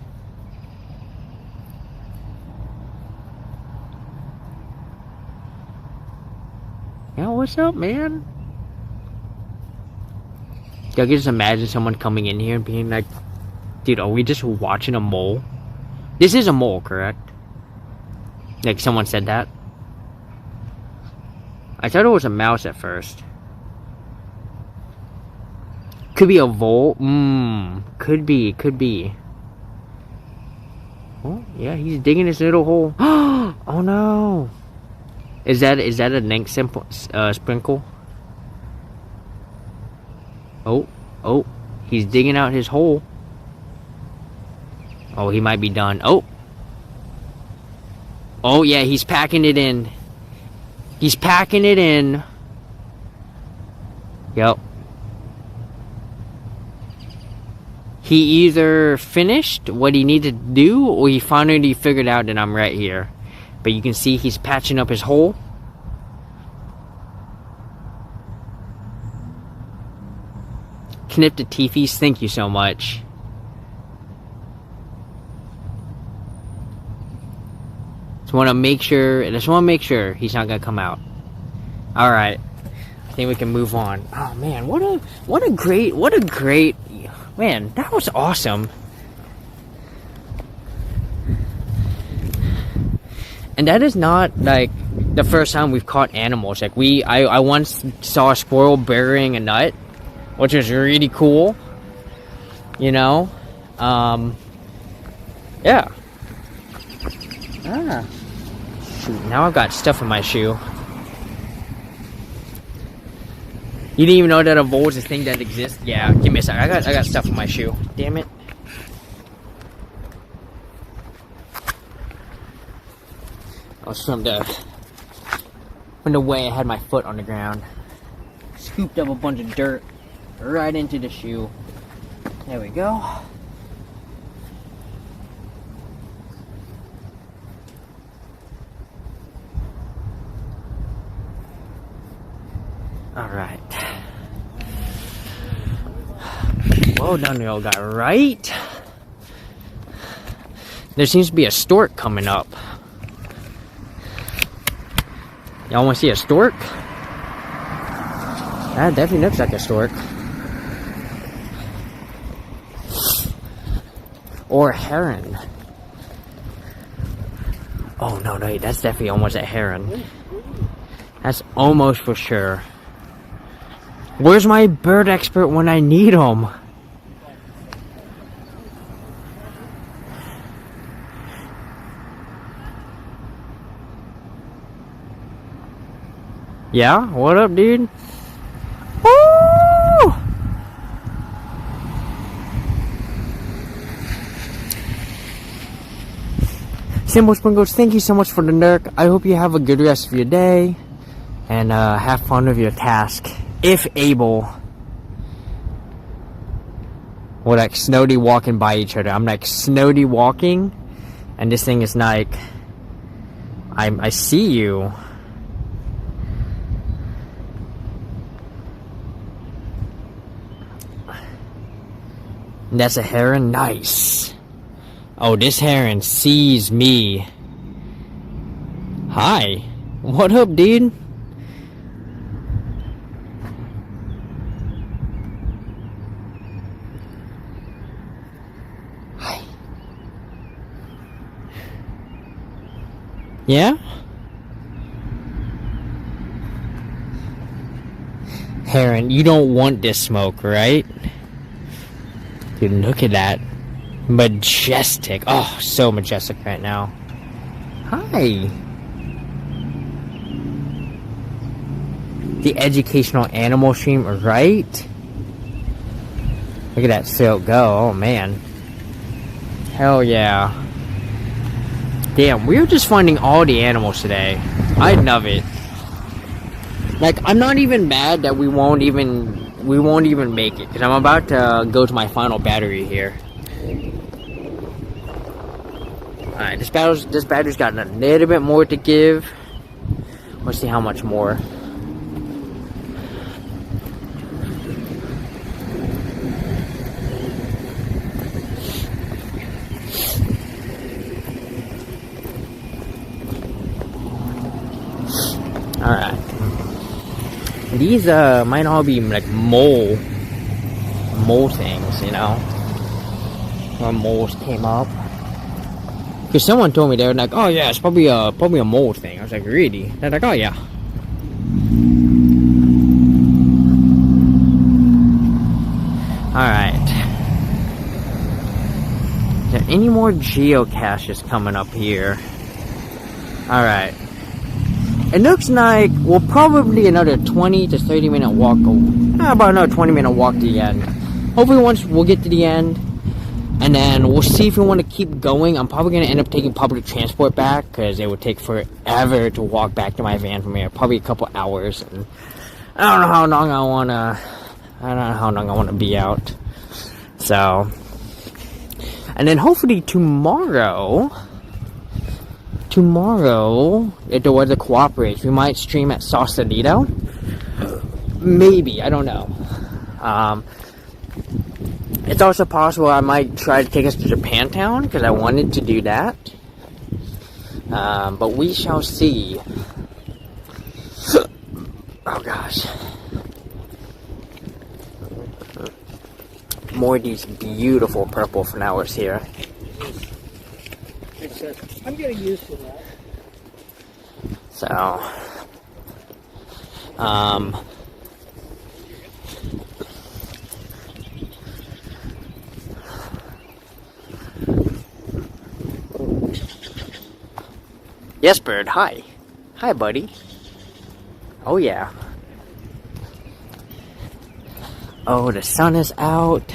Yo, what's up, man? Yo, I can just imagine someone coming in here and being like, dude, are we just watching a mole? This is a mole, correct? Like, someone said that? I thought it was a mouse at first. Could be a vole? Could be, could be. Oh, yeah, he's digging his little hole. Oh, no. Is that a Link sprinkle? Oh, he's digging out his hole. Oh, he might be done. Oh yeah, he's packing it in. He's packing it in. Yep. He either finished what he needed to do, or he finally figured out that I'm right here. But you can see he's patching up his hole. Knip the teethies, thank you so much. Just want to make sure he's not gonna come out. All right, I think we can move on. Oh man, what a great man. That was awesome. And that is not like the first time we've caught animals. Like I once saw a squirrel burying a nut, which was really cool. You know, yeah. Shoot, now I've got stuff in my shoe. You didn't even know that a vole is a thing that exists? Yeah, give me a second. I got stuff in my shoe. Damn it. I was from the way I had my foot on the ground. Scooped up a bunch of dirt right into the shoe. There we go. Alright. Well done, you old guy, right? There seems to be a stork coming up. Y'all want to see a stork? That definitely looks like a stork. Or a heron. Oh no, that's definitely almost a heron. That's almost for sure. Where's my bird expert when I need him? Yeah? What up, dude? Woo! Simple Sprinkles, thank you so much for the nerk. I hope you have a good rest of your day. And have fun with your task. If able. We're like snowdy walking by each other. I'm like snowdy walking. And this thing is like... I see you. That's a heron? Nice. Oh, this heron sees me. Hi. What up, dude? Hi. Yeah? Heron, you don't want this smoke, right? Dude, look at that. Majestic. Oh, so majestic right now. Hi. The educational animal stream, right? Look at that silk go. Oh, man. Hell yeah. Damn, we were just finding all the animals today. I love it. Like, I'm not even mad that we won't even make it, because I'm about to go to my final battery here. Alright, this battery's got a little bit more to give. Let's see how much more. Alright. These might all be like mole things, you know, where moles came up. Because someone told me, they were like, oh yeah, it's probably a mole thing. I was like, really? They're like, oh yeah. Alright. Is there any more geocaches coming up here? Alright. It looks like we'll probably another 20 to 30 minute walk. About another 20-minute walk to the end. Hopefully once we'll get to the end. And then we'll see if we want to keep going. I'm probably going to end up taking public transport back, because it would take forever to walk back to my van from here. Probably a couple hours. And I don't know how long I want to be out. So. And then hopefully tomorrow, if the weather cooperates, we might stream at Sausalito. Maybe, I don't know. It's also possible I might try to take us to Japantown, because I wanted to do that. But we shall see. Oh gosh. More of these beautiful purple flowers here. I'm getting used to that. So, yes, bird. Hi. Hi, buddy. Oh, yeah. Oh, the sun is out.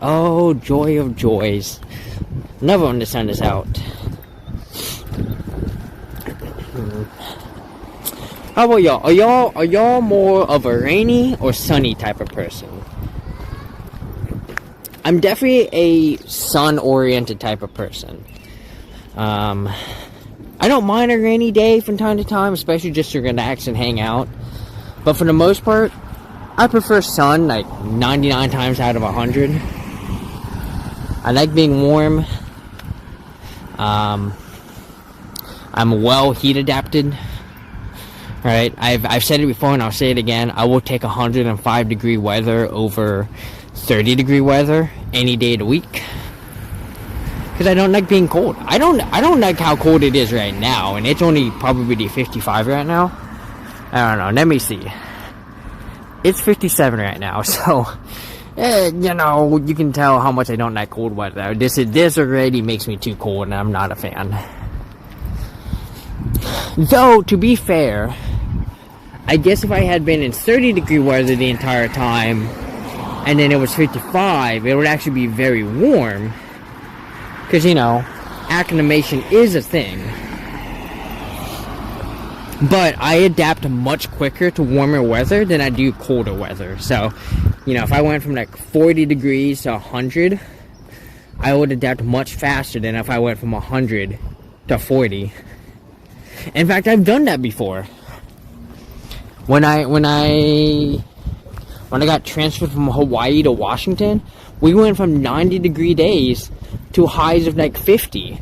Oh, joy of joys. Never when the sun is out. How about y'all? Are y'all more of a rainy or sunny type of person? I'm definitely a sun-oriented type of person. I don't mind a rainy day from time to time, especially just to relax and hang out. But for the most part, I prefer sun, like 99 times out of 100. I like being warm. I'm well heat adapted. Right, I've said it before and I'll say it again. I will take 105 degree weather over 30 degree weather any day of the week. Because I don't like being cold. I don't like how cold it is right now, and it's only probably 55 right now. I don't know. Let me see. it's 57 right now, so you know, you can tell how much I don't like cold weather. This already makes me too cold, and I'm not a fan. Though, to be fair, I guess if I had been in 30-degree weather the entire time, and then it was 55, it would actually be very warm. Because, you know, acclimation is a thing. But I adapt much quicker to warmer weather than I do colder weather. So, you know, if I went from like 40 degrees to 100, I would adapt much faster than if I went from 100 to 40. In fact, I've done that before. When I got transferred from Hawaii to Washington, we went from 90-degree days to highs of like 50.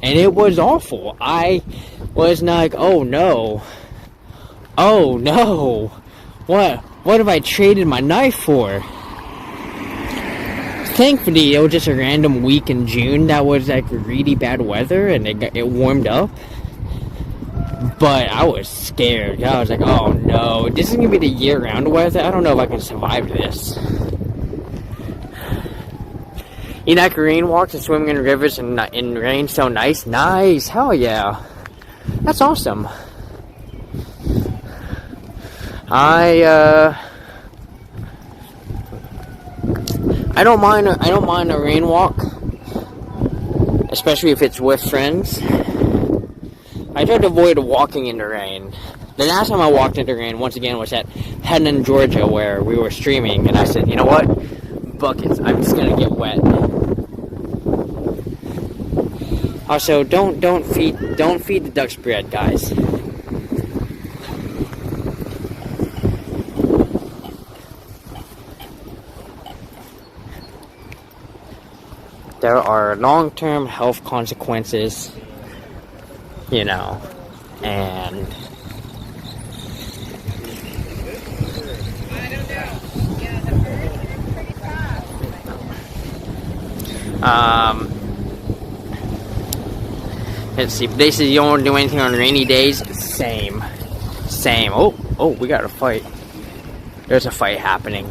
And it was awful. I was like, oh no. Oh no. What have I traded my knife for? Thankfully, it was just a random week in June that was like really bad weather, and it warmed up. But I was scared. I was like, oh no, this is going to be the year-round weather. I don't know if I can survive this. You like rain walks and swimming in rivers and in rain so nice? Nice, hell yeah. That's awesome. I don't mind a rain walk, especially if it's with friends. I try to avoid walking in the rain. The last time I walked in the rain, once again, was at Henan, Georgia, where we were streaming, and I said, you know what? Buckets, I'm just gonna get wet. Also, don't feed the ducks bread, guys. There are long-term health consequences, you know, and let's see, basically you don't want to do anything on rainy days. Same. Oh, we got a fight. There's a fight happening.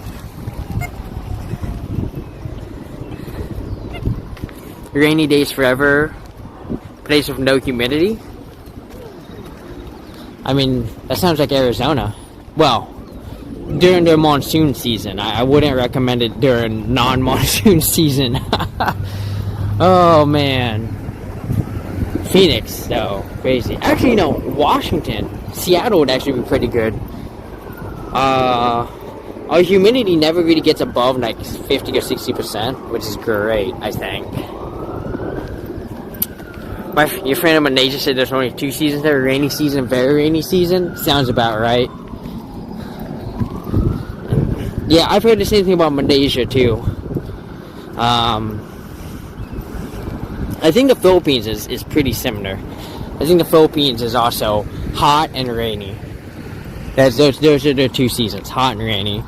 Rainy days forever. Place with no humidity. I mean, that sounds like Arizona. Well, during their monsoon season. I wouldn't recommend it during non-monsoon season. Oh man. Phoenix, though, crazy. Actually, no, Washington, Seattle would actually be pretty good. Our humidity never really gets above like 50 or 60%, which is great, I think. Your friend of Malaysia said there's only 2 seasons there, rainy season, very rainy season. Sounds about right. Yeah, I've heard the same thing about Malaysia too. I think the Philippines is pretty similar. I think the Philippines is also hot and rainy. Those are the 2 seasons, hot and rainy.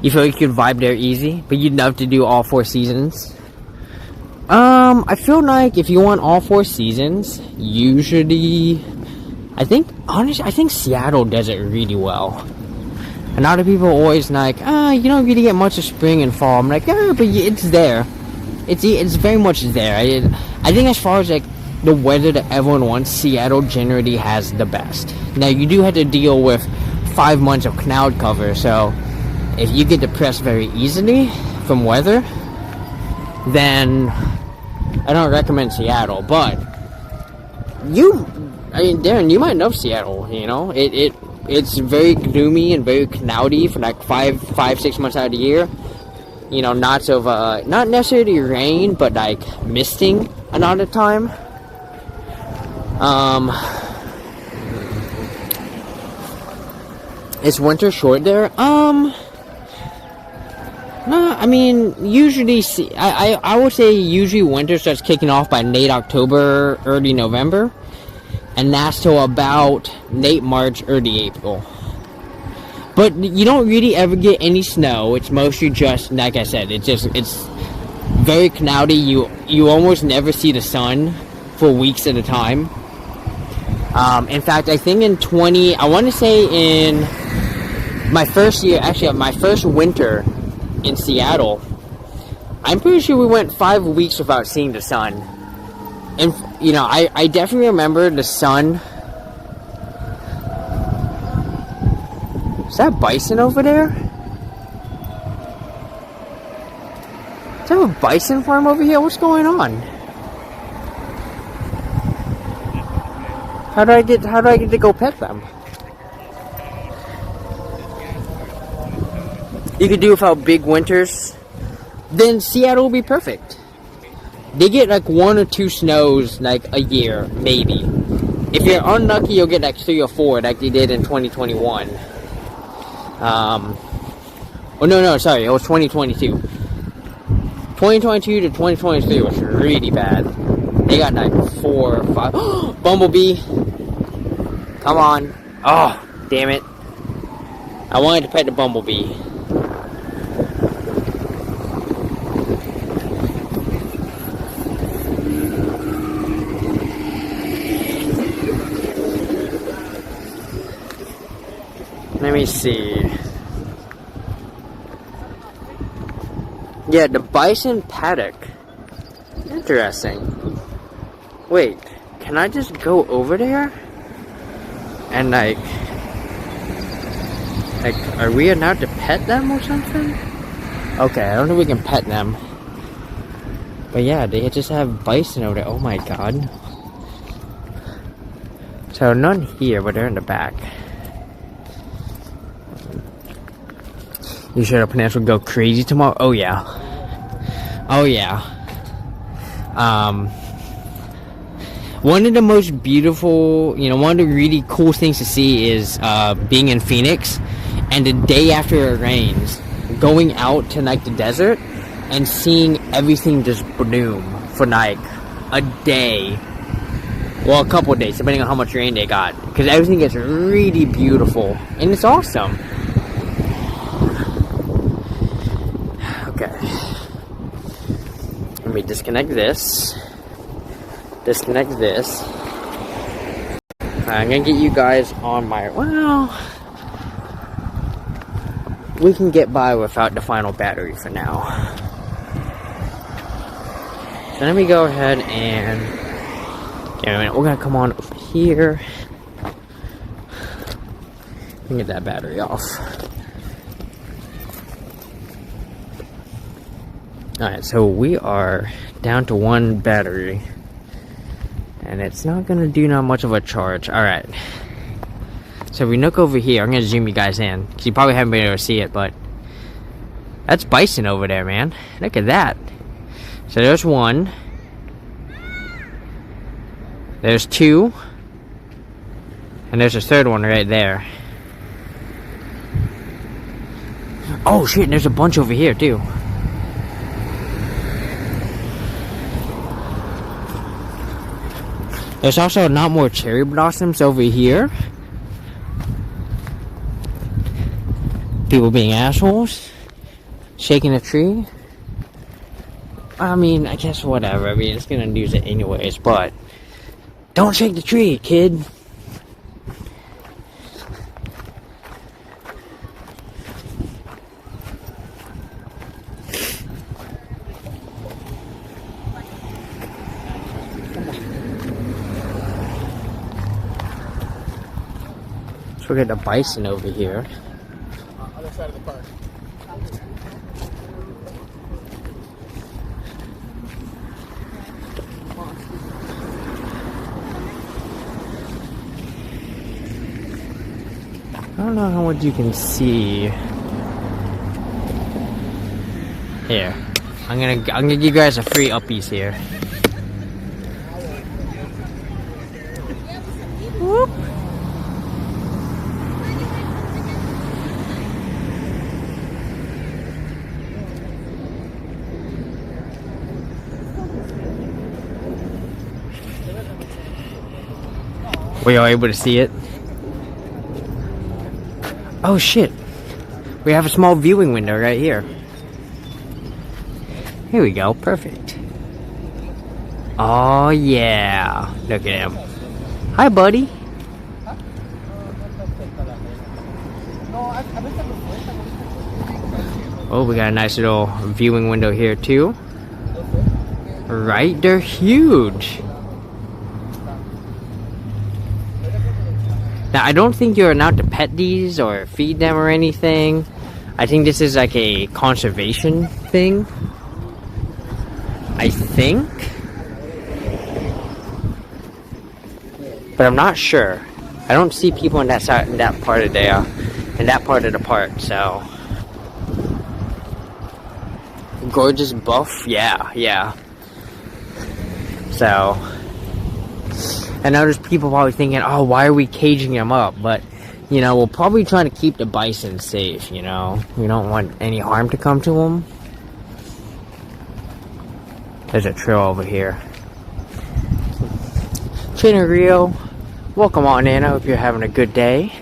You feel you could vibe there easy, but you'd love to do all 4 seasons? I feel like if you want all 4 seasons, usually, I think Seattle does it really well. And a lot of people are always like, you don't really get much of spring and fall. I'm like, yeah, but it's there. It's very much there. I think as far as like the weather that everyone wants, Seattle generally has the best. Now you do have to deal with 5 months of cloud cover, so if you get depressed very easily from weather, then I don't recommend Seattle. But Darren, you might know Seattle. You know, it's very gloomy and very cloudy for like 5-6 months out of the year. You know, not necessarily rain, but like misting a lot of the time. Is winter short there? No, I mean, usually, I would say usually winter starts kicking off by late October, early November, and lasts till about late March, early April. But you don't really ever get any snow. It's mostly just, like I said, it's very cloudy. You almost never see the sun for weeks at a time. In fact, I think I want to say in my first year, actually my first winter in Seattle, I'm pretty sure we went 5 weeks without seeing the sun. And, you know, I definitely remember the sun. Is that bison over there? Is there a bison farm over here? What's going on? How do I get to go pet them? You could do without big winters. Then Seattle will be perfect. They get like 1 or 2 snows like a year, maybe. If you're unlucky, you'll get like 3 or 4 like they did in 2021. Oh no, sorry, it was 2022. 2022 to 2023 was really bad. They got like 4 or 5. Bumblebee! Come on. Oh, damn it. I wanted to pet the bumblebee. Let me see. Yeah, the bison paddock. Interesting. Wait, can I just go over there? And like, are we allowed to pet them or something? Okay, I don't know if we can pet them. But yeah, they just have bison over there. Oh my god. So none here, but they're in the back. You sure the Peninsula will go crazy tomorrow? Oh yeah. Oh yeah. One of the most beautiful, you know, one of the really cool things to see is being in Phoenix, and the day after it rains, going out to like the desert and seeing everything just bloom for like a day. Well, a couple of days, depending on how much rain they got, because everything gets really beautiful, and it's awesome. Okay. Let me disconnect this. Disconnect this. I'm gonna get you guys on my... Well... We can get by without the final battery for now. So let me go ahead and... Give me a minute. We're gonna come on over here. Let me get that battery off. Alright, so we are down to 1 battery. And it's not gonna do not much of a charge. Alright. So if we look over here, I'm gonna zoom you guys in, because you probably haven't been able to see it, but that's bison over there, man. Look at that. So there's 1. There's 2. And there's a 3rd one right there. Oh shit, there's a bunch over here too. There's also a lot more cherry blossoms over here. People being assholes. Shaking a tree. I mean, I guess whatever. I mean, it's gonna use it anyways, but... Don't shake the tree, kid! So we got the bison over here. Other side of the park. I don't know how much you can see. Here, I'm gonna give you guys a free uppies here. Whoop. Were y'all able to see it? Oh shit! We have a small viewing window right here. Here we go, perfect. Oh yeah! Look at him. Hi buddy! Oh, we got a nice little viewing window here too. Right? They're huge. Now, I don't think you're allowed to pet these or feed them or anything. I think this is like a conservation thing. I think. But I'm not sure. I don't see people in that side, in that part of the park, so. Gorgeous buff, yeah. So, I know there's people probably thinking, oh, why are we caging them up? But, you know, we're probably trying to keep the bison safe, you know? We don't want any harm to come to them. There's a trail over here. Trainer Rio, welcome on in. I hope you're having a good day.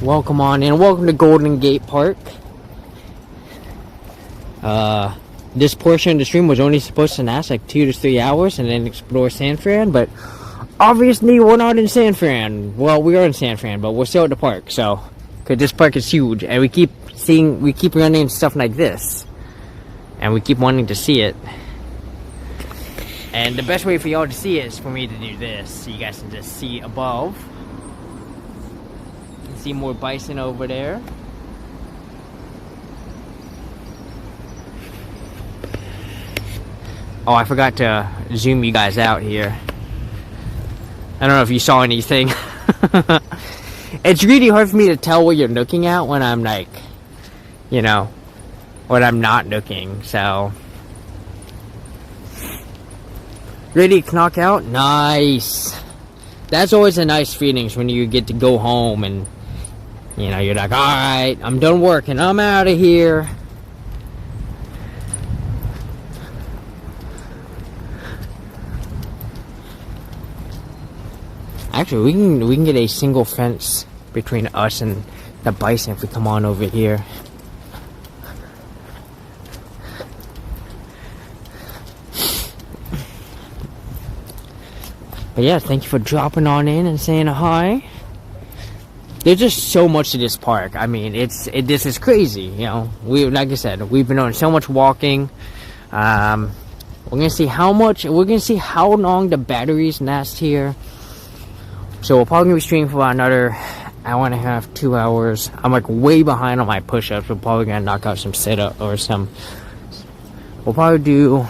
Welcome on in. Welcome to Golden Gate Park. This portion of the stream was only supposed to last like 2 to 3 hours and then explore San Fran, but obviously we're not in San Fran. Well, we are in San Fran, but we're still at the park, so, because this park is huge, and we keep running into stuff like this, and we keep wanting to see it. And the best way for y'all to see it is for me to do this, so you guys can just see above. You can see more bison over there. Oh, I forgot to zoom you guys out here. I don't know if you saw anything. It's really hard for me to tell what you're looking at when I'm like, you know, when I'm not looking, so. Ready to knock out? Nice. That's always a nice feeling when you get to go home and, you know, you're like, alright, I'm done working, I'm out of here. Actually, we can get a single fence between us and the bison if we come on over here. But yeah, thank you for dropping on in and saying hi. There's just so much to this park. I mean, this is crazy. You know, like I said, we've been doing so much walking. We're gonna see how long the batteries last here. So we're probably gonna be streaming for about another hour and a half, 2 hours. I'm like way behind on my push-ups. We're probably gonna knock out some sit-up or some. We'll probably do.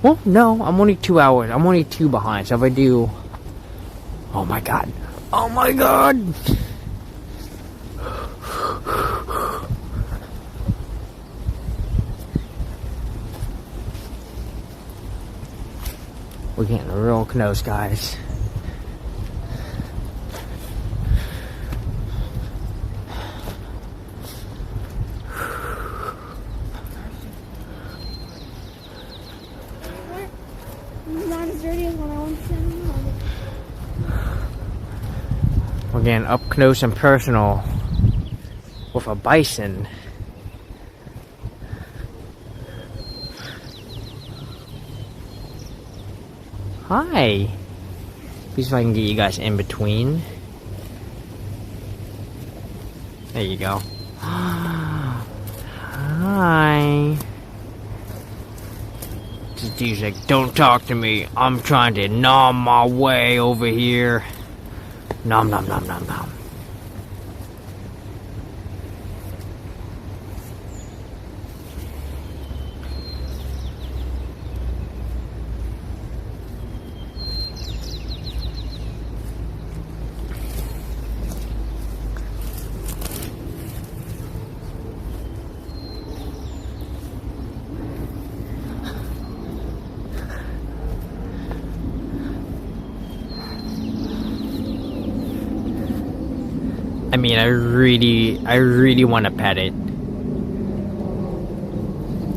Well, no, I'm only 2 hours. I'm only 2 behind. So if I do. Oh my god! Oh my god! We're getting real close, guys. Not as dirty as when I went to We're getting up close and personal with a bison. Hi. See if I can get you guys in between. There you go. Hi. This dude's like, don't talk to me. I'm trying to nom my way over here. Nom nom nom nom nom. I mean, I really want to pet it.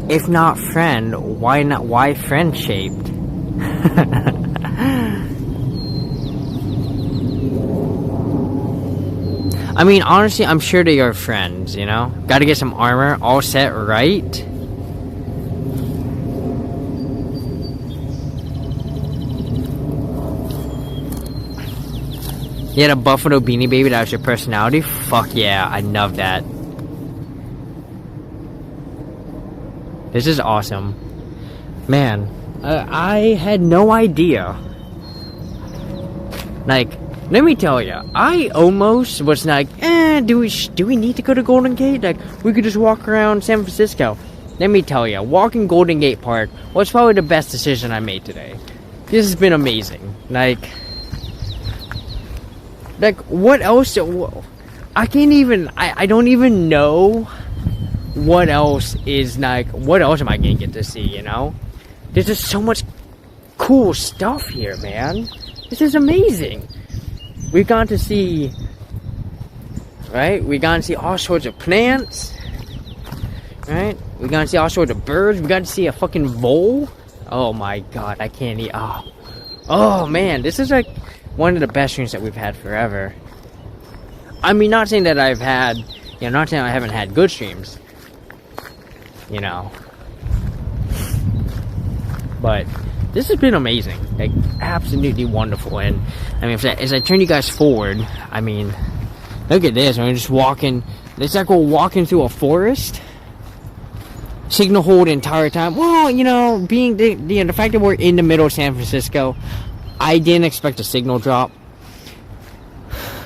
If not friend, why not? Why friend shaped? I mean, honestly, I'm sure they are friends, you know? Gotta get some armor, all set, right? You had a Buffalo Beanie Baby that was your personality? Fuck yeah, I love that. This is awesome. Man, I had no idea. Like, let me tell you, I almost was like, do we need to go to Golden Gate? Like, we could just walk around San Francisco. Let me tell you, walking Golden Gate Park was probably the best decision I made today. This has been amazing. Like, what else? I can't even, I don't even know what else is, like, what else am I gonna get to see, you know? There's just so much cool stuff here, man. This is amazing. We've gone to see, right? We got to see all sorts of plants, right? We got to see all sorts of birds. We got to see a fucking vole. Oh my god, I can't eat. Oh man, this is like one of the best streams that we've had forever. I mean, not saying that I've had, not saying I haven't had good streams, but this has been amazing, like absolutely wonderful. And I mean, as I turn you guys forward, I mean, look at this. I'm just walking. It's like we're walking through a forest. Signal hold the entire time. Well, being the fact that we're in the middle of San Francisco, I didn't expect a signal drop.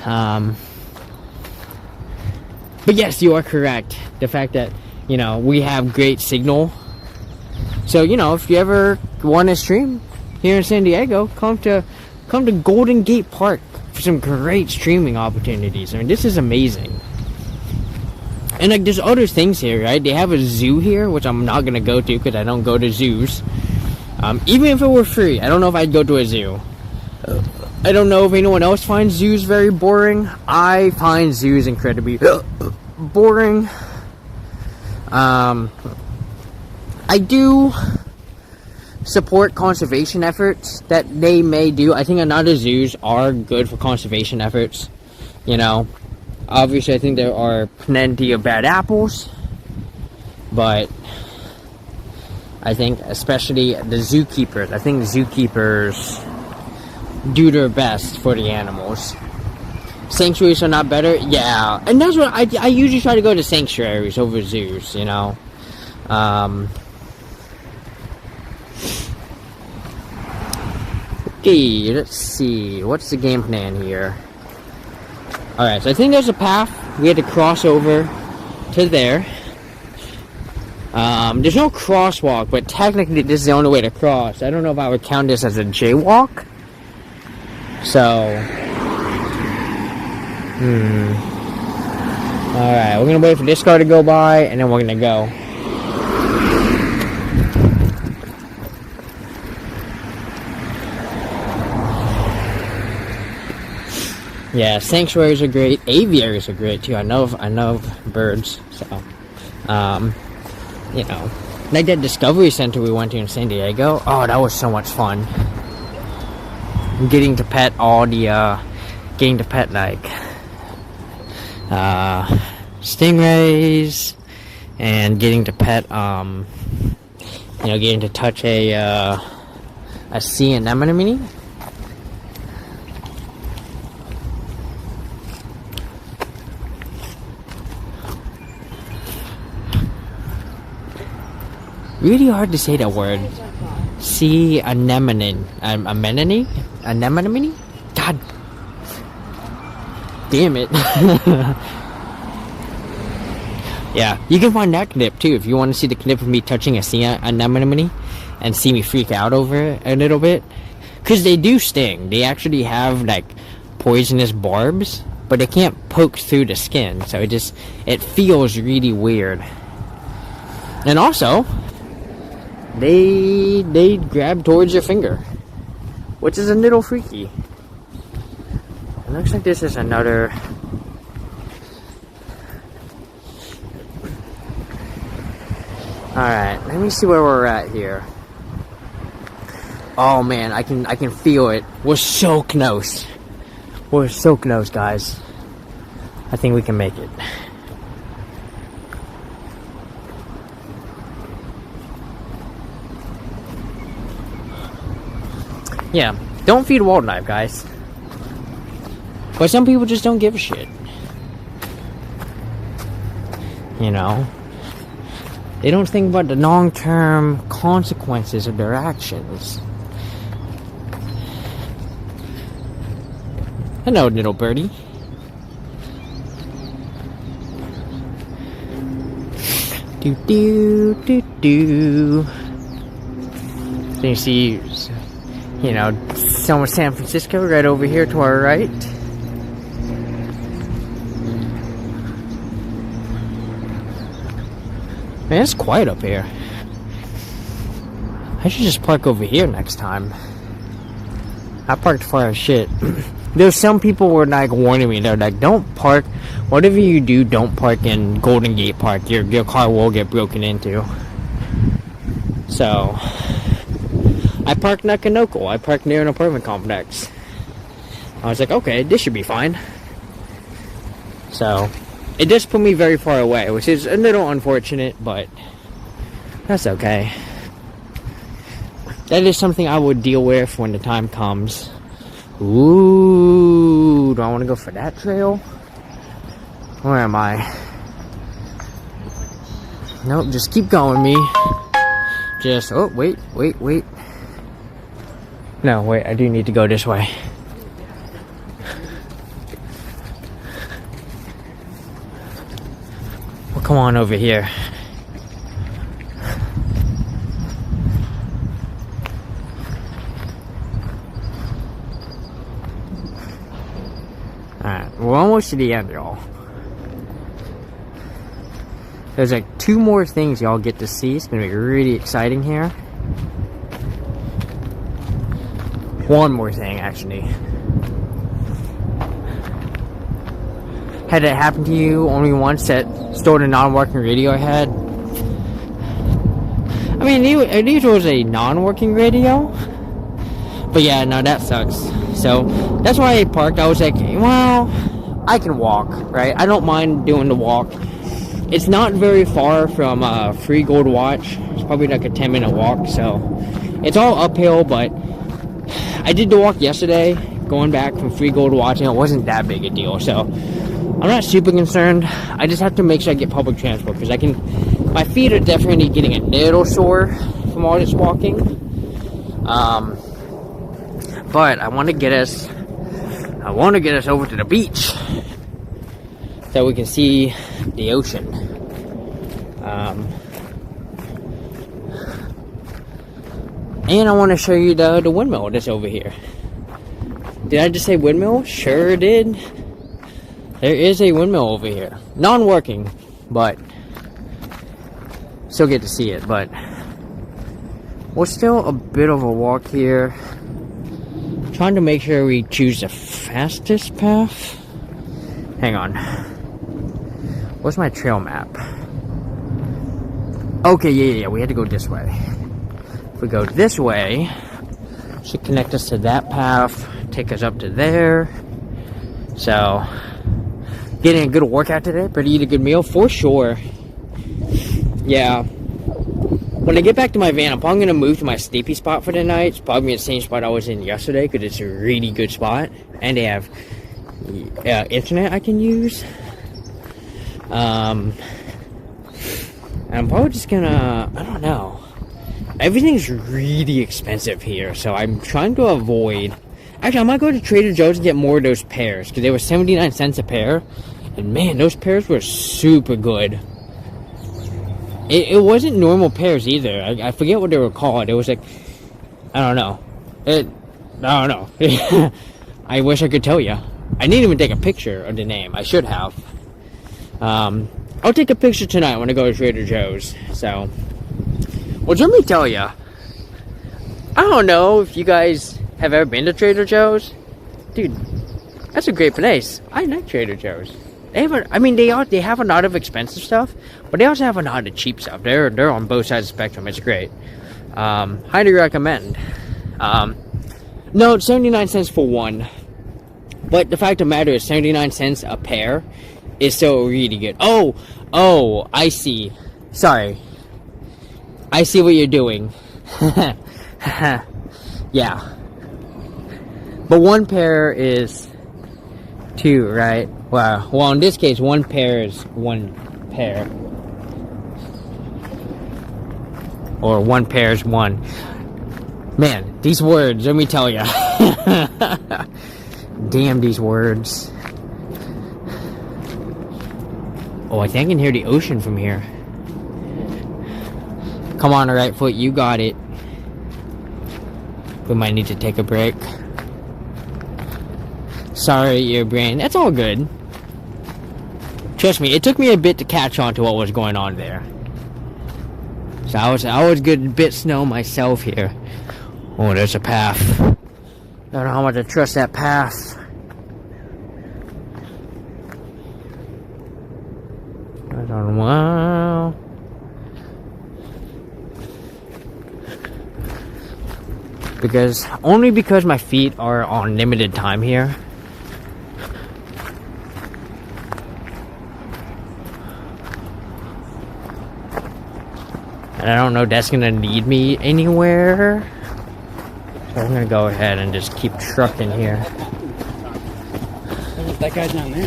But yes, you are correct. The fact that we have great signal. So if you ever want to stream here in San Diego, come to Golden Gate Park for some great streaming opportunities. I mean, this is amazing. And like, there's other things here, right? They have a zoo here, which I'm not gonna go to because I don't go to zoos. Even if it were free, I don't know if I'd go to a zoo. I don't know if anyone else finds zoos very boring. I find zoos incredibly boring. I do support conservation efforts that they may do. I think another zoos are good for conservation efforts. Obviously I think there are plenty of bad apples, but I think especially the zookeepers, I think zookeepers do their best for the animals. Sanctuaries are not better, yeah, and that's what I usually try to go to sanctuaries over zoos, Okay, let's see, what's the game plan here? Alright, so I think there's a path. We had to cross over to there. There's no crosswalk, but technically this is the only way to cross. I don't know if I would count this as a jaywalk. So, Alright, we're gonna wait for this car to go by, and then we're gonna go. Yeah, sanctuaries are great. Aviaries are great too. I know birds. So, like that Discovery Center we went to in San Diego. Oh, that was so much fun. Getting to pet all the, like, stingrays, and getting to pet, getting to touch a sea anemone. Really hard to say that word. Sea anemone. Anemone? God damn it. Yeah, you can find that clip too if you want to see the clip of me touching a sea anemone and see me freak out over it a little bit. Because they do sting. They actually have like poisonous barbs, but they can't poke through the skin. So it feels really weird. And also, they grab towards your finger, which is a little freaky. It looks like this is another. Alright, let me see where we're at here. Oh man, I can feel it. We're so close. We're so close, guys. I think we can make it. Yeah, don't feed wildlife, guys. But some people just don't give a shit. You know? They don't think about the long-term consequences of their actions. Hello, little birdie. Do do do do. So you see, you know, some of San Francisco right over here to our right. Man, it's quiet up here. I should just park over here next time. I parked far as shit. There's some people were like warning me. They're like, don't park. Whatever you do, don't park in Golden Gate Park. Your car will get broken into. So, I parked Nakanoko. I parked near an apartment complex. I was like, okay, this should be fine. So, it just put me very far away, which is a little unfortunate, but that's okay. That is something I would deal with when the time comes. Ooh, do I want to go for that trail? Where am I? Nope, just keep going, me. Just, oh, wait. No, wait, I do need to go this way. Well, come on over here. Alright, we're almost to the end, y'all. There's like 2 more things y'all get to see. It's gonna be really exciting here. 1 more thing, actually. Had it happen to you only once that stored a non-working radio I had? I mean, at least it was a non-working radio. But yeah, no, that sucks. So, that's why I parked. I was like, well, I can walk, right? I don't mind doing the walk. It's not very far from Free Gold Watch. It's probably like a 10-minute walk, so it's all uphill, but I did the walk yesterday, going back from Free Gold Watch, and it wasn't that big a deal, so I'm not super concerned. I just have to make sure I get public transport, because my feet are definitely getting a little sore from all this walking. But I want to get us over to the beach so we can see the ocean. And I want to show you the windmill that's over here. Did I just say windmill? Sure did. There is a windmill over here. Non-working, but still get to see it. But we're still a bit of a walk here. Trying to make sure we choose the fastest path. Hang on. What's my trail map? Okay, yeah, we had to go this way. If we go this way, it should connect us to that path, take us up to there. So, getting a good workout today, but eat a good meal for sure. Yeah. When I get back to my van, I'm probably going to move to my sleepy spot for the night. It's probably the same spot I was in yesterday, because it's a really good spot. And they have internet I can use. I'm probably just gonna, I don't know. Everything's really expensive here, so I'm trying to avoid. Actually, I might go to Trader Joe's and get more of those pears, because they were 79 cents a pair. And man, those pears were super good. It wasn't normal pears either. I forget what they were called. It was like, I don't know. I don't know. I wish I could tell you. I didn't even take a picture of the name. I should have. I'll take a picture tonight when I go to Trader Joe's. So, well, let me tell you. I don't know if you guys have ever been to Trader Joe's. Dude, that's a great place. I like Trader Joe's. They have a lot of expensive stuff, but they also have a lot of cheap stuff. They're on both sides of the spectrum. It's great. Highly recommend. No, it's 79 cents for one. But the fact of the matter is 79 cents a pair is still really good. Oh, I see. Sorry. I see what you're doing. Yeah. But one pair is 2, right? Well, in this case, 1 pair is 1 pair. Or 1 pair is 1. Man, these words, let me tell ya. Damn these words. Oh, I think I can hear the ocean from here. Come on, right foot, you got it. We might need to take a break. Sorry, your brain. That's all good. Trust me, it took me a bit to catch on to what was going on there. So I was good a bit snow myself here. Oh, there's a path. I don't know how much I trust that path. I don't know. Only because my feet are on limited time here. And I don't know if that's gonna lead me anywhere. So I'm gonna go ahead and just keep trucking here. That guy's down there.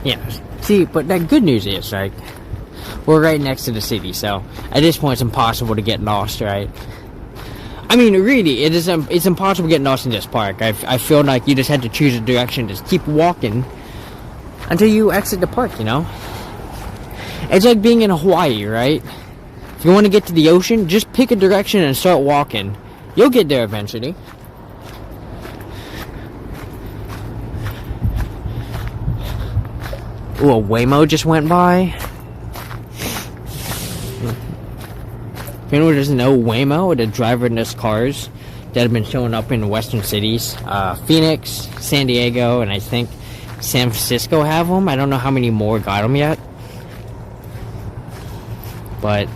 Yeah. See, but the good news is, right? We're right next to the city, so at this point it's impossible to get lost, right? I mean, really, it's impossible to get lost in this park. I feel like you just had to choose a direction, just keep walking until you exit the park, you know? It's like being in Hawaii, right? If you want to get to the ocean, just pick a direction and start walking. You'll get there eventually. Ooh, a Waymo just went by. If anyone doesn't know, Waymo are the driverless cars that have been showing up in western cities. Phoenix, San Diego, and I think San Francisco have them. I don't know how many more got them yet. But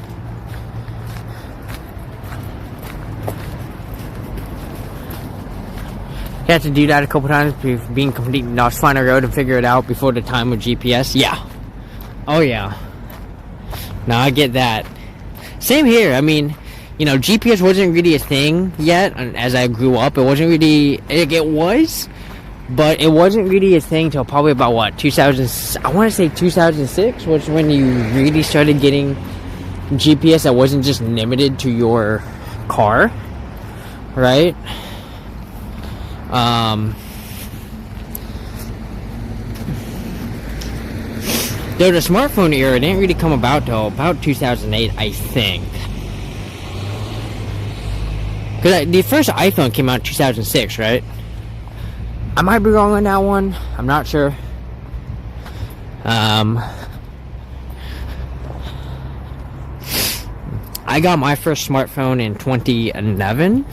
you have to do that a couple times, being completely lost, find a road and figure it out before the time with GPS. Yeah. Oh yeah. Now I get that. Same here. I mean, you know, GPS wasn't really a thing yet. And as I grew up, it wasn't really. It was, but it wasn't really a thing till probably about what 2000. I want to say 2006 was when you really started getting GPS that wasn't just limited to your car, right? Though the smartphone era didn't really come about till about 2008, I think. Because the first iPhone came out in 2006, right? I might be wrong on that one. I'm not sure. I got my first smartphone in 2011.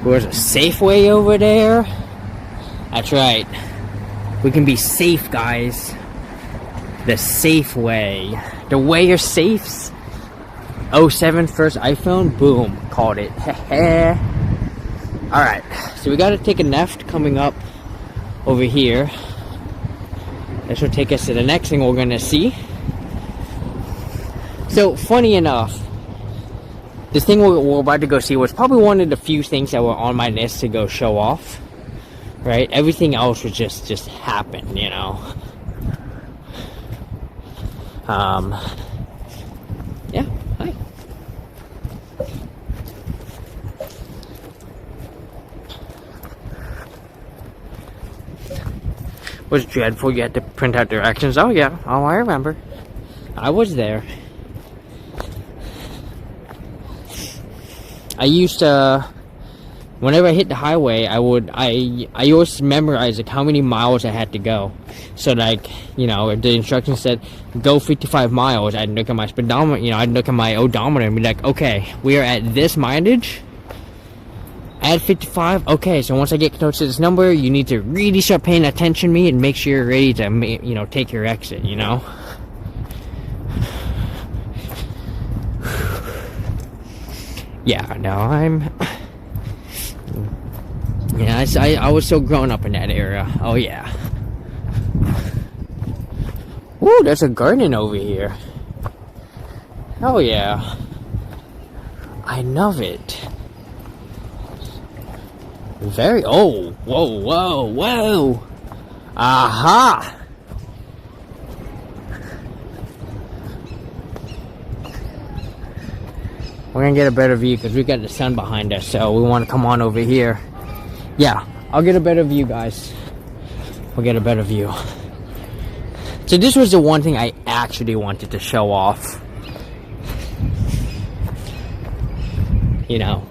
There's a Safeway over there. That's right. We can be safe, guys. The Safeway. The way your safes. 07 first iPhone. Boom. Called it. Alright. So we gotta take a left coming up over here. This will take us to the next thing we're gonna see. So, funny enough, this thing we're about to go see was probably one of the few things that were on my list to go show off. Right? Everything else would just happen, you know. Yeah, hi. Was dreadful, you had to print out directions. Oh yeah, oh I remember. I was there. I used to, whenever I hit the highway, I always memorize like how many miles I had to go. So like, you know, if the instructions said go 55 miles, I'd look at my speedometer, you know, I'd look at my odometer and be like, okay, we are at this mileage, at 55, okay, so once I get close to this number, you need to really start paying attention to me and make sure you're ready to, you know, take your exit, you know? Yeah, no, Yeah, I was so grown up in that area. Oh yeah. Ooh, there's a garden over here. Oh yeah. I love it. Very, oh, whoa, whoa, whoa. Aha. We're gonna get a better view because we got the sun behind us, so we want to come on over here. Yeah, I'll get a better view, guys. We'll get a better view. So this was the one thing I actually wanted to show off. You know,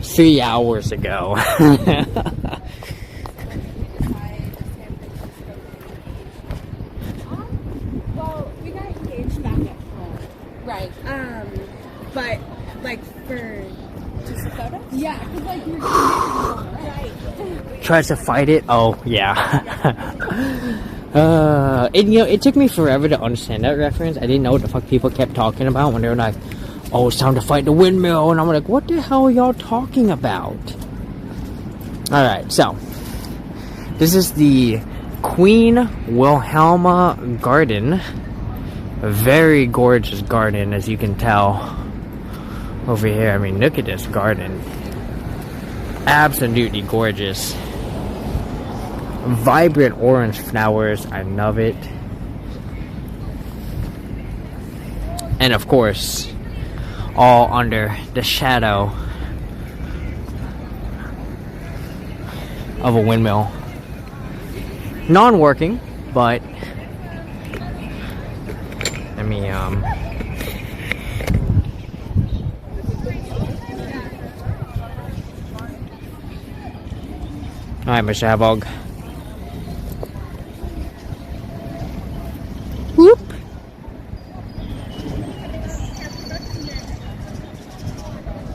3 hours ago. Well, we got engaged back at home. Right. But like for just a photo? Yeah, because like you're right. Tries to fight it. Oh yeah. It took me forever to understand that reference. I didn't know what the fuck people kept talking about when they were like, "Oh, it's time to fight the windmill," and I'm like, "What the hell are y'all talking about?" All right, so this is the Queen Wilhelma Garden. A very gorgeous garden, as you can tell over here. I mean, look at this garden. Absolutely gorgeous. Vibrant orange flowers. I love it. And of course, all under the shadow of a windmill. Non-working, but let me Alright, Mr. Havog. Whoop.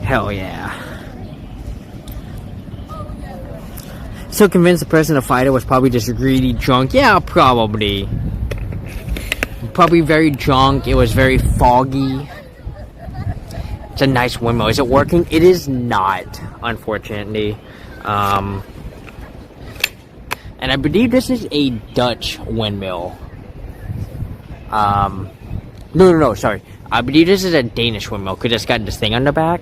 Hell yeah. So convinced the person to fight it was probably just really drunk. Yeah, probably. Probably very drunk. It was very foggy. It's a nice windmill. Is it working? It is not, unfortunately. And I believe this is a Dutch windmill. No, sorry. I believe this is a Danish windmill because it's got this thing on the back.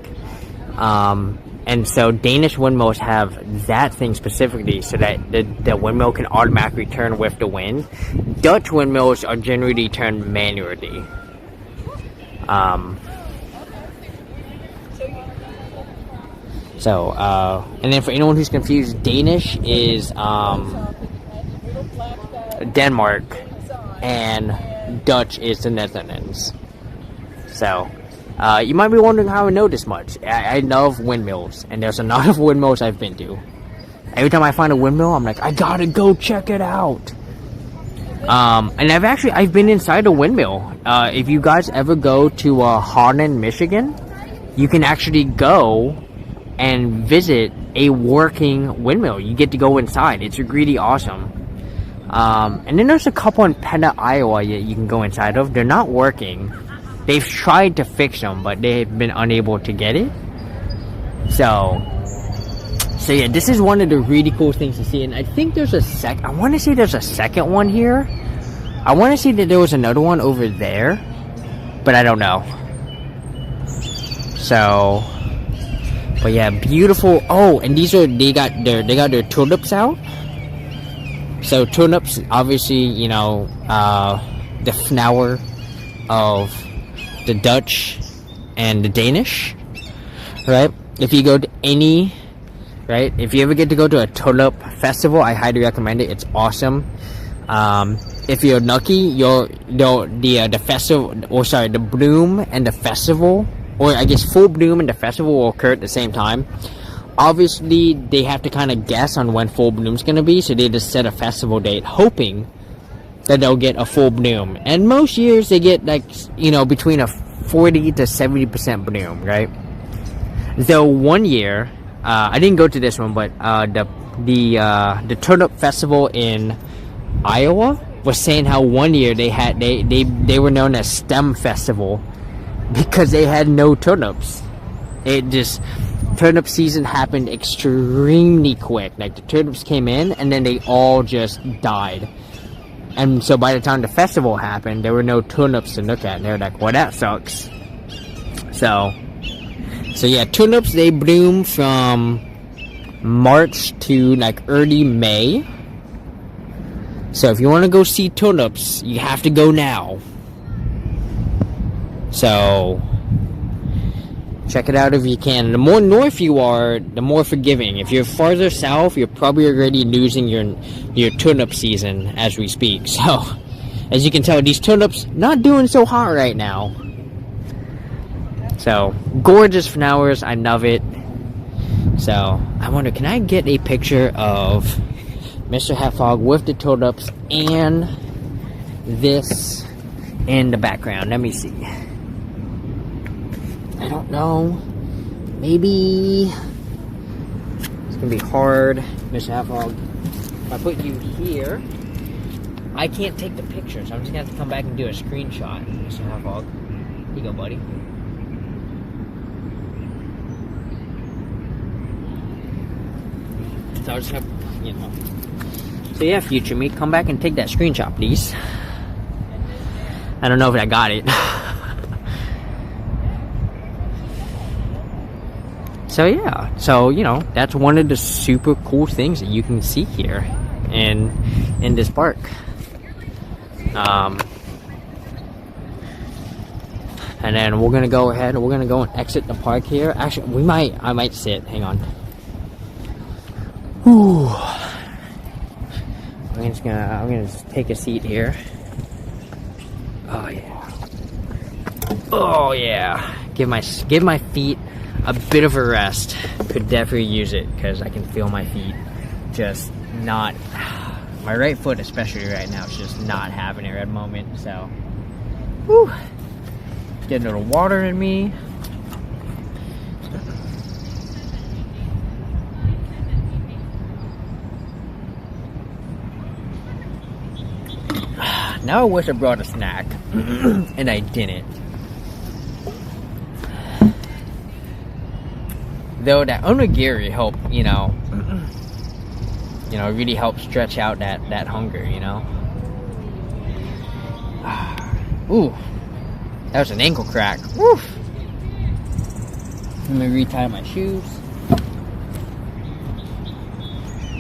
And so Danish windmills have that thing specifically so that the windmill can automatically turn with the wind. Dutch windmills are generally turned manually. And then for anyone who's confused, Danish is Denmark and Dutch is the Netherlands. So you might be wondering how I know this much. I love windmills, and there's a lot of windmills I've been to. Every time I find a windmill, I'm like, I gotta go check it out. And I've been inside a windmill. If you guys ever go to Harlan, Michigan, you can actually go and visit a working windmill. You get to go inside. It's really awesome. And then there's a couple in Penda, Iowa that you can go inside of. They're not working. They've tried to fix them, but they've been unable to get it. So yeah, this is one of the really cool things to see. And I think there's I want to say there's a second one here. I want to say that there was another one over there, but I don't know. So, but yeah, beautiful. Oh, and they got their tulips out. So tulips, obviously, you know, the flower of the Dutch and the Danish, right? If you go to if you ever get to go to a tulip festival, I highly recommend it. It's awesome. If you're lucky, the festival, or sorry, the bloom and the festival, or I guess full bloom and the festival will occur at the same time. Obviously, they have to kind of guess on when full bloom's gonna be, so they just set a festival date, hoping that they'll get a full bloom. And most years they get, like, you know, between a 40 to 70% bloom, right? So one year, I didn't go to this one, but the tulip festival in Iowa was saying how one year they were known as STEM Festival because they had no tulips. turnip season happened extremely quick. Like, the turnips came in and then they all just died. And so by the time the festival happened, there were no turnips to look at. And they were like, well, that sucks. So yeah, turnips, they bloom from March to like early May. So if you want to go see turnips, you have to go now. So check it out if you can. The more north you are, the more forgiving. If you're farther south, you're probably already losing your turnip season as we speak. So as you can tell, these turnips not doing so hot right now. So gorgeous flowers, I love it. So I wonder, can I get a picture of Mr. Hedgehog with the turnips and this in the background? Let me see. I don't know. Maybe it's gonna be hard, Mr. Hedgehog. If I put you here, I can't take the picture, so I'm just gonna have to come back and do a screenshot, Mr. Hedgehog. Here you go, buddy. So I just have, you know. So yeah, future me, come back and take that screenshot, please. I don't know if I got it. So yeah, so you know, that's one of the super cool things that you can see here in this park. And then we're gonna go ahead and we're gonna go and exit the park here. Actually, I might sit. Hang on. Whew. I'm gonna just take a seat here. Oh yeah. Oh yeah. Give my feet a bit of a rest. Could definitely use it because I can feel my feet just not. My right foot, especially right now, is just not having it at the moment. So, whew. Getting a little water in me. Now I wish I brought a snack, and I didn't. Though that onigiri helped, you know, really helped stretch out that hunger, you know. Ooh, that was an ankle crack. Woof. Let me retie my shoes.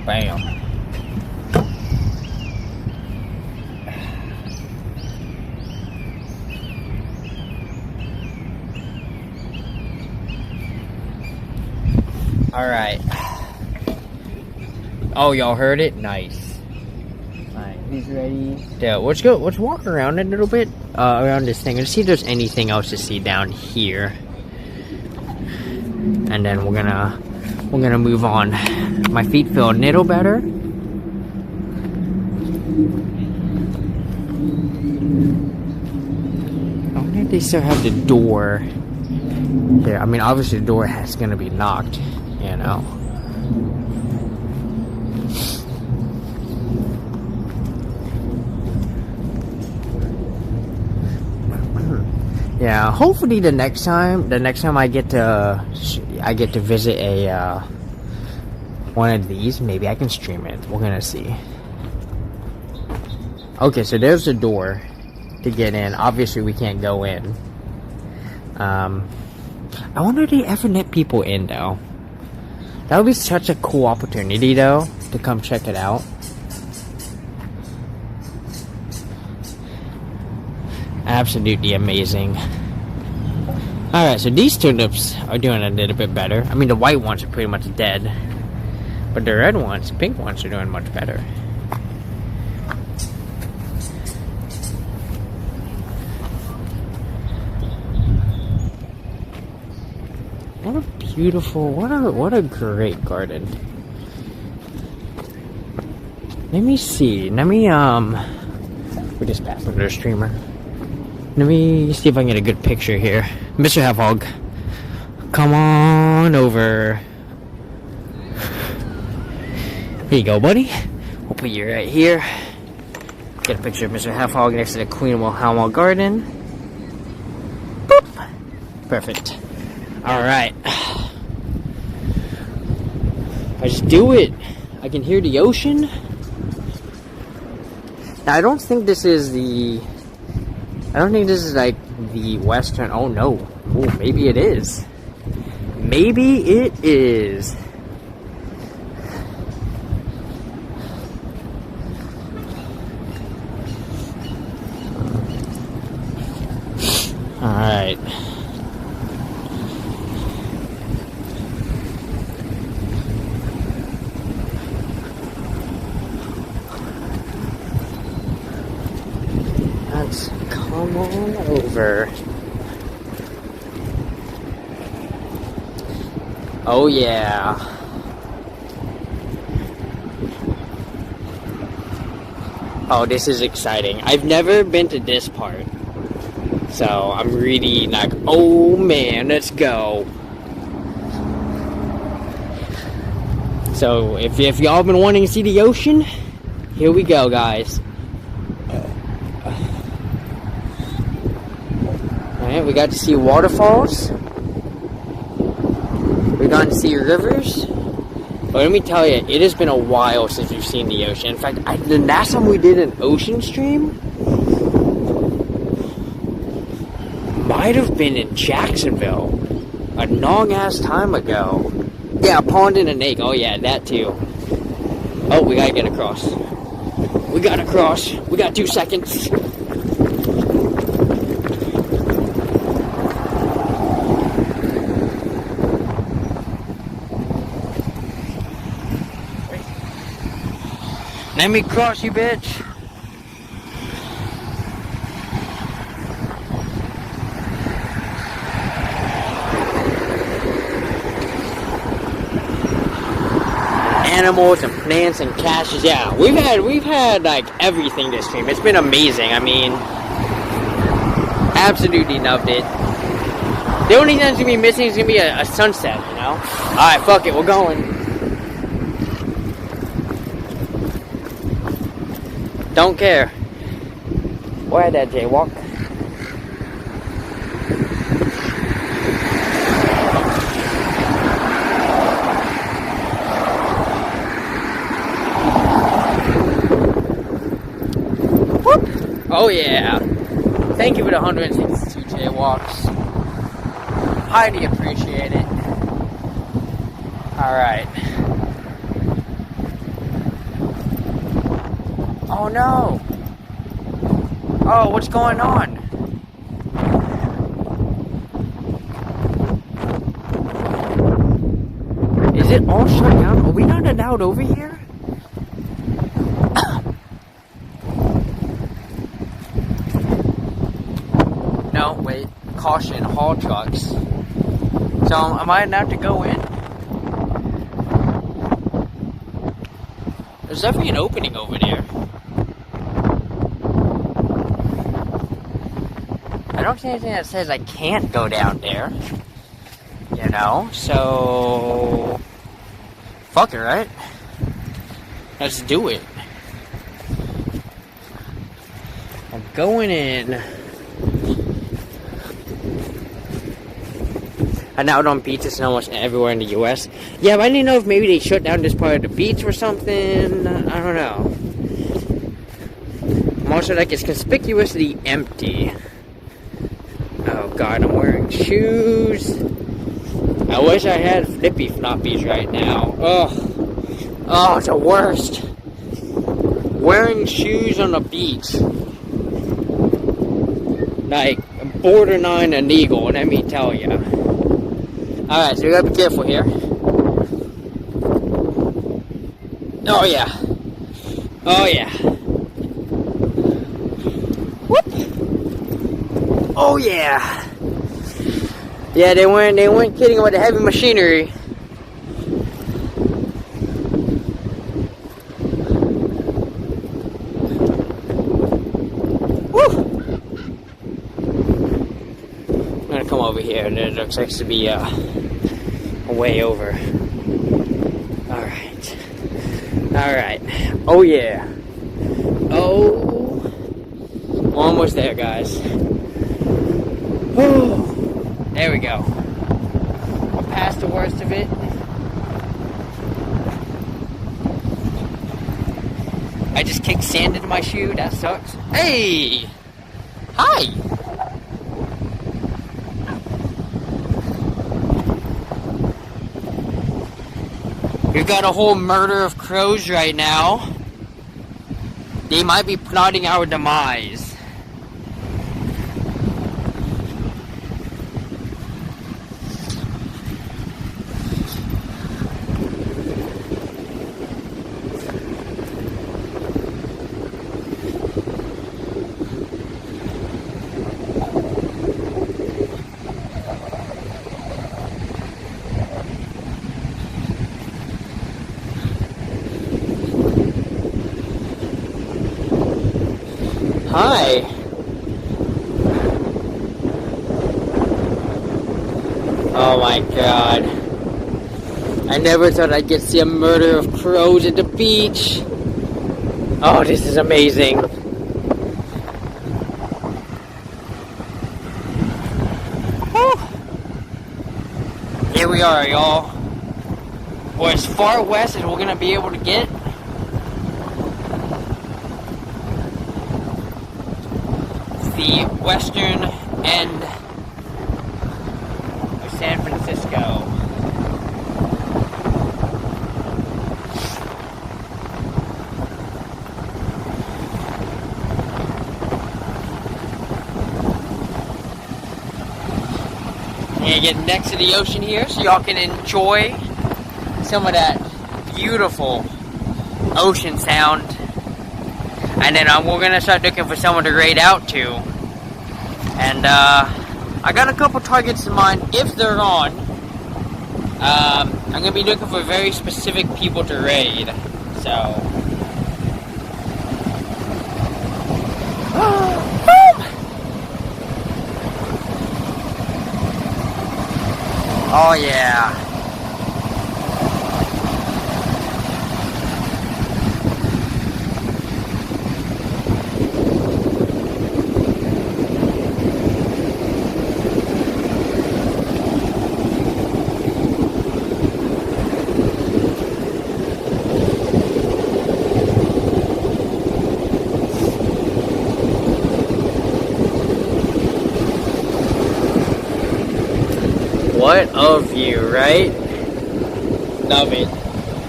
Bam. Alright. Oh, y'all heard it? Nice. Alright, he's ready. Yeah, let's go. Let's walk around a little bit around this thing and see if there's anything else to see down here. And then we're gonna move on. My feet feel a little better. I wonder if they still have the door there. I mean, obviously the door is gonna be locked. You know. Yeah, hopefully the next time I get to visit a one of these, maybe I can stream it. We're gonna see. Okay, so there's the door to get in. Obviously we can't go in. I wonder if they ever let people in though. That would be such a cool opportunity, though, to come check it out. Absolutely amazing. Alright, so these turnips are doing a little bit better. I mean, the white ones are pretty much dead. But the red ones, the pink ones are doing much better. What a beautiful, what a great garden. Let me see. We just passed another streamer. Let me see if I can get a good picture here. Mr. Hedgehog, come on over. Here you go, buddy. We'll put you right here. Get a picture of Mr. Hedgehog next to the Queen Wilhelma Garden. Boop. Perfect. Alright. Let's do it. I can hear the ocean. Now, I don't think this is like the western. Oh no. Oh, maybe it is. Maybe it is. Alright. Let's come on over. Oh yeah. Oh, this is exciting. I've never been to this part. So I'm really like, oh man, let's go. So if y'all been wanting to see the ocean, here we go, guys. Alright, we got to see waterfalls. We got to see rivers. But let me tell you, it has been a while since we've seen the ocean. In fact, the last time we did an ocean stream might have been in Jacksonville. A long ass time ago. Yeah, a pond and a lake. Oh yeah, that too. Oh, we gotta get across. We gotta cross. We got 2 seconds. Let me cross you, bitch. Animals and plants and caches. Yeah, we've had like everything this stream. It's been amazing. I mean, absolutely loved it. The only thing that's gonna be missing is gonna be a sunset, you know? Alright, fuck it, we're going. Don't care. Why that jaywalk? Whoop. Oh yeah. Thank you for the 162 jaywalks. Highly appreciate it. Alright. Oh no! Oh, what's going on? Is it all shut down? Are we not allowed over here? No, wait. Caution, haul trucks. So, am I allowed to go in? There's definitely an opening over there. I don't see anything that says I can't go down there. You know, so fuck it, right? Let's do it. I'm going in. And out on beaches and almost everywhere in the US. Yeah, but I didn't know if maybe they shut down this part of the beach or something. I don't know. I'm also like, it's conspicuously empty. Oh god, I'm wearing shoes. I wish I had flippy floppies right now. Ugh. Oh, it's the worst. Wearing shoes on the beach. Like, borderline illegal, let me tell you. Alright, so we gotta be careful here. Oh yeah. Oh yeah. Whoop. Oh yeah. Yeah, they weren't kidding about the heavy machinery. Woo. I'm gonna come over here, and it looks like to be a way over. Alright. Alright. Oh yeah. Oh. Almost there, guys. Oh. There we go. We're past the worst of it. I just kicked sand into my shoe. That sucks. Hey! Hi! We've got a whole murder of crows right now. They might be plotting our demise. Hi. Oh my god. I never thought I'd get to see a murder of crows at the beach. Oh, this is amazing. Whew. Here we are, y'all. We're as far west as we're gonna be able to get. The western end of San Francisco. And get next to the ocean here so y'all can enjoy some of that beautiful ocean sound. And then we're gonna start looking for someone to raid out to. And I got a couple targets in mind if they're on. I'm gonna be looking for very specific people to raid. So. Oh yeah. What a view, right? Love it.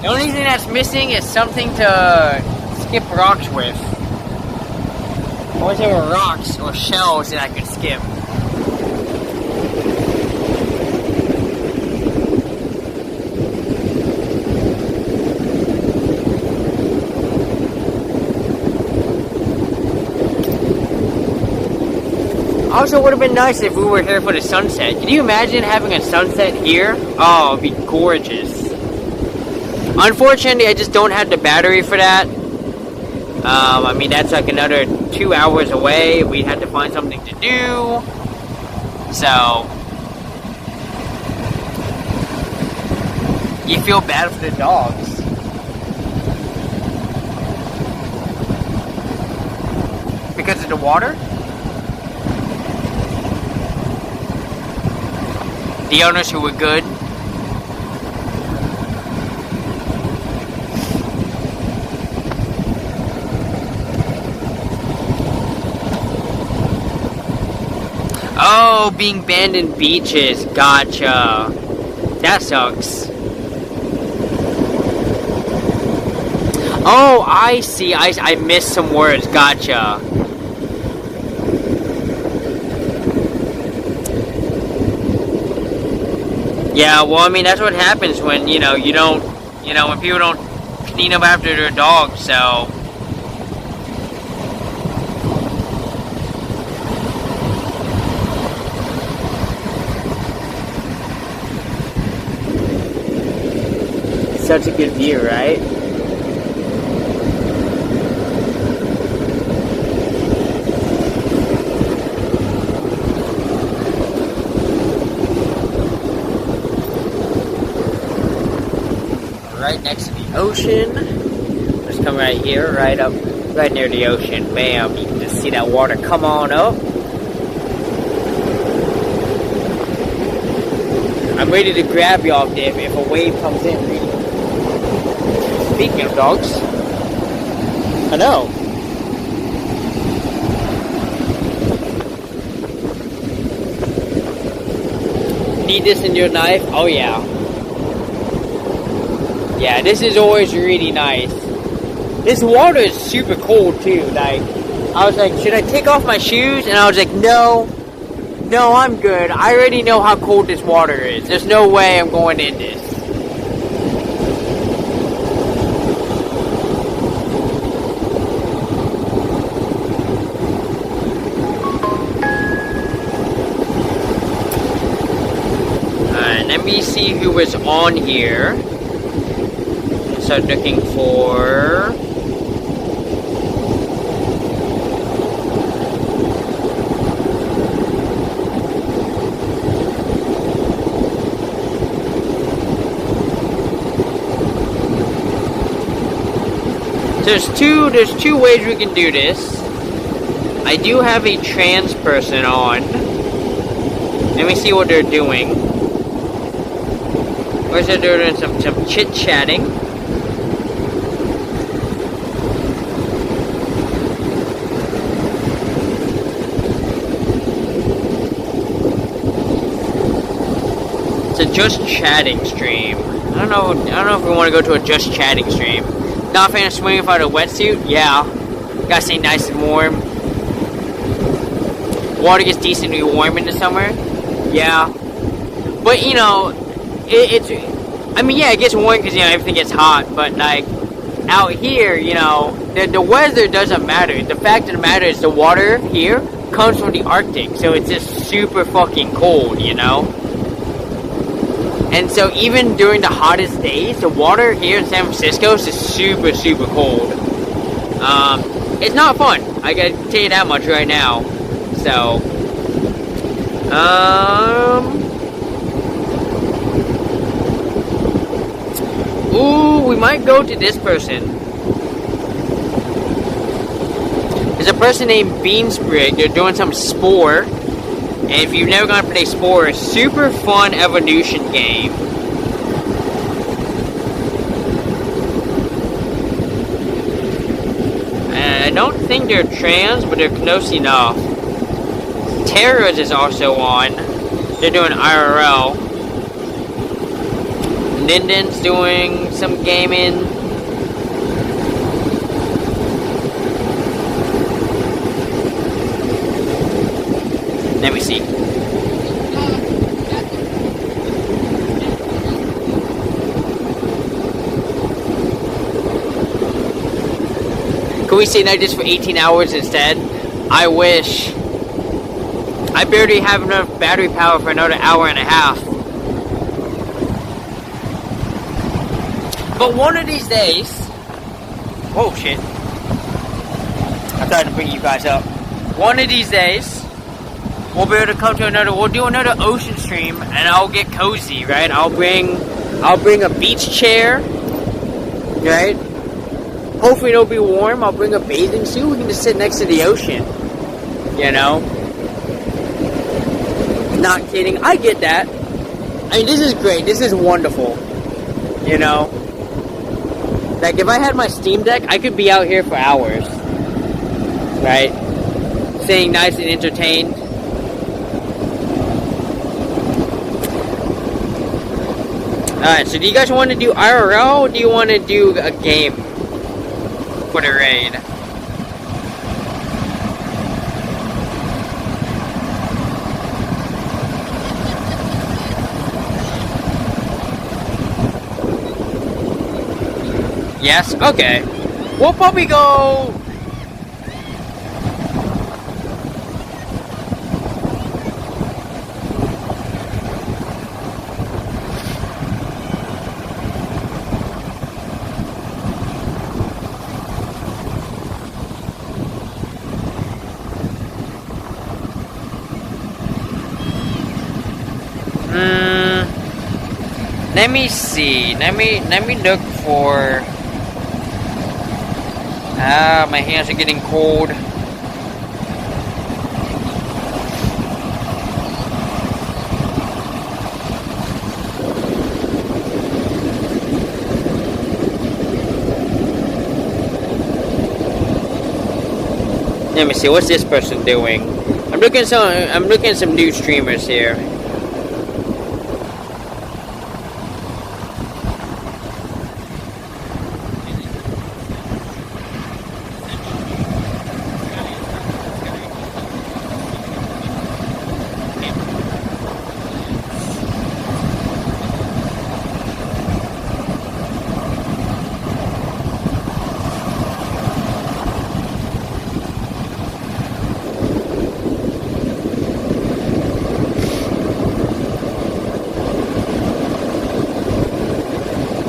The only thing that's missing is something to skip rocks with. I wish there were rocks or shells that I could skip. Also, it would have been nice if we were here for the sunset. Can you imagine having a sunset here? Oh, it'd be gorgeous. Unfortunately, I just don't have the battery for that. I mean, that's like another 2 hours away. We had to find something to do. So, you feel bad for the dogs. Because of the water? The owners who were good. Oh, being banned in beaches. Gotcha. That sucks. Oh, I see. I missed some words. Gotcha. Yeah, well, I mean, that's what happens when, you don't, when people don't clean up after their dogs, so. Such a good view, right? Right next to the ocean. Just come right here, right near the ocean. Bam, you can just see that water come on up. I'm ready to grab you off there if a wave comes in. Speaking of dogs, I know. Need this in your knife? Oh yeah. Yeah, this is always really nice. This water is super cold too. Like, I was like, should I take off my shoes? And I was like, no, I'm good. I already know how cold this water is. There's no way I'm going in this. Let me see who was on here. Start looking for. There's two ways we can do this. I do have a trans person on. Let me see what they're doing. Where's they're doing some chit-chatting. It's a just chatting stream. I don't know if we want to go to a just chatting stream. Not a fan of swimming without a wetsuit? Yeah. Gotta stay nice and warm. Water gets decently warm in the summer? Yeah. But, you know, it gets warm because, you know, everything gets hot, but, like, out here, you know, the weather doesn't matter. The fact of the matter is the water here comes from the Arctic, so it's just super fucking cold, you know? And so even during the hottest days, the water here in San Francisco is just super, super cold. It's not fun. I gotta tell you that much right now. So, ooh, we might go to this person. There's a person named Beansprig. They're doing some Spore. And if you've never gone to play Spore, a super fun evolution game. I don't think they're trans, but they're close enough. Terra's is also on. They're doing IRL. Linden's doing some gaming. Let me see. Can we say night just for 18 hours instead? I wish. I barely have enough battery power for another hour and a half. But one of these days... Oh shit. I tried to bring you guys up. One of these days, we'll be able to come to we'll do another ocean stream, and I'll get cozy, right? I'll bring a beach chair, right? Hopefully it'll be warm. I'll bring a bathing suit. We can just sit next to the ocean, you know? Not kidding. I get that. I mean, this is great. This is wonderful, you know? Like, if I had my Steam Deck, I could be out here for hours, right? Staying nice and entertained. Alright, so do you guys want to do IRL, or do you want to do a game for the raid? Yes? Okay. We'll probably go... Let me see. Let me look for... my hands are getting cold. Let me see, what's this person doing? I'm looking at some new streamers here.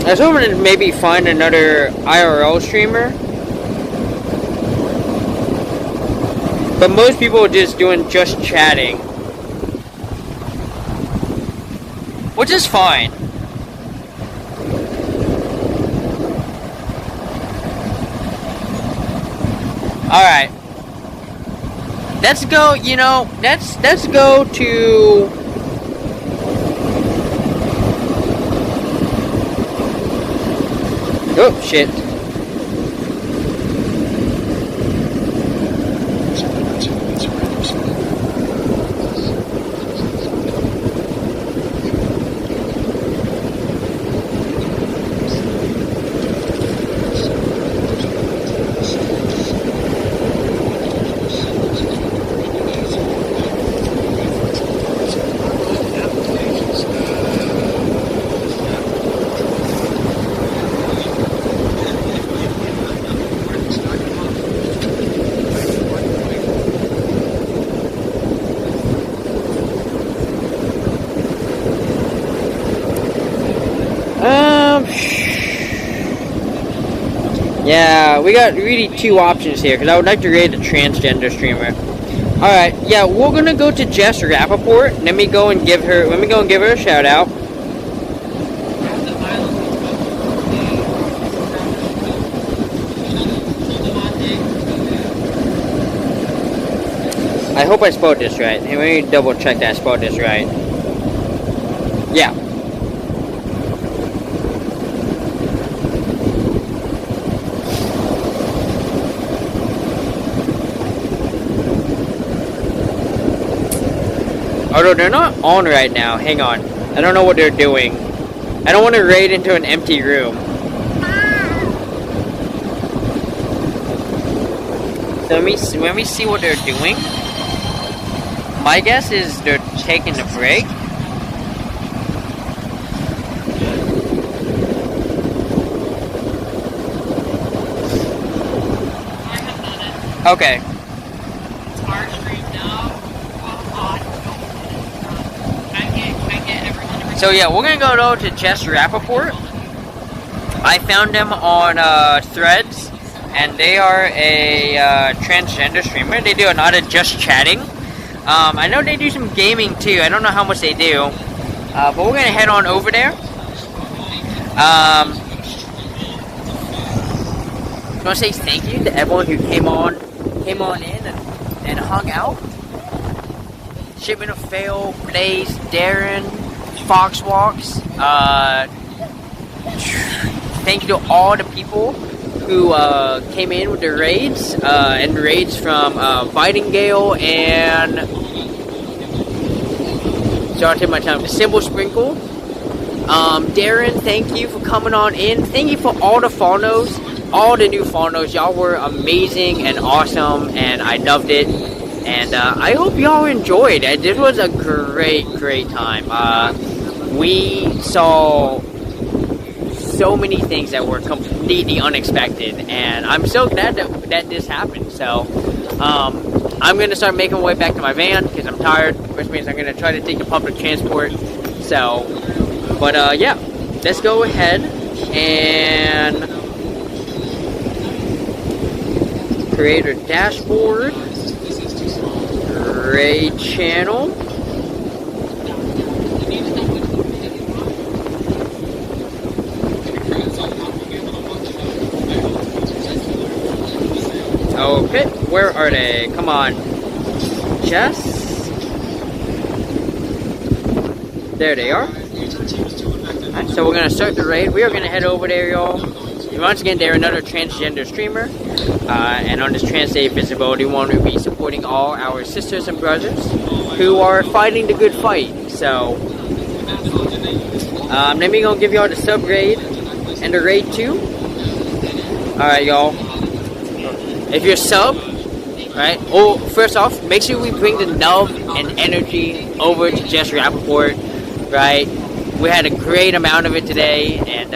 I was hoping to maybe find another IRL streamer, but most people are just doing just chatting, which is fine. Alright, let's go, let's go to... Oh, shit. Yeah, we got really two options here, because I would like to raid a transgender streamer. Alright, yeah, we're gonna go to Jess Rappaport. Let me go and give her a shout out. I hope I spelled this right. Let me double check that I spelled this right. Yeah. Although they're not on right now. Hang on. I don't know what they're doing. I don't want to raid into an empty room. So let me see what they're doing. My guess is they're taking a break. Okay. So yeah, we're gonna go to Jess Rappaport. I found them on Threads, and they are a transgender streamer. They do a lot of just chatting. I know they do some gaming too. I don't know how much they do, but we're gonna head on over there. I want to say thank you to everyone who came on in and hung out. Shipment of Fail, Blaze, Darren, Foxwalks. Thank you to all the people who came in with the raids, and raids from Vitingale and sorry to take my time. The Symbol Sprinkle. Darren, thank you for coming on in. Thank you for all the follows, all the new follows. Y'all were amazing and awesome, and I loved it. And I hope y'all enjoyed. This was a great time. We saw so many things that were completely unexpected, and I'm so glad that this happened. So I'm gonna start making my way back to my van because I'm tired, which means I'm gonna try to take the public transport. So, but yeah, let's go ahead and create a dashboard, raid channel. Okay, where are they? Come on. Jess? There they are. Alright, so we're gonna start the raid. We are gonna head over there, y'all. once again, they're another transgender streamer. And on this Trans Day Visibility, we want to be supporting all our sisters and brothers who are fighting the good fight. So, let me go give y'all the sub grade and the raid 2. Alright, y'all. If you're sub, right? Oh, first off, make sure we bring the love and energy over to Jess Rappaport, right? We had a great amount of it today, and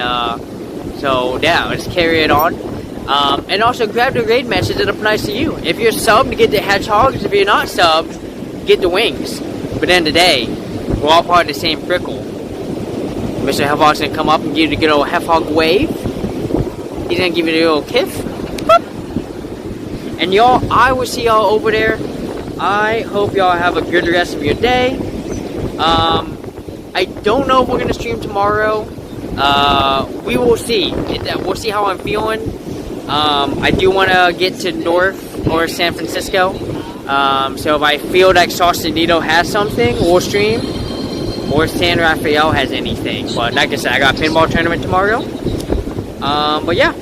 so yeah, let's carry it on. And also grab the raid matches that applies to you. If you're sub, get the hedgehogs. If you're not sub, get the wings. But at the end of the day, we're all part of the same prickle. Mr. Hedgehog's gonna come up and give you the good old Hedgehog wave. He's gonna give you the little kiff. Boop. And y'all, I will see y'all over there. I hope y'all have a good rest of your day. I don't know if we're gonna stream tomorrow. We will see. We'll see how I'm feeling. I do want to get to North or San Francisco. So if I feel like Sausalito has something, we'll stream. Or San Rafael has anything. But like I said, I got a pinball tournament tomorrow. But yeah.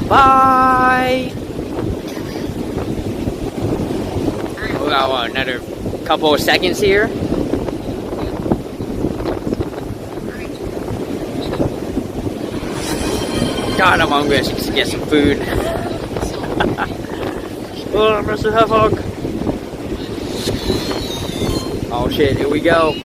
Bye! We got another couple of seconds here. God, I'm hungry. I should get some food. Oh, Mr. Hedgehog. Oh shit, here we go.